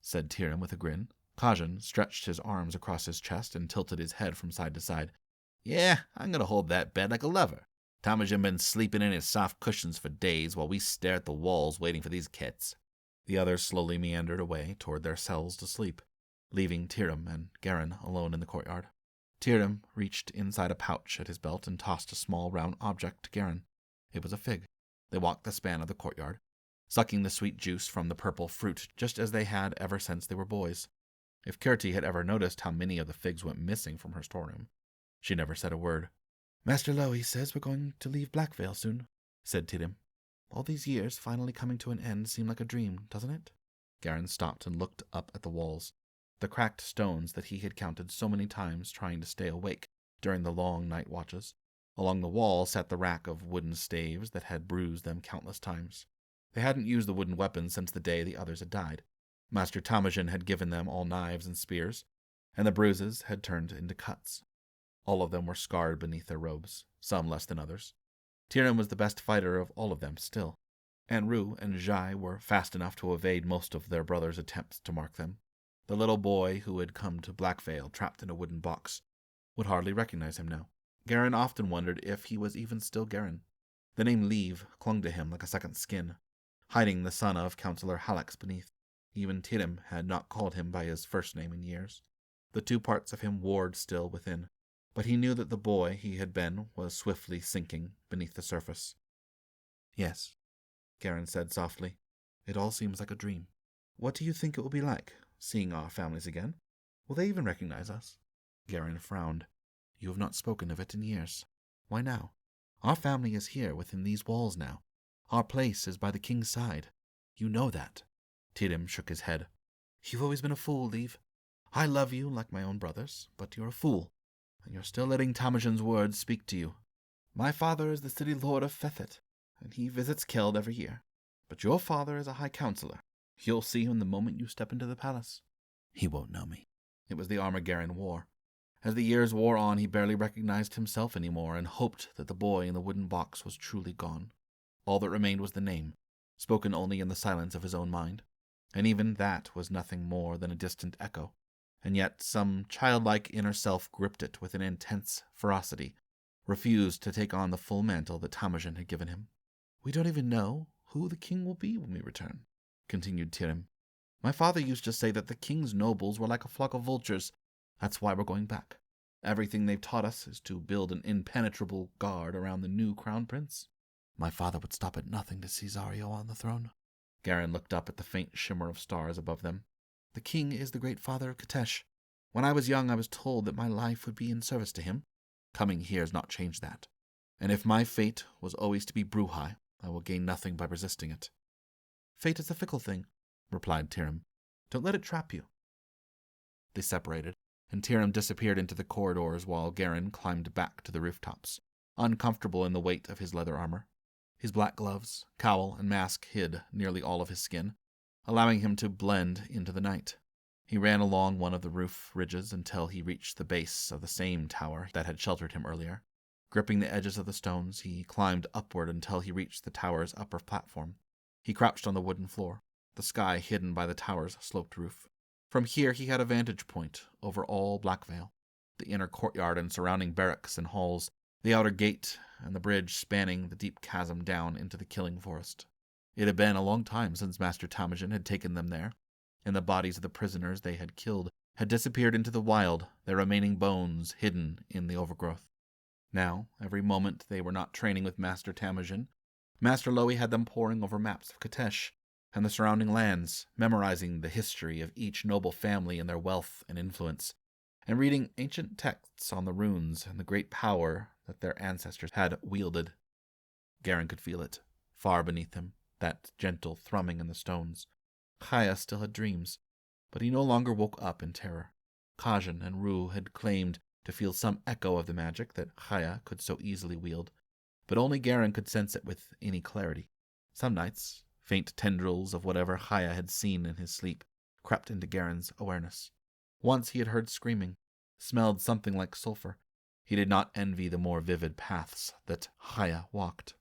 said Tirim with a grin. Kajin stretched his arms across his chest and tilted his head from side to side. Yeah, I'm going to hold that bed like a lover. Temujin been sleeping in his soft cushions for days while we stare at the walls waiting for these kits. The others slowly meandered away toward their cells to sleep, leaving Tirim and Gehrin alone in the courtyard. Tirim reached inside a pouch at his belt and tossed a small round object to Gehrin. It was a fig. They walked the span of the courtyard, sucking the sweet juice from the purple fruit just as they had ever since they were boys. If Kirti had ever noticed how many of the figs went missing from her storeroom, she never said a word. Master Lowy says we're going to leave Blackvale soon, said Tirim. All these years finally coming to an end seem like a dream, doesn't it? Gehrin stopped and looked up at the walls, the cracked stones that he had counted so many times trying to stay awake during the long night watches. Along the wall sat the rack of wooden staves that had bruised them countless times. They hadn't used the wooden weapons since the day the others had died. Master Temujin had given them all knives and spears. and the bruises had turned into cuts. All of them were scarred beneath their robes, some less than others. Tyrim was the best fighter of all of them still, and Rue and Jai were fast enough to evade most of their brother's attempts to mark them. The little boy who had come to Blackvale trapped in a wooden box would hardly recognize him now. Gehrin often wondered if he was even still Gehrin. The name Leave clung to him like a second skin, hiding the son of Councillor Halax beneath. Even Tyrim had not called him by his first name in years. The two parts of him warred still within, but he knew that the boy he had been was swiftly sinking beneath the surface. "Yes," Gehrin said softly. "It all seems like a dream. What do you think it will be like, seeing our families again? Will they even recognize us?" Gehrin frowned. "You have not spoken of it in years. Why now? Our family is here within these walls now. Our place is by the king's side. You know that." Tyrim shook his head. "You've always been a fool, Leave. I love you like my own brothers, but you're a fool, and you're still letting Tamajan's words speak to you. My father is the city lord of Fethet, and he visits Keld every year. But your father is a high counselor. You'll see him the moment you step into the palace. He won't know me." It was the armor Gehrin wore. As the years wore on, he barely recognized himself anymore and hoped that the boy in the wooden box was truly gone. All that remained was the name, spoken only in the silence of his own mind. And even that was nothing more than a distant echo. And yet some childlike inner self gripped it with an intense ferocity, refused to take on the full mantle that Tamajan had given him. "We don't even know who the king will be when we return," continued Tyrim. "My father used to say that the king's nobles were like a flock of vultures. That's why we're going back. Everything they've taught us is to build an impenetrable guard around the new crown prince." "My father would stop at nothing to see Zario on the throne." Gehrin looked up at the faint shimmer of stars above them. "The king is the great father of Katesh. When I was young, I was told that my life would be in service to him. Coming here has not changed that. And if my fate was always to be Bruhai, I will gain nothing by resisting it." "Fate is a fickle thing," replied Tyrim. "Don't let it trap you." They separated, and Tyrim disappeared into the corridors while Gehrin climbed back to the rooftops, uncomfortable in the weight of his leather armor. His black gloves, cowl, and mask hid nearly all of his skin, allowing him to blend into the night. He ran along one of the roof ridges until he reached the base of the same tower that had sheltered him earlier. Gripping the edges of the stones, he climbed upward until he reached the tower's upper platform. He crouched on the wooden floor, the sky hidden by the tower's sloped roof. From here he had a vantage point over all Blackvale, the inner courtyard and surrounding barracks and halls, the outer gate, and the bridge spanning the deep chasm down into the killing forest. It had been a long time since Master Tamajan had taken them there, and the bodies of the prisoners they had killed had disappeared into the wild, their remaining bones hidden in the overgrowth. Now, every moment they were not training with Master Tamajan, Master Lowy had them poring over maps of Katesh and the surrounding lands, memorizing the history of each noble family and their wealth and influence, and reading ancient texts on the runes and the great power that their ancestors had wielded. Gehrin could feel it, far beneath him, that gentle thrumming in the stones. Chaya still had dreams, but he no longer woke up in terror. Kajin and Rue had claimed to feel some echo of the magic that Chaya could so easily wield, but only Gehrin could sense it with any clarity. Some nights, faint tendrils of whatever Chaya had seen in his sleep crept into Gehrin's awareness. Once he had heard screaming, smelled something like sulfur. He did not envy the more vivid paths that Chaya walked.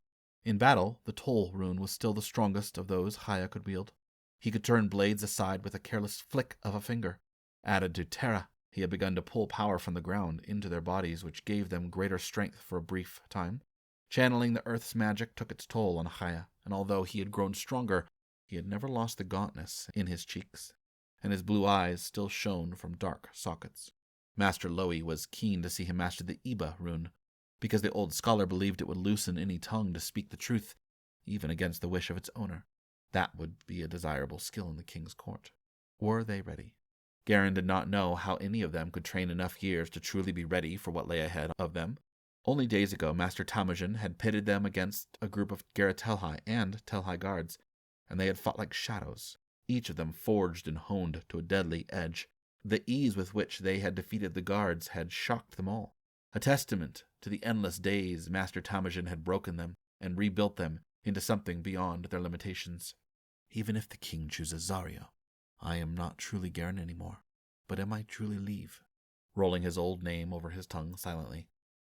In battle, the toll rune was still the strongest of those Chaya could wield. He could turn blades aside with a careless flick of a finger. Added to Terra, he had begun to pull power from the ground into their bodies, which gave them greater strength for a brief time. Channeling the earth's magic took its toll on Chaya, and although he had grown stronger, he had never lost the gauntness in his cheeks, and his blue eyes still shone from dark sockets. Master Lowy was keen to see him master the Iba rune, because the old scholar believed it would loosen any tongue to speak the truth, even against the wish of its owner. That would be a desirable skill in the king's court. Were they ready? Gehrin did not know how any of them could train enough years to truly be ready for what lay ahead of them. Only days ago, Master Tamajan had pitted them against a group of Garatelhai and Telhai guards, and they had fought like shadows, each of them forged and honed to a deadly edge. The ease with which they had defeated the guards had shocked them all, a testament to the endless days Master Tamajan had broken them and rebuilt them into something beyond their limitations. Even if the king chooses Zario, I am not truly Gehrin anymore,
but am I truly leave?
Rolling his old name over his tongue silently,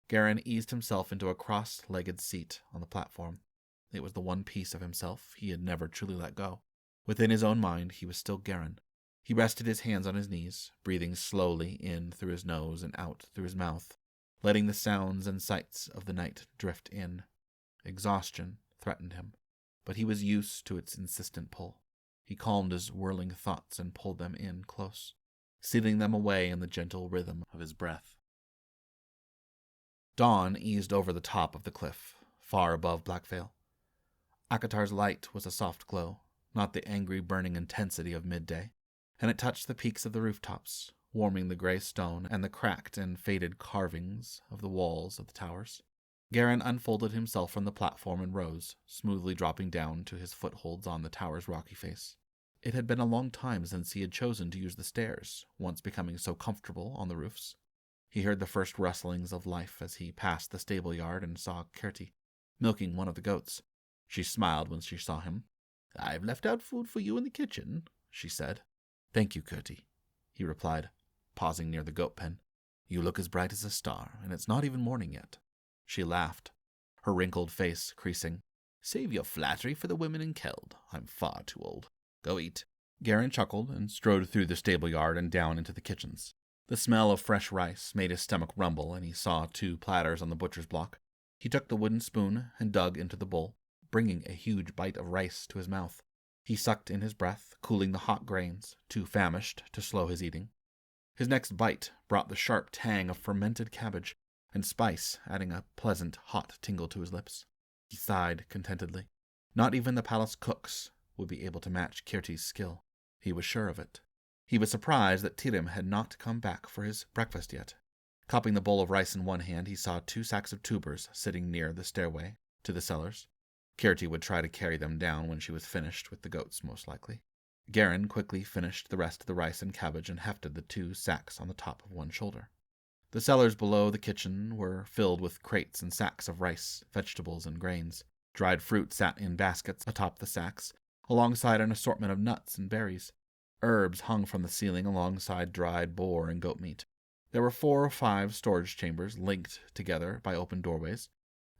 Gehrin eased himself into a cross-legged seat on the platform. It was the one piece of himself he had never truly let go. Within his own mind, he was still Gehrin. He rested his hands on his knees, breathing slowly in through his nose and out through his mouth, letting the sounds and sights of the night drift in. Exhaustion threatened him, but he was used to its insistent pull. He calmed his whirling thoughts and pulled them in close, sealing them away in the gentle rhythm of his breath. Dawn eased over the top of the cliff, far above Blackvale. Akatar's light was a soft glow, not the angry burning intensity of midday, and it touched the peaks of the rooftops, warming the gray stone and the cracked and faded carvings of the walls of the towers. Gehrin unfolded himself from the platform and rose, smoothly dropping down to his footholds on the tower's rocky face. It had been a long time since he had chosen to use the stairs, once becoming so comfortable on the roofs. He heard the first rustlings of life as he passed the stable yard and saw Kerti milking one of the goats. She smiled when she saw him.
"I've left out food for you in the kitchen," she said.
"Thank you, Kerti," he replied, pausing near the goat pen. "You look as bright as a star, and it's not even morning yet." She laughed, her wrinkled face creasing.
"Save your flattery for the women in Keld. I'm far too old. Go eat."
Gehrin chuckled and strode through the stable yard and down into the kitchens. The smell of fresh rice made his stomach rumble, and he saw 2 platters on the butcher's block. He took the wooden spoon and dug into the bowl, bringing a huge bite of rice to his mouth. He sucked in his breath, cooling the hot grains, too famished to slow his eating. His next bite brought the sharp tang of fermented cabbage and spice, adding a pleasant, hot tingle to his lips. He sighed contentedly. Not even the palace cooks would be able to match Kerti's skill. He was sure of it. He was surprised that Tirim had not come back for his breakfast yet. Cupping the bowl of rice in one hand, he saw 2 sacks of tubers sitting near the stairway to the cellars. Kerti would try to carry them down when she was finished with the goats, most likely. Gehrin quickly finished the rest of the rice and cabbage and hefted the 2 sacks on the top of one shoulder. The cellars below the kitchen were filled with crates and sacks of rice, vegetables, and grains. Dried fruit sat in baskets atop the sacks, alongside an assortment of nuts and berries. Herbs hung from the ceiling alongside dried boar and goat meat. There were 4 or 5 storage chambers linked together by open doorways,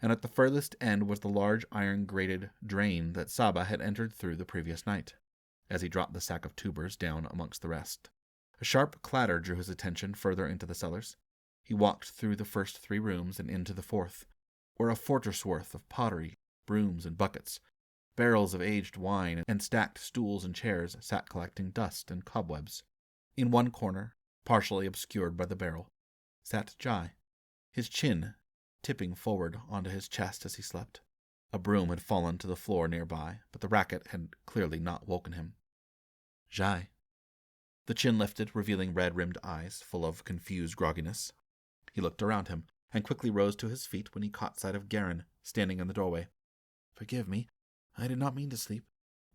and at the furthest end was the large iron-grated drain that Saba had entered through the previous night. As he dropped the sack of tubers down amongst the rest, a sharp clatter drew his attention further into the cellars. He walked through the first 3 rooms and into the 4th, where a fortress worth of pottery, brooms, and buckets, barrels of aged wine, and stacked stools and chairs sat collecting dust and cobwebs. In one corner, partially obscured by the barrel, sat Jai, his chin tipping forward onto his chest as he slept. A broom had fallen to the floor nearby, but the racket had clearly not woken him. "Jai." The chin lifted, revealing red-rimmed eyes full of confused grogginess. He looked around him, and quickly rose to his feet when he caught sight of Gehrin standing in the doorway. "Forgive me. I did not mean to sleep."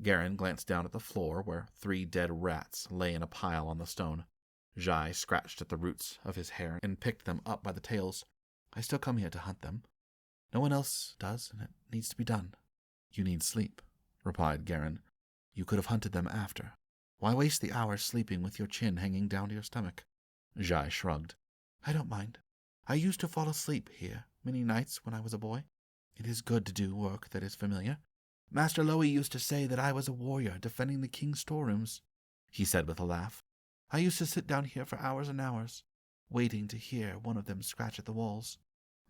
Gehrin glanced down at the floor, where 3 dead rats lay in a pile on the stone. Jai scratched at the roots of his hair and picked them up by the tails. "I still come here to hunt them. No one else does, and it needs to be done." "You need sleep," replied Gehrin. "You could have hunted them after. Why waste the hours sleeping with your chin hanging down to your stomach?" Jai shrugged. "I don't mind. I used to fall asleep here many nights when I was a boy. It is good to do work that is familiar. Master Lowy used to say that I was a warrior defending the king's storerooms," he said with a laugh. "I used to sit down here for hours and hours, waiting to hear one of them scratch at the walls."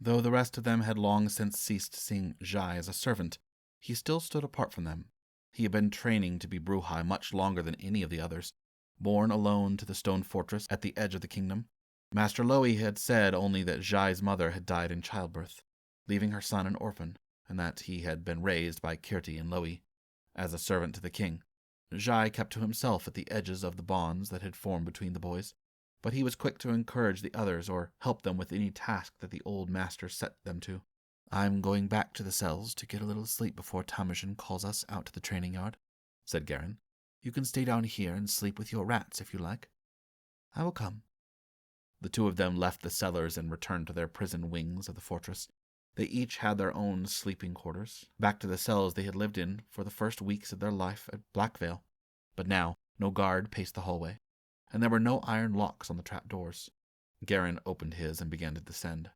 Though the rest of them had long since ceased seeing Jai as a servant, he still stood apart from them. He had been training to be Bruhai much longer than any of the others, born alone to the stone fortress at the edge of the kingdom. Master Lowy had said only that Jai's mother had died in childbirth, leaving her son an orphan, and that he had been raised by Kerti and Lowy as a servant to the king. Jai kept to himself at the edges of the bonds that had formed between the boys, but he was quick to encourage the others or help them with any task that the old master set them to. "I'm going back to the cells to get a little sleep before Temujin calls us out to the training yard," said Gehrin. "You can stay down here and sleep with your rats if you like." "I will come." The 2 of them left the cellars and returned to their prison wings of the fortress. They each had their own sleeping quarters, back to the cells they had lived in for the first weeks of their life at Blackvale. But now, no guard paced the hallway. and there were no iron locks on the trapdoors. Gehrin opened his and began to descend.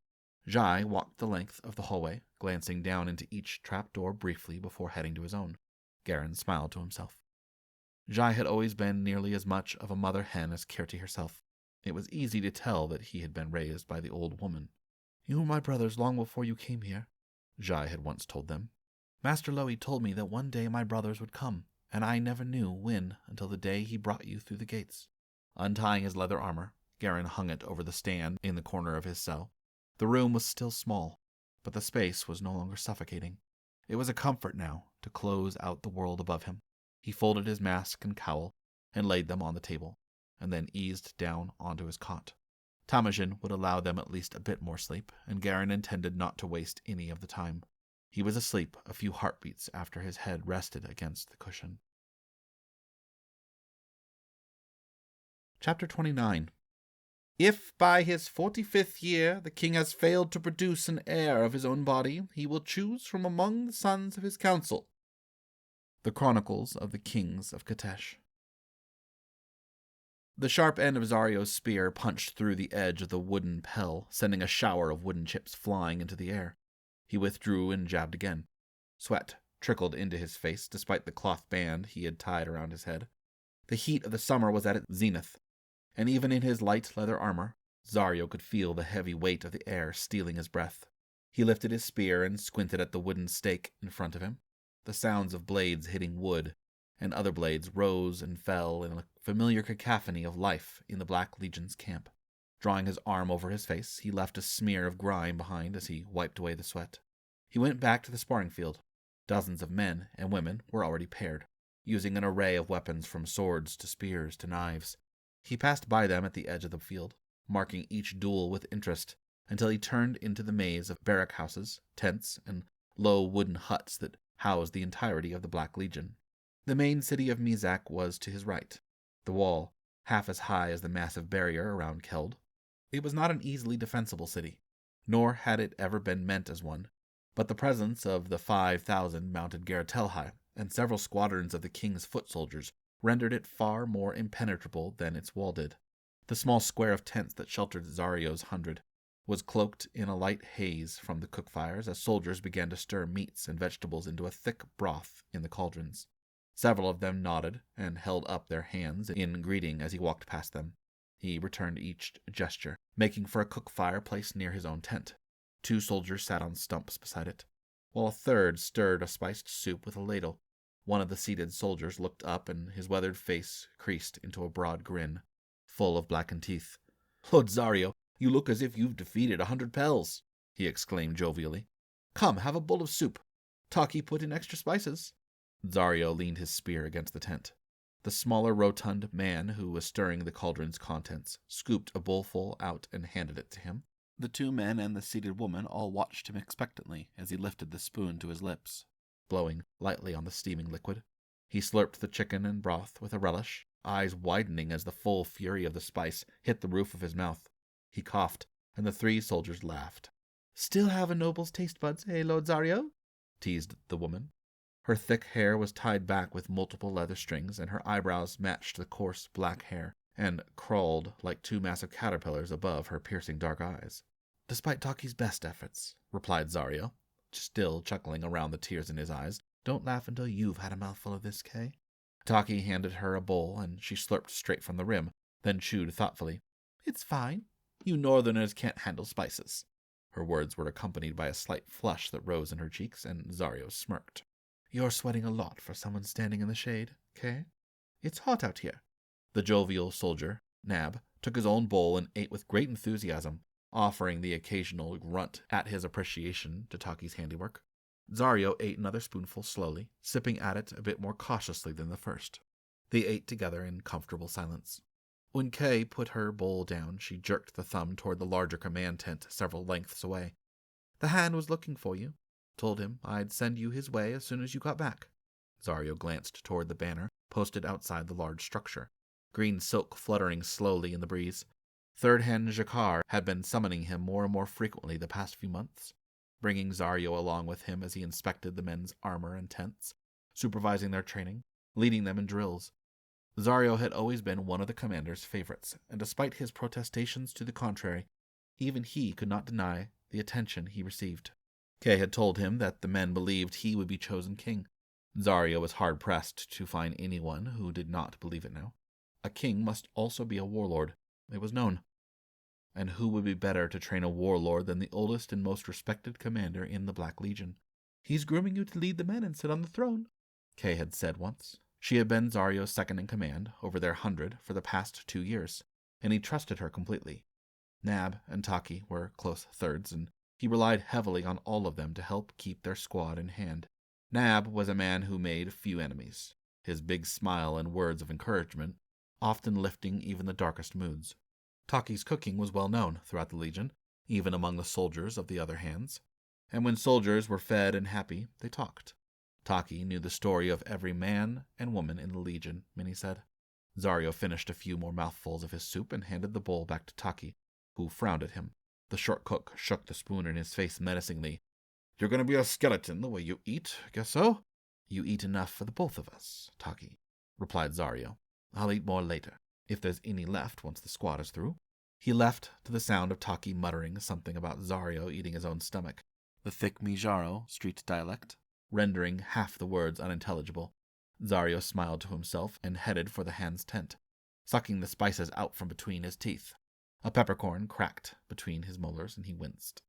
Jai walked the length of the hallway, glancing down into each trapdoor briefly before heading to his own. Gehrin smiled to himself. Jai had always been nearly as much of a mother hen as Kirti herself. It was easy to tell that he had been raised by the old woman. "You were my brothers long before you came here," Jai had once told them. "Master Lowy told me that one day my brothers would come, and I never knew when until the day he brought you through the gates." Untying his leather armor, Gehrin hung it over the stand in the corner of his cell. The room was still small, but the space was no longer suffocating. It was a comfort now to close out the world above him. He folded his mask and cowl and laid them on the table, and then eased down onto his cot. Temujin would allow them at least a bit more sleep, and Gehrin intended not to waste any of the time. He was asleep a few heartbeats after his head rested against the cushion. Chapter 29. If by his 45th year the king has failed to produce an heir of his own body, he will choose from among the sons of his council. The Chronicles of the Kings of Katesh. The sharp end of Zario's spear punched through the edge of the wooden pell, sending a shower of wooden chips flying into the air. He withdrew and jabbed again. Sweat trickled into his face despite the cloth band he had tied around his head. The heat of the summer was at its zenith, and even in his light leather armor, Zario could feel the heavy weight of the air stealing his breath. He lifted his spear and squinted at the wooden stake in front of him. The sounds of blades hitting wood and other blades rose and fell in a familiar cacophony of life in the Black Legion's camp. Drawing his arm over his face, he left a smear of grime behind as he wiped away the sweat. He went back to the sparring field. Dozens of men and women were already paired, using an array of weapons from swords to spears to knives. He passed by them at the edge of the field, marking each duel with interest, until he turned into the maze of barrack houses, tents, and low wooden huts that housed the entirety of the Black Legion. The main city of Mizak was to his right, the wall half as high as the massive barrier around Keld. It was not an easily defensible city, nor had it ever been meant as one, but the presence of the 5,000 mounted Garatelhai and several squadrons of the king's foot soldiers rendered it far more impenetrable than its wall did. The small square of tents that sheltered Zario's 100 was cloaked in a light haze from the cook fires as soldiers began to stir meats and vegetables into a thick broth in the cauldrons. Several of them nodded and held up their hands in greeting as he walked past them. He returned each gesture, making for a cook fire placed near his own tent. 2 soldiers sat on stumps beside it, while a third stirred a spiced soup with a ladle. One of the seated soldiers looked up, and his weathered face creased into a broad grin, full of blackened teeth. "Lord Zario, you look as if you've defeated 100 Pels," he exclaimed jovially. "Come, have a bowl of soup. Taki put in extra spices." Zario leaned his spear against the tent. The smaller, rotund man who was stirring the cauldron's contents scooped a bowlful out and handed it to him. The 2 men and the seated woman all watched him expectantly as he lifted the spoon to his lips, blowing lightly on the steaming liquid. He slurped the chicken and broth with a relish, eyes widening as the full fury of the spice hit the roof of his mouth. He coughed, and the 3 soldiers laughed. "Still have a noble's taste buds, eh, Lord Zario?" teased the woman. Her thick hair was tied back with multiple leather strings, and her eyebrows matched the coarse black hair, and crawled like 2 massive caterpillars above her piercing dark eyes. "Despite Taki's best efforts," replied Zario, still chuckling around the tears in his eyes. "Don't laugh until you've had a mouthful of this, Kay." Taki handed her a bowl, and she slurped straight from the rim, then chewed thoughtfully. "It's fine. You northerners can't handle spices." Her words were accompanied by a slight flush that rose in her cheeks, and Zario smirked. "You're sweating a lot for someone standing in the shade, Kay. It's hot out here." The jovial soldier, Nab, took his own bowl and ate with great enthusiasm, offering the occasional grunt at his appreciation to Taki's handiwork. Zario ate another spoonful slowly, sipping at it a bit more cautiously than the first. They ate together in comfortable silence. When Kay put her bowl down, she jerked the thumb toward the larger command tent several lengths away. "The hand was looking for you. Told him I'd send you his way as soon as you got back." Zario glanced toward the banner posted outside the large structure, green silk fluttering slowly in the breeze. Third Hand Jakar had been summoning him more and more frequently the past few months, bringing Zario along with him as he inspected the men's armor and tents, supervising their training, leading them in drills. Zario had always been one of the commander's favorites, and despite his protestations to the contrary, even he could not deny the attention he received. Kay had told him that the men believed he would be chosen king. Zario was hard-pressed to find anyone who did not believe it now. A king must also be a warlord. It was known. And who would be better to train a warlord than the oldest and most respected commander in the Black Legion? "He's grooming you to lead the men and sit on the throne," Kay had said once. She had been Zario's second in command over their 100 for the past 2 years, and he trusted her completely. Nab and Taki were close thirds, and he relied heavily on all of them to help keep their squad in hand. Nab was a man who made few enemies, his big smile and words of encouragement often lifting even the darkest moods. Taki's cooking was well known throughout the Legion, even among the soldiers of the other hands, and when soldiers were fed and happy, they talked. Taki knew the story of every man and woman in the Legion, Minnie said. Zario finished a few more mouthfuls of his soup and handed the bowl back to Taki, who frowned at him. The short cook shook the spoon in his face menacingly. "You're going to be a skeleton the way you eat, guess so?" "You eat enough for the both of us, Taki," replied Zario. "I'll eat more later, if there's any left once the squad is through." He left to the sound of Taki muttering something about Zario eating his own stomach, the thick Mijaro street dialect, rendering half the words unintelligible. Zario smiled to himself and headed for the hand's tent, sucking the spices out from between his teeth. A peppercorn cracked between his molars, and he winced.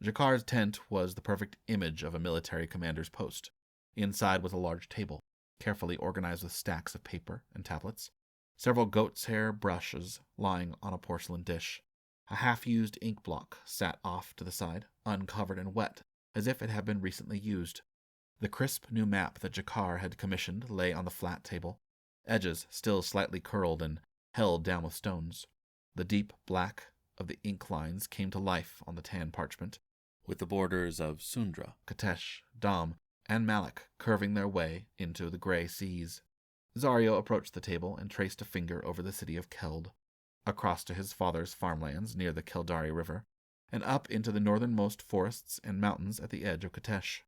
Jakar's tent was the perfect image of a military commander's post. Inside was a large table, carefully organized with stacks of paper and tablets, several goat's hair brushes lying on a porcelain dish. A half-used ink block sat off to the side, uncovered and wet, as if it had been recently used. The crisp new map that Jakar had commissioned lay on the flat table, edges still slightly curled and held down with stones. The deep black of the ink lines came to life on the tan parchment, with the borders of Sundra, Katesh, Dam, and Malak curving their way into the gray seas. Zario approached the table and traced a finger over the city of Keld, across to his father's farmlands near the Keldari River, and up into the northernmost forests and mountains at the edge of Katesh.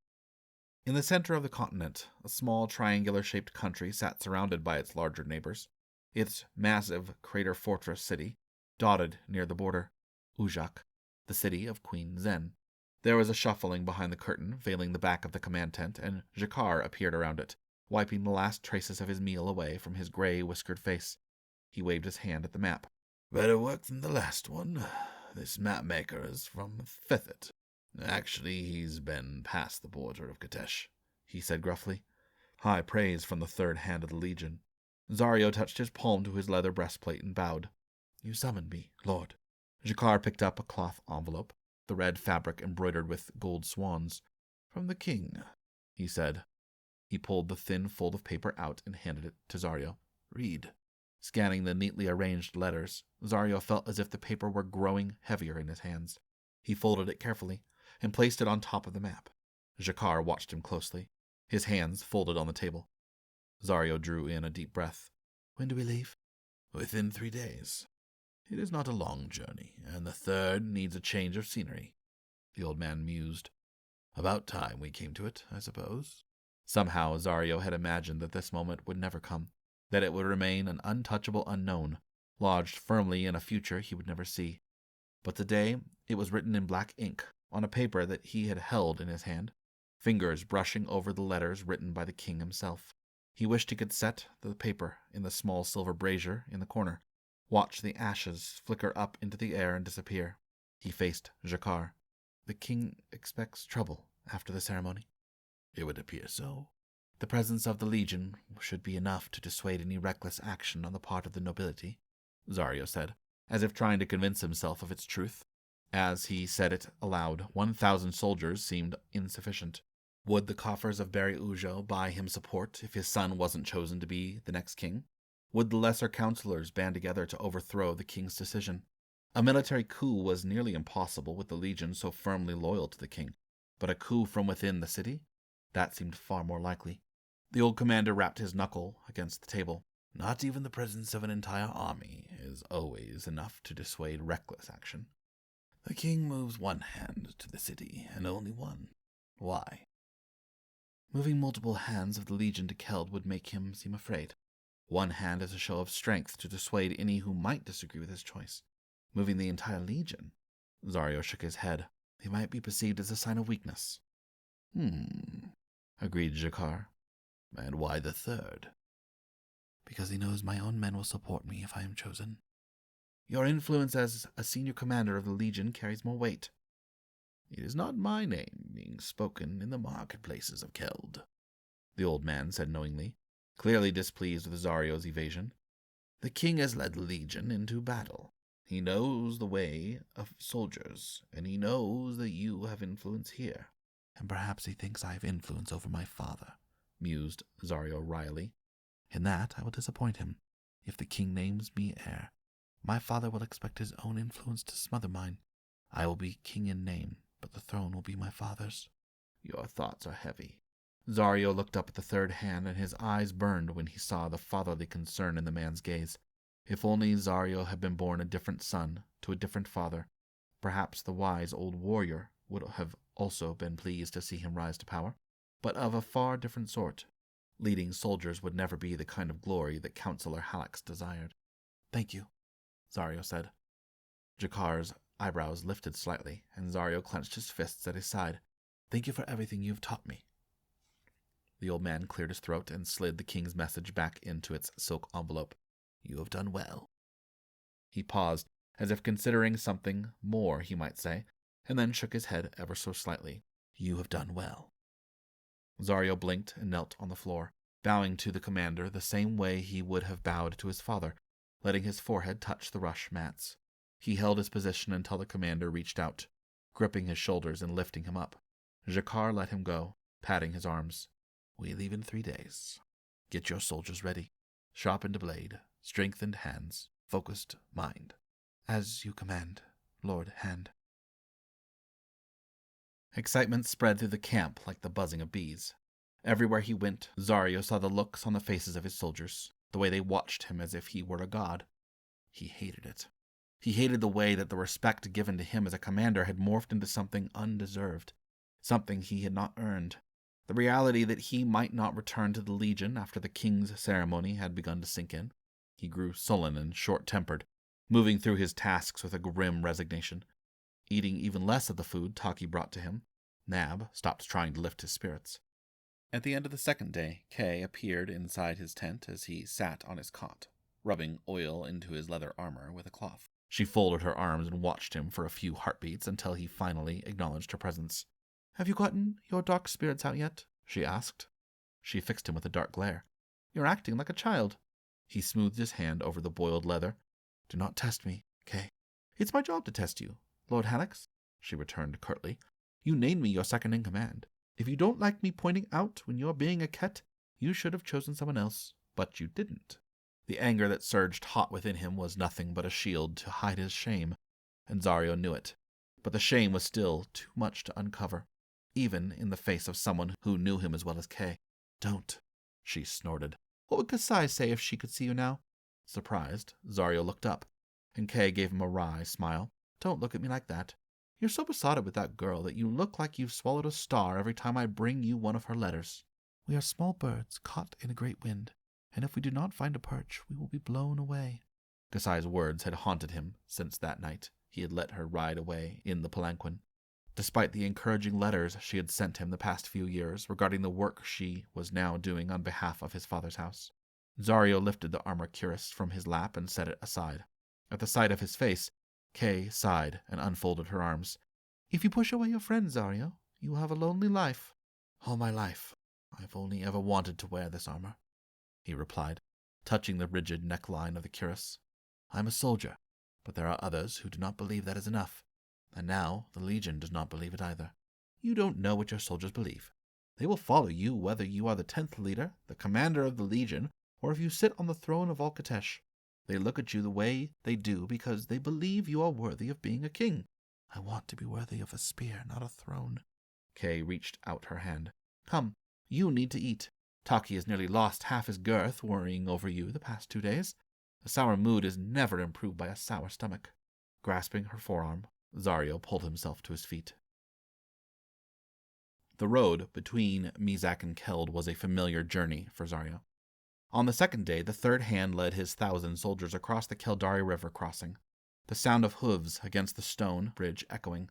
In the center of the continent, a small triangular-shaped country sat surrounded by its larger neighbors, its massive crater fortress city dotted near the border, Ujak, the city of Queen Zen. There was a shuffling behind the curtain veiling the back of the command tent, and Jakar appeared around it, wiping the last traces of his meal away from his gray, whiskered face. He waved his hand at the map.
"Better work than the last one. This map maker is from Fethet. Actually, he's been past the border of Katesh,"
he said gruffly. High praise from the third hand of the Legion. Zario touched his palm to his leather breastplate and bowed. "You summoned me, Lord." Jakar picked up a cloth envelope, the red fabric embroidered with gold swans.
"From the king,"
he said. He pulled the thin fold of paper out and handed it to Zario.
"Read."
Scanning the neatly arranged letters, Zario felt as if the paper were growing heavier in his hands. He folded it carefully and placed it on top of the map. Jakar watched him closely, his hands folded on the table. Zario drew in a deep breath. "When do we leave?"
"Within 3 days. It is not a long journey, and the third needs a change of scenery," the old man mused. "About time we came to it, I suppose."
Somehow Zario had imagined that this moment would never come, that it would remain an untouchable unknown, lodged firmly in a future he would never see. But today it was written in black ink on a paper that he had held in his hand, fingers brushing over the letters written by the king himself. He wished he could set the paper in the small silver brazier in the corner, watch the ashes flicker up into the air and disappear. He faced Jakar. "The king expects trouble after the ceremony."
"It would appear so."
"The presence of the Legion should be enough to dissuade any reckless action on the part of the nobility," Zario said, as if trying to convince himself of its truth. As he said it aloud, 1,000 soldiers seemed insufficient. Would the coffers of Beri Ujo buy him support if his son wasn't chosen to be the next king? Would the lesser counselors band together to overthrow the king's decision? A military coup was nearly impossible with the Legion so firmly loyal to the king, but a coup from within the city? That seemed far more likely. The old commander rapped his knuckle against the table.
"Not even the presence of an entire army is always enough to dissuade reckless action. The king moves one hand to the city, and only one. Why?"
"Moving multiple hands of the Legion to Keld would make him seem afraid," One hand as a show of strength to dissuade any who might disagree with his choice. Moving the entire legion? Zario shook his head. It might be perceived as a sign of weakness. Agreed Gehrin. And why the third? Because he knows my own men will support me if I am chosen. Your influence as a senior commander of the Legion carries more weight. It is not my name being spoken in the marketplaces of Keld, the old man said knowingly, clearly displeased with Zario's evasion. The king has led the Legion into battle. He knows the way of soldiers, and he knows that you have influence here. And perhaps he thinks I have influence over my father, mused Zario wryly. In that I will disappoint him. If the king names me heir, my father will expect his own influence to smother mine. I will be king in name, but the throne will be my father's. Your thoughts are heavy. Zario looked up at the third hand, and his eyes burned when he saw the fatherly concern in the man's gaze. If only Zario had been born a different son, to a different father, perhaps the wise old warrior would have also been pleased to see him rise to power, but of a far different sort. Leading soldiers would never be the kind of glory that Councillor Halax desired. Thank you, Zario said. Gehrin's eyebrows lifted slightly, and Zario clenched his fists at his side. Thank you for everything you have taught me. The old man cleared his throat and slid the king's message back into its silk envelope. You have done well. He paused, as if considering something more he might say, and then shook his head ever so slightly. You have done well. Zario blinked and knelt on the floor, bowing to the commander the same way he would have bowed to his father, letting his forehead touch the rush mats. He held his position until the commander reached out, gripping his shoulders and lifting him up. Gehrin let him go, patting his arms. We leave in 3 days. Get your soldiers ready. Sharpened blade, strengthened hands, focused mind. As you command, Lord Hand. Excitement spread through the camp like the buzzing of bees. Everywhere he went, Zario saw the looks on the faces of his soldiers, the way they watched him as if he were a god. He hated it. He hated the way that the respect given to him as a commander had morphed into something undeserved, something he had not earned. The reality that he might not return to the Legion after the king's ceremony had begun to sink in. He grew sullen and short-tempered, moving through his tasks with a grim resignation. Eating even less of the food Taki brought to him, Nab stopped trying to lift his spirits. At the end of the second day, Kay appeared inside his tent as he sat on his cot, rubbing oil into his leather armor with a cloth. She folded her arms and watched him for a few heartbeats until he finally acknowledged her presence. Have you gotten your dark spirits out yet? She asked. She fixed him with a dark glare. You're acting like a child. He smoothed his hand over the boiled leather. Do not test me, Kay. It's my job to test you, Lord Halax, she returned curtly. You named me your second in command. If you don't like me pointing out when you're being a ket, you should have chosen someone else, but you didn't. The anger that surged hot within him was nothing but a shield to hide his shame, and Zario knew it. But the shame was still too much to uncover, even in the face of someone who knew him as well as Kay. Don't, she snorted. What would Kasai say if she could see you now? Surprised, Zario looked up, and Kay gave him a wry smile. Don't look at me like that. You're so besotted with that girl that you look like you've swallowed a star every time I bring you one of her letters. We are small birds caught in a great wind, and if we do not find a perch, we will be blown away. Kasai's words had haunted him since that night he had let her ride away in the palanquin. Despite the encouraging letters she had sent him the past few years regarding the work she was now doing on behalf of his father's house. Zario lifted the armor cuirass from his lap and set it aside. At the sight of his face, Kay sighed and unfolded her arms. If you push away your friend, Zario, you will have a lonely life. All my life, I've only ever wanted to wear this armor, he replied, touching the rigid neckline of the cuirass. I'm a soldier, but there are others who do not believe that is enough, and now the Legion does not believe it either. You don't know what your soldiers believe. They will follow you whether you are the 10th leader, the commander of the Legion, or if you sit on the throne of Alcatesh. They look at you the way they do because they believe you are worthy of being a king. I want to be worthy of a spear, not a throne. Kay reached out her hand. Come, you need to eat. Taki has nearly lost half his girth worrying over you the past 2 days. A sour mood is never improved by a sour stomach. Grasping her forearm, Zario pulled himself to his feet. The road between Mizak and Keld was a familiar journey for Zario. On the second day, the third hand led his 1,000 soldiers across the Keldari River crossing, the sound of hooves against the stone bridge echoing.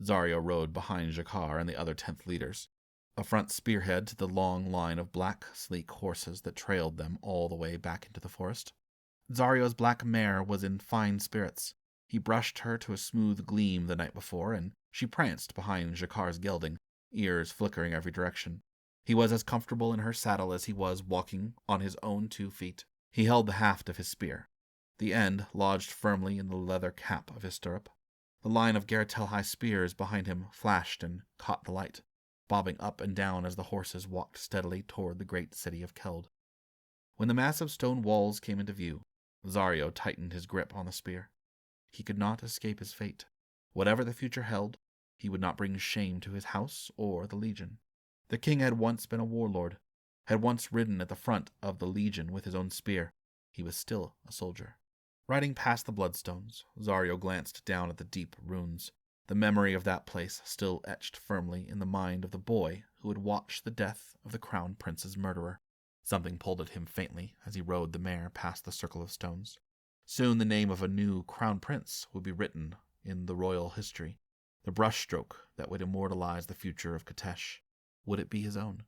Zario rode behind Jakar and the other 10th leaders, a front spearhead to the long line of black, sleek horses that trailed them all the way back into the forest. Zario's black mare was in fine spirits. He brushed her to a smooth gleam the night before, and she pranced behind Jakar's gelding, ears flickering every direction. He was as comfortable in her saddle as he was walking on his own 2 feet. He held the haft of his spear. The end lodged firmly in the leather cap of his stirrup. The line of Garatelhai spears behind him flashed and caught the light, bobbing up and down as the horses walked steadily toward the great city of Keld. When the massive stone walls came into view, Zario tightened his grip on the spear. He could not escape his fate. Whatever the future held, he would not bring shame to his house or the Legion. The king had once been a warlord, had once ridden at the front of the Legion with his own spear. He was still a soldier. Riding past the bloodstones, Zario glanced down at the deep runes, the memory of that place still etched firmly in the mind of the boy who had watched the death of the crown prince's murderer. Something pulled at him faintly as he rode the mare past the circle of stones. Soon the name of a new crown prince would be written in the royal history, the brushstroke that would immortalize the future of Katesh. Would it be his own?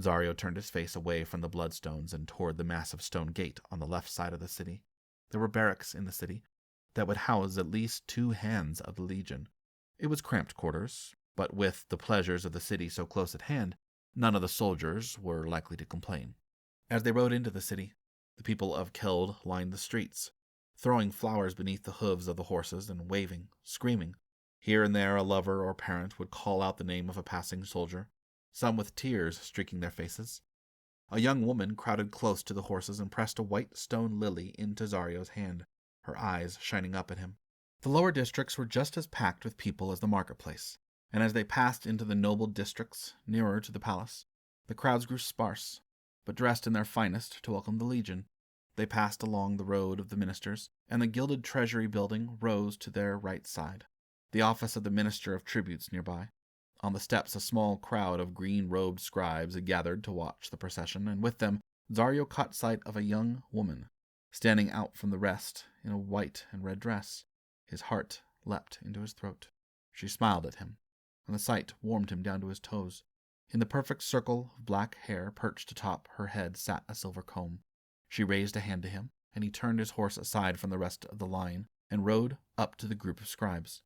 Zario turned his face away from the bloodstones and toward the massive stone gate on the left side of the city. There were barracks in the city that would house at least 2 hands of the Legion. It was cramped quarters, but with the pleasures of the city so close at hand, none of the soldiers were likely to complain. As they rode into the city, the people of Keld lined the streets, throwing flowers beneath the hooves of the horses and waving, screaming. Here and there a lover or parent would call out the name of a passing soldier, some with tears streaking their faces. A young woman crowded close to the horses and pressed a white stone lily into Zario's hand, her eyes shining up at him. The lower districts were just as packed with people as the marketplace, and as they passed into the noble districts nearer to the palace, the crowds grew sparse, but dressed in their finest to welcome the Legion. They passed along the road of the ministers, and the gilded treasury building rose to their right side, the office of the minister of tributes nearby. On the steps a small crowd of green-robed scribes had gathered to watch the procession, and with them Zario caught sight of a young woman, standing out from the rest in a white and red dress. His heart leapt into his throat. She smiled at him, and the sight warmed him down to his toes. In the perfect circle of black hair perched atop her head sat a silver comb. She raised a hand to him, and he turned his horse aside from the rest of the line and rode up to the group of scribes.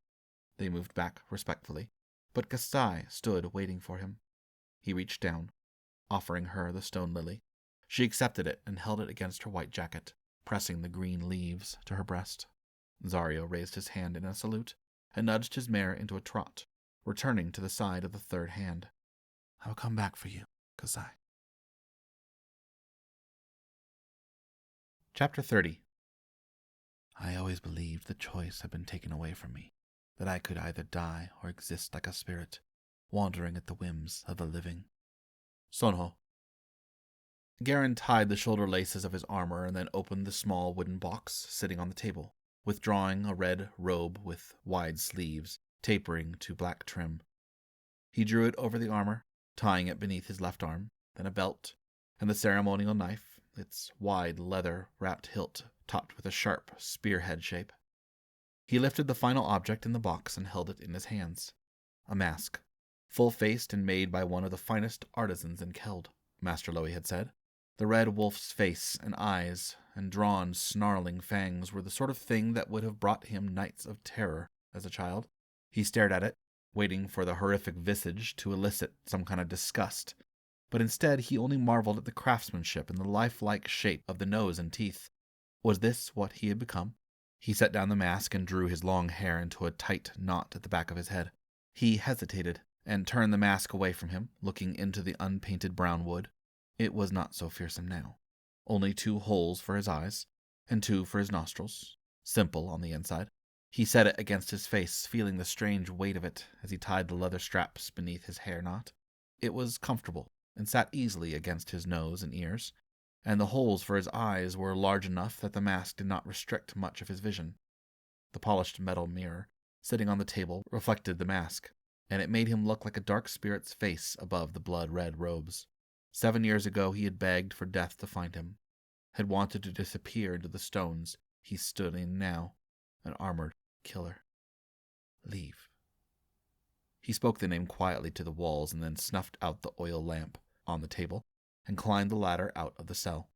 They moved back respectfully, but Kastai stood waiting for him. He reached down, offering her the stone lily. She accepted it and held it against her white jacket, pressing the green leaves to her breast. Zario raised his hand in a salute and nudged his mare into a trot, returning to the side of the third hand. "I will come back for you, Kasai." Chapter 30. I always believed the choice had been taken away from me, that I could either die or exist like a spirit, wandering at the whims of the living. Sonho. Gehrin tied the shoulder laces of his armor and then opened the small wooden box sitting on the table, withdrawing a red robe with wide sleeves, tapering to black trim. He drew it over the armor, tying it beneath his left arm, then a belt, and the ceremonial knife, its wide leather-wrapped hilt topped with a sharp spearhead shape. He lifted the final object in the box and held it in his hands. A mask, full-faced and made by one of the finest artisans in Keld, Master Lowy had said. The red wolf's face and eyes and drawn, snarling fangs were the sort of thing that would have brought him nights of terror as a child. He stared at it, waiting for the horrific visage to elicit some kind of disgust, but instead he only marveled at the craftsmanship and the lifelike shape of the nose and teeth. Was this what he had become? He set down the mask and drew his long hair into a tight knot at the back of his head. He hesitated and turned the mask away from him, looking into the unpainted brown wood. It was not so fearsome now. Only 2 holes for his eyes, and 2 for his nostrils, simple on the inside. He set it against his face, feeling the strange weight of it as he tied the leather straps beneath his hair knot. It was comfortable, and sat easily against his nose and ears, and the holes for his eyes were large enough that the mask did not restrict much of his vision. The polished metal mirror, sitting on the table, reflected the mask, and it made him look like a dark spirit's face above the blood-red robes. 7 years ago he had begged for death to find him, had wanted to disappear into the stones he stood in now, an armored killer. Leave. He spoke the name quietly to the walls and then snuffed out the oil lamp on the table and climbed the ladder out of the cell.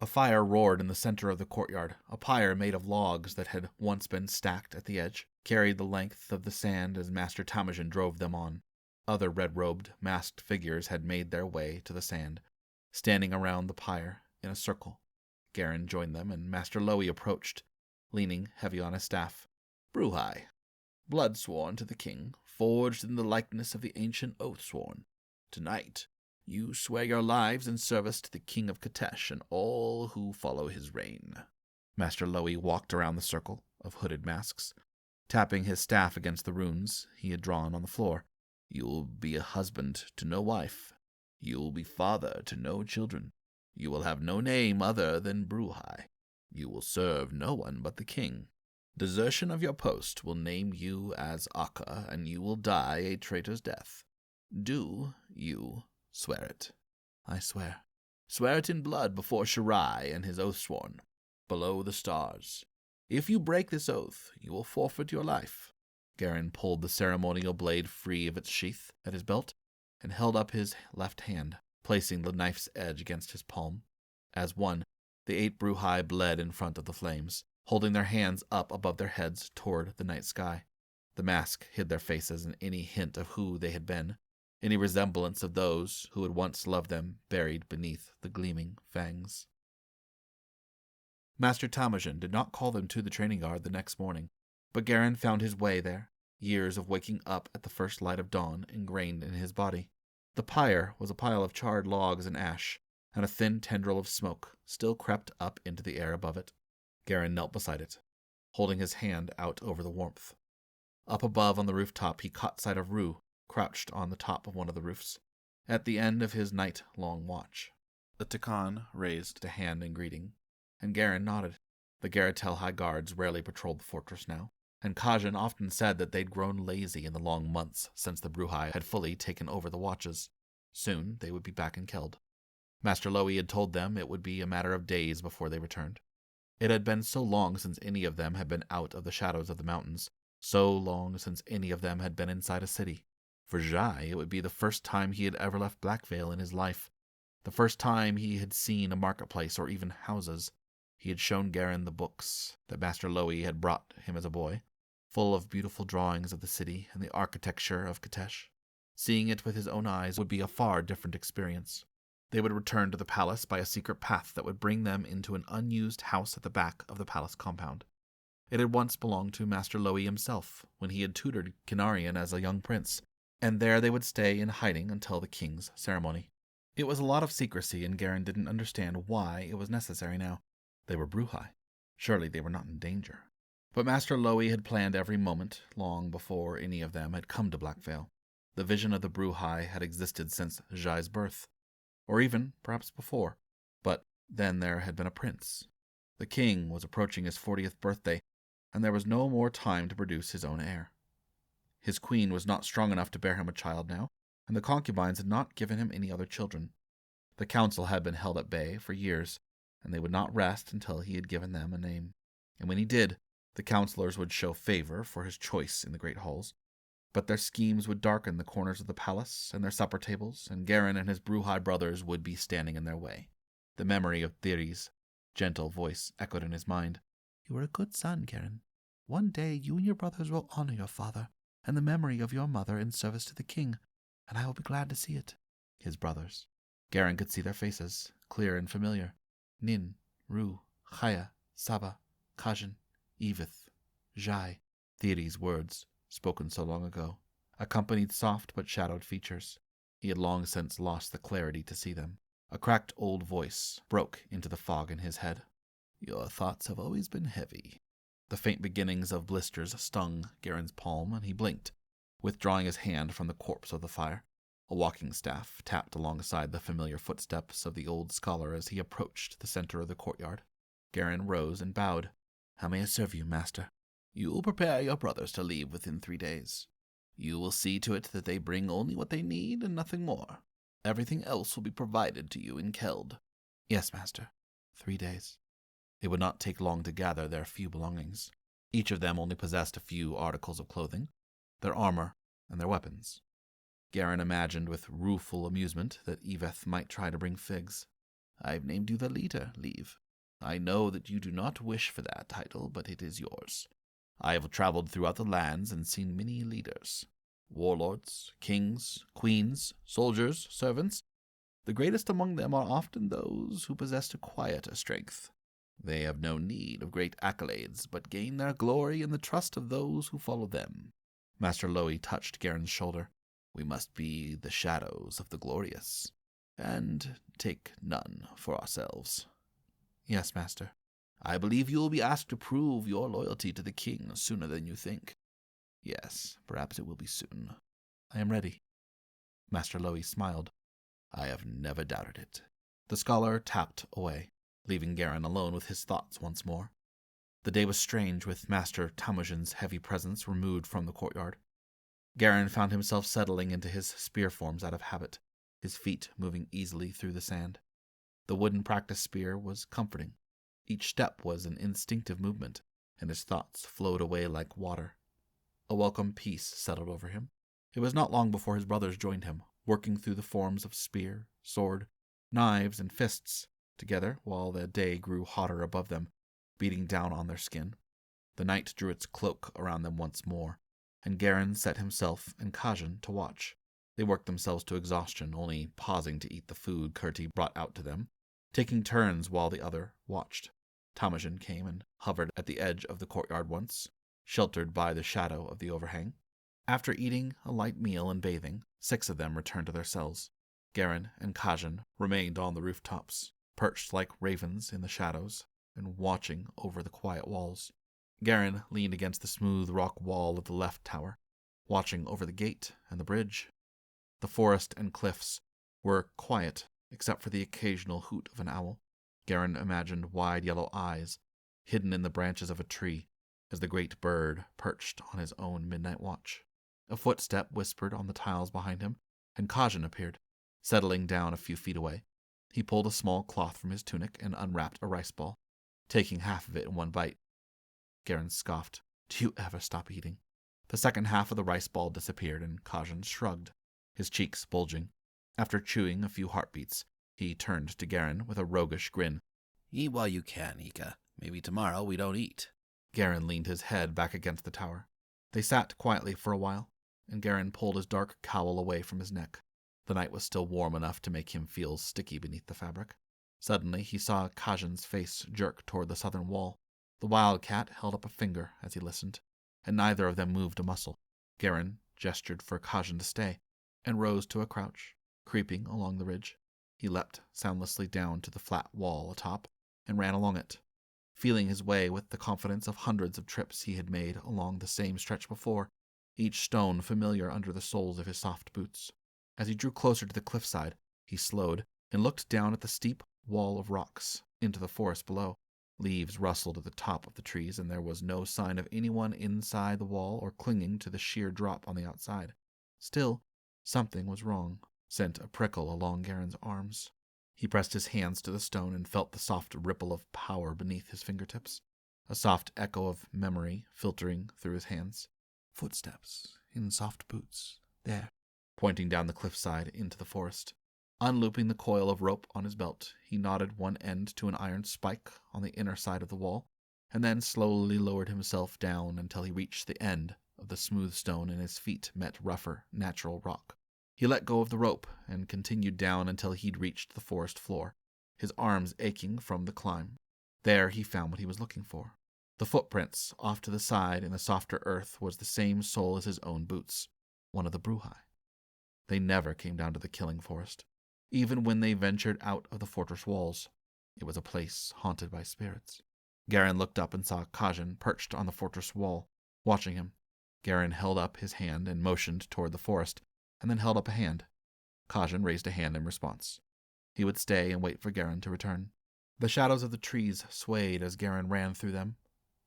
A fire roared in the center of the courtyard. A pyre made of logs that had once been stacked at the edge carried the length of the sand as Master Temujin drove them on. Other red-robed, masked figures had made their way to the sand, standing around the pyre in a circle. Gehrin joined them, and Master Lowy approached, leaning heavy on his staff. Bruhai, blood sworn to the king, forged in the likeness of the ancient oath sworn. Tonight, you swear your lives in service to the king of Katesh and all who follow his reign. Master Lowy walked around the circle of hooded masks, tapping his staff against the runes he had drawn on the floor. You'll be a husband to no wife. You'll be father to no children. You will have no name other than Bruhai. You will serve no one but the king. Desertion of your post will name you as Akka, and you will die a traitor's death. Do you swear it? I swear. Swear it in blood before Shirai and his oath sworn, below the stars. If you break this oath, you will forfeit your life. Gehrin pulled the ceremonial blade free of its sheath at his belt and held up his left hand, placing the knife's edge against his palm. As one, the 8 Bruhai bled in front of the flames, holding their hands up above their heads toward the night sky. The mask hid their faces and any hint of who they had been, any resemblance of those who had once loved them buried beneath the gleaming fangs. Master Temujin did not call them to the training yard the next morning, but Gehrin found his way there, years of waking up at the first light of dawn ingrained in his body. The pyre was a pile of charred logs and ash, and a thin tendril of smoke still crept up into the air above it. Gehrin knelt beside it, holding his hand out over the warmth. Up above on the rooftop he caught sight of Rue, crouched on the top of one of the roofs, at the end of his night-long watch. The Tecken raised a hand in greeting, and Gehrin nodded. The Garatelhai guards rarely patrolled the fortress now, and Kajin often said that they'd grown lazy in the long months since the Bruhai had fully taken over the watches. Soon they would be back in Keld. Master Lowy had told them it would be a matter of days before they returned. It had been so long since any of them had been out of the shadows of the mountains, so long since any of them had been inside a city. For Jai, it would be the first time he had ever left Blackvale in his life, the first time he had seen a marketplace or even houses. He had shown Gehrin the books that Master Lowy had brought him as a boy, full of beautiful drawings of the city and the architecture of Katesh. Seeing it with his own eyes would be a far different experience. They would return to the palace by a secret path that would bring them into an unused house at the back of the palace compound. It had once belonged to Master Lowy himself, when he had tutored Kinarian as a young prince, and there they would stay in hiding until the king's ceremony. It was a lot of secrecy, and Gehrin didn't understand why it was necessary now. They were Bruhai. Surely they were not in danger. But Master Lowy had planned every moment, long before any of them had come to Blackvale. The vision of the Bruhai had existed since Jai's birth, or even, perhaps before. But then there had been a prince. The king was approaching his 40th birthday, and there was no more time to produce his own heir. His queen was not strong enough to bear him a child now, and the concubines had not given him any other children. The council had been held at bay for years, and they would not rest until he had given them a name. And when he did, the councillors would show favor for his choice in the great halls. But their schemes would darken the corners of the palace and their supper tables, and Gehrin and his Bruhai brothers would be standing in their way. The memory of Thiri's gentle voice echoed in his mind. "You were a good son, Gehrin. One day you and your brothers will honor your father and the memory of your mother in service to the king, and I will be glad to see it." His brothers. Gehrin could see their faces, clear and familiar. Nin, Rue, Chaya, Saba, Kajin, Evith, Jai. Thiri's words, spoken so long ago, accompanied soft but shadowed features. He had long since lost the clarity to see them. A cracked old voice broke into the fog in his head. "Your thoughts have always been heavy." The faint beginnings of blisters stung Gehrin's palm, and he blinked, withdrawing his hand from the corpse of the fire. A walking staff tapped alongside the familiar footsteps of the old scholar as he approached the center of the courtyard. Gehrin rose and bowed. "How may I serve you, master?" "You will prepare your brothers to leave within 3 days. You will see to it that they bring only what they need and nothing more.
Everything else will be provided to you in Keld.
Yes, master. 3 days. It would not take long to gather their few belongings. Each of them only possessed a few articles of clothing, their armor, and their weapons. Gehrin imagined with rueful amusement that Eveth might try to bring figs.
I've named you the leader, Leave. I know that you do not wish for that title, but it is yours. I have traveled throughout the lands and seen many leaders. Warlords, kings, queens, soldiers, servants. The greatest among them are often those who possess a quieter strength. They have no need of great accolades, but gain their glory in the trust of those who follow them.
Master Lowy touched Gehrin's shoulder.
We must be the shadows of the glorious, and take none for ourselves.
Yes, master.
I believe you will be asked to prove your loyalty to the king sooner than you think. Yes, perhaps it will be soon.
I am ready.
Master Lowy smiled. I have never doubted it.
The scholar tapped away, leaving Gehrin alone with his thoughts once more. The day was strange, with Master Temujin's heavy presence removed from the courtyard. Gehrin found himself settling into his spear forms out of habit, his feet moving easily through the sand. The wooden practice spear was comforting. Each step was an instinctive movement, and his thoughts flowed away like water. A welcome peace settled over him. It was not long before his brothers joined him, working through the forms of spear, sword, knives, and fists together, while the day grew hotter above them, beating down on their skin. The night drew its cloak around them once more, and Gehrin set himself and Kajin to watch. They worked themselves to exhaustion, only pausing to eat the food Kurti brought out to them, taking turns while the other watched. Temujin came and hovered at the edge of the courtyard once, sheltered by the shadow of the overhang. After eating a light meal and bathing, 6 of them returned to their cells. Gehrin and Kajin remained on the rooftops, perched like ravens in the shadows, and watching over the quiet walls. Gehrin leaned against the smooth rock wall of the left tower, watching over the gate and the bridge. The forest and cliffs were quiet, except for the occasional hoot of an owl. Gehrin imagined wide yellow eyes, hidden in the branches of a tree, as the great bird perched on his own midnight watch. A footstep whispered on the tiles behind him, and Kajin appeared, settling down a few feet away. He pulled a small cloth from his tunic and unwrapped a rice ball, taking half of it in one bite. Gehrin scoffed. Do you ever stop eating? The second half of the rice ball disappeared, and Kajin shrugged, his cheeks bulging. After chewing a few heartbeats, he turned to Gehrin with a roguish grin.
Eat while you can, Ika. Maybe tomorrow we don't eat.
Gehrin leaned his head back against the tower. They sat quietly for a while, and Gehrin pulled his dark cowl away from his neck. The night was still warm enough to make him feel sticky beneath the fabric. Suddenly he saw Kajin's face jerk toward the southern wall. The wildcat held up a finger as he listened, and neither of them moved a muscle. Gehrin gestured for Kajin to stay, and rose to a crouch, creeping along the ridge. He leapt soundlessly down to the flat wall atop, and ran along it, feeling his way with the confidence of hundreds of trips he had made along the same stretch before, each stone familiar under the soles of his soft boots. As he drew closer to the cliffside, he slowed and looked down at the steep wall of rocks into the forest below. Leaves rustled at the top of the trees, and there was no sign of anyone inside the wall or clinging to the sheer drop on the outside. Still, something was wrong, sent a prickle along Gehrin's arms. He pressed his hands to the stone and felt the soft ripple of power beneath his fingertips, a soft echo of memory filtering through his hands. Footsteps in soft boots. There, pointing down the cliffside into the forest. Unlooping the coil of rope on his belt, he knotted one end to an iron spike on the inner side of the wall, and then slowly lowered himself down until he reached the end of the smooth stone and his feet met rougher, natural rock. He let go of the rope and continued down until he'd reached the forest floor, his arms aching from the climb. There he found what he was looking for. The footprints off to the side in the softer earth was the same sole as his own boots, one of the Bruhai. They never came down to the killing forest, even when they ventured out of the fortress walls. It was a place haunted by spirits. Gehrin looked up and saw Kajin perched on the fortress wall, watching him. Gehrin held up his hand and motioned toward the forest, and then held up a hand. Kajin raised a hand in response. He would stay and wait for Gehrin to return. The shadows of the trees swayed as Gehrin ran through them,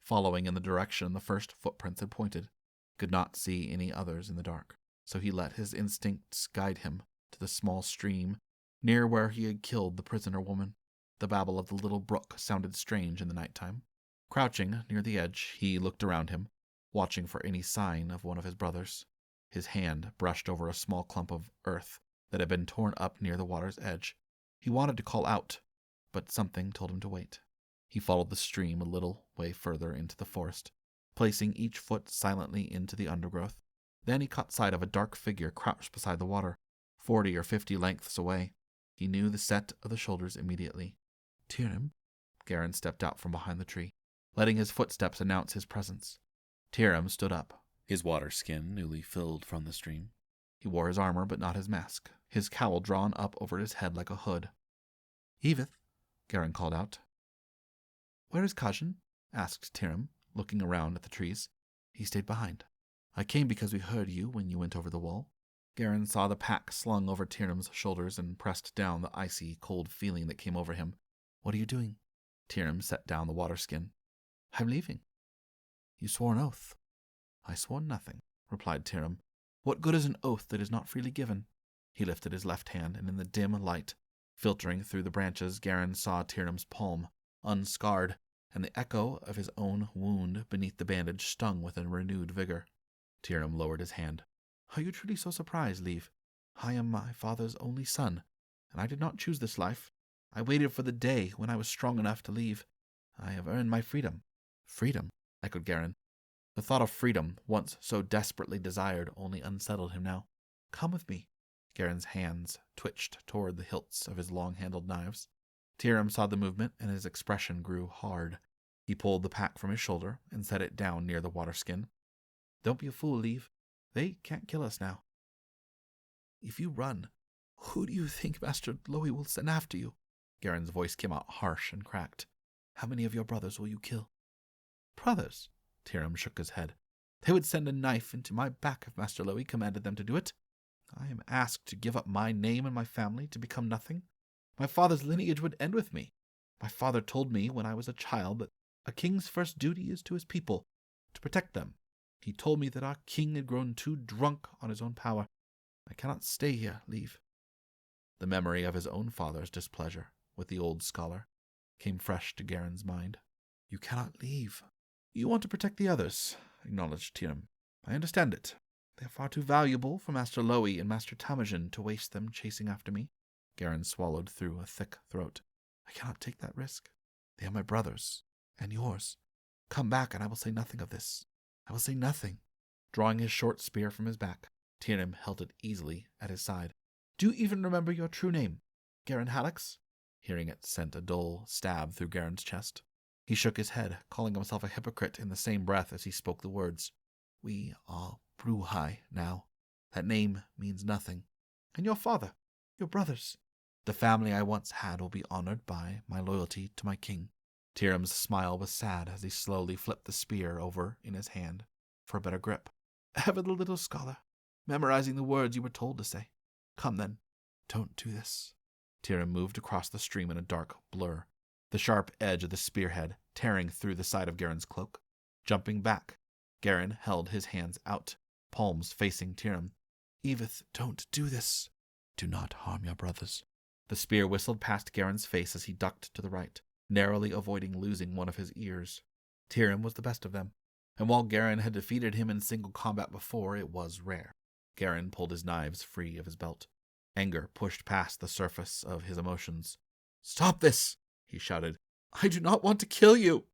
following in the direction the first footprints had pointed. He could not see any others in the dark, so he let his instincts guide him to the small stream near where he had killed the prisoner woman. The babble of the little brook sounded strange in the night-time. Crouching near the edge, he looked around him, watching for any sign of one of his brothers. His hand brushed over a small clump of earth that had been torn up near the water's edge. He wanted to call out, but something told him to wait. He followed the stream a little way further into the forest, placing each foot silently into the undergrowth. Then he caught sight of a dark figure crouched beside the water, 40 or 50 lengths away. He knew the set of the shoulders immediately. Tyrim? Gehrin stepped out from behind the tree, letting his footsteps announce his presence. Tyrim stood up, his water skin newly filled from the stream. He wore his armor, but not his mask, his cowl drawn up over his head like a hood. "Evith," Gehrin called out. "Where is Gehrin?" asked Tyrim, looking around at the trees. "He stayed behind. I came because we heard you when you went over the wall." Gehrin saw the pack slung over Tyrim's shoulders and pressed down the icy, cold feeling that came over him. "What are you doing?" Tyrim set down the water skin. "I'm leaving." "You swore an oath." "I swore nothing," replied Tyrim. "What good is an oath that is not freely given?" He lifted his left hand, and in the dim light, filtering through the branches, Gehrin saw Tyrim's palm, unscarred, and the echo of his own wound beneath the bandage stung with a renewed vigor. Tyrim lowered his hand. "Are you truly so surprised, Leave? I am my father's only son, and I did not choose this life. I waited for the day when I was strong enough to leave. I have earned my freedom." "Freedom?" echoed Gehrin. The thought of freedom, once so desperately desired, only unsettled him now. "Come with me." Gehrin's hands twitched toward the hilts of his long-handled knives. Tyrim saw the movement, and his expression grew hard. He pulled the pack from his shoulder and set it down near the water skin. "Don't be a fool, Leave. They can't kill us now." "If you run, who do you think Master Lowy will send after you?" Gehrin's voice came out harsh and cracked. "How many of your brothers will you kill?" "Brothers?" Tyrim shook his head. "They would send a knife into my back if Master Lowy commanded them to do it. I am asked to give up my name and my family to become nothing. My father's lineage would end with me. My father told me when I was a child that a king's first duty is to his people, to protect them. He told me that our king had grown too drunk on his own power. I cannot stay here, Leave." The memory of his own father's displeasure with the old scholar came fresh to Gehrin's mind. "You cannot leave." "You want to protect the others," acknowledged Tyrim. "I understand it. They are far too valuable for Master Lowy and Master Temujin to waste them chasing after me." Gehrin swallowed through a thick throat. "I cannot take that risk. They are my brothers, and yours. Come back, and I will say nothing of this. I will say nothing." Drawing his short spear from his back, Tyrim held it easily at his side. "Do you even remember your true name? Gehrin Hallex?" Hearing it sent a dull stab through Gehrin's chest. He shook his head, calling himself a hypocrite in the same breath as he spoke the words. "We are Bruhai now. That name means nothing. And your father, your brothers, the family I once had will be honored by my loyalty to my king." Tyrim's smile was sad as he slowly flipped the spear over in his hand for a better grip. "Ever the little scholar, memorizing the words you were told to say. Come then, don't do this." Tyrim moved across the stream in a dark blur, the sharp edge of the spearhead tearing through the side of Gehrin's cloak. Jumping back, Gehrin held his hands out, palms facing Tyrim. "Evith, don't do this. Do not harm your brothers." The spear whistled past Gehrin's face as he ducked to the right, narrowly avoiding losing one of his ears. Tyrim was the best of them, and while Gehrin had defeated him in single combat before, it was rare. Gehrin pulled his knives free of his belt. Anger pushed past the surface of his emotions. "Stop this!" he shouted. "I do not want to kill you!"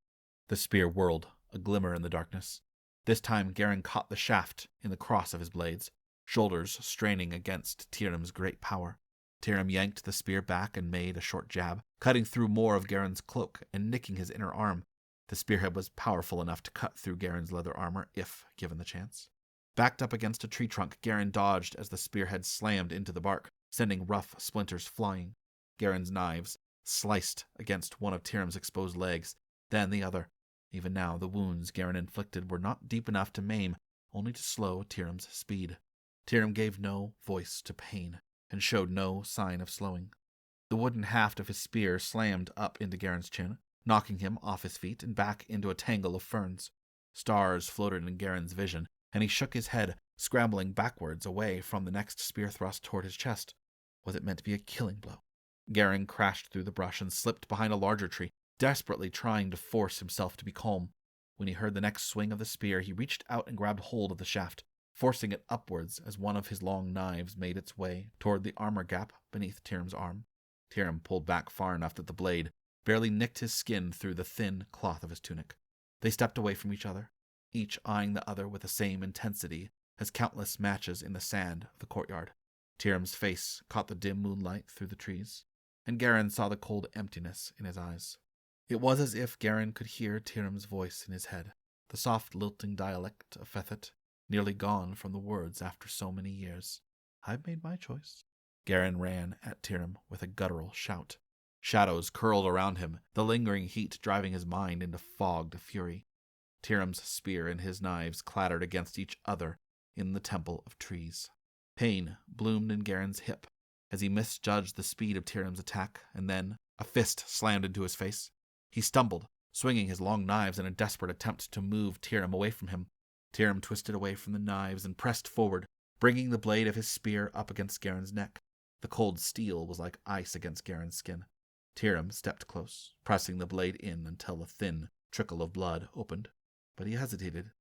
The spear whirled, a glimmer in the darkness. This time Gehrin caught the shaft in the cross of his blades, shoulders straining against Tyrim's great power. Tyrim yanked the spear back and made a short jab, cutting through more of Gehrin's cloak and nicking his inner arm. The spearhead was powerful enough to cut through Gehrin's leather armor if given the chance. Backed up against a tree trunk, Gehrin dodged as the spearhead slammed into the bark, sending rough splinters flying. Gehrin's knives sliced against one of Tyrim's exposed legs, then the other. Even now, the wounds Gehrin inflicted were not deep enough to maim, only to slow Tyrim's speed. Tyrim gave no voice to pain, and showed no sign of slowing. The wooden haft of his spear slammed up into Gehrin's chin, knocking him off his feet and back into a tangle of ferns. Stars floated in Gehrin's vision, and he shook his head, scrambling backwards away from the next spear thrust toward his chest. Was it meant to be a killing blow? Gehrin crashed through the brush and slipped behind a larger tree, desperately trying to force himself to be calm. When he heard the next swing of the spear, he reached out and grabbed hold of the shaft, forcing it upwards as one of his long knives made its way toward the armor gap beneath Tirum's arm. Tirum pulled back far enough that the blade barely nicked his skin through the thin cloth of his tunic. They stepped away from each other, each eyeing the other with the same intensity as countless matches in the sand of the courtyard. Tirum's face caught the dim moonlight through the trees, and Gehrin saw the cold emptiness in his eyes. It was as if Gehrin could hear Tirum's voice in his head, the soft lilting dialect of Fethet, nearly gone from the words after so many years. "I've made my choice." Gehrin ran at Tirum with a guttural shout. Shadows curled around him, the lingering heat driving his mind into fogged fury. Tirum's spear and his knives clattered against each other in the temple of trees. Pain bloomed in Gehrin's hip as he misjudged the speed of Tirum's attack, and then a fist slammed into his face. He stumbled, swinging his long knives in a desperate attempt to move Tirum away from him. Tirum twisted away from the knives and pressed forward, bringing the blade of his spear up against Gehrin's neck. The cold steel was like ice against Gehrin's skin. Tirum stepped close, pressing the blade in until a thin trickle of blood opened. But he hesitated,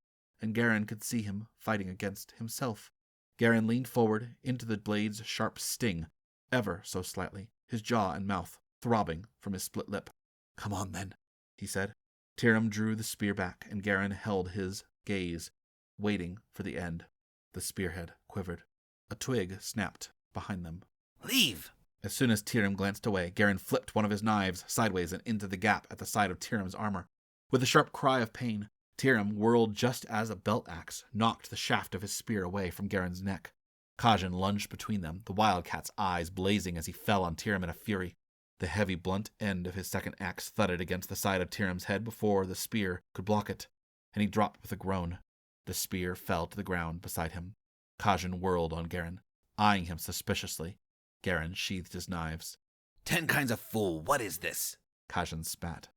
and Gehrin could see him fighting against himself. Gehrin leaned forward into the blade's sharp sting, ever so slightly, his jaw and mouth throbbing from his split lip. "Come on, then," he said. Tirum drew the spear back, and Gehrin held his gaze, waiting for the end. The spearhead quivered. A twig snapped behind them.
"Leave!"
As soon as Tirum glanced away, Gehrin flipped one of his knives sideways and into the gap at the side of Tirum's armor. With a sharp cry of pain, Tirum whirled just as a belt axe knocked the shaft of his spear away from Gehrin's neck. Kajin lunged between them, the wildcat's eyes blazing as he fell on Tirum in a fury. The heavy, blunt end of his second axe thudded against the side of Tirum's head before the spear could block it, and he dropped with a groan. The spear fell to the ground beside him. Kajin whirled on Gehrin, eyeing him suspiciously. Gehrin sheathed his knives.
10 kinds of fool, what is this?"
Kajin spat.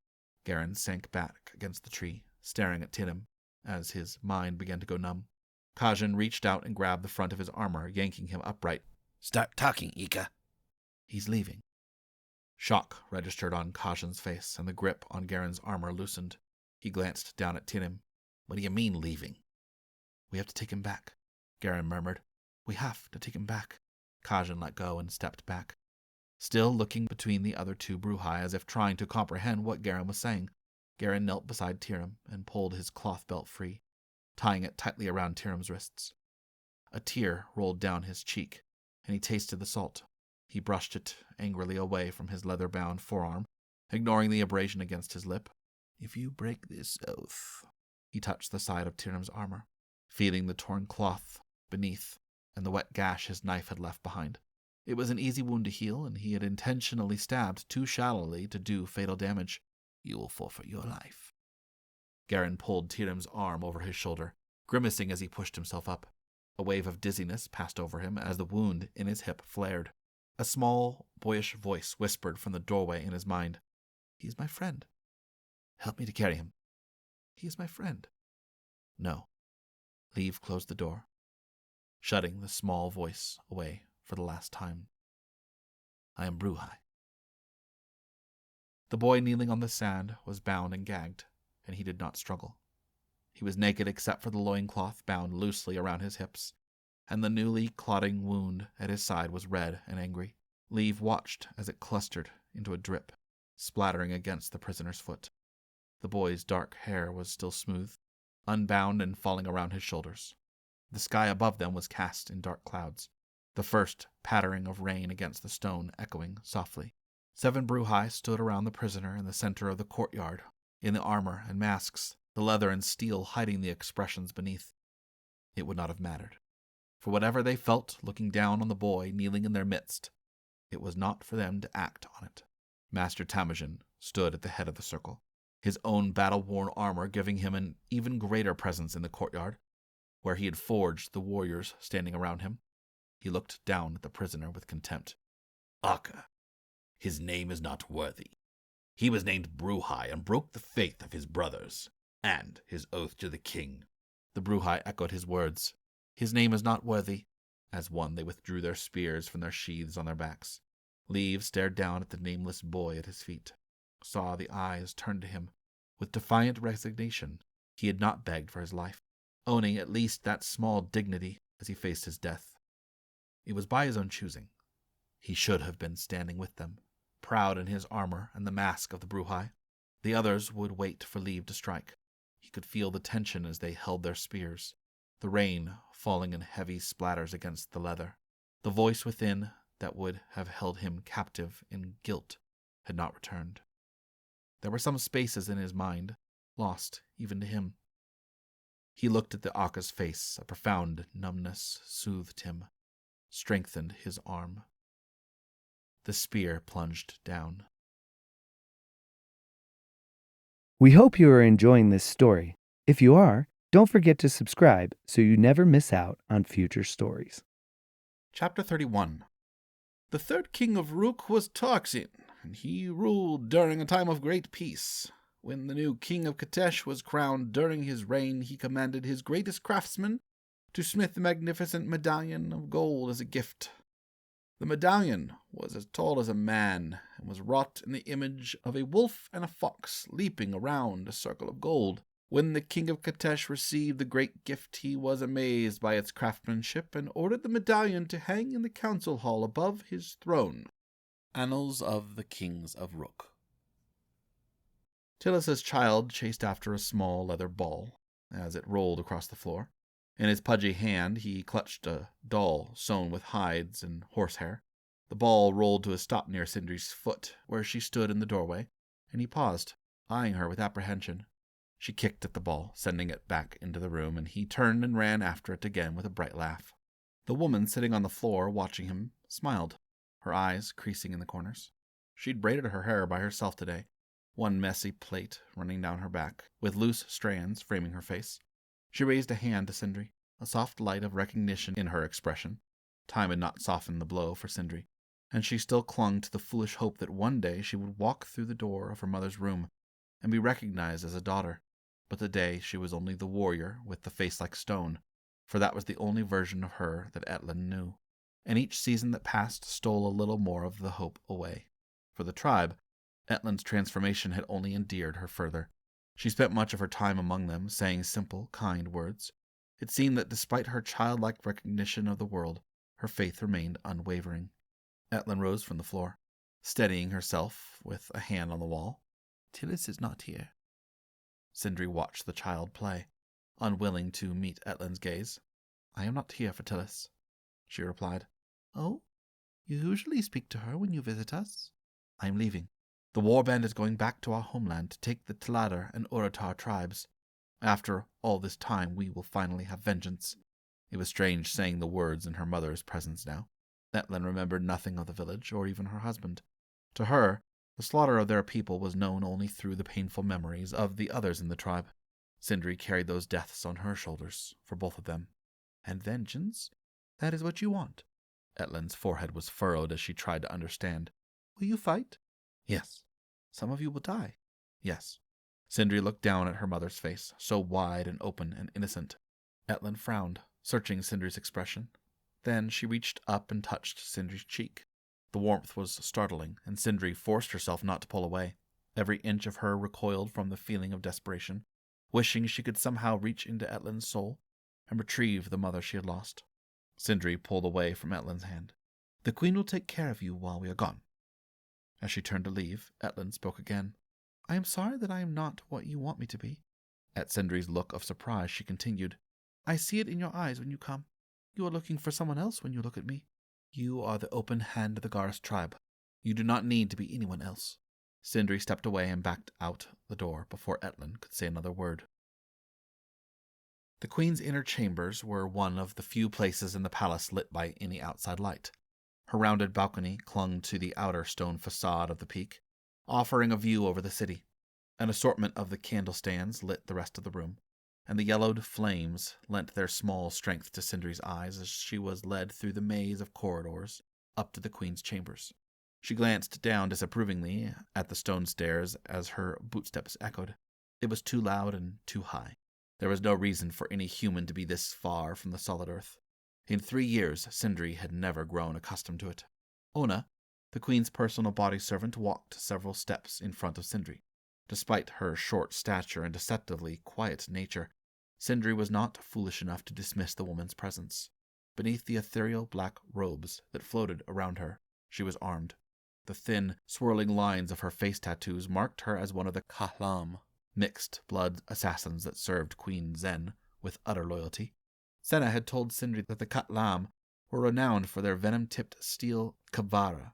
Gehrin sank back against the tree, staring at Tirum as his mind began to go numb. Kajin reached out and grabbed the front of his armor, yanking him upright.
"Start talking, Ika."
"He's leaving." Shock registered on Kajin's face, and the grip on Gehrin's armor loosened. He glanced down at Tirum.
"What do you mean, leaving?"
"We have to take him back," Gehrin murmured. "We have to take him back." Kajin let go and stepped back, still looking between the other two Bruhai as if trying to comprehend what Gehrin was saying. Gehrin knelt beside Tirum and pulled his cloth belt free, tying it tightly around Tirum's wrists. A tear rolled down his cheek, and he tasted the salt. He brushed it angrily away from his leather-bound forearm, ignoring the abrasion against his lip. "If you break this oath," he touched the side of Tirum's armor, feeling the torn cloth beneath and the wet gash his knife had left behind. It was an easy wound to heal, and he had intentionally stabbed too shallowly to do fatal damage. "You will forfeit your life." Gehrin pulled Tirum's arm over his shoulder, grimacing as he pushed himself up. A wave of dizziness passed over him as the wound in his hip flared. A small, boyish voice whispered from the doorway in his mind. "He is my friend. Help me to carry him. He is my friend." No. Leave closed the door, shutting the small voice away for the last time. "I am Bruhai." The boy kneeling on the sand was bound and gagged, and he did not struggle. He was naked except for the loincloth bound loosely around his hips, and the newly clotting wound at his side was red and angry. Leave watched as it clustered into a drip, splattering against the prisoner's foot. The boy's dark hair was still smooth, unbound and falling around his shoulders. The sky above them was cast in dark clouds, the first pattering of rain against the stone echoing softly. 7 Bruhai stood around the prisoner in the center of the courtyard, in the armor and masks, the leather and steel hiding the expressions beneath. It would not have mattered. For whatever they felt looking down on the boy kneeling in their midst, it was not for them to act on it. Master Temujin stood at the head of the circle, his own battle-worn armor giving him an even greater presence in the courtyard, where he had forged the warriors standing around him. He looked down at the prisoner with contempt.
"Aka. His name is not worthy. He was named Bruhai and broke the faith of his brothers, and his oath to the king."
The Bruhai echoed his words. "His name is not worthy. As one, they withdrew their spears from their sheaths on their backs. Leave stared down at the nameless boy at his feet, saw the eyes turn to him with defiant resignation. He had not begged for his life, owning at least that small dignity as he faced his death. It was by his own choosing. He should have been standing with them, proud in his armor and the mask of the Bruhai. The others would wait for leave to strike. He could feel the tension as they held their spears, the rain falling in heavy splatters against the leather. The voice within that would have held him captive in guilt had not returned. There were some spaces in his mind, lost even to him. He looked at the Aka's face. A profound numbness soothed him, strengthened his arm. The spear plunged down.
We hope you are enjoying this story. If you are, don't forget to subscribe so you never miss out on future stories.
Chapter 31. The third king of Rook was Tecken, and he ruled during a time of great peace. When the new king of Katesh was crowned during his reign, he commanded his greatest craftsman to smith a magnificent medallion of gold as a gift. The medallion was as tall as a man, and was wrought in the image of a wolf and a fox leaping around a circle of gold. When the king of Katesh received the great gift, he was amazed by its craftsmanship, and ordered the medallion to hang in the council hall above his throne. Annals of the Kings of Rook. Tillis's child chased after a small leather ball as it rolled across the floor. In his pudgy hand he clutched a doll sewn with hides and horsehair. The ball rolled to a stop near Syndri's foot, where she stood in the doorway, and he paused, eyeing her with apprehension. She kicked at the ball, sending it back into the room, and he turned and ran after it again with a bright laugh. The woman sitting on the floor watching him smiled, her eyes creasing in the corners. She'd braided her hair by herself today, one messy plait running down her back, with loose strands framing her face. She raised a hand to Syndri, a soft light of recognition in her expression. Time had not softened the blow for Syndri, and she still clung to the foolish hope that one day she would walk through the door of her mother's room and be recognized as a daughter. But today she was only the warrior with the face like stone, for that was the only version of her that Etlin knew. And each season that passed stole a little more of the hope away. For the tribe, Etlin's transformation had only endeared her further. She spent much of her time among them, saying simple, kind words. It seemed that despite her childlike recognition of the world, her faith remained unwavering. Etlin rose from the floor, steadying herself with a hand on the wall. Tillis is not here. Syndri watched the child play, unwilling to meet Etlin's gaze. I am not here for Tillis, she replied. Oh? You usually speak to her when you visit us. I am leaving. The warband is going back to our homeland to take the Tladar and Orotar tribes. After all this time, we will finally have vengeance. It was strange saying the words in her mother's presence now. Etlin remembered nothing of the village, or even her husband. To her, the slaughter of their people was known only through the painful memories of the others in the tribe. Syndri carried those deaths on her shoulders, for both of them. And vengeance? That is what you want? Etlin's forehead was furrowed as she tried to understand. Will you fight? Yes. Some of you will die. Yes. Syndri looked down at her mother's face, so wide and open and innocent. Etlin frowned, searching Syndri's expression. Then she reached up and touched Syndri's cheek. The warmth was startling, and Syndri forced herself not to pull away. Every inch of her recoiled from the feeling of desperation, wishing she could somehow reach into Etlin's soul and retrieve the mother she had lost. Syndri pulled away from Etlin's hand. The queen will take care of you while we are gone. As she turned to leave, Etlin spoke again. I am sorry that I am not what you want me to be. At Syndri's look of surprise, she continued. I see it in your eyes when you come. You are looking for someone else when you look at me. You are the open hand of the Garrus tribe. You do not need to be anyone else. Syndri stepped away and backed out the door before Etlin could say another word. The queen's inner chambers were one of the few places in the palace lit by any outside light. Her rounded balcony clung to the outer stone facade of the peak, offering a view over the city. An assortment of the candle stands lit the rest of the room, and the yellowed flames lent their small strength to Syndri's eyes as she was led through the maze of corridors up to the queen's chambers. She glanced down disapprovingly at the stone stairs as her bootsteps echoed. It was too loud and too high. There was no reason for any human to be this far from the solid earth. In 3 years, Syndri had never grown accustomed to it. Ona, the queen's personal body servant, walked several steps in front of Syndri. Despite her short stature and deceptively quiet nature, Syndri was not foolish enough to dismiss the woman's presence. Beneath the ethereal black robes that floated around her, she was armed. The thin, swirling lines of her face tattoos marked her as one of the Kahlam, mixed-blood assassins that served Queen Zen with utter loyalty. Senna had told Syndri that the Katlam were renowned for their venom-tipped steel kavara,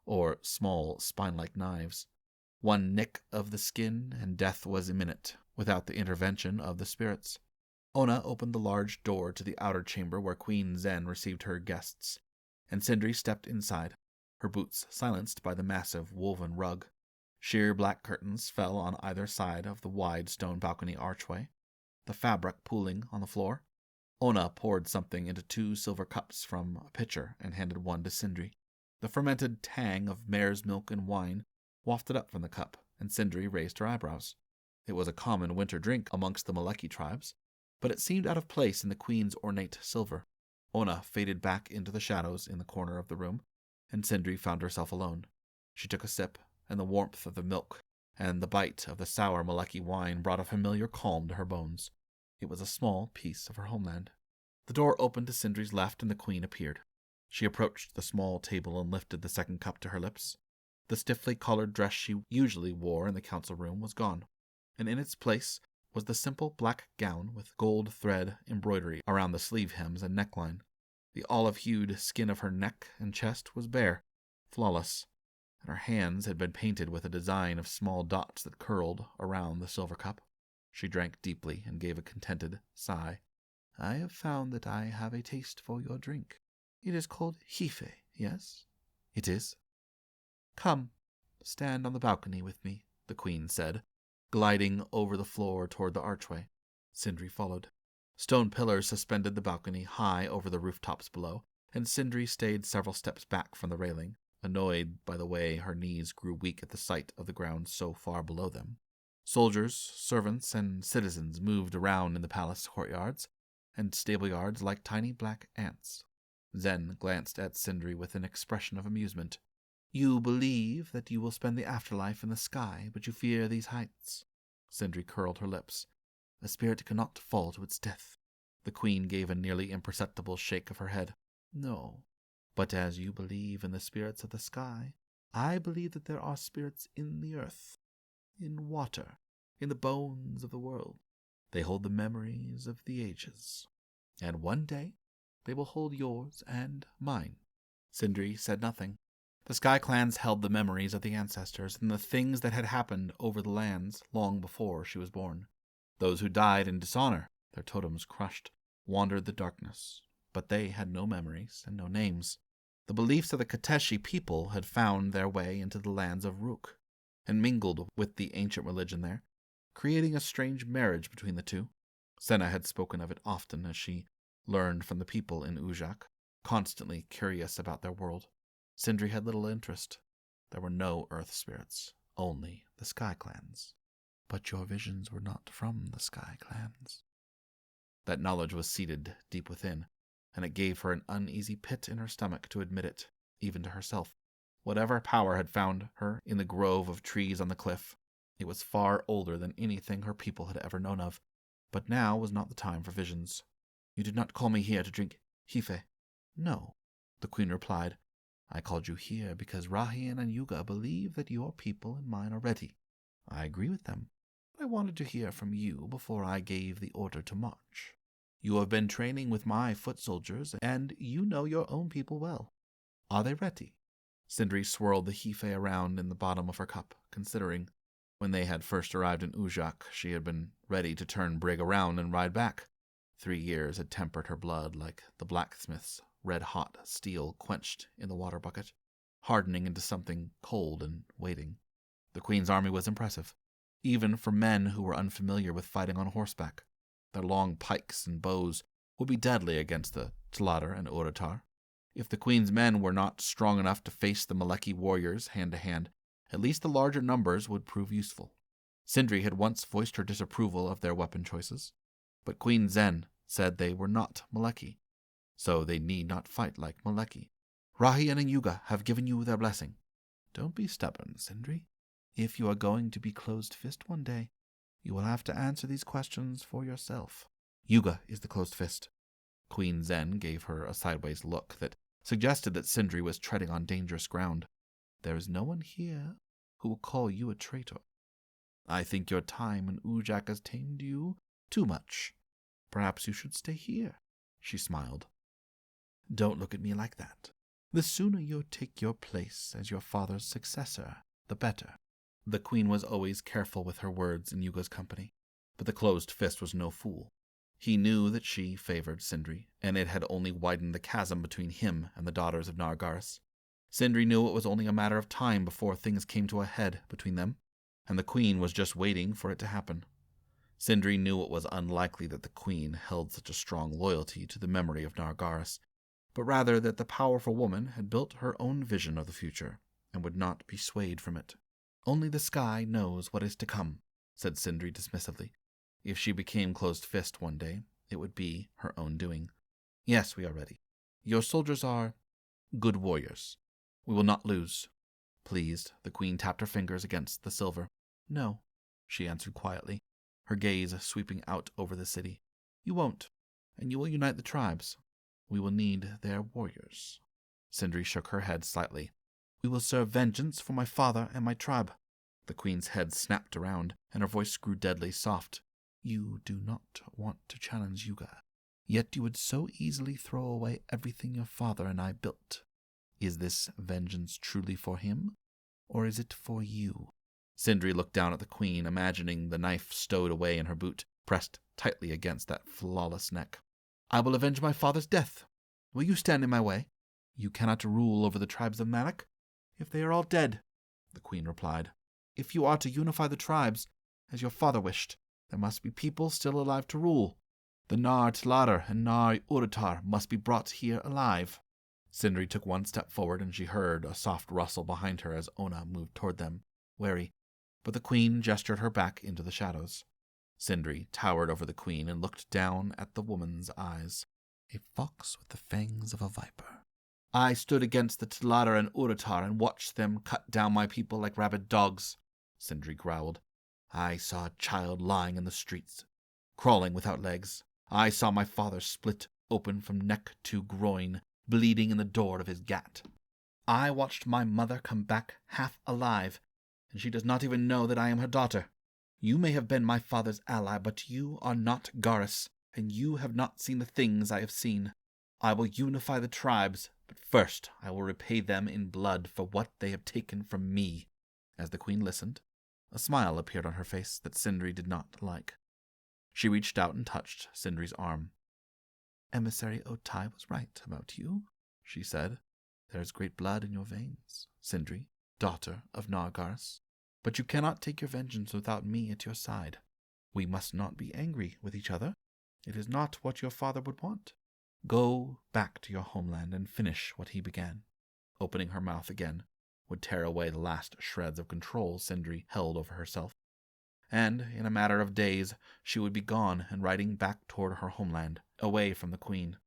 or small, spine-like knives. One nick of the skin, and death was imminent, without the intervention of the spirits. Ona opened the large door to the outer chamber where Queen Zen received her guests, and Syndri stepped inside, her boots silenced by the massive woven rug. Sheer black curtains fell on either side of the wide stone balcony archway, the fabric pooling on the floor. Ona poured something into 2 silver cups from a pitcher and handed one to Syndri. The fermented tang of mare's milk and wine wafted up from the cup, and Syndri raised her eyebrows. It was a common winter drink amongst the Maleki tribes, but it seemed out of place in the queen's ornate silver. Ona faded back into the shadows in the corner of the room, and Syndri found herself alone. She took a sip, and the warmth of the milk and the bite of the sour Maleki wine brought a familiar calm to her bones. It was a small piece of her homeland. The door opened to Syndri's left, and the queen appeared. She approached the small table and lifted the second cup to her lips. The stiffly collared dress she usually wore in the council room was gone, and in its place was the simple black gown with gold thread embroidery around the sleeve hems and neckline. The olive-hued skin of her neck and chest was bare, flawless, and her hands had been painted with a design of small dots that curled around the silver cup. She drank deeply and gave a contented sigh. "I have found that I have a taste for your drink. It is called Hife, yes?" "It is." "Come, stand on the balcony with me," the queen said, gliding over the floor toward the archway. Syndri followed. Stone pillars suspended the balcony high over the rooftops below, and Syndri stayed several steps back from the railing, annoyed by the way her knees grew weak at the sight of the ground so far below them. Soldiers, servants, and citizens moved around in the palace courtyards and stableyards like tiny black ants. Zen glanced at Syndri with an expression of amusement. "You believe that you will spend the afterlife in the sky, but you fear these heights." Syndri curled her lips. "A spirit cannot fall to its death." The queen gave a nearly imperceptible shake of her head. "No, but as you believe in the spirits of the sky, I believe that there are spirits in the earth, in water, in the bones of the world. They hold the memories of the ages, and one day they will hold yours and mine." Syndri said nothing. The Sky Clans held the memories of the ancestors and the things that had happened over the lands long before she was born. Those who died in dishonor, their totems crushed, wandered the darkness, but they had no memories and no names. The beliefs of the Kateshi people had found their way into the lands of Rook, and mingled with the ancient religion there, creating a strange marriage between the two. Senna had spoken of it often as she learned from the people in Ujak, constantly curious about their world. Syndri had little interest. There were no earth spirits, only the Sky Clans. "But your visions were not from the Sky Clans." That knowledge was seated deep within, and it gave her an uneasy pit in her stomach to admit it, even to herself. Whatever power had found her in the grove of trees on the cliff, it was far older than anything her people had ever known of. But now was not the time for visions. "You did not call me here to drink Hife." "No," the queen replied. "I called you here because Rahian and Yuga believe that your people and mine are ready. I agree with them. I wanted to hear from you before I gave the order to march. You have been training with my foot soldiers, and you know your own people well. Are they ready?" Syndri swirled the Hife around in the bottom of her cup, considering. When they had first arrived in Ujak, she had been ready to turn Brig around and ride back. 3 years had tempered her blood like the blacksmith's red-hot steel quenched in the water bucket, hardening into something cold and waiting. The queen's army was impressive, even for men who were unfamiliar with fighting on horseback. Their long pikes and bows would be deadly against the Tlader and Orotar. If the queen's men were not strong enough to face the Maleki warriors hand-to-hand, at least the larger numbers would prove useful. Syndri had once voiced her disapproval of their weapon choices, but Queen Zen said they were not Maleki. so they need not fight like Maleki. Rahi and Yuga have given you their blessing. Don't be stubborn, Syndri. If you are going to be closed-fist one day, you will have to answer these questions for yourself. Yuga is the closed fist. Queen Zen gave her a sideways look that suggested that Syndri was treading on dangerous ground. There is no one here who will call you a traitor. I think your time in Ujak has tamed you too much. Perhaps you should stay here, she smiled. Don't look at me like that. The sooner you take your place as your father's successor, the better. The queen was always careful with her words in Yuga's company, but the closed fist was no fool. He knew that she favored Syndri, and it had only widened the chasm between him and the daughters of Nargaras. Syndri knew it was only a matter of time before things came to a head between them, and the queen was just waiting for it to happen. Syndri knew it was unlikely that the queen held such a strong loyalty to the memory of Nargaras, but rather that the powerful woman had built her own vision of the future and would not be swayed from it. Only the sky knows what is to come, said Syndri dismissively. If she became closed-fist one day, it would be her own doing. Yes, we are ready. Your soldiers are good warriors. We will not lose. Pleased, the queen tapped her fingers against the silver. No, she answered quietly, her gaze sweeping out over the city. You won't, and you will unite the tribes. We will need their warriors. Syndri shook her head slightly. We will serve vengeance for my father and my tribe. The queen's head snapped around, and her voice grew deadly soft. You do not want to challenge Yuga, yet you would so easily throw away everything your father and I built. Is this vengeance truly for him, or is it for you? Syndri looked down at the queen, imagining the knife stowed away in her boot, pressed tightly against that flawless neck. I will avenge my father's death. Will you stand in my way? You cannot rule over the tribes of Malak, if they are all dead, the queen replied. If you are to unify the tribes, as your father wished, there must be people still alive to rule. The Nar Tladar and Nar Urutar must be brought here alive. Syndri took one step forward, and she heard a soft rustle behind her as Ona moved toward them, wary, but the queen gestured her back into the shadows. Syndri towered over the queen and looked down at the woman's eyes. A fox with the fangs of a viper. I stood against the Tladar and Urutar and watched them cut down my people like rabid dogs, Syndri growled. I saw a child lying in the streets, crawling without legs. I saw my father split open from neck to groin, bleeding in the door of his gat. I watched my mother come back half alive, and she does not even know that I am her daughter. You may have been my father's ally, but you are not Garis, and you have not seen the things I have seen. I will unify the tribes, but first I will repay them in blood for what they have taken from me. As the queen listened, a smile appeared on her face that Syndri did not like. She reached out and touched Syndri's arm. Emissary Otai was right about you, she said. There is great blood in your veins, Syndri, daughter of Nargaras. But you cannot take your vengeance without me at your side. We must not be angry with each other. It is not what your father would want. Go back to your homeland and finish what he began. Opening her mouth again would tear away the last shreds of control Syndri held over herself. And in a matter of days she would be gone and riding back toward her homeland, away from the queen.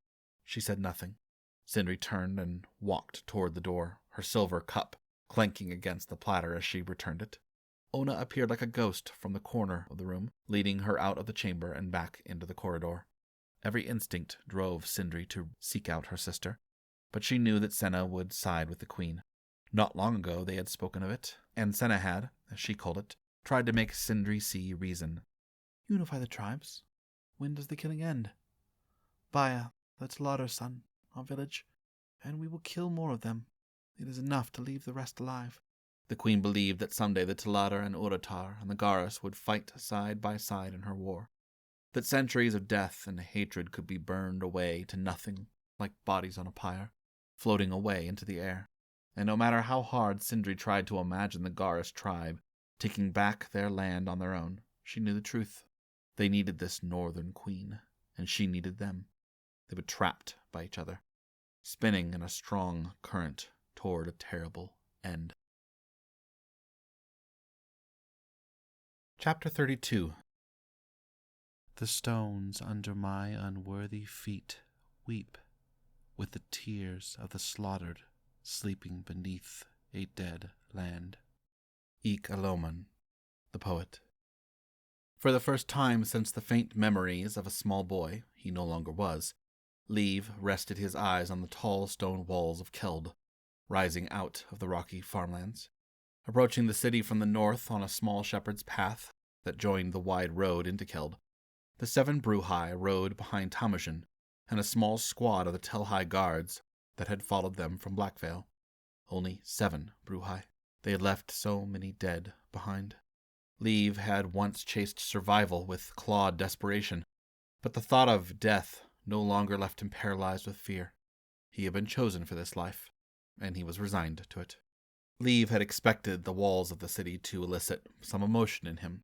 She said nothing. Syndri turned and walked toward the door, her silver cup clanking against the platter as she returned it. Ona appeared like a ghost from the corner of the room, leading her out of the chamber and back into the corridor. Every instinct drove Syndri to seek out her sister, but she knew that Senna would side with the queen. Not long ago they had spoken of it, and Senna had, as she called it, tried to make Syndri see reason. Unify the tribes. When does the killing end? Baya, the Tladar son, our village, and we will kill more of them. It is enough to leave the rest alive. The queen believed that someday the Tladar and Urutar and the Garas would fight side by side in her war, that centuries of death and hatred could be burned away to nothing like bodies on a pyre, floating away into the air. And no matter how hard Syndri tried to imagine the Garas tribe taking back their land on their own, she knew the truth. They needed this northern queen, and she needed them. They were trapped by each other, spinning in a strong current toward a terrible end. Chapter 32. The stones under my unworthy feet weep with the tears of the slaughtered sleeping beneath a dead land. Eke Aloman, the poet. For the first time since the faint memories of a small boy he no longer was, Leave rested his eyes on the tall stone walls of Keld, rising out of the rocky farmlands. Approaching the city from the north on a small shepherd's path that joined the wide road into Keld, the 7 Bruhai rode behind Temujin and a small squad of the Telhai guards that had followed them from Blackvale. Only 7 Bruhai. They had left so many dead behind. Leave had once chased survival with clawed desperation, but the thought of death no longer left him paralyzed with fear. He had been chosen for this life, and he was resigned to it. Leave had expected the walls of the city to elicit some emotion in him,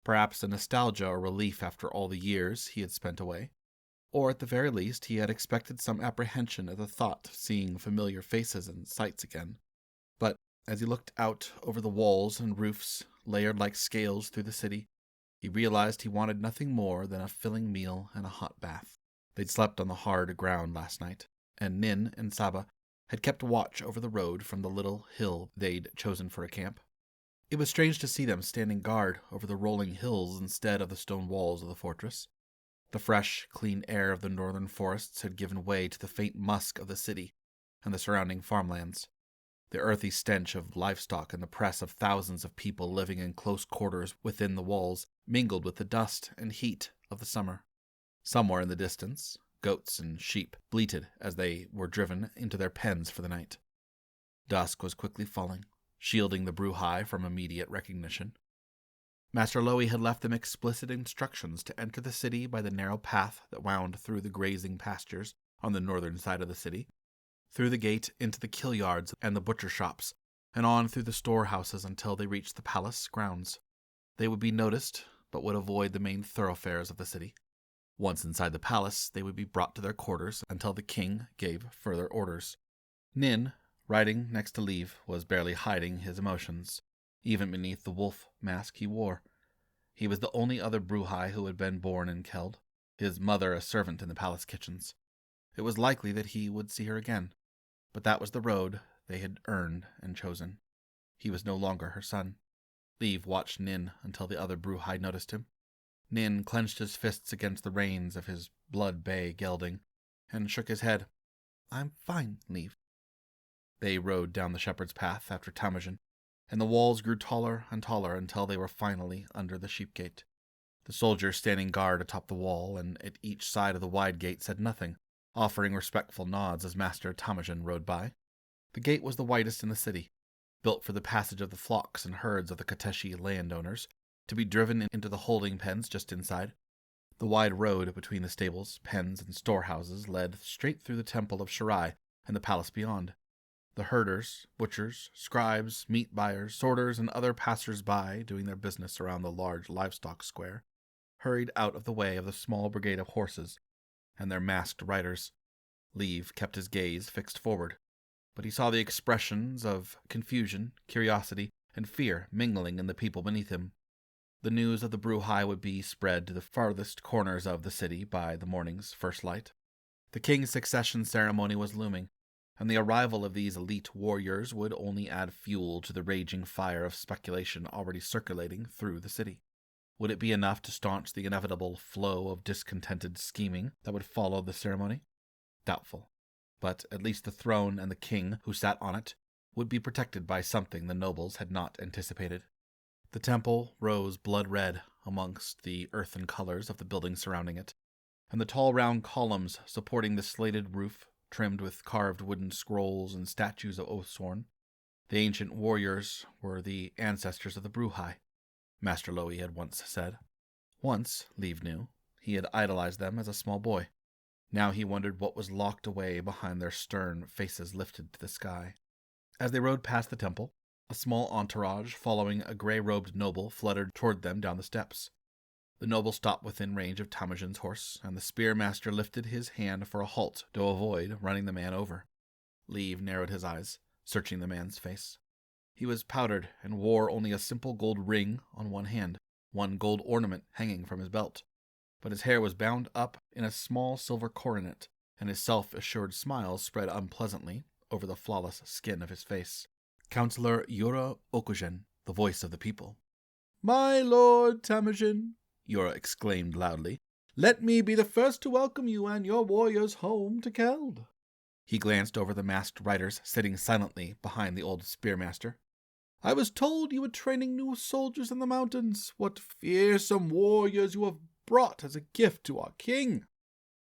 perhaps a nostalgia or relief after all the years he had spent away, or at the very least he had expected some apprehension at the thought of seeing familiar faces and sights again. But as he looked out over the walls and roofs, layered like scales through the city, he realized he wanted nothing more than a filling meal and a hot bath. They'd slept on the hard ground last night, and Nin and Saba had kept watch over the road from the little hill they'd chosen for a camp. It was strange to see them standing guard over the rolling hills instead of the stone walls of the fortress. The fresh, clean air of the northern forests had given way to the faint musk of the city and the surrounding farmlands. The earthy stench of livestock and the press of thousands of people living in close quarters within the walls mingled with the dust and heat of the summer. Somewhere in the distance, goats and sheep bleated as they were driven into their pens for the night. Dusk was quickly falling, shielding the Bruhai from immediate recognition. Master Lowy had left them explicit instructions to enter the city by the narrow path that wound through the grazing pastures on the northern side of the city, through the gate into the kill yards and the butcher shops, and on through the storehouses until they reached the palace grounds. They would be noticed, but would avoid the main thoroughfares of the city. Once inside the palace, they would be brought to their quarters until the king gave further orders. Nin, riding next to Leave, was barely hiding his emotions, even beneath the wolf mask he wore. He was the only other Bruhai who had been born in Keld, his mother a servant in the palace kitchens. It was likely that he would see her again, but that was the road they had earned and chosen. He was no longer her son. Leave watched Nin until the other Bruhai noticed him. Nin clenched his fists against the reins of his blood-bay gelding, and shook his head. "I'm fine, Leave." They rode down the shepherd's path after Temujin, and the walls grew taller and taller until they were finally under the sheep gate. The soldiers standing guard atop the wall and at each side of the wide gate said nothing, offering respectful nods as Master Temujin rode by. The gate was the widest in the city, built for the passage of the flocks and herds of the Kateshi landowners, to be driven into the holding pens just inside. The wide road between the stables, pens, and storehouses led straight through the temple of Shirai and the palace beyond. The herders, butchers, scribes, meat buyers, sorters, and other passers-by doing their business around the large livestock square hurried out of the way of the small brigade of horses and their masked riders. Leave kept his gaze fixed forward, but he saw the expressions of confusion, curiosity, and fear mingling in the people beneath him. The news of the Bruhai would be spread to the farthest corners of the city by the morning's first light. The king's succession ceremony was looming, and the arrival of these elite warriors would only add fuel to the raging fire of speculation already circulating through the city. Would it be enough to staunch the inevitable flow of discontented scheming that would follow the ceremony? Doubtful. But at least the throne and the king who sat on it would be protected by something the nobles had not anticipated. The temple rose blood-red amongst the earthen colors of the buildings surrounding it, and the tall round columns supporting the slated roof, trimmed with carved wooden scrolls and statues of Oathsworn. The ancient warriors were the ancestors of the Bruhai, Master Lowy had once said. Once, Leave knew, he had idolized them as a small boy. Now he wondered what was locked away behind their stern faces lifted to the sky. As they rode past the temple, a small entourage following a gray-robed noble fluttered toward them down the steps. The noble stopped within range of Temujin's horse, and the spearmaster lifted his hand for a halt to avoid running the man over. Leave narrowed his eyes, searching the man's face. He was powdered and wore only a simple gold ring on one hand, one gold ornament hanging from his belt, but his hair was bound up in a small silver coronet and his self-assured smile spread unpleasantly over the flawless skin of his face. Counselor Yura Okujen, the voice of the people. "My lord Temujin," Yura exclaimed loudly, "let me be the first to welcome you and your warriors home to Keld." He glanced over the masked riders sitting silently behind the old spearmaster. "I was told you were training new soldiers in the mountains. What fearsome warriors you have brought as a gift to our king."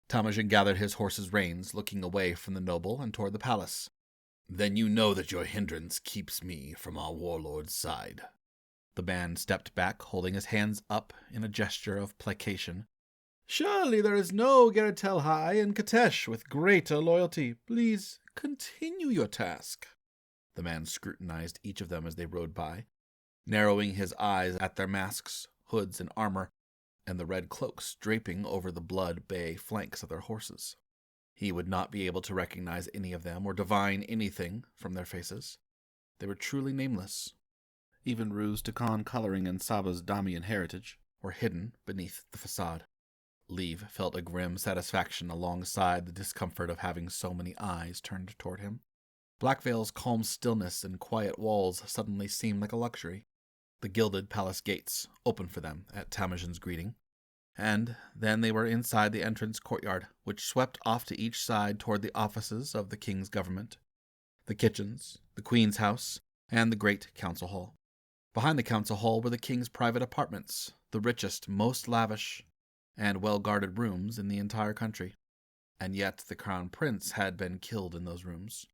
Temujin gathered his horse's reins, looking away from the noble and toward the palace. "Then you know that your hindrance keeps me from our warlord's side." The man stepped back, holding his hands up in a gesture of placation. "Surely there is no Gehrin in Katesh with greater loyalty. Please continue your task." The man scrutinized each of them as they rode by, narrowing his eyes at their masks, hoods, and armor, and the red cloaks draping over the blood-bay flanks of their horses. He would not be able to recognize any of them or divine anything from their faces. They were truly nameless. Even Ru's Tecken coloring and Saba's Damian heritage were hidden beneath the facade. Leave felt a grim satisfaction alongside the discomfort of having so many eyes turned toward him. Blackvale's calm stillness and quiet walls suddenly seemed like a luxury. The gilded palace gates opened for them at Temujin's greeting, and then they were inside the entrance courtyard, which swept off to each side toward the offices of the king's government, the kitchens, the queen's house, and the great council hall. Behind the council hall were the king's private apartments, the richest, most lavish, and well-guarded rooms in the entire country. And yet the crown prince had been killed in those rooms.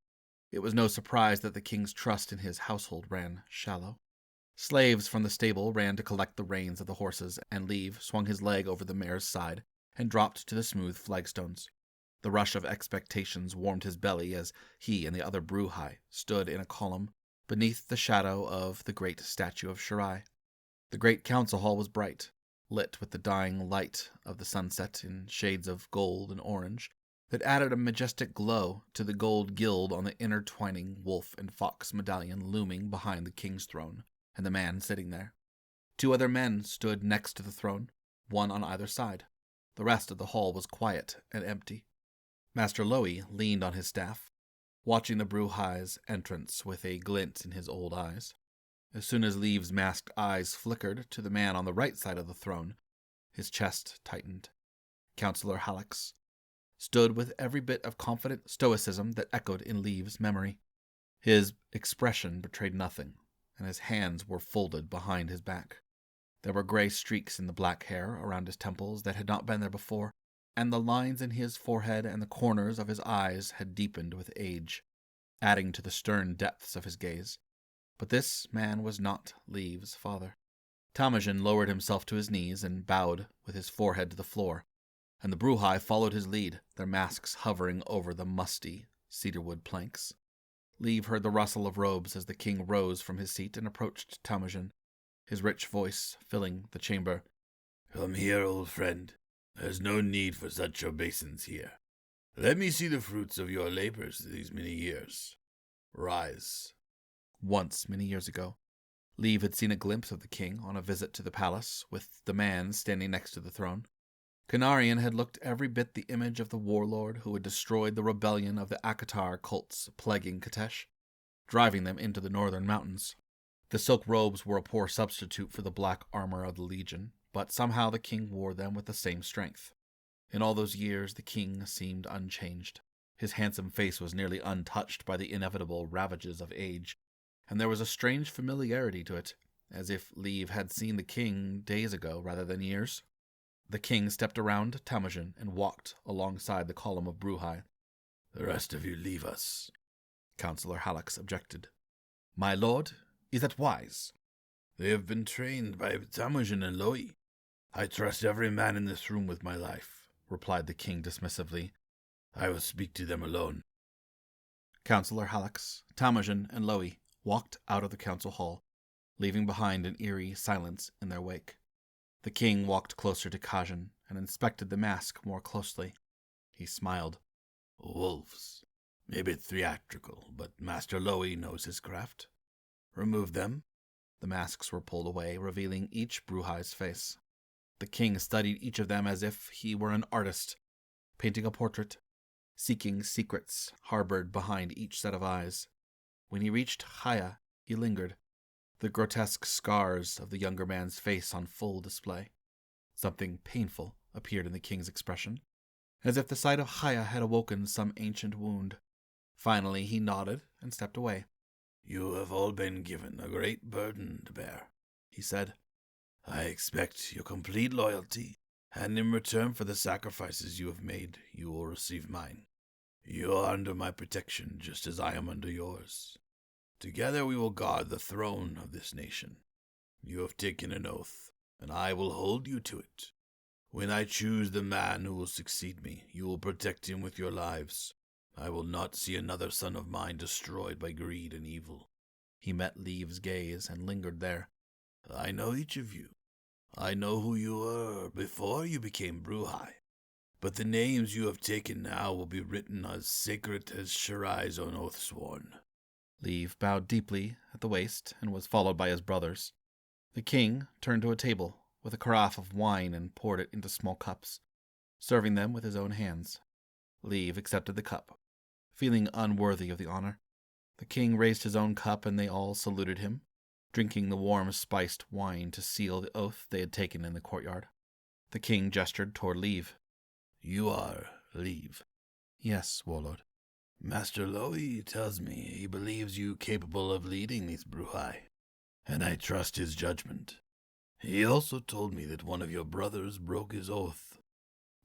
It was no surprise that the king's trust in his household ran shallow. Slaves from the stable ran to collect the reins of the horses, and Leave swung his leg over the mare's side and dropped to the smooth flagstones. The rush of expectations warmed his belly as he and the other Bruhai stood in a column beneath the shadow of the great statue of Shirai. The great council hall was bright, lit with the dying light of the sunset in shades of gold and orange that added a majestic glow to the gold gild on the intertwining wolf and fox medallion looming behind the king's throne and the man sitting there. 2 other men stood next to the throne, one on either side. The rest of the hall was quiet and empty. Master Lowy leaned on his staff, watching the Bruhai's entrance with a glint in his old eyes. As soon as Leave's masked eyes flickered to the man on the right side of the throne, his chest tightened. Counselor Halax stood with every bit of confident stoicism that echoed in Leave's memory. His expression betrayed nothing, and his hands were folded behind his back. There were gray streaks in the black hair around his temples that had not been there before, and the lines in his forehead and the corners of his eyes had deepened with age, adding to the stern depths of his gaze. But this man was not Leave's father. Temujin lowered himself to his knees and bowed with his forehead to the floor, and the Bruhai followed his lead, their masks hovering over the musty cedarwood planks. Leave heard the rustle of robes as the king rose from his seat and approached Temujin, his rich voice filling the chamber.
"Come here, old friend. There's no need for such obeisance here. Let me see the fruits of your labors these many years. Rise."
Once, many years ago, Leave had seen a glimpse of the king on a visit to the palace, with the man standing next to the throne. Canarian had looked every bit the image of the warlord who had destroyed the rebellion of the Akatar cults plaguing Katesh, driving them into the northern mountains. The silk robes were a poor substitute for the black armor of the Legion, but somehow the king wore them with the same strength. In all those years, the king seemed unchanged. His handsome face was nearly untouched by the inevitable ravages of age, and there was a strange familiarity to it, as if Leave had seen the king days ago rather than years. The king stepped around Temujin and walked alongside the column of Bruhai.
"The rest of you leave us,"
Counselor Halax objected. "My lord, is that wise?"
"They have been trained by Temujin and Lowy. I trust every man in this room with my life," replied the king dismissively. "I will speak to them alone."
Counselor Halax, Temujin, and Lowy walked out of the council hall, leaving behind an eerie silence in their wake. The king walked closer to Kajin and inspected the mask more closely. He smiled.
"Wolves. A bit theatrical, but Master Lowy knows his craft. Remove them."
The masks were pulled away, revealing each Bruhai's face. The king studied each of them as if he were an artist, painting a portrait, seeking secrets harbored behind each set of eyes. When he reached Haya, he lingered, the grotesque scars of the younger man's face on full display. Something painful appeared in the king's expression, as if the sight of Haya had awoken some ancient wound. Finally he nodded and stepped away.
"You have all been given a great burden to bear," he said. "I expect your complete loyalty, and in return for the sacrifices you have made, you will receive mine. You are under my protection just as I am under yours. Together we will guard the throne of this nation. You have taken an oath, and I will hold you to it. When I choose the man who will succeed me, you will protect him with your lives. I will not see another son of mine destroyed by greed and evil."
He met Leave's gaze and lingered there.
"I know each of you. I know who you were before you became Bruhai. But the names you have taken now will be written as sacred as Shirai's own oath sworn."
Leave bowed deeply at the waist and was followed by his brothers. The king turned to a table with a carafe of wine and poured it into small cups, serving them with his own hands. Leave accepted the cup, feeling unworthy of the honor. The king raised his own cup and they all saluted him, drinking the warm spiced wine to seal the oath they had taken in the courtyard. The king gestured toward Leave.
"You are Leave?"
"Yes, warlord."
"Master Lowy tells me he believes you capable of leading these Bruhai, and I trust his judgment. He also told me that one of your brothers broke his oath."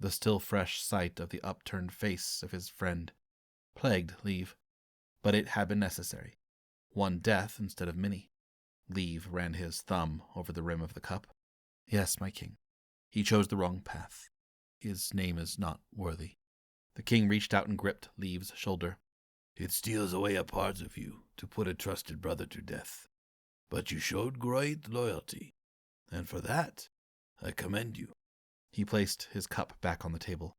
The still fresh sight of the upturned face of his friend plagued Leave, but it had been necessary. One death instead of many. Leave ran his thumb over the rim of the cup. "Yes, my king. He chose the wrong path. His name is not worthy." The king reached out and gripped Leave's shoulder.
"It steals away a part of you to put a trusted brother to death. But you showed great loyalty, and for that I commend you."
He placed his cup back on the table.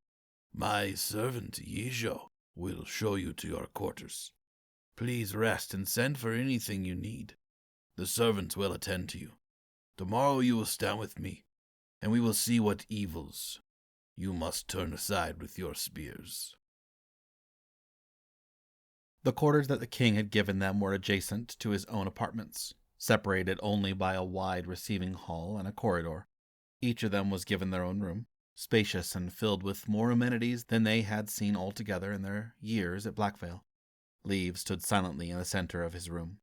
"My servant Yijo will show you to your quarters. Please rest and send for anything you need. The servants will attend to you. Tomorrow you will stand with me, and we will see what evils you must turn aside with your spears."
The quarters that the king had given them were adjacent to his own apartments, separated only by a wide receiving hall and a corridor. Each of them was given their own room, spacious and filled with more amenities than they had seen altogether in their years at Blackvale. Leave stood silently in the center of his room,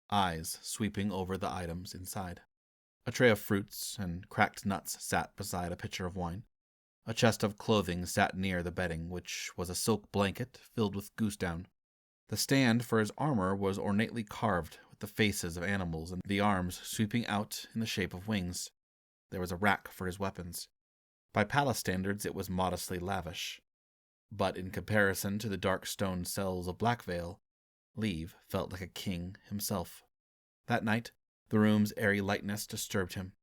eyes sweeping over the items inside. A tray of fruits and cracked nuts sat beside a pitcher of wine. A chest of clothing sat near the bedding, which was a silk blanket filled with goose down. The stand for his armor was ornately carved with the faces of animals and the arms sweeping out in the shape of wings. There was a rack for his weapons. By palace standards it was modestly lavish, but in comparison to the dark stone cells of Blackvale, Leave felt like a king himself. That night, the room's airy lightness disturbed him.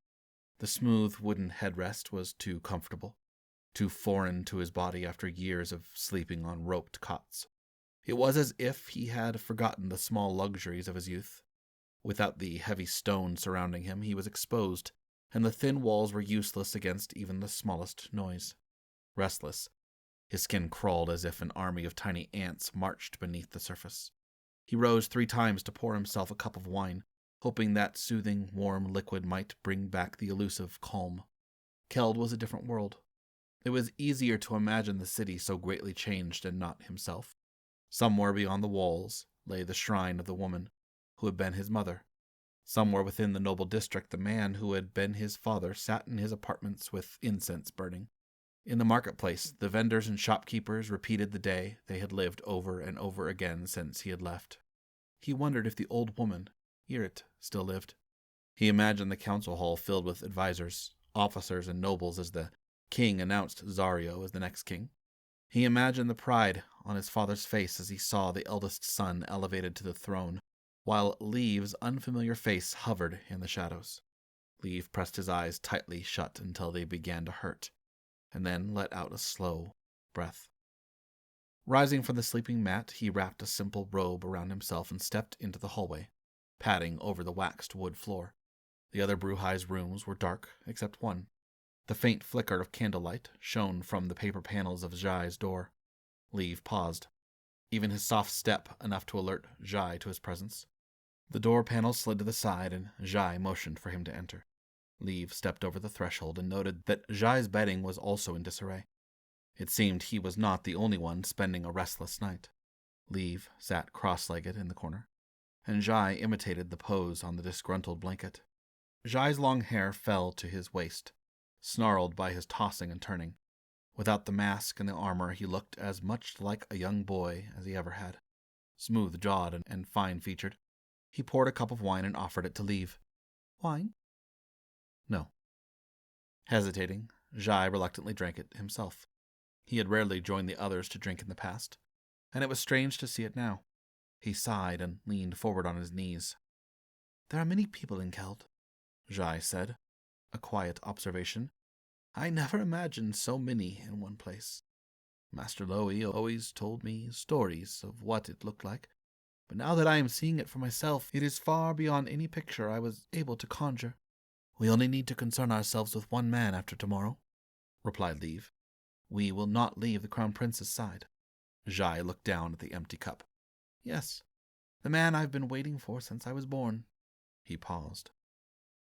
The smooth wooden headrest was too comfortable, too foreign to his body after years of sleeping on roped cots. It was as if he had forgotten the small luxuries of his youth. Without the heavy stone surrounding him, he was exposed, and the thin walls were useless against even the smallest noise. Restless, his skin crawled as if an army of tiny ants marched beneath the surface. He rose 3 times to pour himself a cup of wine, hoping that soothing, warm liquid might bring back the elusive calm. Keld was a different world. It was easier to imagine the city so greatly changed and not himself. Somewhere beyond the walls lay the shrine of the woman who had been his mother. Somewhere within the noble district, the man who had been his father sat in his apartments with incense burning. In the marketplace, the vendors and shopkeepers repeated the day they had lived over and over again since he had left. He wondered if the old woman, Irit, still lived. He imagined the council hall filled with advisors, officers, and nobles as the king announced Zario as the next king. He imagined the pride on his father's face as he saw the eldest son elevated to the throne, while Leave's unfamiliar face hovered in the shadows. Leave pressed his eyes tightly shut until they began to hurt, and then let out a slow breath. Rising from the sleeping mat, he wrapped a simple robe around himself and stepped into the hallway, padding over the waxed wood floor. The other Bruhai's rooms were dark, except one. The faint flicker of candlelight shone from the paper panels of Zhai's door. Leave paused, even his soft step enough to alert Jai to his presence. The door panel slid to the side, and Jai motioned for him to enter. Leave stepped over the threshold and noted that Jai's bedding was also in disarray. It seemed he was not the only one spending a restless night. Leave sat cross-legged in the corner, and Jai imitated the pose on the disgruntled blanket. Jai's long hair fell to his waist, snarled by his tossing and turning. Without the mask and the armor, he looked as much like a young boy as he ever had. Smooth-jawed and fine-featured, he poured a cup of wine and offered it to Leave. "Wine?" "No." Hesitating, Jai reluctantly drank it himself. He had rarely joined the others to drink in the past, and it was strange to see it now. He sighed and leaned forward on his knees. "There are many people in Keld," Jai said, a quiet observation. "I never imagined so many in one place. Master Lowy always told me stories of what it looked like, but now that I am seeing it for myself, it is far beyond any picture I was able to conjure." "We only need to concern ourselves with one man after tomorrow," replied Leave. "We will not leave the Crown Prince's side." Jai looked down at the empty cup. "Yes, the man I've been waiting for since I was born." He paused.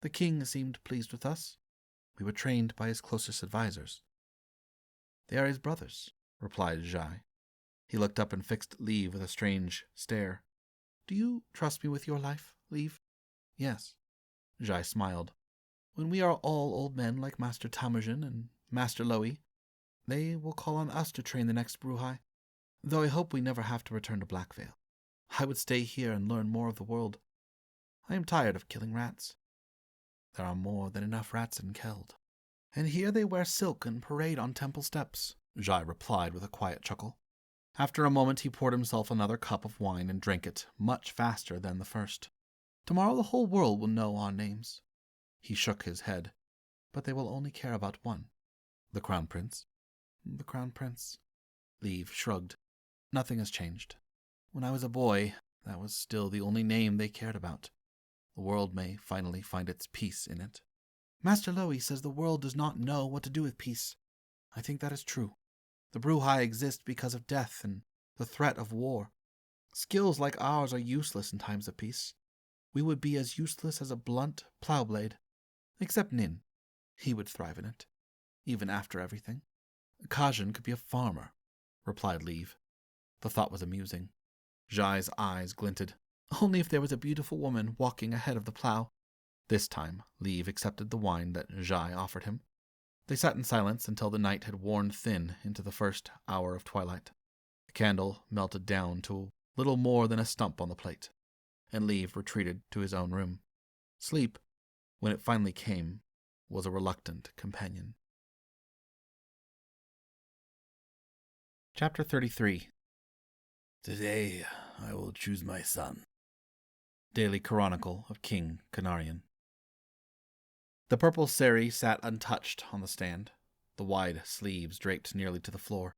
"The king seemed pleased with us. We were trained by his closest advisors." "They are his brothers," replied Jai. He looked up and fixed Leave with a strange stare. "Do you trust me with your life, Leave?" "Yes." Jai smiled. "When we are all old men like Master Temujin and Master Lowy, they will call on us to train the next Bruhai, though I hope we never have to return to Blackvale. I would stay here and learn more of the world. I am tired of killing rats." "There are more than enough rats in Keld." "And here they wear silk and parade on temple steps," Jai replied with a quiet chuckle. After a moment he poured himself another cup of wine and drank it much faster than the first. "Tomorrow the whole world will know our names." He shook his head. "But they will only care about one." "The Crown Prince?" "The Crown Prince." Leave shrugged. "Nothing has changed. When I was a boy, that was still the only name they cared about. The world may finally find its peace in it." "Master Lowy says the world does not know what to do with peace. I think that is true. The Bruhai exist because of death and the threat of war. Skills like ours are useless in times of peace. We would be as useless as a blunt plow blade. Except Nin. He would thrive in it, even after everything." "Kajin could be a farmer," replied Leave. The thought was amusing. Jai's eyes glinted. "Only if there was a beautiful woman walking ahead of the plow." This time, Leave accepted the wine that Jai offered him. They sat in silence until the night had worn thin into the first hour of twilight. The candle melted down to little more than a stump on the plate, and Leave retreated to his own room. Sleep, when it finally came, was a reluctant companion. Chapter 33.
Today I will choose my son.
Daily Chronicle of King Canarian. The purple sari sat untouched on the stand, the wide sleeves draped nearly to the floor.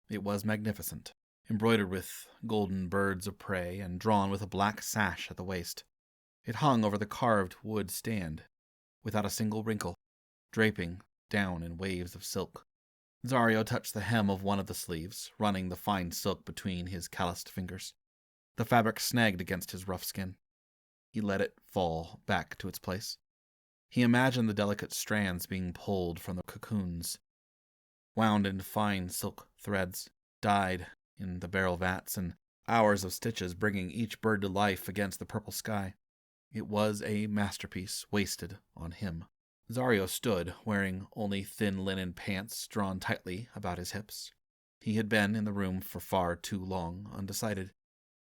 It was magnificent, embroidered with golden birds of prey and drawn with a black sash at the waist. It hung over the carved wood stand, without a single wrinkle, draping down in waves of silk. Zario touched the hem of one of the sleeves, running the fine silk between his calloused fingers. The fabric snagged against his rough skin. He let it fall back to its place. He imagined the delicate strands being pulled from the cocoons, wound into fine silk threads, dyed in the barrel vats, and hours of stitches bringing each bird to life against the purple sky. It was a masterpiece wasted on him. Zario stood, wearing only thin linen pants drawn tightly about his hips. He had been in the room for far too long, undecided.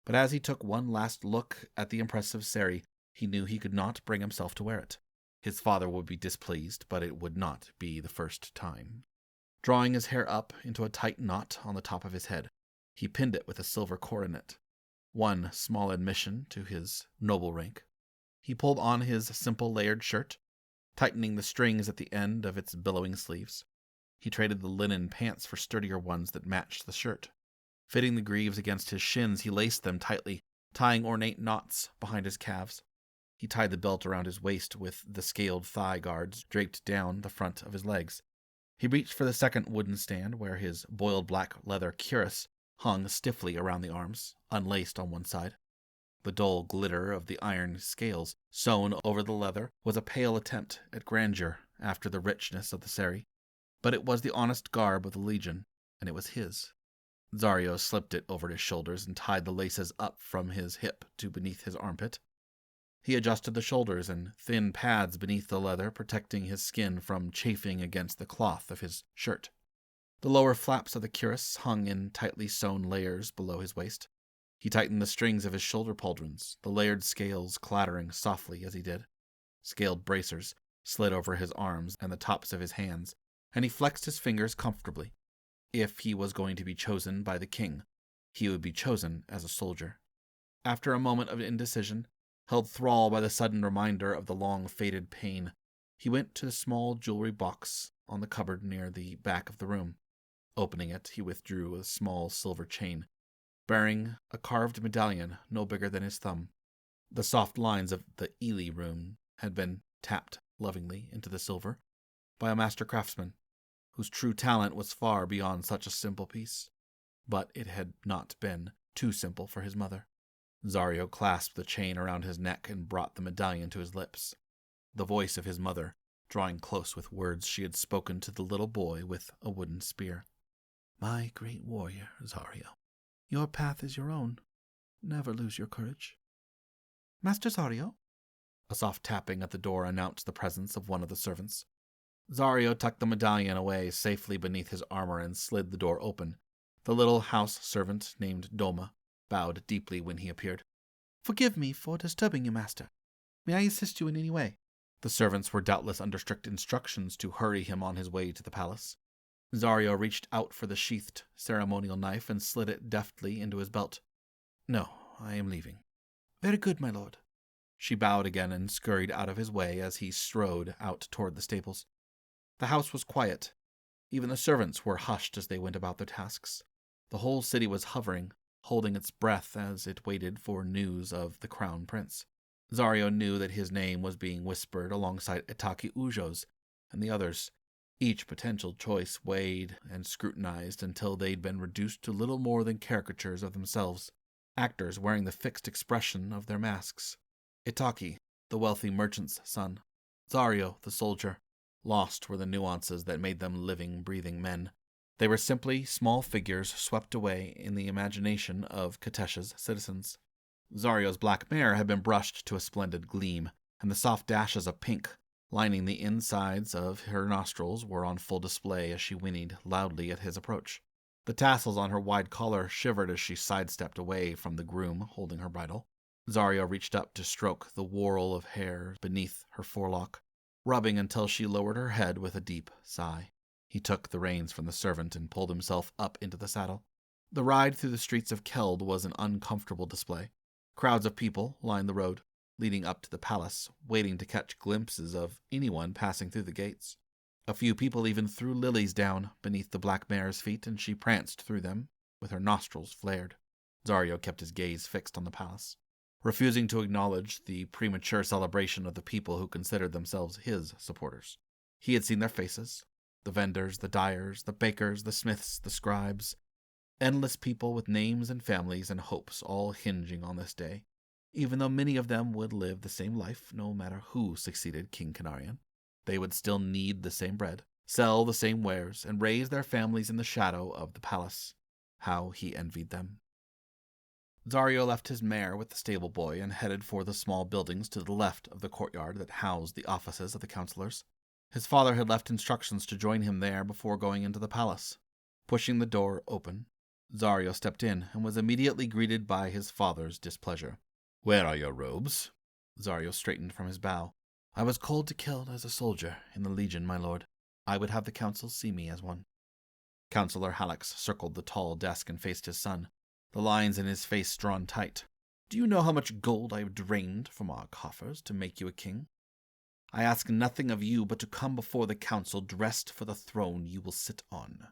But as he took one last look at the impressive sari, he knew he could not bring himself to wear it. His father would be displeased, but it would not be the first time. Drawing his hair up into a tight knot on the top of his head, he pinned it with a silver coronet, one small admission to his noble rank. He pulled on his simple layered shirt, tightening the strings at the end of its billowing sleeves. He traded the linen pants for sturdier ones that matched the shirt. Fitting the greaves against his shins, he laced them tightly, tying ornate knots behind his calves. He tied the belt around his waist with the scaled thigh guards draped down the front of his legs. He reached for the second wooden stand where his boiled black leather cuirass hung stiffly around the arms, unlaced on one side. The dull glitter of the iron scales sewn over the leather was a pale attempt at grandeur after the richness of the sari. But it was the honest garb of the Legion, and it was his. Zario slipped it over his shoulders and tied the laces up from his hip to beneath his armpit. He adjusted the shoulders and thin pads beneath the leather, protecting his skin from chafing against the cloth of his shirt. The lower flaps of the cuirass hung in tightly sewn layers below his waist. He tightened the strings of his shoulder pauldrons, the layered scales clattering softly as he did. Scaled bracers slid over his arms and the tops of his hands, and he flexed his fingers comfortably. If he was going to be chosen by the king, he would be chosen as a soldier. After a moment of indecision, held thrall by the sudden reminder of the long-faded pain, he went to the small jewelry box on the cupboard near the back of the room. Opening it, he withdrew a small silver chain, bearing a carved medallion no bigger than his thumb. The soft lines of the Ely rune had been tapped lovingly into the silver by a master craftsman, whose true talent was far beyond such a simple piece. But it had not been too simple for his mother. Zario clasped the chain around his neck and brought the medallion to his lips. The voice of his mother, drawing close with words she had spoken to the little boy with a wooden spear. "My great warrior, Zario, your path is your own. Never lose your courage." "Master Zario?" A soft tapping at the door announced the presence of one of the servants. Zario tucked the medallion away safely beneath his armor and slid the door open. The little house servant named Doma bowed deeply when he appeared. "Forgive me for disturbing you, master. May I assist you in any way?" The servants were doubtless under strict instructions to hurry him on his way to the palace. Zario reached out for the sheathed ceremonial knife and slid it deftly into his belt. "No, I am leaving." "Very good, my lord." She bowed again and scurried out of his way as he strode out toward the stables. The house was quiet. Even the servants were hushed as they went about their tasks. The whole city was hovering, holding its breath as it waited for news of the crown prince. Zario knew that his name was being whispered alongside Itaki Ujo's and the others, each potential choice weighed and scrutinized until they'd been reduced to little more than caricatures of themselves, actors wearing the fixed expression of their masks. Itaki, the wealthy merchant's son. Zario, the soldier. Lost were the nuances that made them living, breathing men. They were simply small figures swept away in the imagination of Katesha's citizens. Zario's black mare had been brushed to a splendid gleam, and the soft dashes of pink lining the insides of her nostrils were on full display as she whinnied loudly at his approach. The tassels on her wide collar shivered as she sidestepped away from the groom holding her bridle. Zario reached up to stroke the whorl of hair beneath her forelock, rubbing until she lowered her head with a deep sigh. He took the reins from the servant and pulled himself up into the saddle. The ride through the streets of Keld was an uncomfortable display. Crowds of people lined the road, leading up to the palace, waiting to catch glimpses of anyone passing through the gates. A few people even threw lilies down beneath the black mare's feet, and she pranced through them, with her nostrils flared. Zario kept his gaze fixed on the palace, refusing to acknowledge the premature celebration of the people who considered themselves his supporters. He had seen their faces, the vendors, the dyers, the bakers, the smiths, the scribes, endless people with names and families and hopes all hinging on this day, even though many of them would live the same life no matter who succeeded King Canarian. They would still knead the same bread, sell the same wares, and raise their families in the shadow of the palace. How he envied them. Zario left his mare with the stable boy and headed for the small buildings to the left of the courtyard that housed the offices of the councilors. His father had left instructions to join him there before going into the palace. Pushing the door open, Zario stepped in and was immediately greeted by his father's displeasure. "Where are your robes?" Zario straightened from his bow. "I was called to Keld as a soldier in the Legion, my lord. I would have the council see me as one." Councillor Hallex circled the tall desk and faced his son, the lines in his face drawn tight. "Do you know how much gold I have drained from our coffers to make you a king? I ask nothing of you but to come before the council dressed for the throne you will sit on.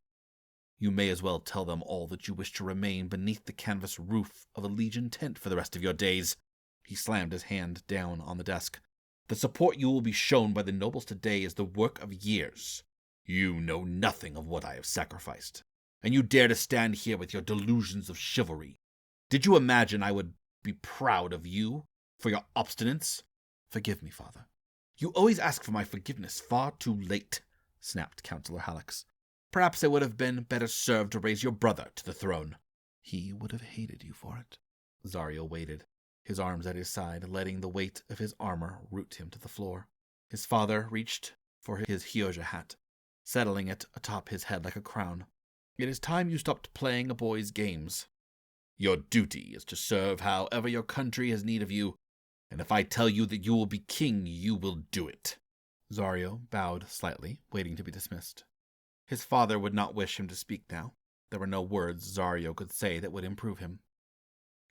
You may as well tell them all that you wish to remain beneath the canvas roof of a Legion tent for the rest of your days." He slammed his hand down on the desk. "The support you will be shown by the nobles today is the work of years. You know nothing of what I have sacrificed, and you dare to stand here with your delusions of chivalry. Did you imagine I would be proud of you for your obstinance? Forgive me, father. You always ask for my forgiveness far too late, snapped Councillor Hallex. Perhaps I would have been better served to raise your brother to the throne. He would have hated you for it. Zario waited, his arms at his side, letting the weight of his armor root him to the floor. His father reached for his Hyoja hat, settling it atop his head like a crown. It is time you stopped playing a boy's games. Your duty is to serve however your country has need of you, and if I tell you that you will be king, you will do it. Zario bowed slightly, waiting to be dismissed. His father would not wish him to speak now. There were no words Zario could say that would improve him.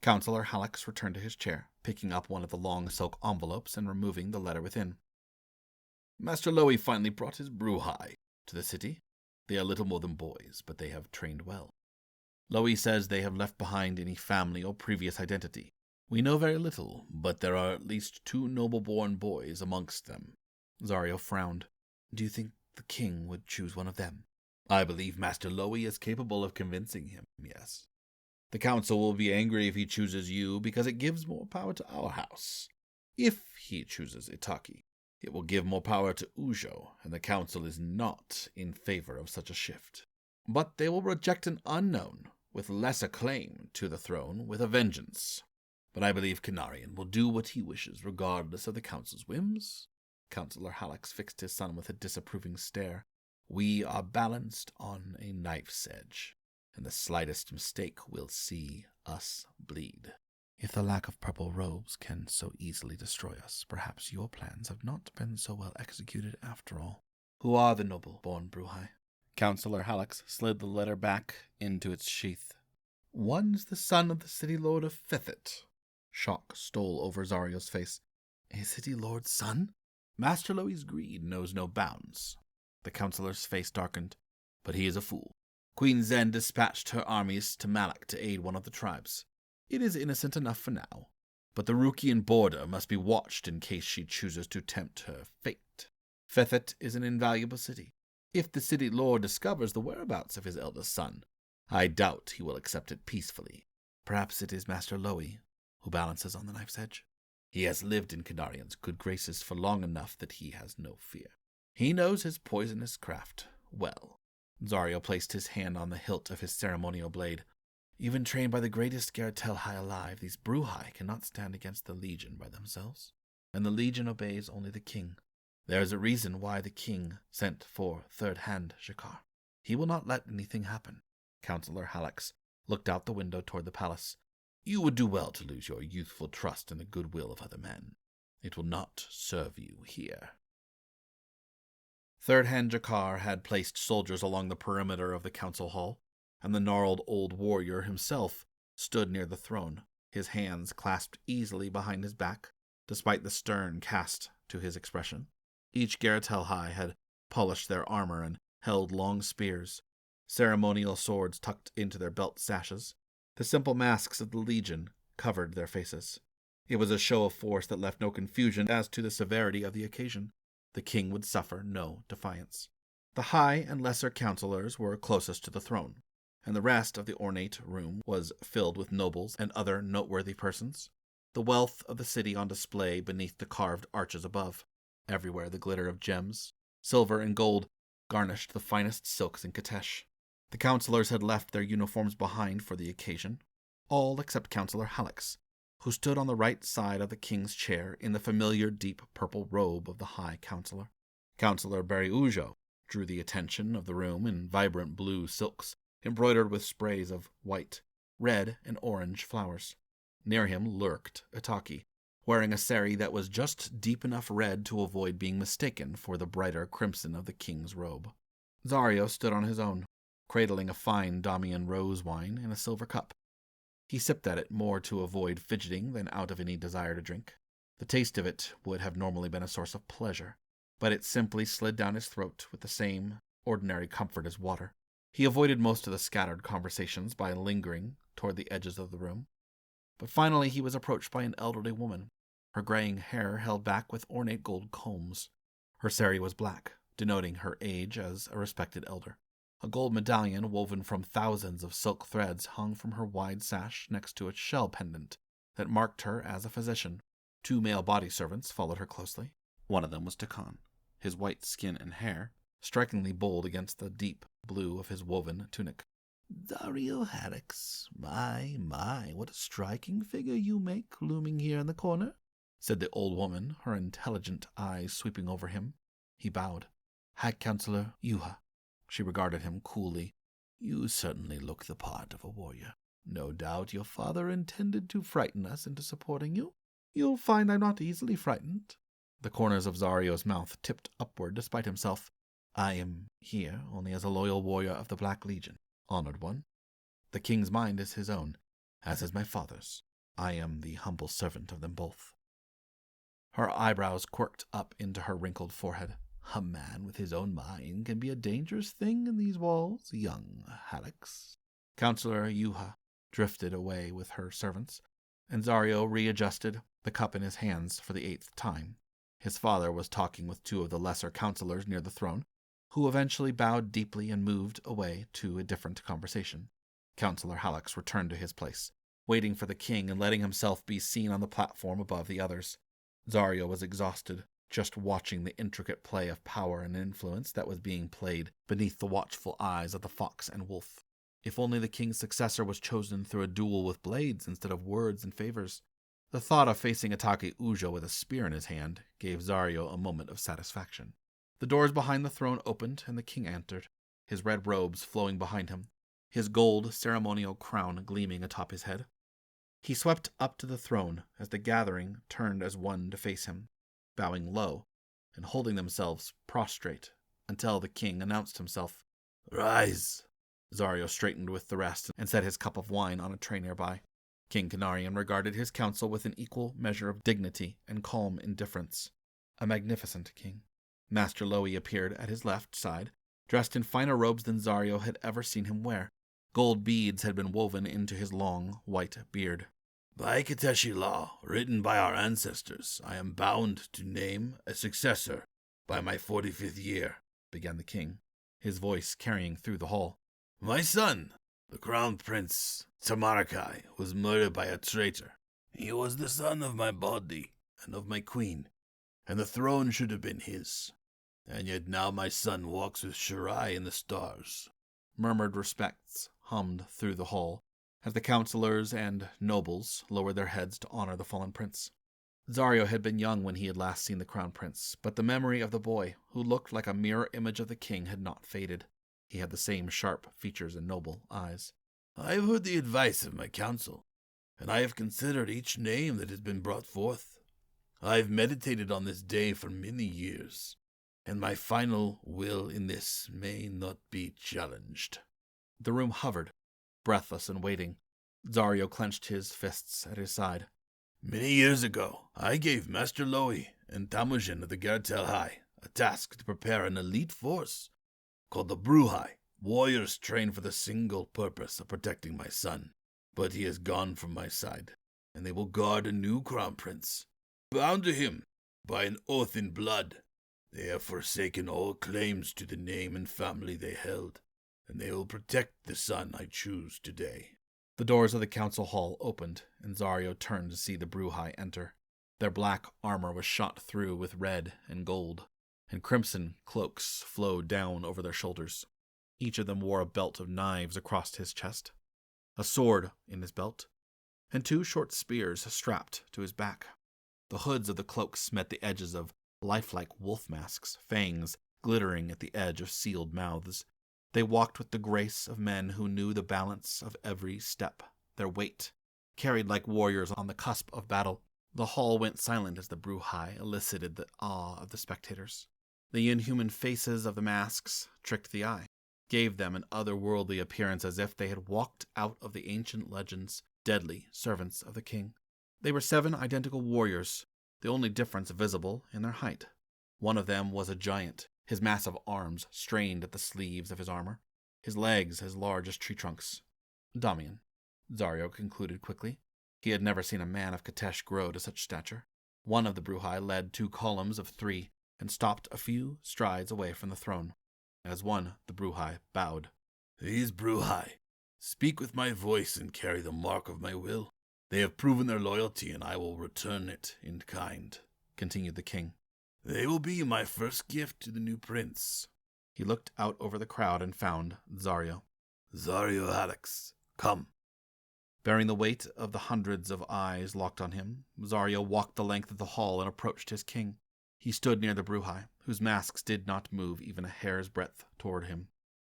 Councillor Hallex returned to his chair, picking up one of the long silk envelopes and removing the letter within. Master Lowy finally brought his Bruhai to the city. They are little more than boys, but they have trained well. Lowy says they have left behind any family or previous identity. We know very little, but there are at least 2 noble-born boys amongst them. Zario frowned. Do you think the king would choose one of them? I believe Master Lowy is capable of convincing him, yes. The council will be angry if he chooses you, because it gives more power to our house. If he chooses Itaki, it will give more power to Ujo, and the council is not in favor of such a shift. But they will reject an unknown, with lesser claim to the throne, with a vengeance. But I believe Canarian will do what he wishes, regardless of the council's whims. Councillor Hallex fixed his son with a disapproving stare. We are balanced on a knife's edge, and the slightest mistake will see us bleed. If the lack of purple robes can so easily destroy us, perhaps your plans have not been so well executed after all. Who are the noble-born Bruhai? Councillor Hallex slid the letter back into its sheath. One's the son of the city lord of Fethet. Shock stole over Zario's face. A city lord's son? Master Lowy's greed knows no bounds. The councillor's face darkened. But he is a fool. Queen Zen dispatched her armies to Malak to aid one of the tribes. It is innocent enough for now, but the Rukian border must be watched in case she chooses to tempt her fate. Fethet is an invaluable city. If the city lord discovers the whereabouts of his eldest son, I doubt he will accept it peacefully. Perhaps it is Master Lowy who balances on the knife's edge. He has lived in Canarian's good graces for long enough that he has no fear. He knows his poisonous craft well. Zario placed his hand on the hilt of his ceremonial blade. Even trained by the greatest Gehrin alive, these Bruhai cannot stand against the Legion by themselves, and the Legion obeys only the king. There is a reason why the king sent for third-hand Jakar. He will not let anything happen. Councillor Hallex looked out the window toward the palace. You would do well to lose your youthful trust in the goodwill of other men. It will not serve you here. Third-hand Jakar had placed soldiers along the perimeter of the council hall, and the gnarled old warrior himself stood near the throne, his hands clasped easily behind his back, despite the stern cast to his expression. Each Gehrin had polished their armor and held long spears, ceremonial swords tucked into their belt sashes. The simple masks of the Legion covered their faces. It was a show of force that left no confusion as to the severity of the occasion. The king would suffer no defiance. The high and lesser councillors were closest to the throne, and the rest of the ornate room was filled with nobles and other noteworthy persons, the wealth of the city on display beneath the carved arches above. Everywhere the glitter of gems, silver and gold, garnished the finest silks in Katesh. The councillors had left their uniforms behind for the occasion, all except Councillor Hallex, who stood on the right side of the king's chair in the familiar deep purple robe of the High Councillor. Councillor Ujo drew the attention of the room in vibrant blue silks, embroidered with sprays of white, red, and orange flowers. Near him lurked Itaki, wearing a sari that was just deep enough red to avoid being mistaken for the brighter crimson of the king's robe. Zario stood on his own, cradling a fine Damian rose wine in a silver cup. He sipped at it more to avoid fidgeting than out of any desire to drink. The taste of it would have normally been a source of pleasure, but it simply slid down his throat with the same ordinary comfort as water. He avoided most of the scattered conversations by lingering toward the edges of the room. But finally he was approached by an elderly woman, her graying hair held back with ornate gold combs. Her sari was black, denoting her age as a respected elder. A gold medallion woven from thousands of silk threads hung from her wide sash next to a shell pendant that marked her as a physician. 2 male body servants followed her closely. One of them was Tecken, his white skin and hair strikingly bold against the deep blue of his woven tunic.
"Dario Haddox, my, what a striking figure you make looming here in the corner,"
said the old woman, her intelligent eyes sweeping over him. He bowed.
"High Counselor Yuha."
She regarded him coolly.
"You certainly look the part of a warrior. No doubt your father intended to frighten us into supporting you. You'll find I'm not easily frightened."
The corners of Zario's mouth tipped upward despite himself.
"I am here only as a loyal warrior of the Black Legion, honored one. The king's mind is his own, as is my father's. I am the humble servant of them both."
Her eyebrows quirked up into her wrinkled forehead.
"A man with his own mind can be a dangerous thing in these walls, young Haddox."
Counselor Yuha drifted away with her servants, and Zario readjusted the cup in his hands for the 8th time. His father was talking with 2 of the lesser counselors near the throne, who eventually bowed deeply and moved away to a different conversation. Counselor Haddox returned to his place, waiting for the king and letting himself be seen on the platform above the others. Zario was exhausted, just watching the intricate play of power and influence that was being played beneath the watchful eyes of the fox and wolf. If only the king's successor was chosen through a duel with blades instead of words and favors. The thought of facing Atake Ujo with a spear in his hand gave Zario a moment of satisfaction. The doors behind the throne opened, and the king entered, his red robes flowing behind him, his gold ceremonial crown gleaming atop his head. He swept up to the throne as the gathering turned as one to face him, bowing low and holding themselves prostrate until the king announced himself.
"Rise!"
Zario straightened with the rest and set his cup of wine on a tray nearby. King Canarian regarded his council with an equal measure of dignity and calm indifference. A magnificent king. Master Lowy appeared at his left side, dressed in finer robes than Zario had ever seen him wear. Gold beads had been woven into his long, white beard.
"By Kateshi law, written by our ancestors, I am bound to name a successor by my 45th year," began the king, his voice carrying through the hall. "My son, the Crown Prince Tamarakai, was murdered by a traitor. He was the son of my body and of my queen, and the throne should have been his. And yet now my son walks with Shirai in the stars."
Murmured respects hummed through the hall as the counselors and nobles lowered their heads to honor the fallen prince. Zario had been young when he had last seen the crown prince, but the memory of the boy, who looked like a mirror image of the king, had not faded. He had the same sharp features and noble eyes.
"I have heard the advice of my council, and I have considered each name that has been brought forth. I have meditated on this day for many years, and my final will in this may not be challenged."
The room hovered, breathless and waiting. Zario clenched his fists at his side.
"Many years ago, I gave Master Lowy and Tamujin of the Gartel High a task to prepare an elite force called the Bruhai, warriors trained for the single purpose of protecting my son. But he has gone from my side, and they will guard a new crown prince, bound to him by an oath in blood. They have forsaken all claims to the name and family they held, and they will protect the son I choose today."
The doors of the council hall opened, and Zario turned to see the Bruhai enter. Their black armor was shot through with red and gold, and crimson cloaks flowed down over their shoulders. Each of them wore a belt of knives across his chest, a sword in his belt, and 2 short spears strapped to his back. The hoods of the cloaks met the edges of lifelike wolf masks, fangs glittering at the edge of sealed mouths. They walked with the grace of men who knew the balance of every step, their weight, carried like warriors on the cusp of battle. The hall went silent as the Bruhai elicited the awe of the spectators. The inhuman faces of the masks tricked the eye, gave them an otherworldly appearance as if they had walked out of the ancient legends, deadly servants of the king. They were 7 identical warriors, the only difference visible in their height. One of them was a giant, his massive arms strained at the sleeves of his armor, his legs as large as tree trunks. Damian, Zario concluded quickly. He had never seen a man of Katesh grow to such stature. One of the Bruhai led 2 columns of 3, and stopped a few strides away from the throne. As one, the Bruhai bowed.
These Bruhai speak with my voice and carry the mark of my will. They have proven their loyalty, and I will return it in kind,
continued the king.
They will be my first gift to the new prince.
He looked out over the crowd and found Zario.
Zario Hallex, come.
Bearing the weight of the hundreds of eyes locked on him, Zario walked the length of the hall and approached his king. He stood near the Bruhai, whose masks did not move even a hair's breadth toward him.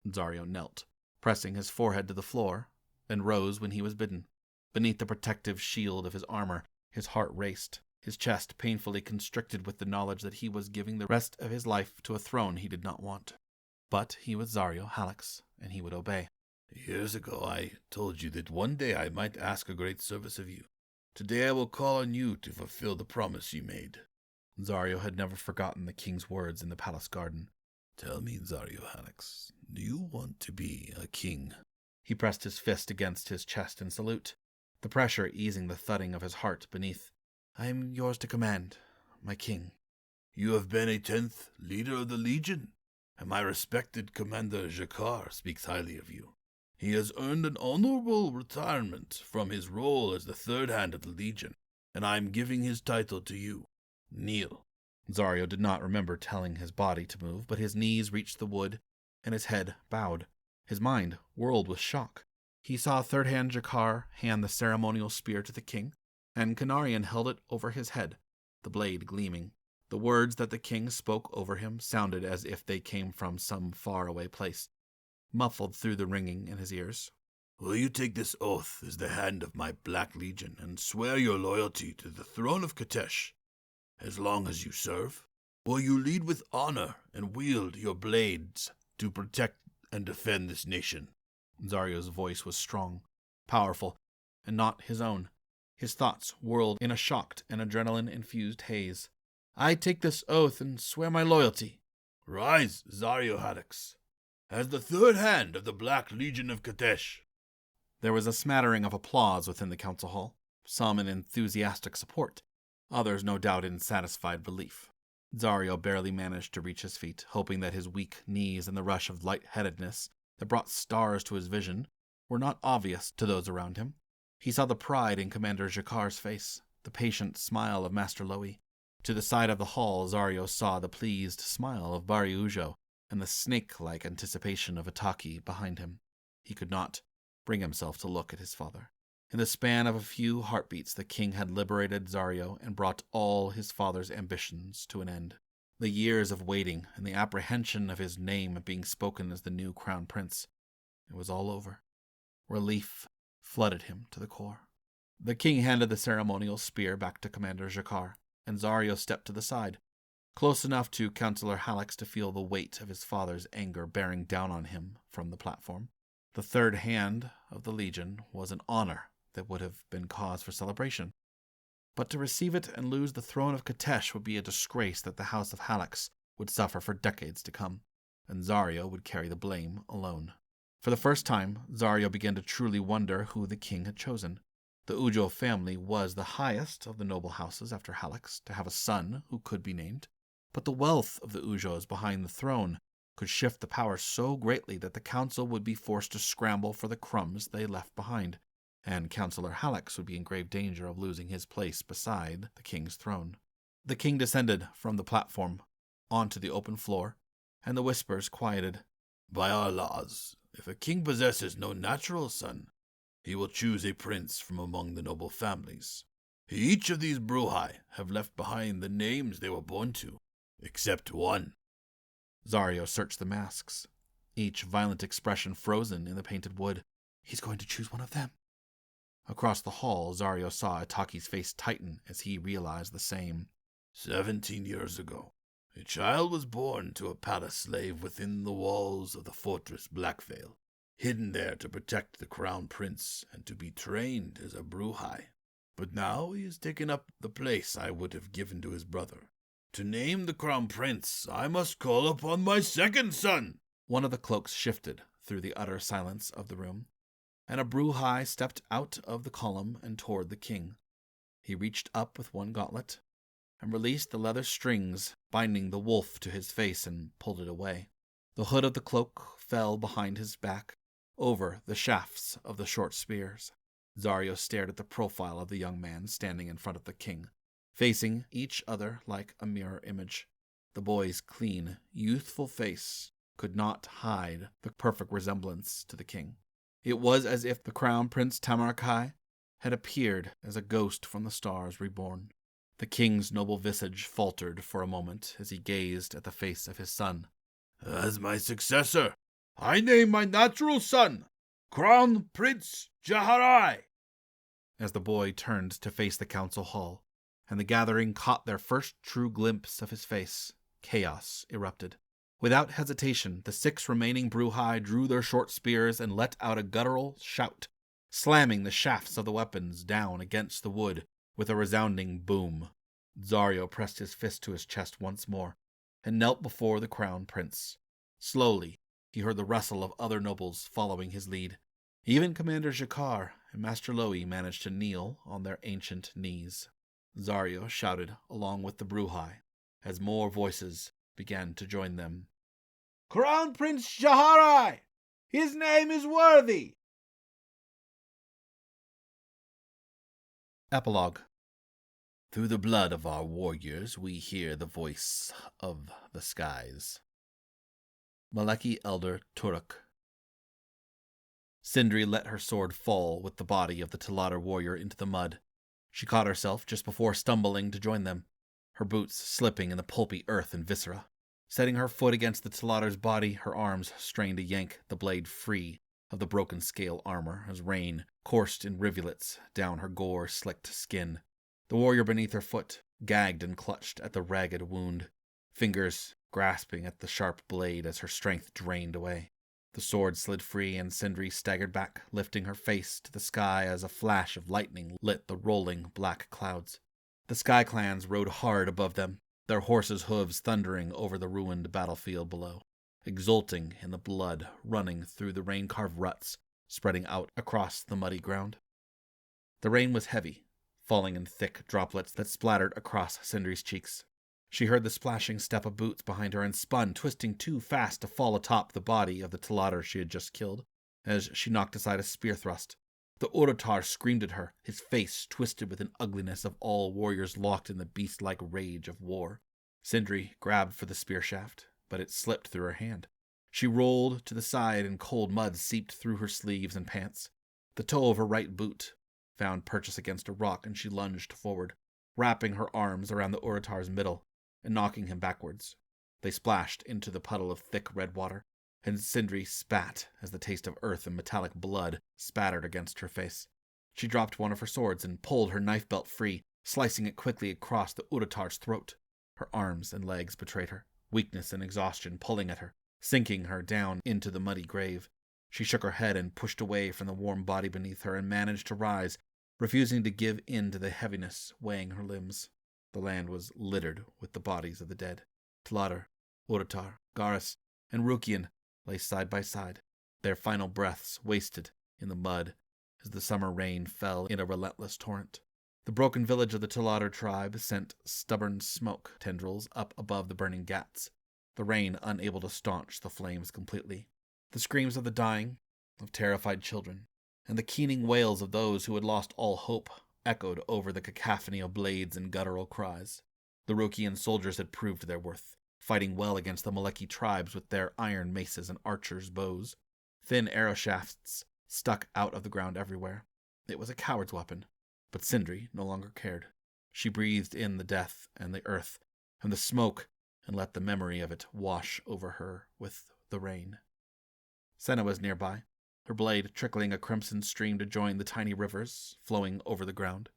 Zario knelt, pressing his forehead to the floor, and rose when he was bidden. Beneath the protective shield of his armor, his heart raced, his chest painfully constricted with the knowledge that he was giving the rest of his life to a throne he did not want. But he was Zario Hallex, and he would obey.
Years ago I told you that one day I might ask a great service of you. Today I will call on you to fulfill the promise you made.
Zario had never forgotten the king's words in the palace garden.
Tell me, Zario Hallex, do you want to be a king?
He pressed his fist against his chest in salute, the pressure easing the thudding of his heart beneath. I am yours to command, my king.
You have been a 10th leader of the Legion, and my respected Commander Gehrin speaks highly of you. He has earned an honorable retirement from his role as the third hand of the Legion, and I am giving his title to you. Kneel.
Zario did not remember telling his body to move, but his knees reached the wood, and his head bowed. His mind whirled with shock. He saw third-hand Gehrin hand the ceremonial spear to the king, and Canarian held it over his head, the blade gleaming. The words that the king spoke over him sounded as if they came from some faraway place, muffled through the ringing in his ears.
Will you take this oath as the hand of my Black Legion and swear your loyalty to the throne of Katesh as long as you serve? Will you lead with honor and wield your blades to protect and defend this nation?
Zario's voice was strong, powerful, and not his own. His thoughts whirled in a shocked and adrenaline-infused haze. I take this oath and swear my loyalty.
Rise, Zario Hallex, as the third hand of the Black Legion of Katesh.
There was a smattering of applause within the council hall, some in enthusiastic support, others no doubt in satisfied belief. Zario barely managed to reach his feet, hoping that his weak knees and the rush of light-headedness that brought stars to his vision were not obvious to those around him. He saw the pride in Commander Gehrin's face, the patient smile of Master Lowy. To the side of the hall, Zario saw the pleased smile of Bari Ujo and the snake-like anticipation of Ataki behind him. He could not bring himself to look at his father. In the span of a few heartbeats, the king had liberated Zario and brought all his father's ambitions to an end. The years of waiting and the apprehension of his name being spoken as the new crown prince, it was all over. Relief flooded him to the core. The king handed the ceremonial spear back to Commander Gehrin, and Zario stepped to the side, close enough to Councillor Hallex to feel the weight of his father's anger bearing down on him from the platform. The third hand of the Legion was an honor that would have been cause for celebration. But to receive it and lose the throne of Katesh would be a disgrace that the House of Hallex would suffer for decades to come, and Zario would carry the blame alone. For the first time, Zario began to truly wonder who the king had chosen. The Ujo family was the highest of the noble houses after Hallex to have a son who could be named, but the wealth of the Ujos behind the throne could shift the power so greatly that the council would be forced to scramble for the crumbs they left behind, and Councillor Hallex would be in grave danger of losing his place beside the king's throne. The king descended from the platform onto the open floor, and the whispers quieted.
By our laws, if a king possesses no natural son, he will choose a prince from among the noble families. Each of these Bruhai have left behind the names they were born to, except one.
Zario searched the masks, each violent expression frozen in the painted wood. He's going to choose one of them. Across the hall, Zario saw Ataki's face tighten as he realized the same.
17 years ago, a child was born to a palace slave within the walls of the fortress Blackvale, hidden there to protect the crown prince and to be trained as a Bruhai. But now he has taken up the place I would have given to his brother. To name the crown prince, I must call upon my second son.
One of the cloaks shifted through the utter silence of the room, and a Bruhai stepped out of the column and toward the king. He reached up with one gauntlet, and released the leather strings binding the wolf to his face and pulled it away. The hood of the cloak fell behind his back, over the shafts of the short spears. Zario stared at the profile of the young man standing in front of the king, facing each other like a mirror image. The boy's clean, youthful face could not hide the perfect resemblance to the king. It was as if the crown prince Tamarakai had appeared as a ghost from the stars reborn. The king's noble visage faltered for a moment as he gazed at the face of his son.
As my successor, I name my natural son, Crown Prince Gehrin.
As the boy turned to face the council hall, and the gathering caught their first true glimpse of his face, chaos erupted. Without hesitation, the 6 remaining Bruhai drew their short spears and let out a guttural shout, slamming the shafts of the weapons down against the wood with a resounding boom. Zario pressed his fist to his chest once more, and knelt before the crown prince. Slowly, he heard the rustle of other nobles following his lead. Even Commander Jakar and Master Lowy managed to kneel on their ancient knees. Zario shouted along with the Bruhai, as more voices began to join them.
Crown Prince Gehrin! His name is worthy!
Epilogue. Through the blood of our warriors, we hear the voice of the skies. Maleki Elder Turuk. Syndri let her sword fall with the body of the Teladar warrior into the mud. She caught herself just before stumbling to join them, her boots slipping in the pulpy earth and viscera. Setting her foot against the Teladar's body, her arms strained to yank the blade free of the broken scale armor as rain coursed in rivulets down her gore-slicked skin. The warrior beneath her foot gagged and clutched at the ragged wound, fingers grasping at the sharp blade as her strength drained away. The sword slid free and Syndri staggered back, lifting her face to the sky as a flash of lightning lit the rolling black clouds. The Sky Clans rode hard above them, their horses' hooves thundering over the ruined battlefield below, exulting in the blood running through the rain-carved ruts spreading out across the muddy ground. The rain was heavy, falling in thick droplets that splattered across Syndri's cheeks. She heard the splashing step of boots behind her and spun, twisting too fast to fall atop the body of the Teladar she had just killed, as she knocked aside a spear thrust. The Orotar screamed at her, his face twisted with an ugliness of all warriors locked in the beast-like rage of war. Syndri grabbed for the spear shaft, but it slipped through her hand. She rolled to the side and cold mud seeped through her sleeves and pants. The toe of her right boot found purchase against a rock, and she lunged forward, wrapping her arms around the Orotar's middle and knocking him backwards. They splashed into the puddle of thick red water, and Syndri spat as the taste of earth and metallic blood spattered against her face. She dropped one of her swords and pulled her knife belt free, slicing it quickly across the Orotar's throat. Her arms and legs betrayed her, weakness and exhaustion pulling at her, sinking her down into the muddy grave. She shook her head and pushed away from the warm body beneath her and managed to rise, refusing to give in to the heaviness weighing her limbs. The land was littered with the bodies of the dead. Teladar, Orotar, Garis, and Rukian lay side by side, their final breaths wasted in the mud as the summer rain fell in a relentless torrent. The broken village of the Teladar tribe sent stubborn smoke tendrils up above the burning ghats, the rain unable to staunch the flames completely. The screams of the dying, of terrified children, and the keening wails of those who had lost all hope echoed over the cacophony of blades and guttural cries. The Rukian soldiers had proved their worth, fighting well against the Maleki tribes with their iron maces and archers' bows. Thin arrow shafts stuck out of the ground everywhere. It was a coward's weapon, but Syndri no longer cared. She breathed in the death and the earth and the smoke and let the memory of it wash over her with the rain. Senna was nearby, her blade trickling a crimson stream to join the tiny rivers flowing over the ground.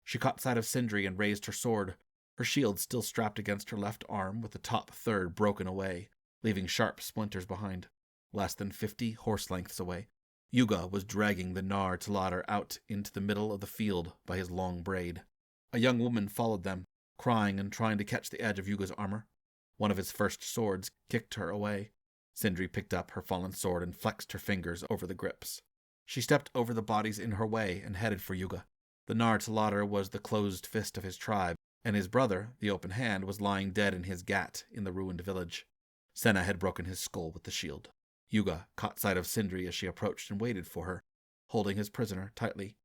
She caught sight of Syndri and raised her sword, her shield still strapped against her left arm with the top third broken away, leaving sharp splinters behind. Less than 50 horse lengths away, Yuga was dragging the Nar Teladar out into the middle of the field by his long braid. A young woman followed them, crying and trying to catch the edge of Yuga's armor. One of his first swords kicked her away. Syndri picked up her fallen sword and flexed her fingers over the grips. She stepped over the bodies in her way and headed for Yuga. The Nar Teladar was the closed fist of his tribe, and his brother, the open hand, was lying dead in his gat in the ruined village. Senna had broken his skull with the shield. Yuga caught sight of Syndri as she approached and waited for her, holding his prisoner tightly.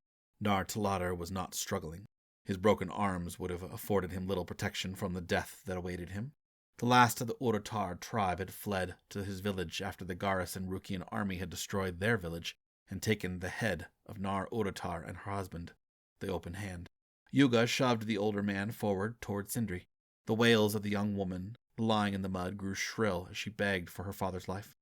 Nar-Taladar was not struggling. His broken arms would have afforded him little protection from the death that awaited him. The last of the Orotar tribe had fled to his village after the Garis and Rukian army had destroyed their village and taken the head of Nar-Orotar and her husband, the open hand. Yuga shoved the older man forward toward Syndri. The wails of the young woman lying in the mud grew shrill as she begged for her father's life.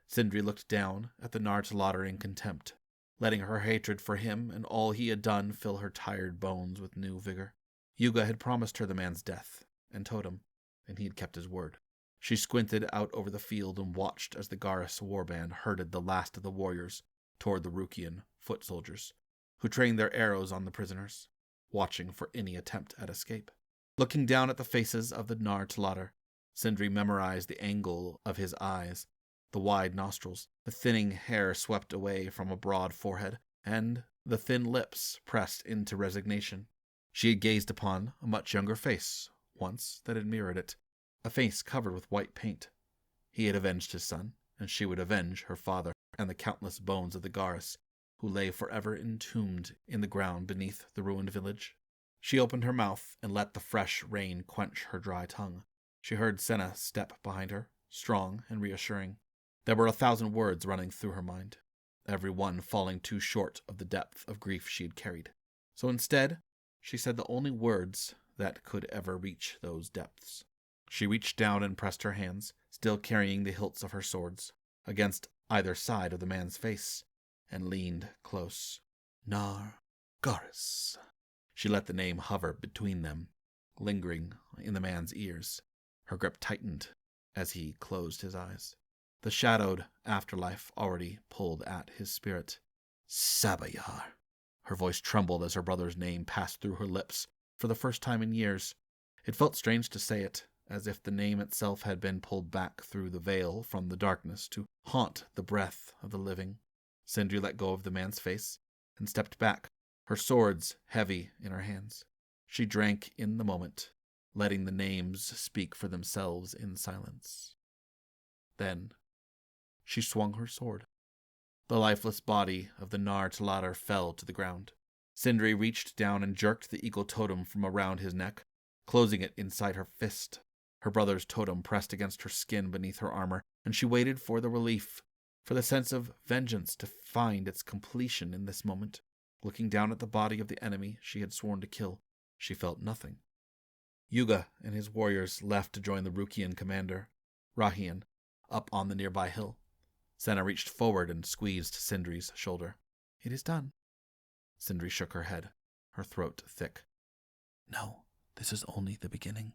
Syndri looked down at the Nar-Taladar in contempt, letting her hatred for him and all he had done fill her tired bones with new vigor. Yuga had promised her the man's death and totem, and he had kept his word. She squinted out over the field and watched as the Garis warband herded the last of the warriors toward the Rukian foot soldiers, who trained their arrows on the prisoners, watching for any attempt at escape. Looking down at the faces of the Nar-Taladar, Syndri memorized the angle of his eyes, the wide nostrils, the thinning hair swept away from a broad forehead, and the thin lips pressed into resignation. She had gazed upon a much younger face once that had mirrored it, a face covered with white paint. He had avenged his son, and she would avenge her father and the countless bones of the Garis, who lay forever entombed in the ground beneath the ruined village. She opened her mouth and let the fresh rain quench her dry tongue. She heard Senna step behind her, strong and reassuring. There were 1,000 words running through her mind, every one falling too short of the depth of grief she had carried. So instead, she said the only words that could ever reach those depths. She reached down and pressed her hands, still carrying the hilts of her swords, against either side of the man's face, and leaned close. Nar-Garis. She let the name hover between them, lingering in the man's ears. Her grip tightened as he closed his eyes. The shadowed afterlife already pulled at his spirit. Sabayar. Her voice trembled as her brother's name passed through her lips for the first time in years. It felt strange to say it, as if the name itself had been pulled back through the veil from the darkness to haunt the breath of the living. Syndri let go of the man's face and stepped back, her swords heavy in her hands. She drank in the moment, letting the names speak for themselves in silence. Then she swung her sword. The lifeless body of the Nar-Taladar fell to the ground. Syndri reached down and jerked the eagle totem from around his neck, closing it inside her fist. Her brother's totem pressed against her skin beneath her armor, and she waited for the relief, for the sense of vengeance to find its completion in this moment. Looking down at the body of the enemy she had sworn to kill, she felt nothing. Yuga and his warriors left to join the Rukian commander, Rahian, up on the nearby hill. Senna reached forward and squeezed Syndri's shoulder. "It is done." Syndri shook her head, her throat thick. "No, this is only the beginning."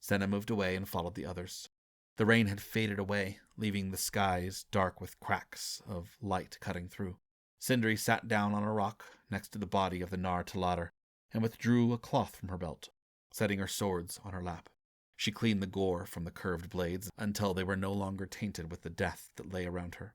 Senna moved away and followed the others. The rain had faded away, leaving the skies dark with cracks of light cutting through. Syndri sat down on a rock next to the body of the Nar-Taladar and withdrew a cloth from her belt, setting her swords on her lap. She cleaned the gore from the curved blades until they were no longer tainted with the death that lay around her.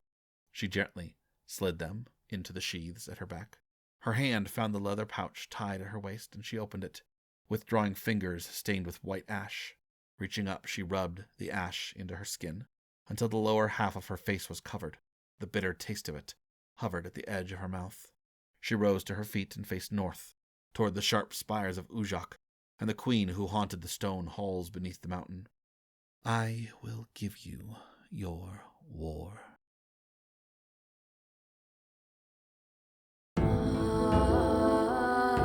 She gently slid them into the sheaths at her back. Her hand found the leather pouch tied at her waist, and she opened it, withdrawing fingers stained with white ash. Reaching up, she rubbed the ash into her skin until the lower half of her face was covered. The bitter taste of it hovered at the edge of her mouth. She rose to her feet and faced north, toward the sharp spires of Ujak and the queen who haunted the stone halls beneath the mountain. "I will give you your war."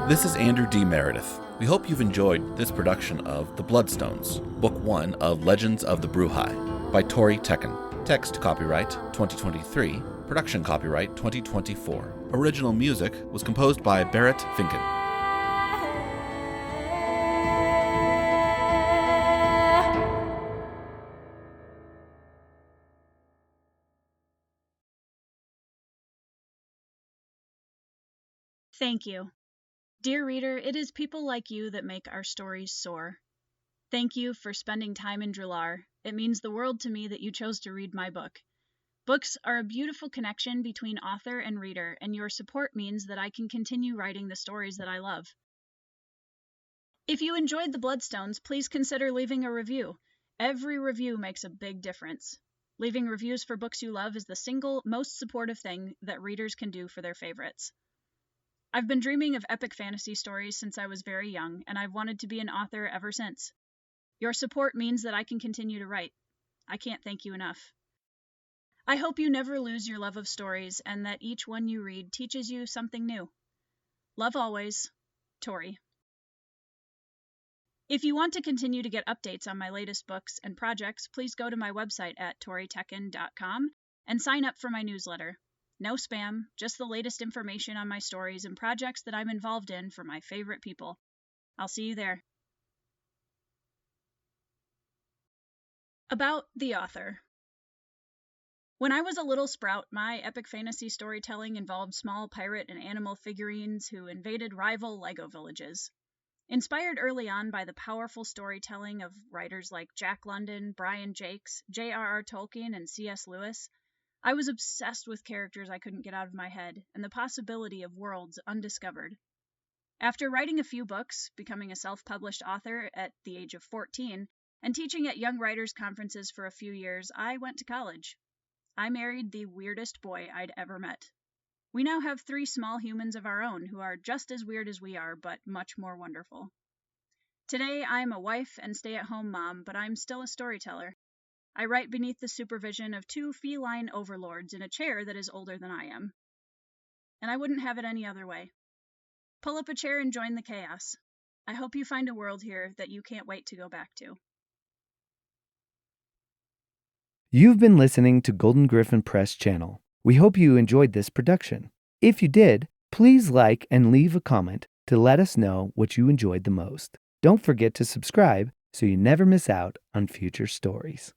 This is Andrew D. Meredith. We hope you've enjoyed this production of The Bloodstones, Book 1 of Legends of the Bruhai, by Tori Tecken. Text copyright 2023, production copyright 2024. Original music was composed by Barrett Finken.
Thank you. Dear reader, it is people like you that make our stories soar. Thank you for spending time in Drillar. It means the world to me that you chose to read my book. Books are a beautiful connection between author and reader, and your support means that I can continue writing the stories that I love. If you enjoyed the Bloodstones, please consider leaving a review. Every review makes a big difference. Leaving reviews for books you love is the single most supportive thing that readers can do for their favorites. I've been dreaming of epic fantasy stories since I was very young, and I've wanted to be an author ever since. Your support means that I can continue to write. I can't thank you enough. I hope you never lose your love of stories and that each one you read teaches you something new. Love always, Tori. If you want to continue to get updates on my latest books and projects, please go to my website at toritecken.com and sign up for my newsletter. No spam, just the latest information on my stories and projects that I'm involved in for my favorite people. I'll see you there. About the author. When I was a little sprout, my epic fantasy storytelling involved small pirate and animal figurines who invaded rival Lego villages. Inspired early on by the powerful storytelling of writers like Jack London, Brian Jakes, J.R.R. Tolkien, and C.S. Lewis, I was obsessed with characters I couldn't get out of my head and the possibility of worlds undiscovered. After writing a few books, becoming a self-published author at the age of 14, and teaching at young writers' conferences for a few years, I went to college. I married the weirdest boy I'd ever met. We now have 3 small humans of our own who are just as weird as we are, but much more wonderful. Today, I'm a wife and stay-at-home mom, but I'm still a storyteller. I write beneath the supervision of 2 feline overlords in a chair that is older than I am. And I wouldn't have it any other way. Pull up a chair and join the chaos. I hope you find a world here that you can't wait to go back to.
You've been listening to Golden Griffin Press Channel. We hope you enjoyed this production. If you did, please like and leave a comment to let us know what you enjoyed the most. Don't forget to subscribe so you never miss out on future stories.